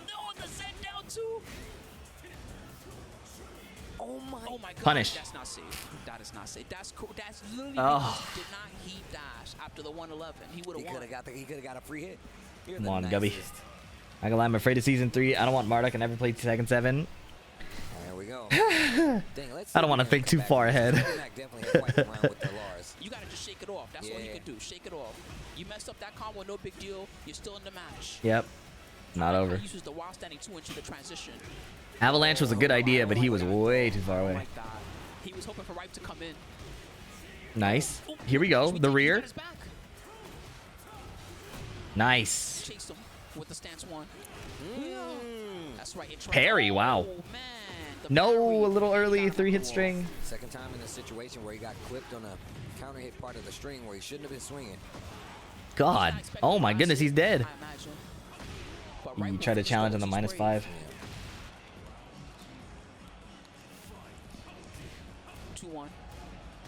No, the set down 2. Oh my god. Punish. That's not safe. That is not safe. That's cool. That's literally Oh. because he did not heat dash after the 111. He would have won. He could have got a free hit. You're Come the on, nicest. Gubby. I can lie, I'm afraid of season 3. I don't want Marduk. I never played Tekken 7. There we go. Dang, let's I don't want to think too far ahead. Definitely had quite the run with the Lars. You gotta just shake it off. That's all you can do. Shake it off. You messed up that combo, no big deal. You're still in the match. Yep. Not over. He uses the while standing 2 into the transition. Avalanche was a good idea, but he was way too far away. Like that. He was hoping for Ripe to come in. Nice. Here we go. The rear. Nice. Chase him with the stance 1. That's right. Parry. Wow. Oh, man. No, a little early. 3-hit string. Second time in a situation where he got clipped on a counter hit part of the string where he shouldn't have been swinging. God. Oh my goodness, he's dead. I imagine. But You try to challenge on the -5. 2-1.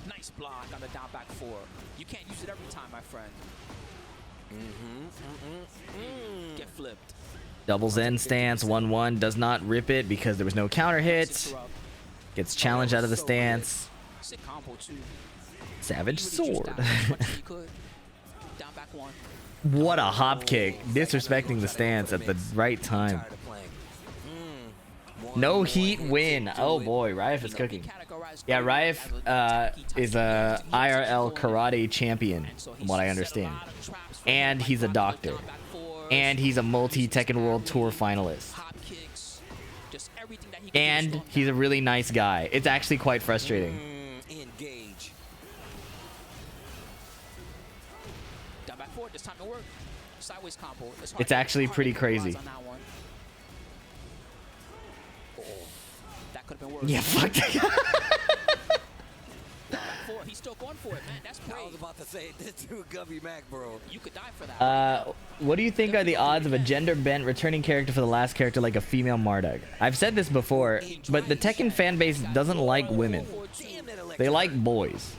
Nice block on the down back 4. You can't use it every time, my friend. Get flipped. Double Zen stance. 1-1. Does not rip it because there was no counter hit. Gets challenged out of the stance. Sick combo too. Savage sword. Down back 1. What a hop kick. Disrespecting the stance at the right time. No heat win. Oh boy, Rife is cooking. Yeah, Rife is a IRL karate champion, from what I understand. And he's a doctor. And he's a multi-Tekken World Tour finalist. And he's a really nice guy. It's actually quite frustrating. Engage. Down back 4, this time to work. Sideways combo. It's actually pretty crazy. That could have been worse. Yeah, fuck that. He's still going for it, man. That's brave. I was about to say this to Gubby Mac, bro. You could die for that. What do you think are the odds of a gender-bent returning character for the last character like a female Marduk? I've said this before, but the Tekken fan base doesn't like women. They like boys.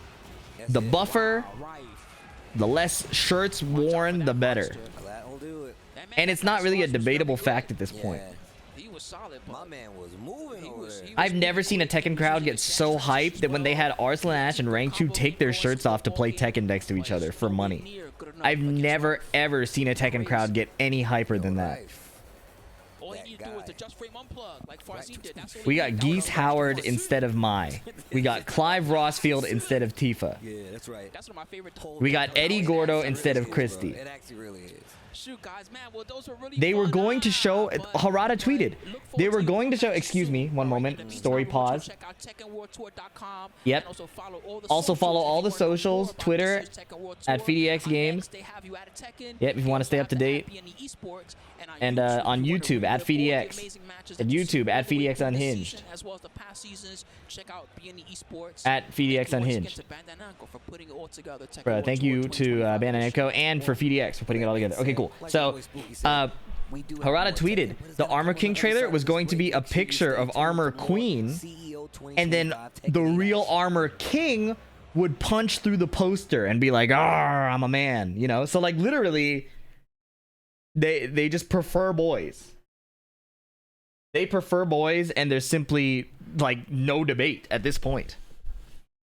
The buffer, the less shirts worn, the better. That'll do it. And it's not really a debatable fact at this point. He was solid, My man was moving over there. I've never seen a Tekken crowd get so hyped that when they had Arslan Ash and Rank 2 take their shirts off to play Tekken next to each other for money. I've never ever seen a Tekken crowd get any hyper than that. do is to just frame unplug like Farzine did. That's We got Geese Howard instead of Mai. We got Clive Rossfield instead of Tifa. Yeah, that's right. That's one of my favorite. We got Eddie Gordo instead of Christie. It actually really is. Shoot, guys, man, well, those were really They were fun, going to show, but Harada tweeted, look forward they were to going to show, watching excuse me, soon. one In the moment, meantime, story remember to pause. check out TekkenWarTour.com, Yep. and also follow all the Also follow socials. all If the you wanna know more socials, about Twitter, this year's Tekken World at Tour, FDX on Games. X, they have you at Tekken. Yep, if you want to stay up to date. BNE Esports, And on YouTube, at FDX. At YouTube, at FDX Unhinged. As well as the past seasons, check out BNE Esports. At FDX Unhinged. Bro, thank you to Bandai Namco and for FDX for putting it all together. Okay, cool. So, Harada tweeted the Armor King trailer was going to be a picture of Armor Queen, and then the real Armor King would punch through the poster and be like, "Ah, I'm a man," you know. So like literally, they just prefer boys. They prefer boys, and there's simply like no debate at this point.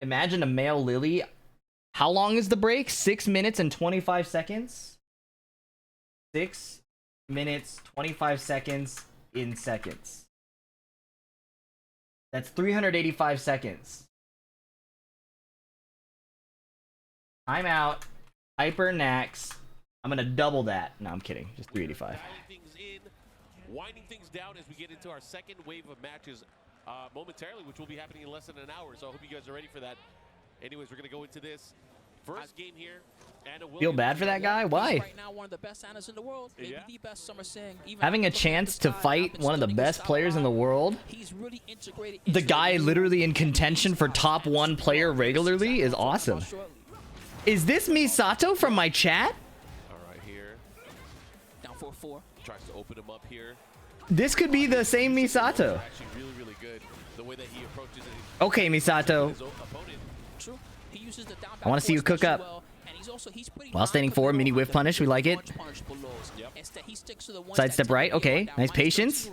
Imagine a male Lily. How long is the break? 6 minutes and 25 seconds. 6 minutes 25 seconds in seconds. That's 385 seconds. Timeout. Hyper Nax. I'm gonna double that. No, I'm kidding. Just 385. Winding things down as we get into our second wave of matches momentarily, which will be happening in less than an hour. So I hope you guys are ready for that. Anyways, we're gonna go into this first game here. Feel bad for that guy? Why? Right now, one of the best Annas in the world. Maybe the best Summer Sing. Even Having a chance to fight one of the best players in the world, the guy literally in contention for top 1 player regularly, is awesome. Is this Misato from my chat? All right, here. Down 4-4. Tries to open him up here. This could be the same Misato. Actually, really, really good. The way that he approaches it. Okay, Misato. True. He uses the down I want to see you cook up. While standing forward, mini whiff punish. We like it. Sidestep right. Okay. Nice patience.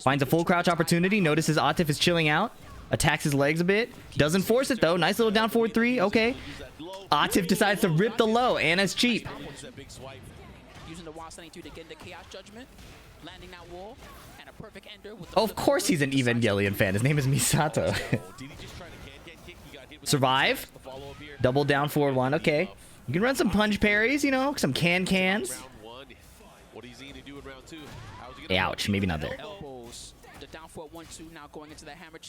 Finds a full crouch opportunity. Notices Atif is chilling out. Attacks his legs a bit. Doesn't force it, though. Nice little down forward 3. Okay. Atif decides to rip the low. Anna's cheap. Of course he's an Evangelion fan. His name is Misato. Survive. Double down forward 1. Okay. You can run some punch parries, you know, some cans. Ouch. Maybe not there.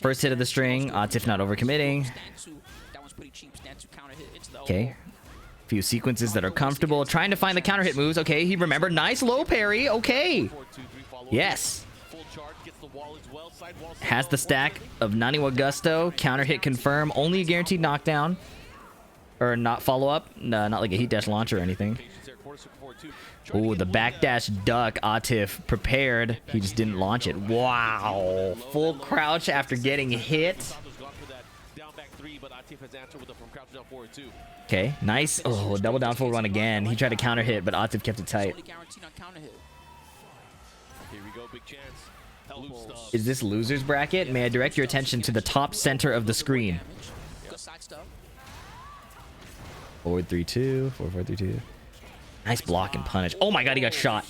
First hit of the string. Atif not overcommitting. Okay. Few sequences that are comfortable. Trying to find the counter hit moves. Okay. He remembered. Nice low parry. Okay. Yes. Has the stack of Naniwa Gusto. Counter hit confirm. Only a guaranteed knockdown. Or not follow up. No, not like a heat dash launcher or anything. Oh, the backdash duck. Atif prepared. He just didn't launch it. Wow. Full crouch after getting hit. Okay, nice. Oh, double down forward 1 again. He tried to counter hit, but Atif kept it tight. Is this loser's bracket? May I direct your attention to the top center of the screen? Forward 3-2. Forward 3-2. Nice block and punish. Oh my god, he got shot.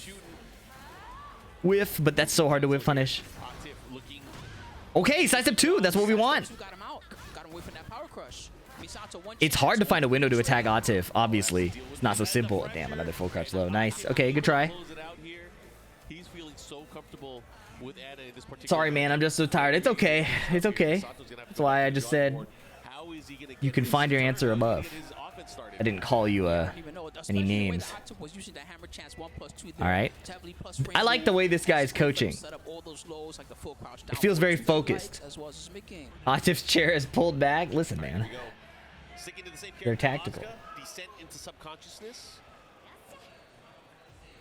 Whiff, but that's so hard to whiff punish. Okay, sidestep 2. That's what we want. It's hard to find a window to attack Atif, obviously. It's not so simple. Damn, another full crouch low. Nice. Okay, good try. Sorry, man. I'm just so tired. It's okay. It's okay. That's why I just said you can find your answer above. I didn't call you any names. Alright. I like the way this guy is coaching. It feels very focused. Atif's chair is pulled back. Listen, man. They're tactical.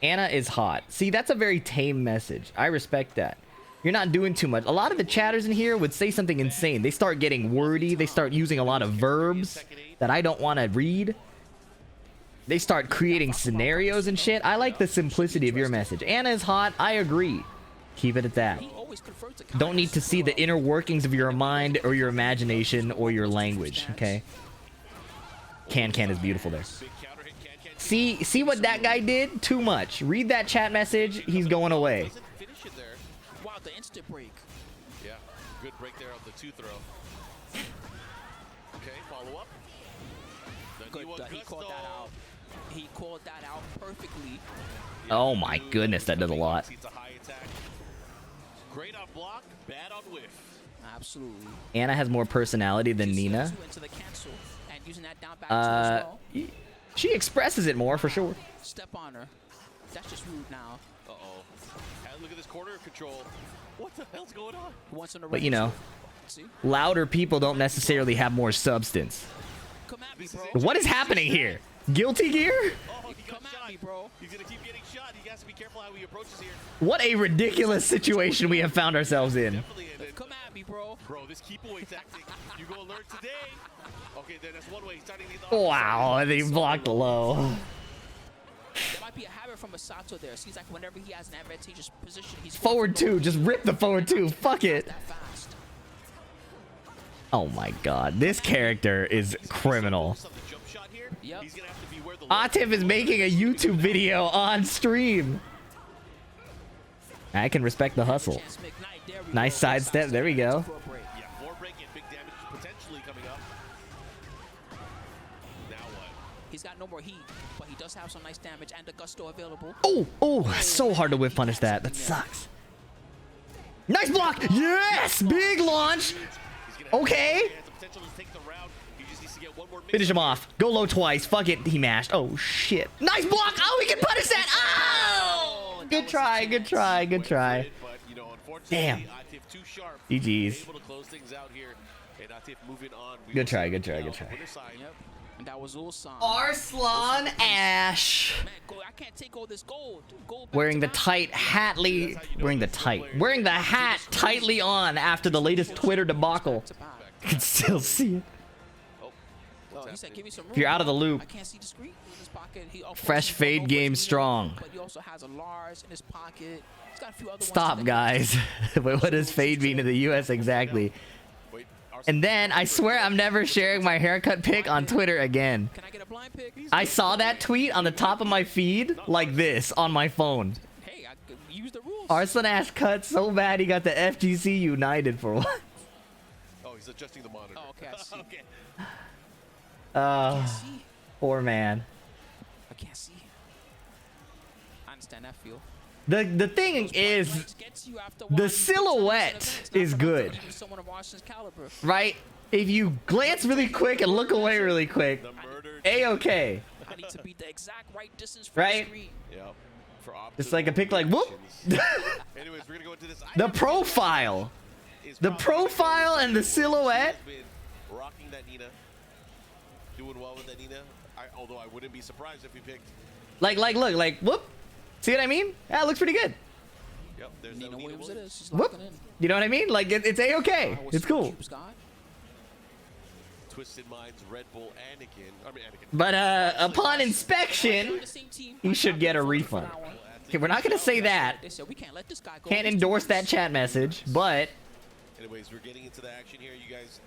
Anna is hot. See, that's a very tame message. I respect that. You're not doing too much. A lot of the chatters in here would say something insane. They start getting wordy. They start using a lot of verbs that I don't want to read. They start creating scenarios and shit. I like the simplicity of your message. Anna is hot. I agree. Keep it at that. Don't need to see the inner workings of your mind or your imagination or your language, okay? Can is beautiful there. See what that guy did? Too much. Read that chat message. He's going away. Wow, the instant break. Yeah, good break there on the 2 throw. Okay, follow up. Good, he called that out. He called that out perfectly. Oh my goodness, that does a lot. It's a high attack. Great on block, bad on whiff. Absolutely. Anna has more personality than Nina. Into the cancel and using that down back as well. She expresses it more for sure. Step on her. That's just rude now. Uh-oh. And look at this corner control. What the hell's going on? Once on the But you know, see? louder people don't necessarily have more substance. Come at me, bro. What is happening here? Guilty Gear? Oh, he got Come at shot. me, bro. He's gonna keep getting shot. He has to be careful how he approaches here. What a ridiculous situation we have found ourselves in. Definitely. And Come at me, bro. bro, this keep away tactic, you go learn today. Okay, then that's one way. He's starting to get the Wow, and he blocked low. There might be a habit from Masato there. Seems like whenever he has an advantageous position, he's Forward 2, just rip the forward 2. Fuck it. that fast. Oh my god, this character is criminal. jump shot here. Yep. He's gonna have to be where the Atif is making a YouTube video on stream. I can respect the hustle. Chance to make night. There we Nice go. sidestep. There we go. For a break. yeah, 4 break and big damage potentially coming up. Now what? He's got no more heat, but he does have some nice damage and the gusto available. Oh, so hard to whip punish that. That sucks. Nice block. Yes, big launch. He's gonna Okay. have the potential to take the round. He just needs to get one more mix. Finish him off. Go low twice. Fuck it. He mashed. Oh, shit. Nice block. Oh, we can punish that. Oh! Good try. Good try. Good try. But, you know, unfortunately, Damn. Atif too sharp. GG's. Able to close things out here. And Atif moving on. We Good will try, see good try, now good try. on the winner's side. Yep. And that was Ulsan. Arslan Ash. Man, I can't take all this gold. Gold back Wearing to the back. tight wearing the hat tightly on after the latest Twitter debacle. To back. I can still see it. Oh, Oh, he said, give me some room. If you're out of the I loop, can't see the screen in his pocket. He, of course, fresh he's fade got game Overseer, strong. But he also has a Lars in his pocket. He's got a few other ones Stop, in the- guys. Wait, what does fade mean in the US exactly? wait. And then I swear I'm never sharing my haircut pic on Twitter again. Can I get a blind pick? I saw that tweet on the top of my feed like this on my phone. Hey, I could use the rules. Arslan Ash cut so bad he got the FGC United for what? Oh, he's adjusting the monitor. Oh, okay, I see. Okay. See? Poor man. I can't see. I understand that feel. The thing is, Lights gets you after the one. silhouette It's is not good. for someone of Arslan's caliber. right? If you glance really quick and look away really quick, The murder. A-okay. I need to be the exact right distance from Right? the screen. Yeah. For Just like a pic like, whoop. Anyways, we're gonna go into this. The profile. The profile and the silhouette. Rocking that Nina. Doing well with that Nina. Although I wouldn't be surprised if he picked. Look, like, whoop. See what I mean? That looks pretty good. Yep. There's Nina no Nina Williams it is. She's Whoop. locking in. You know what I mean? Like, it's A-okay. What's It's the cool. Cube's got? Twisted Minds, Red Bull, Anakin. I mean Anakin. But upon inspection, On the same team. he should get a refund. Okay, we're not going to say that. They said we can't let this guy go. Can't He's too endorse that loose. chat message, but Anyways, we're getting into the action here. You guys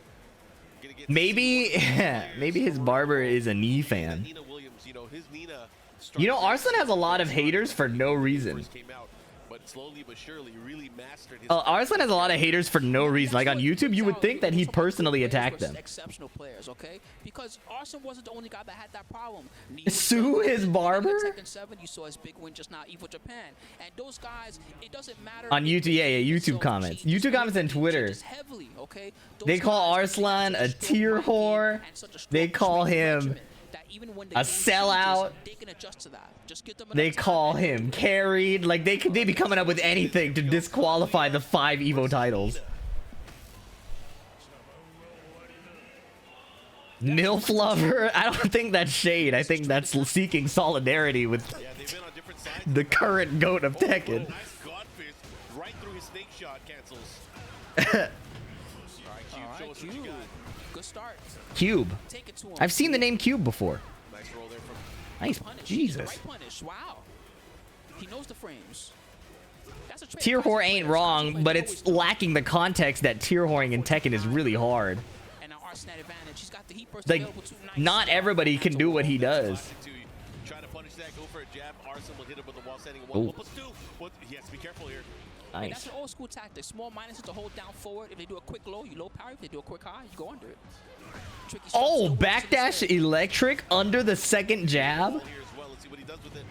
gonna get maybe maybe his barber is a knee fan. Nina Williams, you know, his Nina. You know, Arslan has a lot of haters for no reason. First came out, but slowly but surely really mastered his. Arslan has a lot of haters for no reason. Like on YouTube, you would think that he'd personally attack them. Exceptional players, okay? Because Arslan wasn't the only guy that had that problem. Sue his barber? Tekken 7, you saw his big win just now, Evo Japan, and those guys, it doesn't matter. On YouTube, yeah, YouTube comments. YouTube comments and Twitter. Heavily, okay? They call Arslan a tier whore. They call him a sellout. They can adjust to that. Just get them They enough time. call him carried. Like they be coming up with anything to disqualify the 5 Evo titles. MILF lover? I don't think that's shade. I think that's seeking solidarity with Yeah, they've been on different sides. the current goat of Tekken. Nice God fist right through his snake shot cancels. All right, Cube, show us what you Cube. got. Good start. Cube. Take it to him. I've seen the name Cube before. Nice roll there from. Nice. Punish. Jesus. Right punish. Wow. He knows the frames. That's a trade. Tier whore ain't wrong, but it's lacking the context that tier whoring in Tekken is really hard. And now Arslan advantage. He's got the heat burst Like, available too. Nice. not everybody can do what he does. Classic too. Try to punish that, go for a jab. Arslan will hit him with the wall standing. Ooh. 1+2. He has to be careful here. And Nice. that's an old school tactic. Small minuses to hold down forward. If they do a quick low, you low power. If they do a quick high, you go under it. Tricky stuff. Oh, Still works to this backdash day. electric under the second jab. Ball here as well. Let's see what he does with it.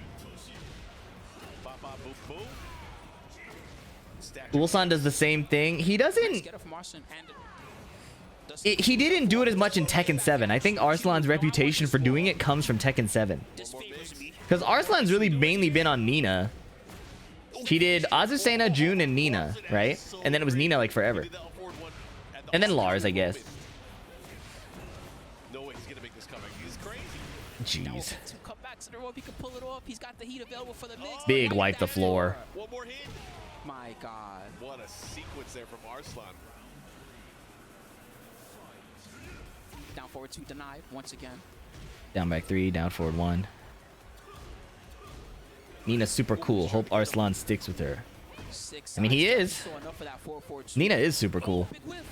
Pop, pop, boom, boom. Stack Ulsan does the same thing. He doesn't. Get it from Arslan and He didn't do it as much in Tekken 7. I think Arslan's reputation for doing it comes from Tekken 7. disfavors me. Because Arslan's really mainly been on Nina. He did Azucena, June, and Nina, right? And then it was Nina like forever. And then Lars, I guess. No way he's gonna make this comeback. He's crazy. Jeez. Two cutbacks in a row. If he can pull it off, he's got the heat available for the mix. Big Right wipe the there. floor. One more hit. My God. What a sequence there from Arslan. Down forward two denied once again. Down back 3, down forward 1. Nina's super cool. Hope Arslan sticks with her. Six. I mean, he sides. is. So enough for that 4-4-2. Nina is super cool. Big whiff.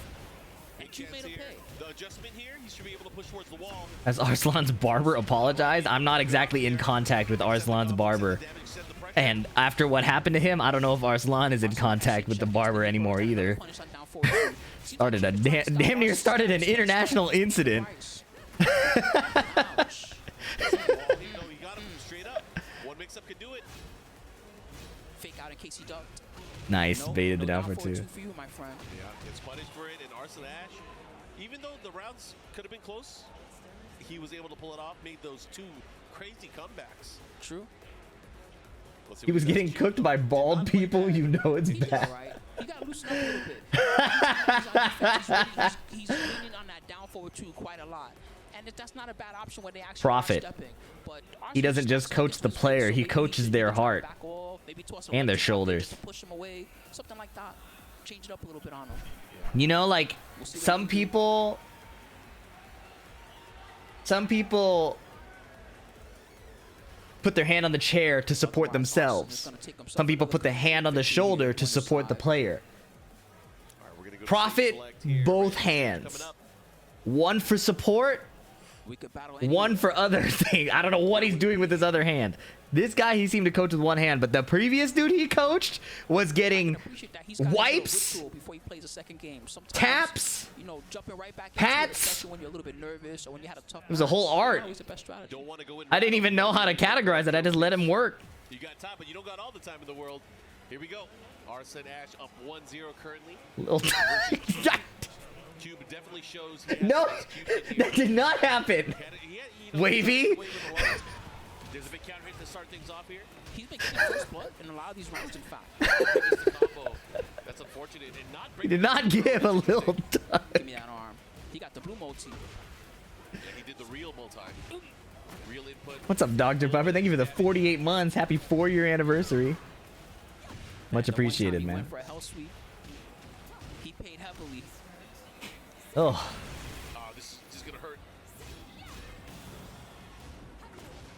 And Cube made Chance a here. pay. The adjustment here, he should be able to push towards the wall. Has Arslan's barber apologized? I'm not exactly in contact with Arslan's barber. Damage, set the pressure. And after what happened to him, I don't know if Arslan is in contact with the barber anymore either. Punish on down forward two. Started a damn near started an international incident. Price. Ball, Ouch. you know, he got him straight up. One mix-up could do it. Fake out in case he ducked. Nice, Nope, baited no the down for 2. for you, my friend. Yeah, gets punished for it, and Arslan Ash, even though the rounds could have been close, he was able to pull it off, made those 2 crazy comebacks. True. Let's see He what was does. getting cooked by bald people, you know it's He did bad. all right. He got to loosen up a little bit. He's on defense. He's leaning on that down forward two quite a lot. And that's not a bad option when they actually Profit. are stepping. But He doesn't just coach the player, he coaches their heart and their shoulders. Push him away, something like that. Change it up a little bit on him. You know, like some people put their hand on the chair to support themselves. Some people put the hand on the shoulder to support the player. All right, we're gonna go to Profit select here. both Coming hands. up. One for support, We could battle one for other things. I don't know what he's doing with his other hand. This guy, he seemed to coach with one hand, but the previous dude he coached was getting wipes, before he plays a second game. Sometimes, taps. you know, jumping right back pats. into it, especially when you're a little bit nervous or when you had a tough. It was a whole art. Always the best strategy. Don't want to go in. I didn't even know how to categorize it. I just let him work. You got time, but you don't got all the time in the world. Here we go. Arslan Ash up 1-0 currently. Little Cube definitely shows. He has No, execution here. that did not happen. Wavy? There's a big counter hit to start things off here. He's been getting first blood in a lot of these rounds, in fact. Missed the combo. That's unfortunate. And not He did not give a little touch. Give me that arm. He got the blue multi. Yeah, he did the real multi. Real input. What's up, Dr. Pepper? Thank you for the 48 months. Happy 4-year anniversary. Much The one time appreciated, he man. went for a hell sweep. He paid heavily. Oh, This is gonna hurt.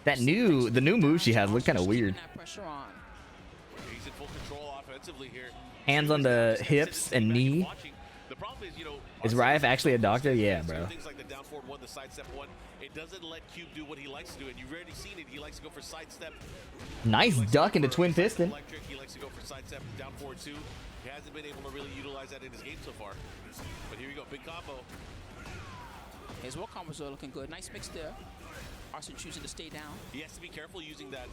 the new move she has look kind of weird. That pressure on. He's in full control offensively here. Hands on the hips and knee. The problem is, you know, Is Ryef actually a doctor? Yeah, bro. Things like the down forward one, the sidestep one, it doesn't let Cube do what he likes to do, and you've already seen it. He likes to go for sidestep. Nice duck into twin piston. Electric. He likes to go for sidestep down forward two. He hasn't been able to really utilize that in his game so far. But here we go, big combo. His wall combos are looking good. Nice mix there. Arslan choosing to stay down. He has to be careful using that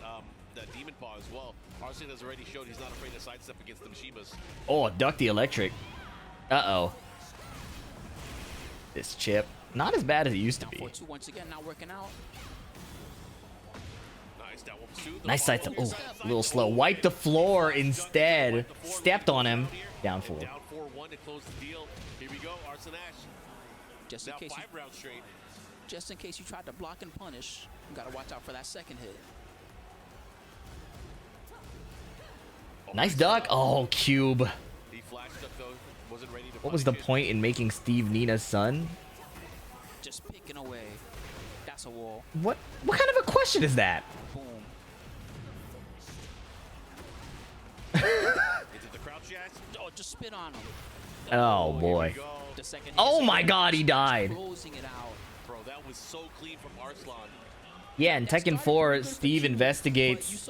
that demon paw as well. Arslan has already showed he's not afraid to sidestep against the Mishimas. Oh, duck the electric. Uh-oh. This chip. Not as bad as it used to Down be. 4-2 once again, not working out. Nice, down one two. Nice sidestep. Oh, a little slow. Wipe the floor instead. Stepped on him. Down 4. Down 4-1 to close the deal. Here we go, Arslan Ash. Just in Now case 5 rounds straight. just in case you tried to block and punish, you gotta watch out for that second hit. Nice duck. Oh, cube. He flashed up though, wasn't ready to What was the punish it. point in making Steve Nina's son? Just picking away. That's a wall. What kind of a question is that? Boom. Into the crouch jacks. Oh, just spit on him. Oh, boy. Go. The second hit Oh is my God, he died. closing it out. Bro, that was so clean from Arslan. Yeah, in Tekken 4, Steve investigates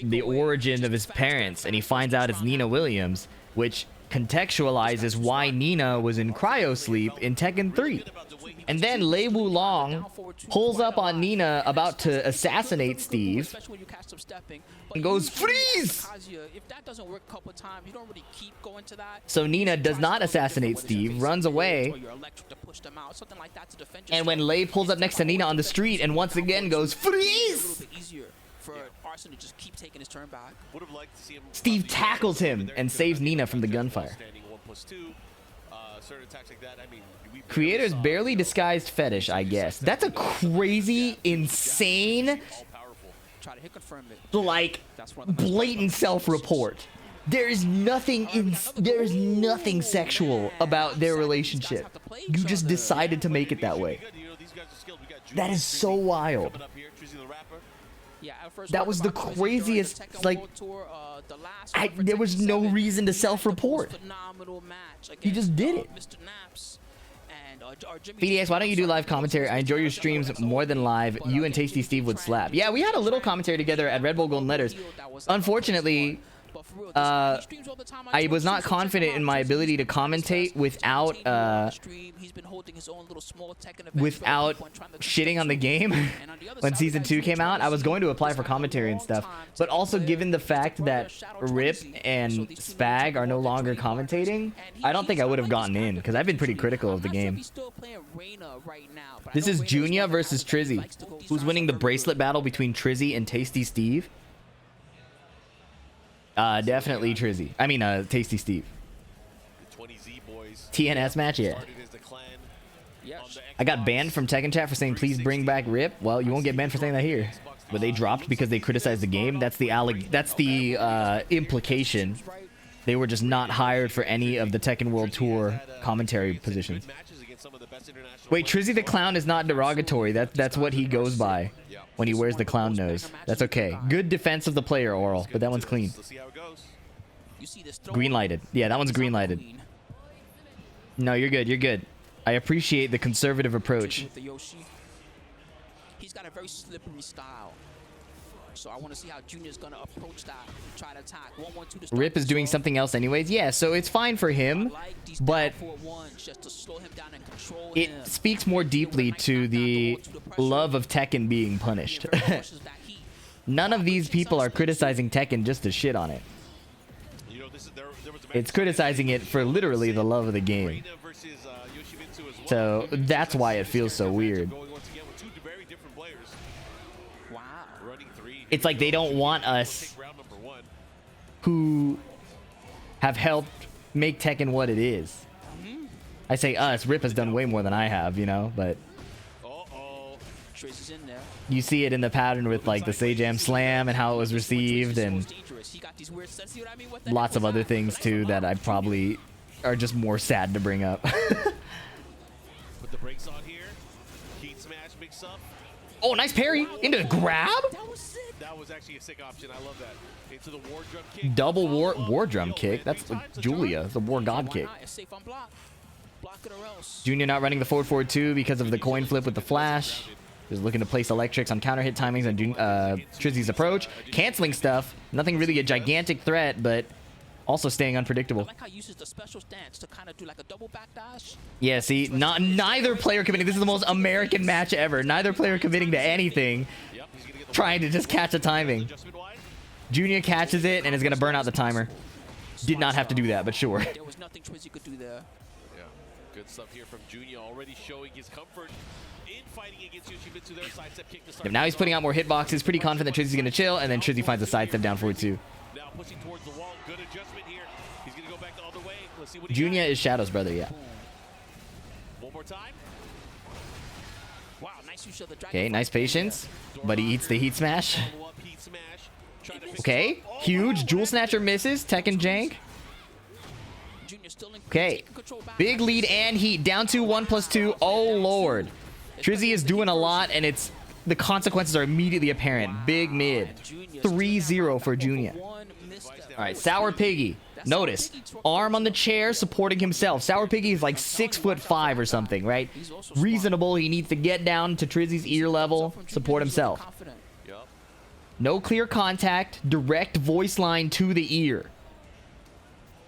the origin of his parents, and he finds out it's Nina Williams, which contextualizes why Nina was in cryo sleep in Tekken 3. And then Lei Wulong pulls up on Nina about to assassinate Steve and goes, freeze! So Nina does not assassinate Steve, runs away, and when Lei pulls up next to Nina on the street and once again goes, freeze! Steve tackles him and saves Nina from the gunfire. Creator's barely disguised fetish, I guess. That's a crazy, insane, like, blatant self-report. There's nothing sexual about their relationship. You just decided to make it that way. That is so wild. That was the craziest, like, there was no reason to self-report. He just did it. BDX, why don't you do live commentary? I enjoy your streams more than live. You and Tasty Steve would slap. Yeah, we had a little commentary together at Red Bull Golden Letters. Unfortunately, I was not confident in my ability to commentate without shitting on the game when season 2 came out. I was going to apply for commentary and stuff, but also given the fact that Rip and Spag are no longer commentating, I don't think I would have gotten in because I've been pretty critical of the game. This is Junya versus Trizzy. Who's winning the bracelet battle between Trizzy and Tasty Steve? Definitely Trizzy. I mean, Tasty Steve. TNS match, yeah. I got banned from Tekken chat for saying please bring back Rip. Well, you won't get banned for saying that here. But they dropped because they criticized the game. That's the implication. They were just not hired for any of the Tekken World Tour commentary positions. Wait, Trizzy the Clown is not derogatory. That's what he goes by when he wears the clown nose. That's okay. Good defense of the player, Oral, but that one's clean. Green lighted. Yeah, that one's green lighted. No, you're good. You're good. I appreciate the conservative approach. He's got a very slippery style. So I want to see how Junior's gonna approach that, try to attack. 1-1-2 to Rip is doing something else anyways. Yeah, so it's fine for him, but it speaks more deeply to the love of Tekken being punished. None of these people are criticizing Tekken just to shit on it. It's criticizing it for literally the love of the game. So that's why it feels so weird. It's like they don't want us who have helped make Tekken what it is. I say us, Rip has done way more than I have, you know, but you see it in the pattern with like the Sajam Slam and how it was received and lots of other things too that I probably are just more sad to bring up. Put the brakes on here. Heat smash mix up. Oh, nice parry into the grab. That was actually a sick option. I love that. Into the war drum kick. Double war drum kick. That's Julia, the war god kick. Junior not running the forward 2 because of the coin flip with the flash. Just looking to place electrics on counter hit timings and Trizzy's approach. Canceling stuff. Nothing really a gigantic threat, but also staying unpredictable. I like how he uses the special stance to kind of do like a double backdash. Yeah, see, neither player committing. This is the most American match ever. Neither player committing to anything. Trying to just catch a timing. Junior catches it and is going to burn out the timer. Did not have to do that, but sure. There was nothing Trizzy could do there. Yeah, good stuff here from Junior, already showing his comfort in fighting against Yoshimitsu. Their sidestep kick to start. Now he's putting out more hitboxes. Pretty confident that Trizzy's going to chill, and then Trizzy finds a sidestep down forward 2. Now pushing towards the wall. Good adjustment here. He's going to go back the other way. Let's see what he Junior got. is Shadow's brother, yeah. One more time. Wow, nice use of the Dragon. Okay, nice patience, but he eats the heat smash. Follow-up heat smash. Trying to Okay, huge Jewel Snatcher misses. Tekken jank. Okay, big lead and heat. Down to 1+2. Oh, Lord. Trizzy is doing a lot, and the consequences are immediately apparent. Big mid. 3-0 for Junior. All right, Sour Piggy. Notice, arm on the chair, supporting himself. Sour Piggy is like 6'5" or something, right? Reasonable. He needs to get down to Trizzy's ear level, support himself. No clear contact, direct voice line to the ear.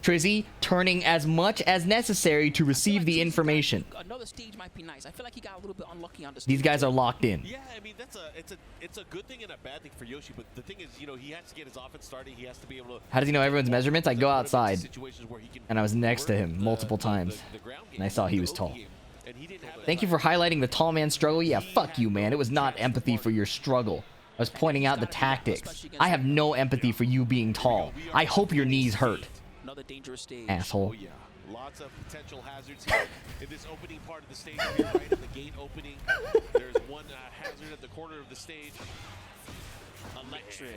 Trizzy turning as much as necessary to receive the information. Another stage might be nice. I feel like he got a little bit unlucky on the stage. These guys are locked in. Yeah, I mean it's a good thing and a bad thing for Yoshi. But the thing is, you know, he has to get his offense started. He has to be able to. How does he know everyone's measurements? I go outside, and I was next to him multiple times, and I saw he was tall. Thank you for highlighting the tall man's struggle. Yeah, fuck you, man. It was not empathy for your struggle. I was pointing out the tactics. I have no empathy for you being tall. I hope your knees hurt. Another dangerous stage. Asshole. Oh yeah, lots of potential hazards here in this opening part of the stage. Here, right at the gate opening, there's one hazard at the corner of the stage. Electric.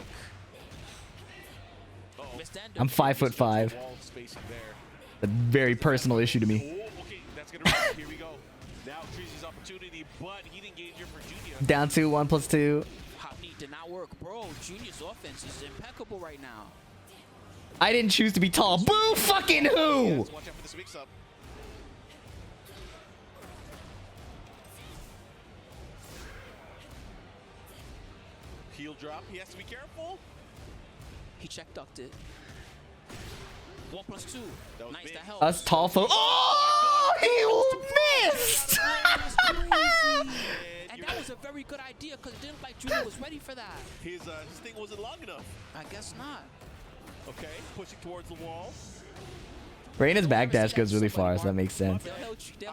I'm 5'5". A very personal issue to me. Oh, okay, that's gonna here we go. Now Trizzy's opportunity, but he didn't engage here for Junior. Down to 1+2. Hot meat did not work, bro. Junior's offense is impeccable right now. I didn't choose to be tall. Boo fucking who? Watch out for this mix-up. Heel drop. He has to be careful. He check ducked it. 1+2. Nice, big. that helps. Us tall folk. Oh, he missed. And that was a very good idea because it didn't look like Junior was ready for that. His thing wasn't long enough. I guess not. Okay, pushing towards the wall. Reina's backdash goes really far, so that makes sense.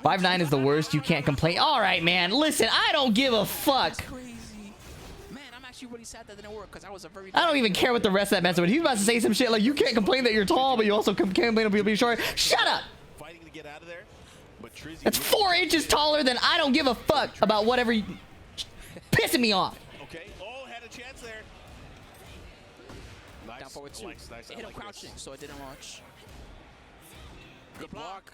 5'9" is the worst. You can't complain. All right, man. Listen, I don't give a fuck. That's crazy. Man, I'm actually really sad that didn't work because that was a very. I don't even care what the rest of that message was. He was about to say some shit like, you can't complain that you're tall, but you also can't complain about being short. Shut up. Fighting to get out of there. But Trizzy That's 4 inches taller than I don't give a fuck about whatever you... Pissing me off. Okay. Oh, had a chance there. Nice. Down forward two. Nice. It hit him crouching, so it didn't launch. Good block.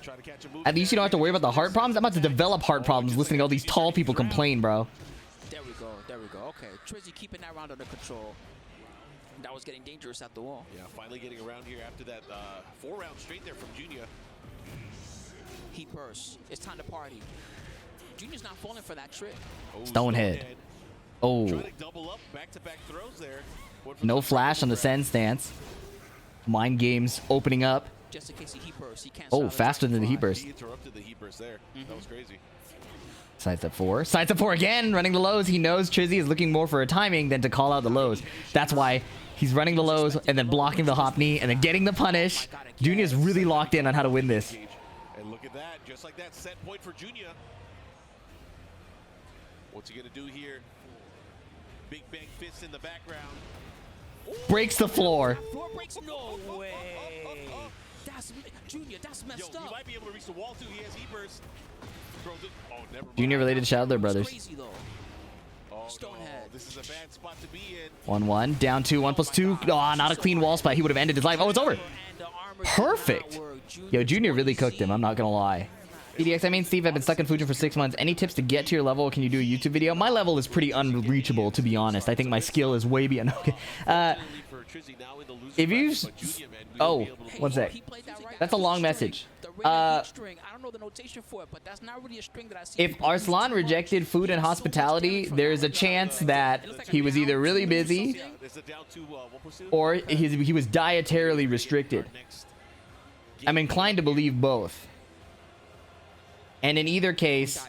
Try to catch a move. At least you don't have to worry about the heart problems. I'm about to develop heart problems listening to all these tall people complain, bro. There we go. There we go. Okay. Trizzy keeping that round under control. That was getting dangerous at the wall. Yeah, finally getting around here after that 4-round straight there from Junior. Heat burst. It's time to party. Junior's not falling for that trick. Oh, Stonehead. Oh. Trying to double up, back-to-back throws there. No flash on the send stance. Mind games opening up. Just in case he heat burst, he can't. Oh, faster than the heat burst. He interrupted the heat burst there. That was crazy. Sidestep 4. Sidestep 4 again, running the lows. He knows Trizzy is looking more for a timing than to call out the lows. That's why he's running the lows and then blocking the hop knee and then getting the punish. Junior's really locked in on how to win this. And look at that, just like that, set point for Junior. What's he gonna do here? Big bang fist in the background. Breaks the floor. Floor breaks? No way. That's Junior. That's messed Yo, up. he might be able to reach the wall too. He has heat burst. Throws it. Oh, never mind. Junior related to Shadow brothers. Crazy though. Oh, Stonehead. no. This is a bad spot to be in. 1-1. Down 2. 1+2. Oh, not a clean wall spot. He would have ended his life. Oh, it's over. And the armor did Perfect. not work. Yo, Junior really cooked him. I'm not going to lie. EDX, I mean, Steve, I've been stuck in Fuji for 6 months. Any tips to get to your level? Can you do a YouTube video? My level is pretty unreachable, to be honest. I think my skill is way beyond... Okay. If you... Oh, one sec. That's a long message. I don't know the notation for it, but that's not really a string that I see. If Arslan rejected food and hospitality, there's a chance that he was either really busy or he was dietarily restricted. I'm inclined to believe both. And in either case,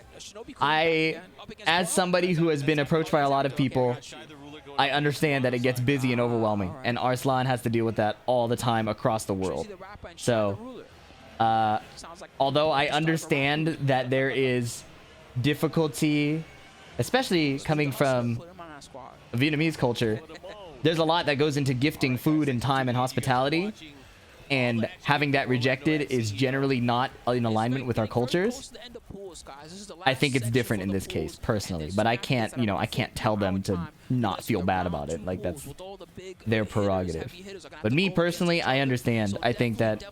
as somebody who has been approached by a lot of people, I understand that it gets busy and overwhelming, and Arslan has to deal with that all the time across the world. So, although I understand that there is difficulty, especially coming from Vietnamese culture, there's a lot that goes into gifting food and time and hospitality. And having that rejected is generally not in alignment with our cultures. I think it's different in this case, personally. But I can't, I can't tell them to not feel bad about it. Like, that's their prerogative. But me, personally, I understand. I think that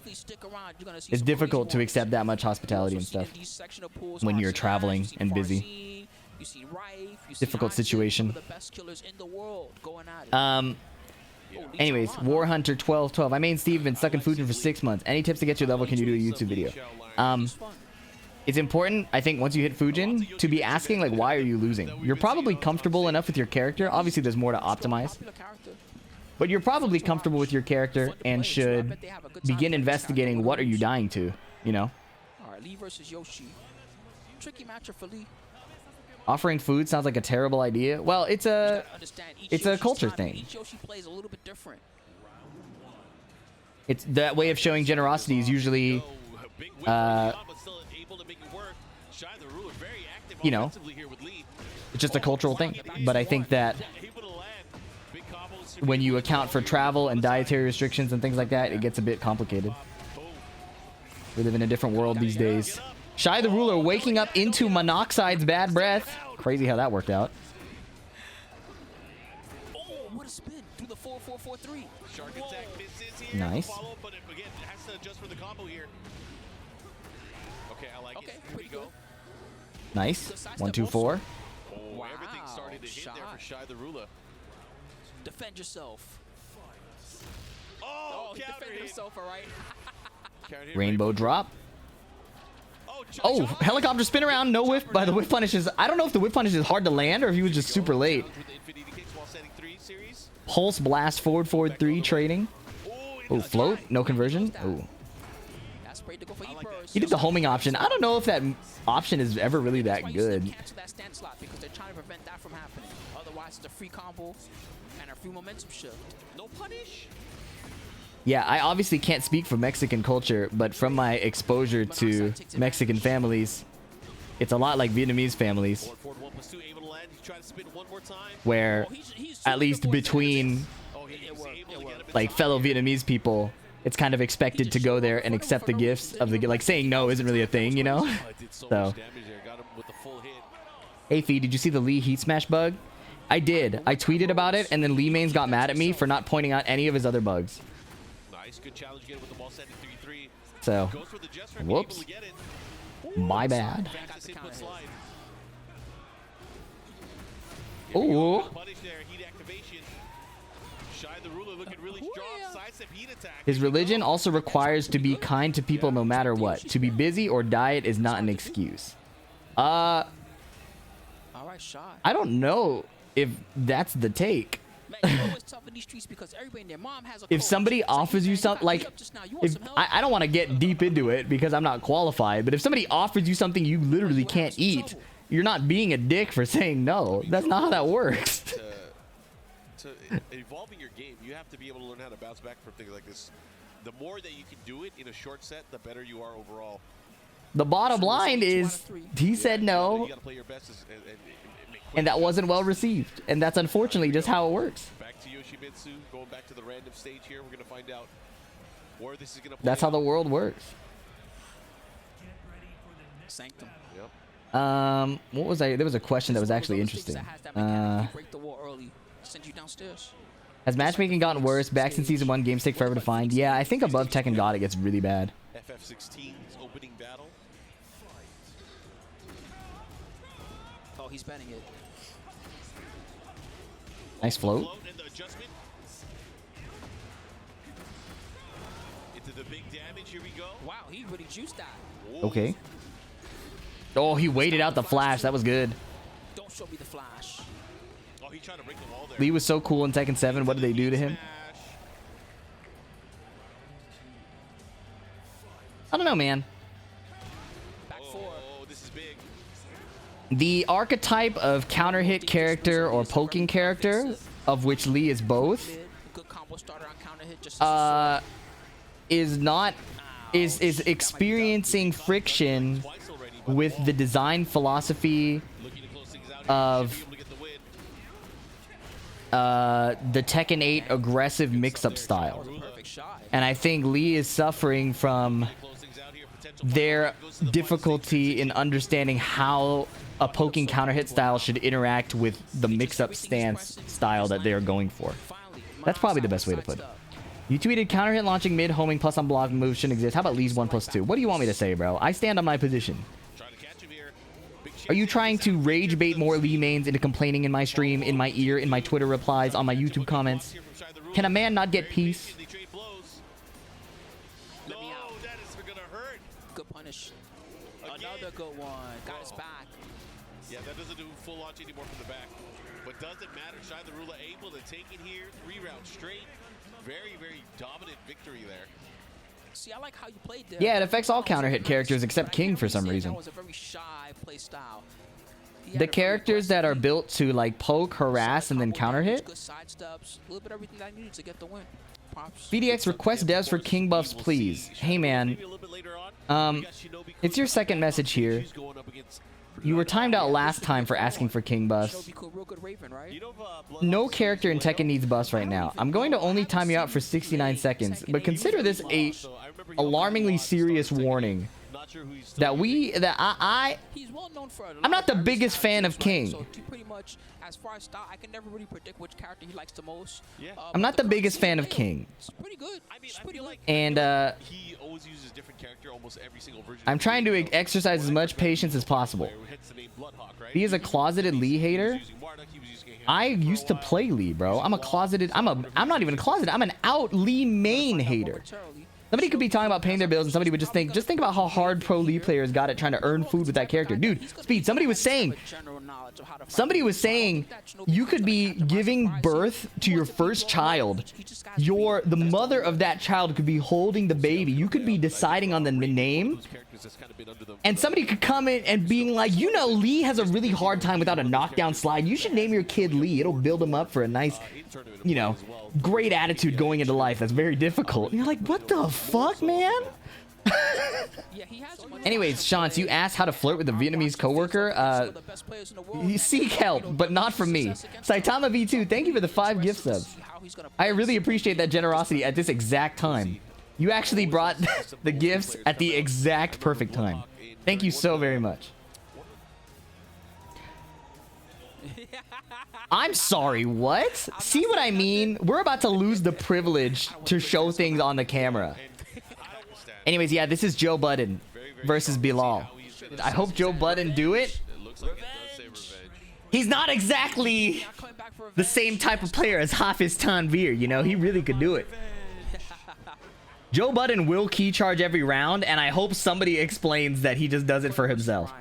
it's difficult to accept that much hospitality and stuff when you're traveling and busy. Difficult situation. Anyways, War Hunter 1212. I main Steve, been stuck in Fujin for 6 months. Any tips to get your level? Can you do a YouTube video? It's important, I think, once you hit Fujin, to be asking, like, why are you losing? You're probably comfortable enough with your character. Obviously, there's more to optimize. But you're probably comfortable with your character and should begin investigating what are you dying to, you know? Alright, Lee versus Yoshi. Tricky matchup for Lee. Offering food sounds like a terrible idea. Well, it's a culture thing. Each Yoshi plays a little bit different. It's that way of showing generosity is usually, you know, it's just a cultural thing. But I think that when you account for travel and dietary restrictions and things like that, it gets a bit complicated. We live in a different world these days. Shy the Ruler waking up into Monoxide's bad breath. Crazy how that worked out. Oh, what a spin through the 4-4-4-3. Shark attack misses here. Nice. Follow, but again, it has to adjust for the combo here. Okay, I like it. Here we go. Nice. 1, 2, 4. Oh, everything started to hit there for Shy the Ruler. Defend yourself. Oh, He defended himself, all right. Rainbow drop. Oh, helicopter spin around. No whiff by the whiff punishes. I don't know if the whiff punish is hard to land or if he was just super late. Pulse blast forward 3 trading. Oh, float. No conversion. Oh. He did the homing option. I don't know if that option is ever really that good. Cancel that stand slot because they're trying to prevent that from happening. Otherwise, it's a free combo and a free momentum shift. No punish. Yeah, I obviously can't speak for Mexican culture, but from my exposure to Mexican families, it's a lot like Vietnamese families, where at least between like fellow Vietnamese people, it's kind of expected to go there and accept the gifts of the, like, saying no isn't really a thing, you know? So, hey Fee, did you see the Lee heat smash bug? I did. I tweeted about it, and then Lee Mains got mad at me for not pointing out any of his other bugs. Good challenge again with the ball setting 3-3. So, whoops. My bad. Ooh. His religion also requires to be kind to people no matter what. To be busy or diet is not an excuse. I don't know if that's the take. If somebody offers you something, like, if I don't want to get deep into it because I'm not qualified, but if somebody offers you something you literally can't eat, you're not being a dick for saying no. That's not how that works. To evolving your game, you have to be able to learn how to bounce back from things like this. The more that you can do it in a short set, the better you are overall. The bottom line is he said no, and that wasn't well received, and that's unfortunately just how it works. Back to Yoshimitsu, going back to the random stage here. We're going to find out where this is going to play. That's how the world works. Sanctum. Yep. What was I? There was a question that was actually interesting. Has matchmaking gotten worse? Back since season 1, games take forever to find. Yeah, I think above Tekken God it gets really bad. FF16's opening battle. Oh, he's betting it. Nice float. Into the big damage. Here we go. Wow, he really juiced that. Okay. Oh, he waited out the flash. That was good. Don't show me the flash. Oh, he tried to break the wall there. Lee was so cool in Tekken 7. What did they do to him? I don't know, man. Back four. Oh, this is big. The archetype of counter hit character or poking character, of which Lee is both, is experiencing friction with the design philosophy of the Tekken 8 aggressive mix-up style. And I think Lee is suffering from their difficulty in understanding how a poking counter hit style should interact with the mix-up stance style that they are going for. That's probably the best way to put it. You tweeted counter hit launching mid homing plus on block moves shouldn't exist. How about Lee's 1+2? What do you want me to say, bro? I stand on my position. Are you trying to rage bait more Lee mains into complaining in my stream, in my ear, in my Twitter replies, on my YouTube comments? Can a man not get peace? Let me out. That is gonna hurt. Good punish. Another good one. Got his back. Yeah, that doesn't do full launch anymore from the back. But doesn't matter. ShadowWizardMoneyMike able to take it here. 3 rounds straight. Very, very dominant victory there. See, I like how you played there. Yeah, it affects all counter hit characters except King for some reason. That was a very shy play style. The characters that are built to like poke, harass, and then counter hit. Good side steps. A little bit of everything that I needed to get the win. Props. BDX request devs for King buffs, please. Hey man, it's your second message here. You were timed out last time for asking for King buffs. No character in Tekken needs buffs right now. I'm going to only time you out for 69 seconds, but consider this a alarmingly serious warning. That I'm not the biggest fan of King. As far as style, I can never really predict which character he likes the most. I'm not the biggest fan of King. It's pretty good. It's pretty good. And he always uses different character almost every single version. I'm trying to exercise as much patience as possible. He is a closeted Lee hater. I used to play Lee, bro. I'm not even a closeted. I'm an out Lee main hater. Somebody could be talking about paying their bills and somebody would just think about how hard pro Lee players got it trying to earn food with that character. Dude, Speed, somebody was saying you could be giving birth to your first child. The mother of that child could be holding the baby. You could be deciding on the name. And somebody could come in and being like, you know, Lee has a really hard time without a knockdown slide. You should name your kid Lee. It'll build him up for a nice, you know, great attitude going into life. That's very difficult. And you're like, what the fuck, man? Anyways, Shantz, you asked how to flirt with a Vietnamese coworker. You seek help, but not from me. Saitama V2, thank you for the 5 gift subs. I really appreciate that generosity at this exact time. You actually brought the gifts at the exact perfect time. Thank you so very much. I'm sorry, what? See what I mean? We're about to lose the privilege to show things on the camera. Anyways, yeah, this is Joe Budden versus Bilal. I hope Joe Budden do it. He's not exactly the same type of player as Hafiz Tanvir, you know? He really could do it. Joe Budden will key charge every round, and I hope somebody explains that he just does it for himself.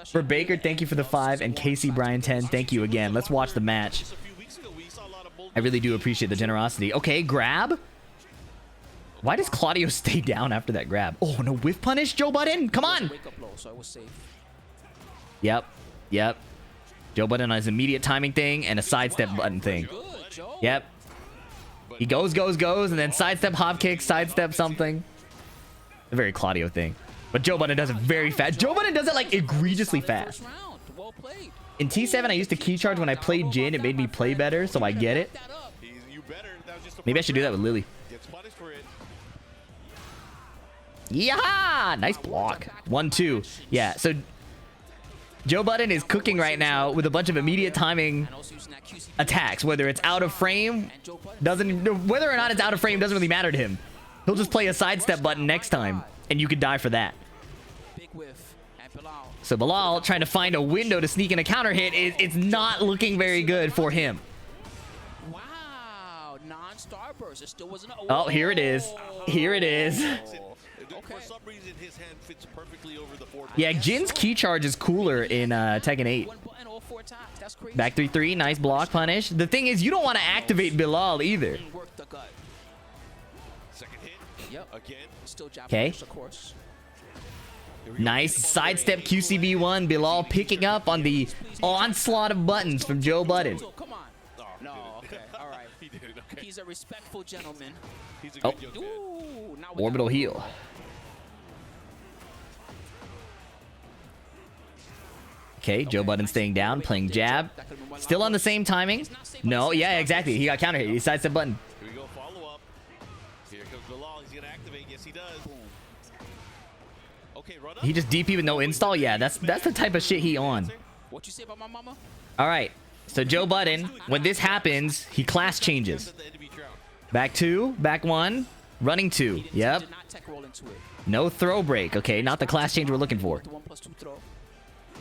For Baker, thank you for the 5, and Casey Bryan 10, thank you again. Let's watch the match. I really do appreciate the generosity. Okay, grab. Why does Claudio stay down after that grab? Oh, no whiff punish, Joe Budden. Come on. Yep. Joe Budden has immediate timing thing and a sidestep button thing. Yep. He goes, and then sidestep hop kick, sidestep something. A very Claudio thing. But Joe Budden does it very fast. Joe Budden does it like egregiously fast. In T7, I used to key charge when I played Jin. It made me play better, so I get it. Maybe I should do that with Lily. Yeah, nice block. 1-2. Yeah, so Joe Budden is cooking right now with a bunch of immediate timing attacks. Whether it's out of frame, whether or not it's out of frame doesn't really matter to him. He'll just play a sidestep button next time, and you could die for that. So Bilal trying to find a window to sneak in a counter hit. It's not looking very good for him. Wow, non-starburst. It still wasn't. Oh, here it is. Here it is. For some reason, his hand fits perfectly over the board. Yeah, Jin's key charge is cooler in Tekken 8. Back 3-3, nice block punish. The thing is, you don't want to activate Bilal either. Okay. Nice sidestep QCB1. Bilal picking up on the onslaught of buttons from Joe Budden. No, okay, all right. He's a respectful gentleman. Oh, orbital heal. Okay, Joe Budden staying down, playing jab. Still on the same timing. No, yeah, exactly. He got counter hit. He sidestep button. Here we go, follow up. Here comes Bilal. He's going to activate. Yes, he does. Okay, run up. He just DP with no install. Yeah, that's the type of shit he on. What you say about my mama? All right. So Joe Budden, when this happens, he class changes. Back 2, back 1, running 2. Yep. No throw break. Okay, not the class change we're looking for.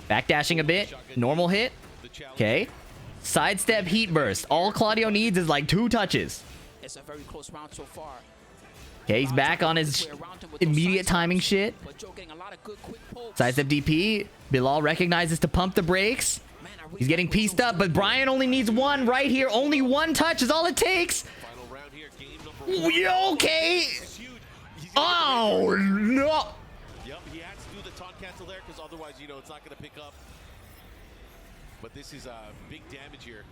Backdashing a bit. Normal hit. Okay. Sidestep heat burst. All Claudio needs is like 2 touches. It's a very close round so far. Okay, he's back on his immediate timing shit. But Joe getting a lot of good quick pulls. Sidestep DP. Bilal recognizes to pump the brakes. Man, I really He's getting like what pieced Joe's up, but doing. Bryan only needs 1 right here. Only 1 touch is all it takes. Final round here, game number 1. Okay. It's huge. He's gonna Oh, no. Yep, he has to do the taunt cancel there because otherwise, you know, it's not going to pick up. But this is big damage here.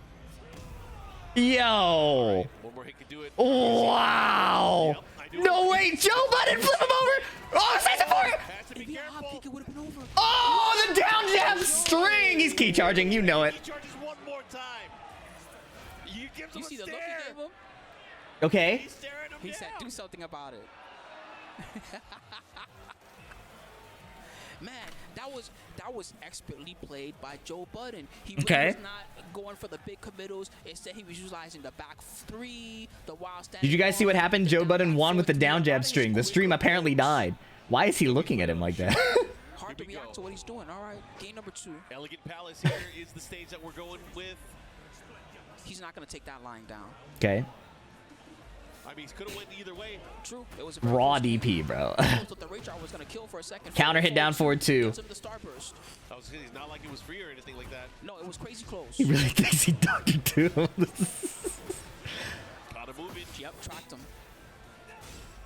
Yo. One more hit can do it. Wow. Yep, I knew No it. way. Joe Budden flip him over. Oh, Sidestep forward. Has to be If he had a hop careful. kick, it would have been over. Oh, the down jab string. He's key charging. You know it. He charges one more time. He gives him You a see the look stare. he gave him? Okay. He's staring him He said, down. do something about it. Man, that was expertly played by Joe Budden. He really Okay. was not going for the big committals. Instead, he was utilizing the back 3, the wild stand. Did you guys see what happened? Joe Budden won with the down jab string. The stream apparently died. Why is he looking at him like that? Hard to Here we react go. to what he's doing. All right, game number 2. Elegant Palace here is the stage that we're going with. He's not going to take that line down. Okay. I mean, he could have went either way. True. It was a Raw DP, bro. the Rage Art was going to kill for a second. Counter hit down forward 2. Gives him the starburst. I was saying, it's not like it was free or anything like that. No, it was crazy close. He really thinks he ducked it to him. Gotta move it. Yep, tracked him.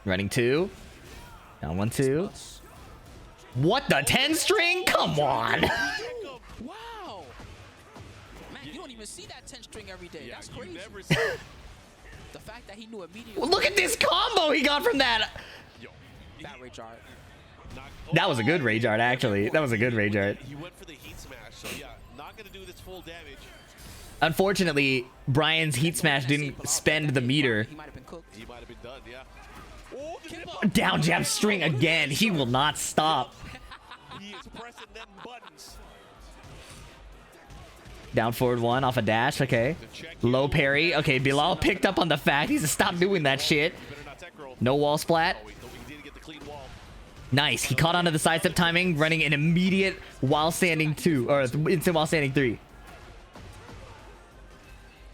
Running 2. Down 1, 2. What the 10 string? Come on. Wow. Man, you don't even see that 10 string every day. Yeah, That's you crazy. never see it. The fact that he knew immediately. Well, look at this combo he got from that. Yo, That Rage Art. That was a good rage art, actually. That was a good rage art. He went for the heat smash, so yeah, not gonna do this full damage. Unfortunately, Bryan's heat smash didn't spend the meter. He might have been cooked. He might have been done, yeah. Oh, the Keep nip up. up. Down jab string again. He will not stop. He is pressing them buttons. Down forward 1 off a dash. Okay. Low parry. Okay, Bilal picked up on the fact. He's to stop doing that shit. You better not tech roll. No wall splat. Oh, he did get the clean wall. Nice. He caught onto the sidestep timing, running an immediate while standing 2, or instant while standing 3.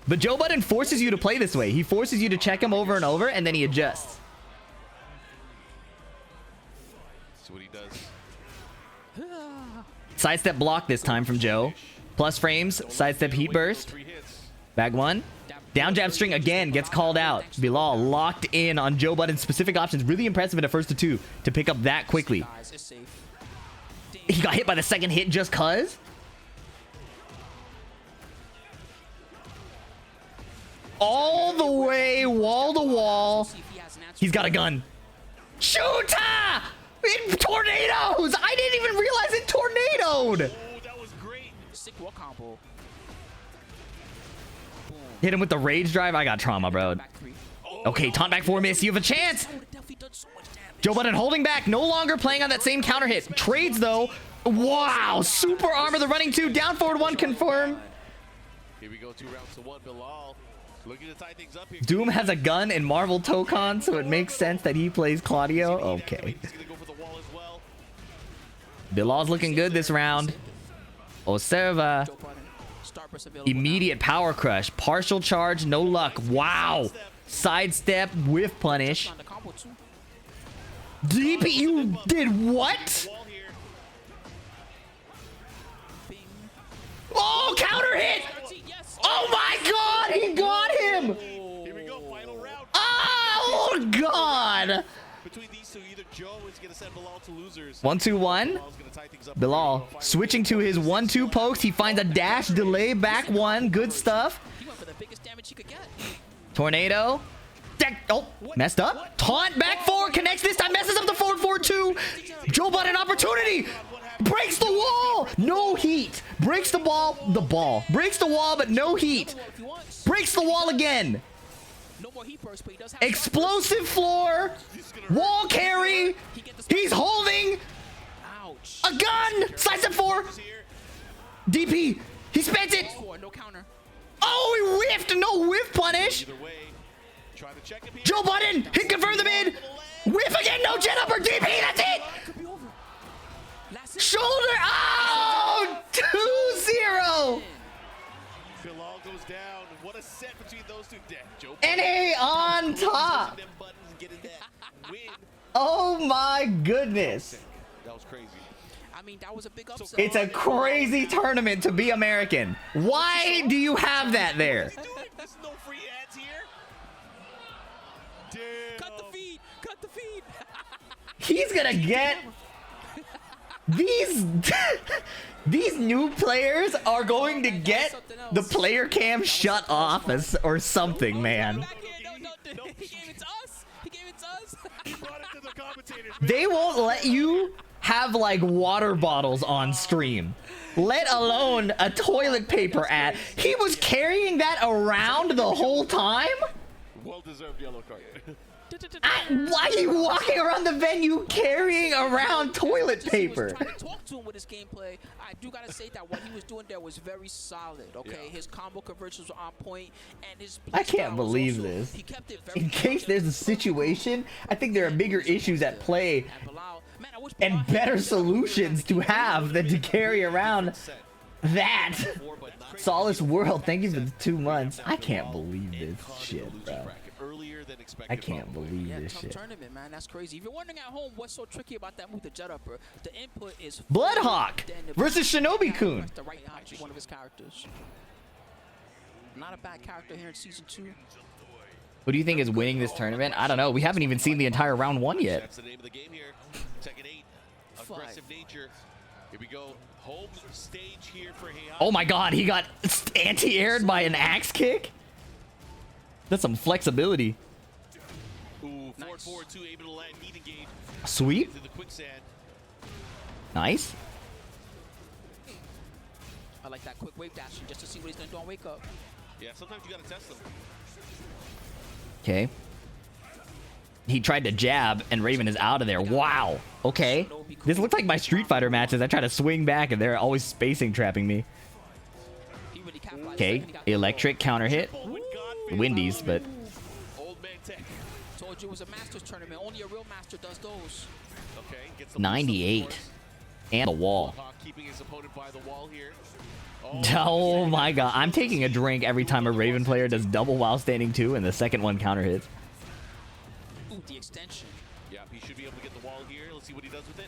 But Joe Budden forces you to play this way. He forces you to check him over and over, and then he adjusts. See what he does. Sidestep block this time from Joe. Plus frames, sidestep heat burst. 3 hits. Bag 1. Down jab string again gets called out. Bilal locked in on Joe Budden's specific options. Really impressive in the first of 2 to pick up that quickly. Guys, it's safe. He got hit by the second hit just cuz. All the way wall to wall. See if he has an answer. He's got a gun. Shoota! It tornadoes! I didn't even realize it tornadoed! Oh, that was great. Sick wall combo. Hit him with the rage drive. I got trauma, bro. Back 3. Okay, taunt back 4 miss. You have a chance. That would have definitely done so much damage. Joe Budden holding back. No longer playing on that same counter hit. Trades, though. Wow. Super armor. The running 2. Down forward 1 confirmed. Here we go, 2 rounds to 1. Bilal looking to tie things up here. Doom has a gun in Marvel Tokon, so it makes sense that he plays Claudio. Okay. He's gonna go for the wall as well. Bilal's looking good this round. Oserva. Joe Budden. Starburst available now. Immediate power crush. Partial charge. No luck. Wow. Sidestep whiff punish. On the combo too. DP, you did what? Wall here. Bing. Oh, counter hit. Yes. Oh my god, he got him. Here we go, final round. Oh god. Between these two, either Joe is gonna send Bilal to losers. 1-2-1. Bilal's gonna tie things up. Bilal switching to his 1-2 pokes. He finds a dash delay back 1. Good stuff. He went for the biggest damage he could get. Tornado. Oh, messed up. Taunt back 4. Connects this time. Messes up the forward 4-2. Joe Budden opportunity. Breaks the wall. No heat. Breaks the ball. Breaks the wall, but no heat. If he wants. Breaks the wall again. No more heat burst, but he does have Explosive floor. Wall carry. He's holding Ouch. a gun. Sidestep 4. DP. He spent it. No counter. Oh, he whiffed. No whiff punish. Either way, try to check him here. Joe Budden. He confirmed the mid. Whiff again. No jet up or DP. That's it. Could be over. Last hit. Shoulder. Oh, set between those two. Joe NA on top. them buttons, getting that win. Oh my goodness. That was crazy. I mean, that was a big upset. It's a crazy tournament to be American. Why do you have that there? There's no free ads here. Damn. Cut the feed. Cut the feed. He's gonna get these these new players are going to get the player cam shut off or something, man. He gave it to us. He gave it to us. He brought it to the commentators, man. They won't let you have like water bottles on stream, let alone a toilet paper ad. He was carrying that around the whole time. Well-deserved yellow card. Why are you walking around the venue carrying around toilet paper? Trying to talk to him with his gameplay. I do gotta say that what he was doing there was very solid. Okay, Yeah. his combo conversions were on point, and his. I can't style was believe also- this. He kept it very In case there's a situation, I think there are bigger issues at play and better solutions to have than to carry around that. Solace World, thank you for the 2 months. I can't believe this shit, bro. I can't believe Yeah, this tough shit. tournament, man. That's crazy. If you're wondering at home what's so tricky about that move, the jet upper, the input is Bloodhawk versus Shinobi-kun. The right Heihachi, one of his characters. Not a bad character here in season 2. Who do you think is winning this tournament? I don't know. We haven't even seen the entire round 1 yet. That's the name of the game here. Tekken 8. Aggressive nature. Here we go. Home stage here for Heihachi. Oh my god, he got anti-aired by an axe kick? That's some flexibility. Ooh, Nice. 4-4-2, able to land, heat engage. Sweep. Into the quicksand. Nice. I like that quick wave dashing just to see what he's gonna do on wake up. Yeah, sometimes you gotta test them. Okay. He tried to jab, and Raven is out of there. Wow. Okay. This looks like my Street Fighter matches. I try to swing back, and they're always spacing trapping me. He really capitalized. Okay. Second, he got- Electric counter hit. Oh my God, Windies, but Old man tech. Told you it was a Masters tournament. Only a real master does those. Okay, gets the 98. And the wall. Hawk keeping his opponent by the wall here. Oh my god. I'm taking a drink every time a Raven player does double while standing 2, and the second one counter hits. Ooh, the extension. Yeah, he should be able to get the wall here. Let's see what he does with it.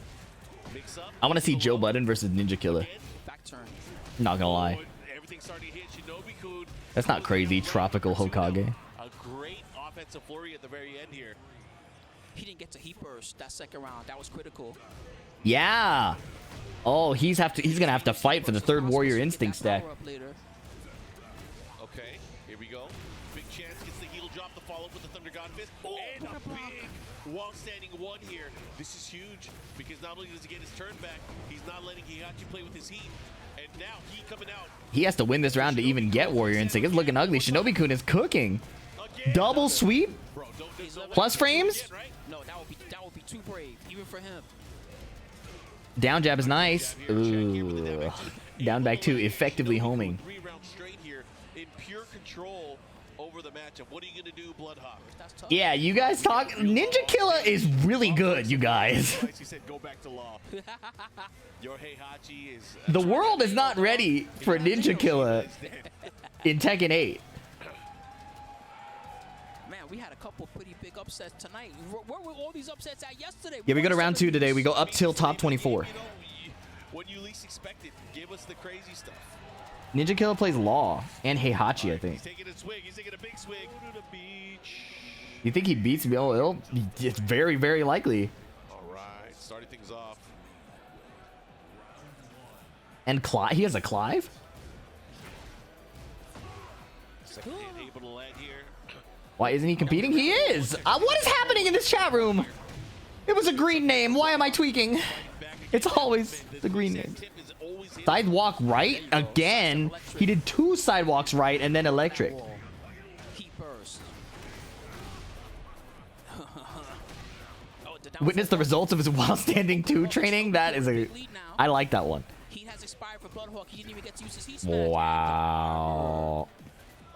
Mix up. I want to see Joe Budden versus Ninja Killer. Back turn. Not gonna lie. Everything's starting to hit. Shinobi-kun. That's not crazy. Tropical Hokage. A great offensive flurry at the very end here. He didn't get to heat burst that second round. That was critical. Yeah. Oh, he's gonna have to fight for the third Warrior Instinct stack. Power up later. Okay, here we go. Big chance gets the heel drop, the follow-up with the Thunder God Fist. And a big wall-standing 1 here. This is huge because not only does he get his turn back, he's not letting Heihachi play with his heat. And now he coming out. He has to win this round to even get Warrior Instinct. It's looking ugly. Shinobi-kun is cooking. Again. Double sweep. Bro, don't Plus frames? Again, right? No, that would be too brave, even for him. Down jab is nice. Ooh. Down back 2, effectively homing. 3 rounds straight here in pure control over the matchup. What are you gonna do, Bloodhawk? That's tough. Yeah, you guys talk. Ninja Killer is really good, you guys. He said, "Go back to law." Your Heihachi is. The world is not ready for Ninja Killer in Tekken 8. Man, we had a couple pretty big upsets tonight. Where were all these upsets at yesterday? Yeah, we go to won round 2 today. We go up till top 24. You know, when you least expect it, give us the crazy stuff. Ninja Killer plays Law and Heihachi, I think. He's taking a swig. He's taking a big swig. Go to the beach. You think he beats me? Oh, it's very, very likely. All right, starting things off. And Clive, he has a Clive? Second hit able to land here. Why isn't he competing? He is! What is happening in this chat room? It was a green name. Why am I tweaking? It's always the green name. Sidewalk right? Again? He did 2 sidewalks right and then electric. Heat burst. Witness the results of his while standing 2 training. That is a... I like that one. Heat has expired for Bloodhawk. He didn't even get to use his heat smash. Wow.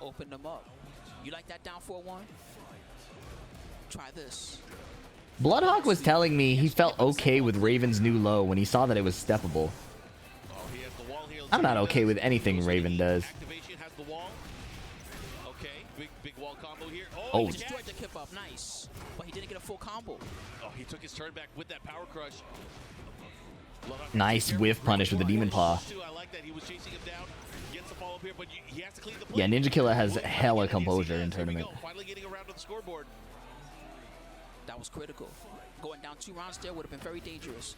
Open them up. You like that down 4-1? Try this. Bloodhawk was telling me he felt okay with Raven's new low when he saw that it was steppable. Oh, he has the wall here. I'm not okay with anything Raven does. Activation has the wall. Well combo here. Oh. He destroyed the kip up, nice. But he didn't get a full combo. Oh, he took his turn back with that power crush. Nice whiff punish with the Demon Paw. I like that he was chasing him down. Gets the follow up here, but he has to clean the play. Yeah, Ninja Killer has hella composure in tournament. Finally getting around to the scoreboard. That was critical. Going down 2 rounds there would have been very dangerous.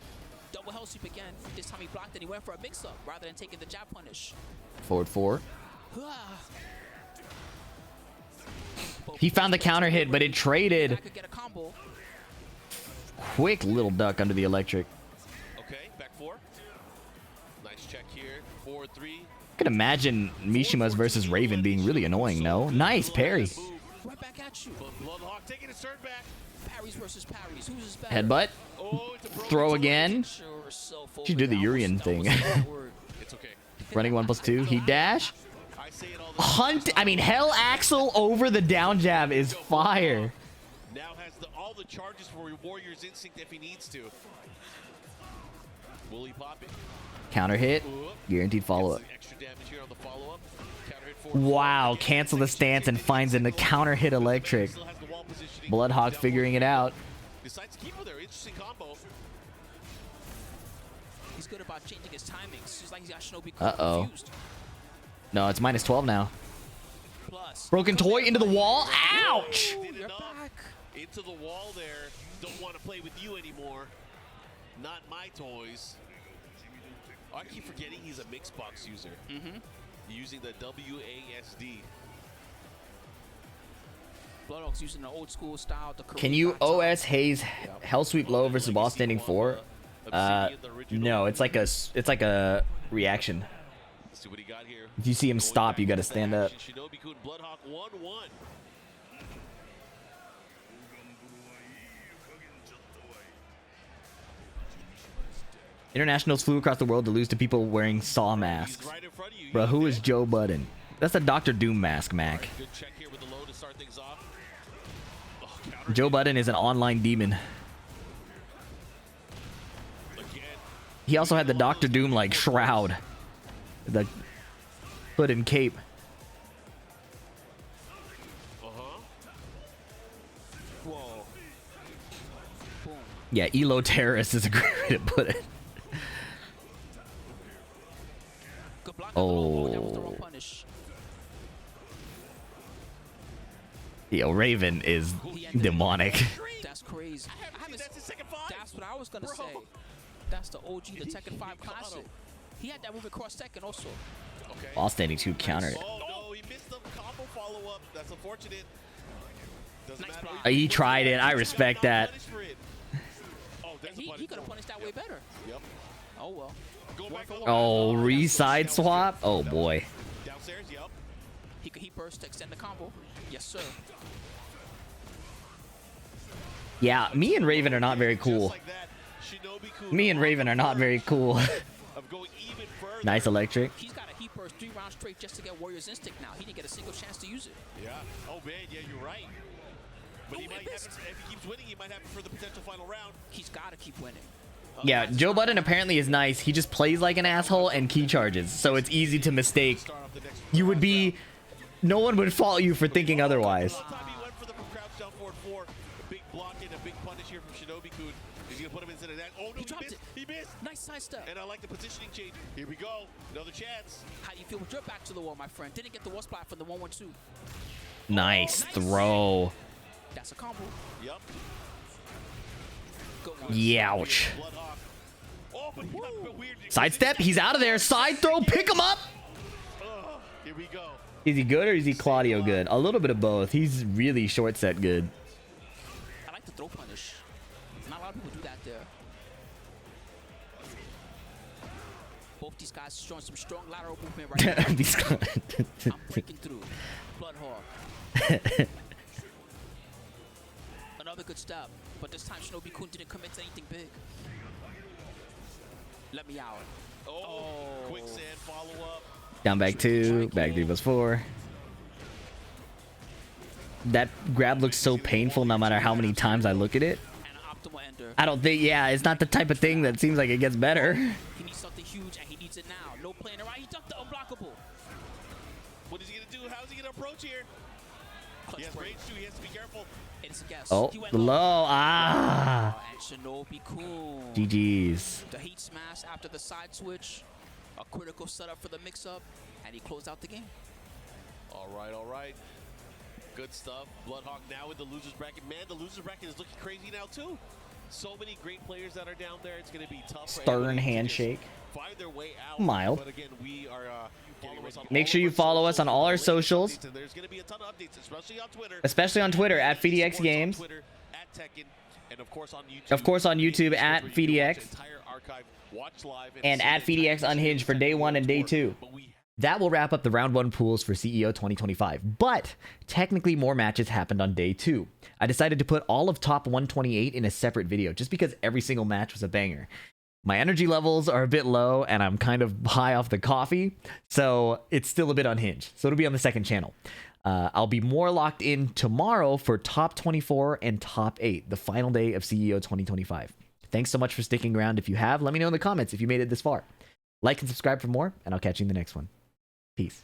Double hell sweep again. This time he blocked and he went for a mix-up rather than taking the jab punish. Forward 4. He found the counter hit, but it traded. Could get a combo. Quick little duck under the electric. Okay, back 4. Nice check here. 4-3. I can imagine Mishima's versus Raven being really annoying, no? Nice parry. Right back at you. Bloodhawk taking his turn back. Parries versus parries. Who's his better? Headbutt. Oh, it's a broken Throw sword. again. She did the Urian thing. It's okay. Running 1+2. He dash. I say it all the Hunt. I mean, Hell Axel over the down jab is fire. Now has all the charges for Warrior's Instinct if he needs to. Will he pop it? Counter hit. Guaranteed follow up. Gets the extra damage here on the follow-up. Counter hit Wow. Cancel the stance and finds in the counter hit electric. Still has the wall positioning. Bloodhawk figuring it out. Decides to keep her there. Interesting combo. He's good about changing his timings. Just like he's got Shinobi Uh-oh. confused. No, it's -12 now. Plus. Broken toy into the wall. Ouch. Did You're enough. back. Into the wall there. Don't want to play with you anymore. Not my toys. I keep forgetting he's a mixed box user. Using the WASD. Bloodhawk's using the old school style. The Can you OS Haze Hell Sweep low versus boss standing 4? No, it's like a reaction. Let's see what he got here. If you see him stop, you got to stand up. Shinobi-kun, Bloodhawk 1-1. Internationals flew across the world to lose to people wearing saw masks. Right in front of you. Bro, who is Joe Budden? That's a Dr. Doom mask, Mac. Good check here with the low to start things off. Oh, counter Joe Budden is an online demon. again. He also had the Dr. Doom like shroud, the hood and cape. Whoa. Boom. Yeah, Elo terrorist is a great way to put it. Good block. That was the wrong Oh, punish. yo, Raven is demonic. That's crazy. I haven't That's his second 5. That's what I was gonna Bro. say. That's the OG, the Tekken 5 classic. He had that move across Tekken also. Okay. While standing 2 countered it. Oh, no, he missed the combo follow-up. That's unfortunate. Doesn't Nice matter. block. He tried it. I respect that. Oh, there's a He punish. could have punished that way better. Yep. Oh well. Go back up. Oh, re-side swap? Oh boy. Downstairs, yep. He burst to extend the combo. Yes, sir. Yeah, me and Raven are not very Just cool. like that, Shinobi-kun Me and Raven are not very cool. of going even further. Nice electric. He's got a heat burst 3 rounds straight just to get Warrior's Instinct now. He didn't get a single chance to use it. Yeah. Oh man, yeah, you're right. But he Oh, might it have missed. it, if he keeps winning, he might have it for the potential final round. He's got to keep winning. Yeah, Joe Budden apparently is nice. He just plays like an asshole and key charges, so it's easy to mistake. Start off the next You would be... No one would fault you for thinking otherwise. Last time he went for the crouch down forward 4. A big block and a big punish here from Shinobi-kun. He's gonna put him into that. Oh no, He dropped missed. it. He missed. Nice sidestep. And I like the positioning change. Here we go. Another chance. How do you feel with your back to the wall, my friend? Didn't get the wall splat from the 1-1-2. Nice throw. That's a combo. Yep. Good one. Youch. Bloodhawk. Oh, but he got a bit weird. Sidestep, he's out of there. Side throw, pick him up. Oh, here we go. Is he good or is he Claudio good? A little bit of both. He's really short set good. I like the throw punish. Not a lot of people do that there. Both these guys showing some strong lateral movement right now. These guys- I'm breaking through. Bloodhawk. Another good step, but this time Shinobi-kun didn't commit to anything big. Let me out. Oh, quicksand follow-up. Down back 2, back 3+4. That grab looks so painful no matter how many times I look at it. And an optimal ender. I don't think, yeah, it's not the type of thing that seems like it gets better. He needs something huge, and he needs it now. No playing around. He ducked the unblockable. What is he gonna do? How's he gonna approach here? Clutch He has break. range too. He has to be careful. It's a guess. Oh, He went the low. Ah. And Shinobi-kun. GG's. The heat smash after the side switch. A critical setup for the mix-up. And he closed out the game. All right, all right. Good stuff. Bloodhawk now in the losers bracket. Man, the losers bracket is looking crazy now too. So many great players that are down there. It's going to be tough. For Stern everybody to handshake. just find their way out. Mild. But again, we are follow us on Make all sure of you our follow us on all our latest socials. updates, and there's going to be a ton of updates, especially on Twitter. Especially on Twitter at Esports FDX on Games. Twitter, at Tekken, and of course on YouTube. Of course on YouTube at Where you can watch FDX. the entire archive, watch live, And see at the entire FDX Unhinged for day 1 and day 2. But we That will wrap up the round 1 pools for CEO 2025, but technically more matches happened on day 2. I decided to put all of top 128 in a separate video just because every single match was a banger. My energy levels are a bit low and I'm kind of high off the coffee, so it's still a bit unhinged. So it'll be on the second channel. I'll be more locked in tomorrow for top 24 and top 8, the final day of CEO 2025. Thanks so much for sticking around. If you have, let me know in the comments if you made it this far. Like and subscribe for more, and I'll catch you in the next one. Peace.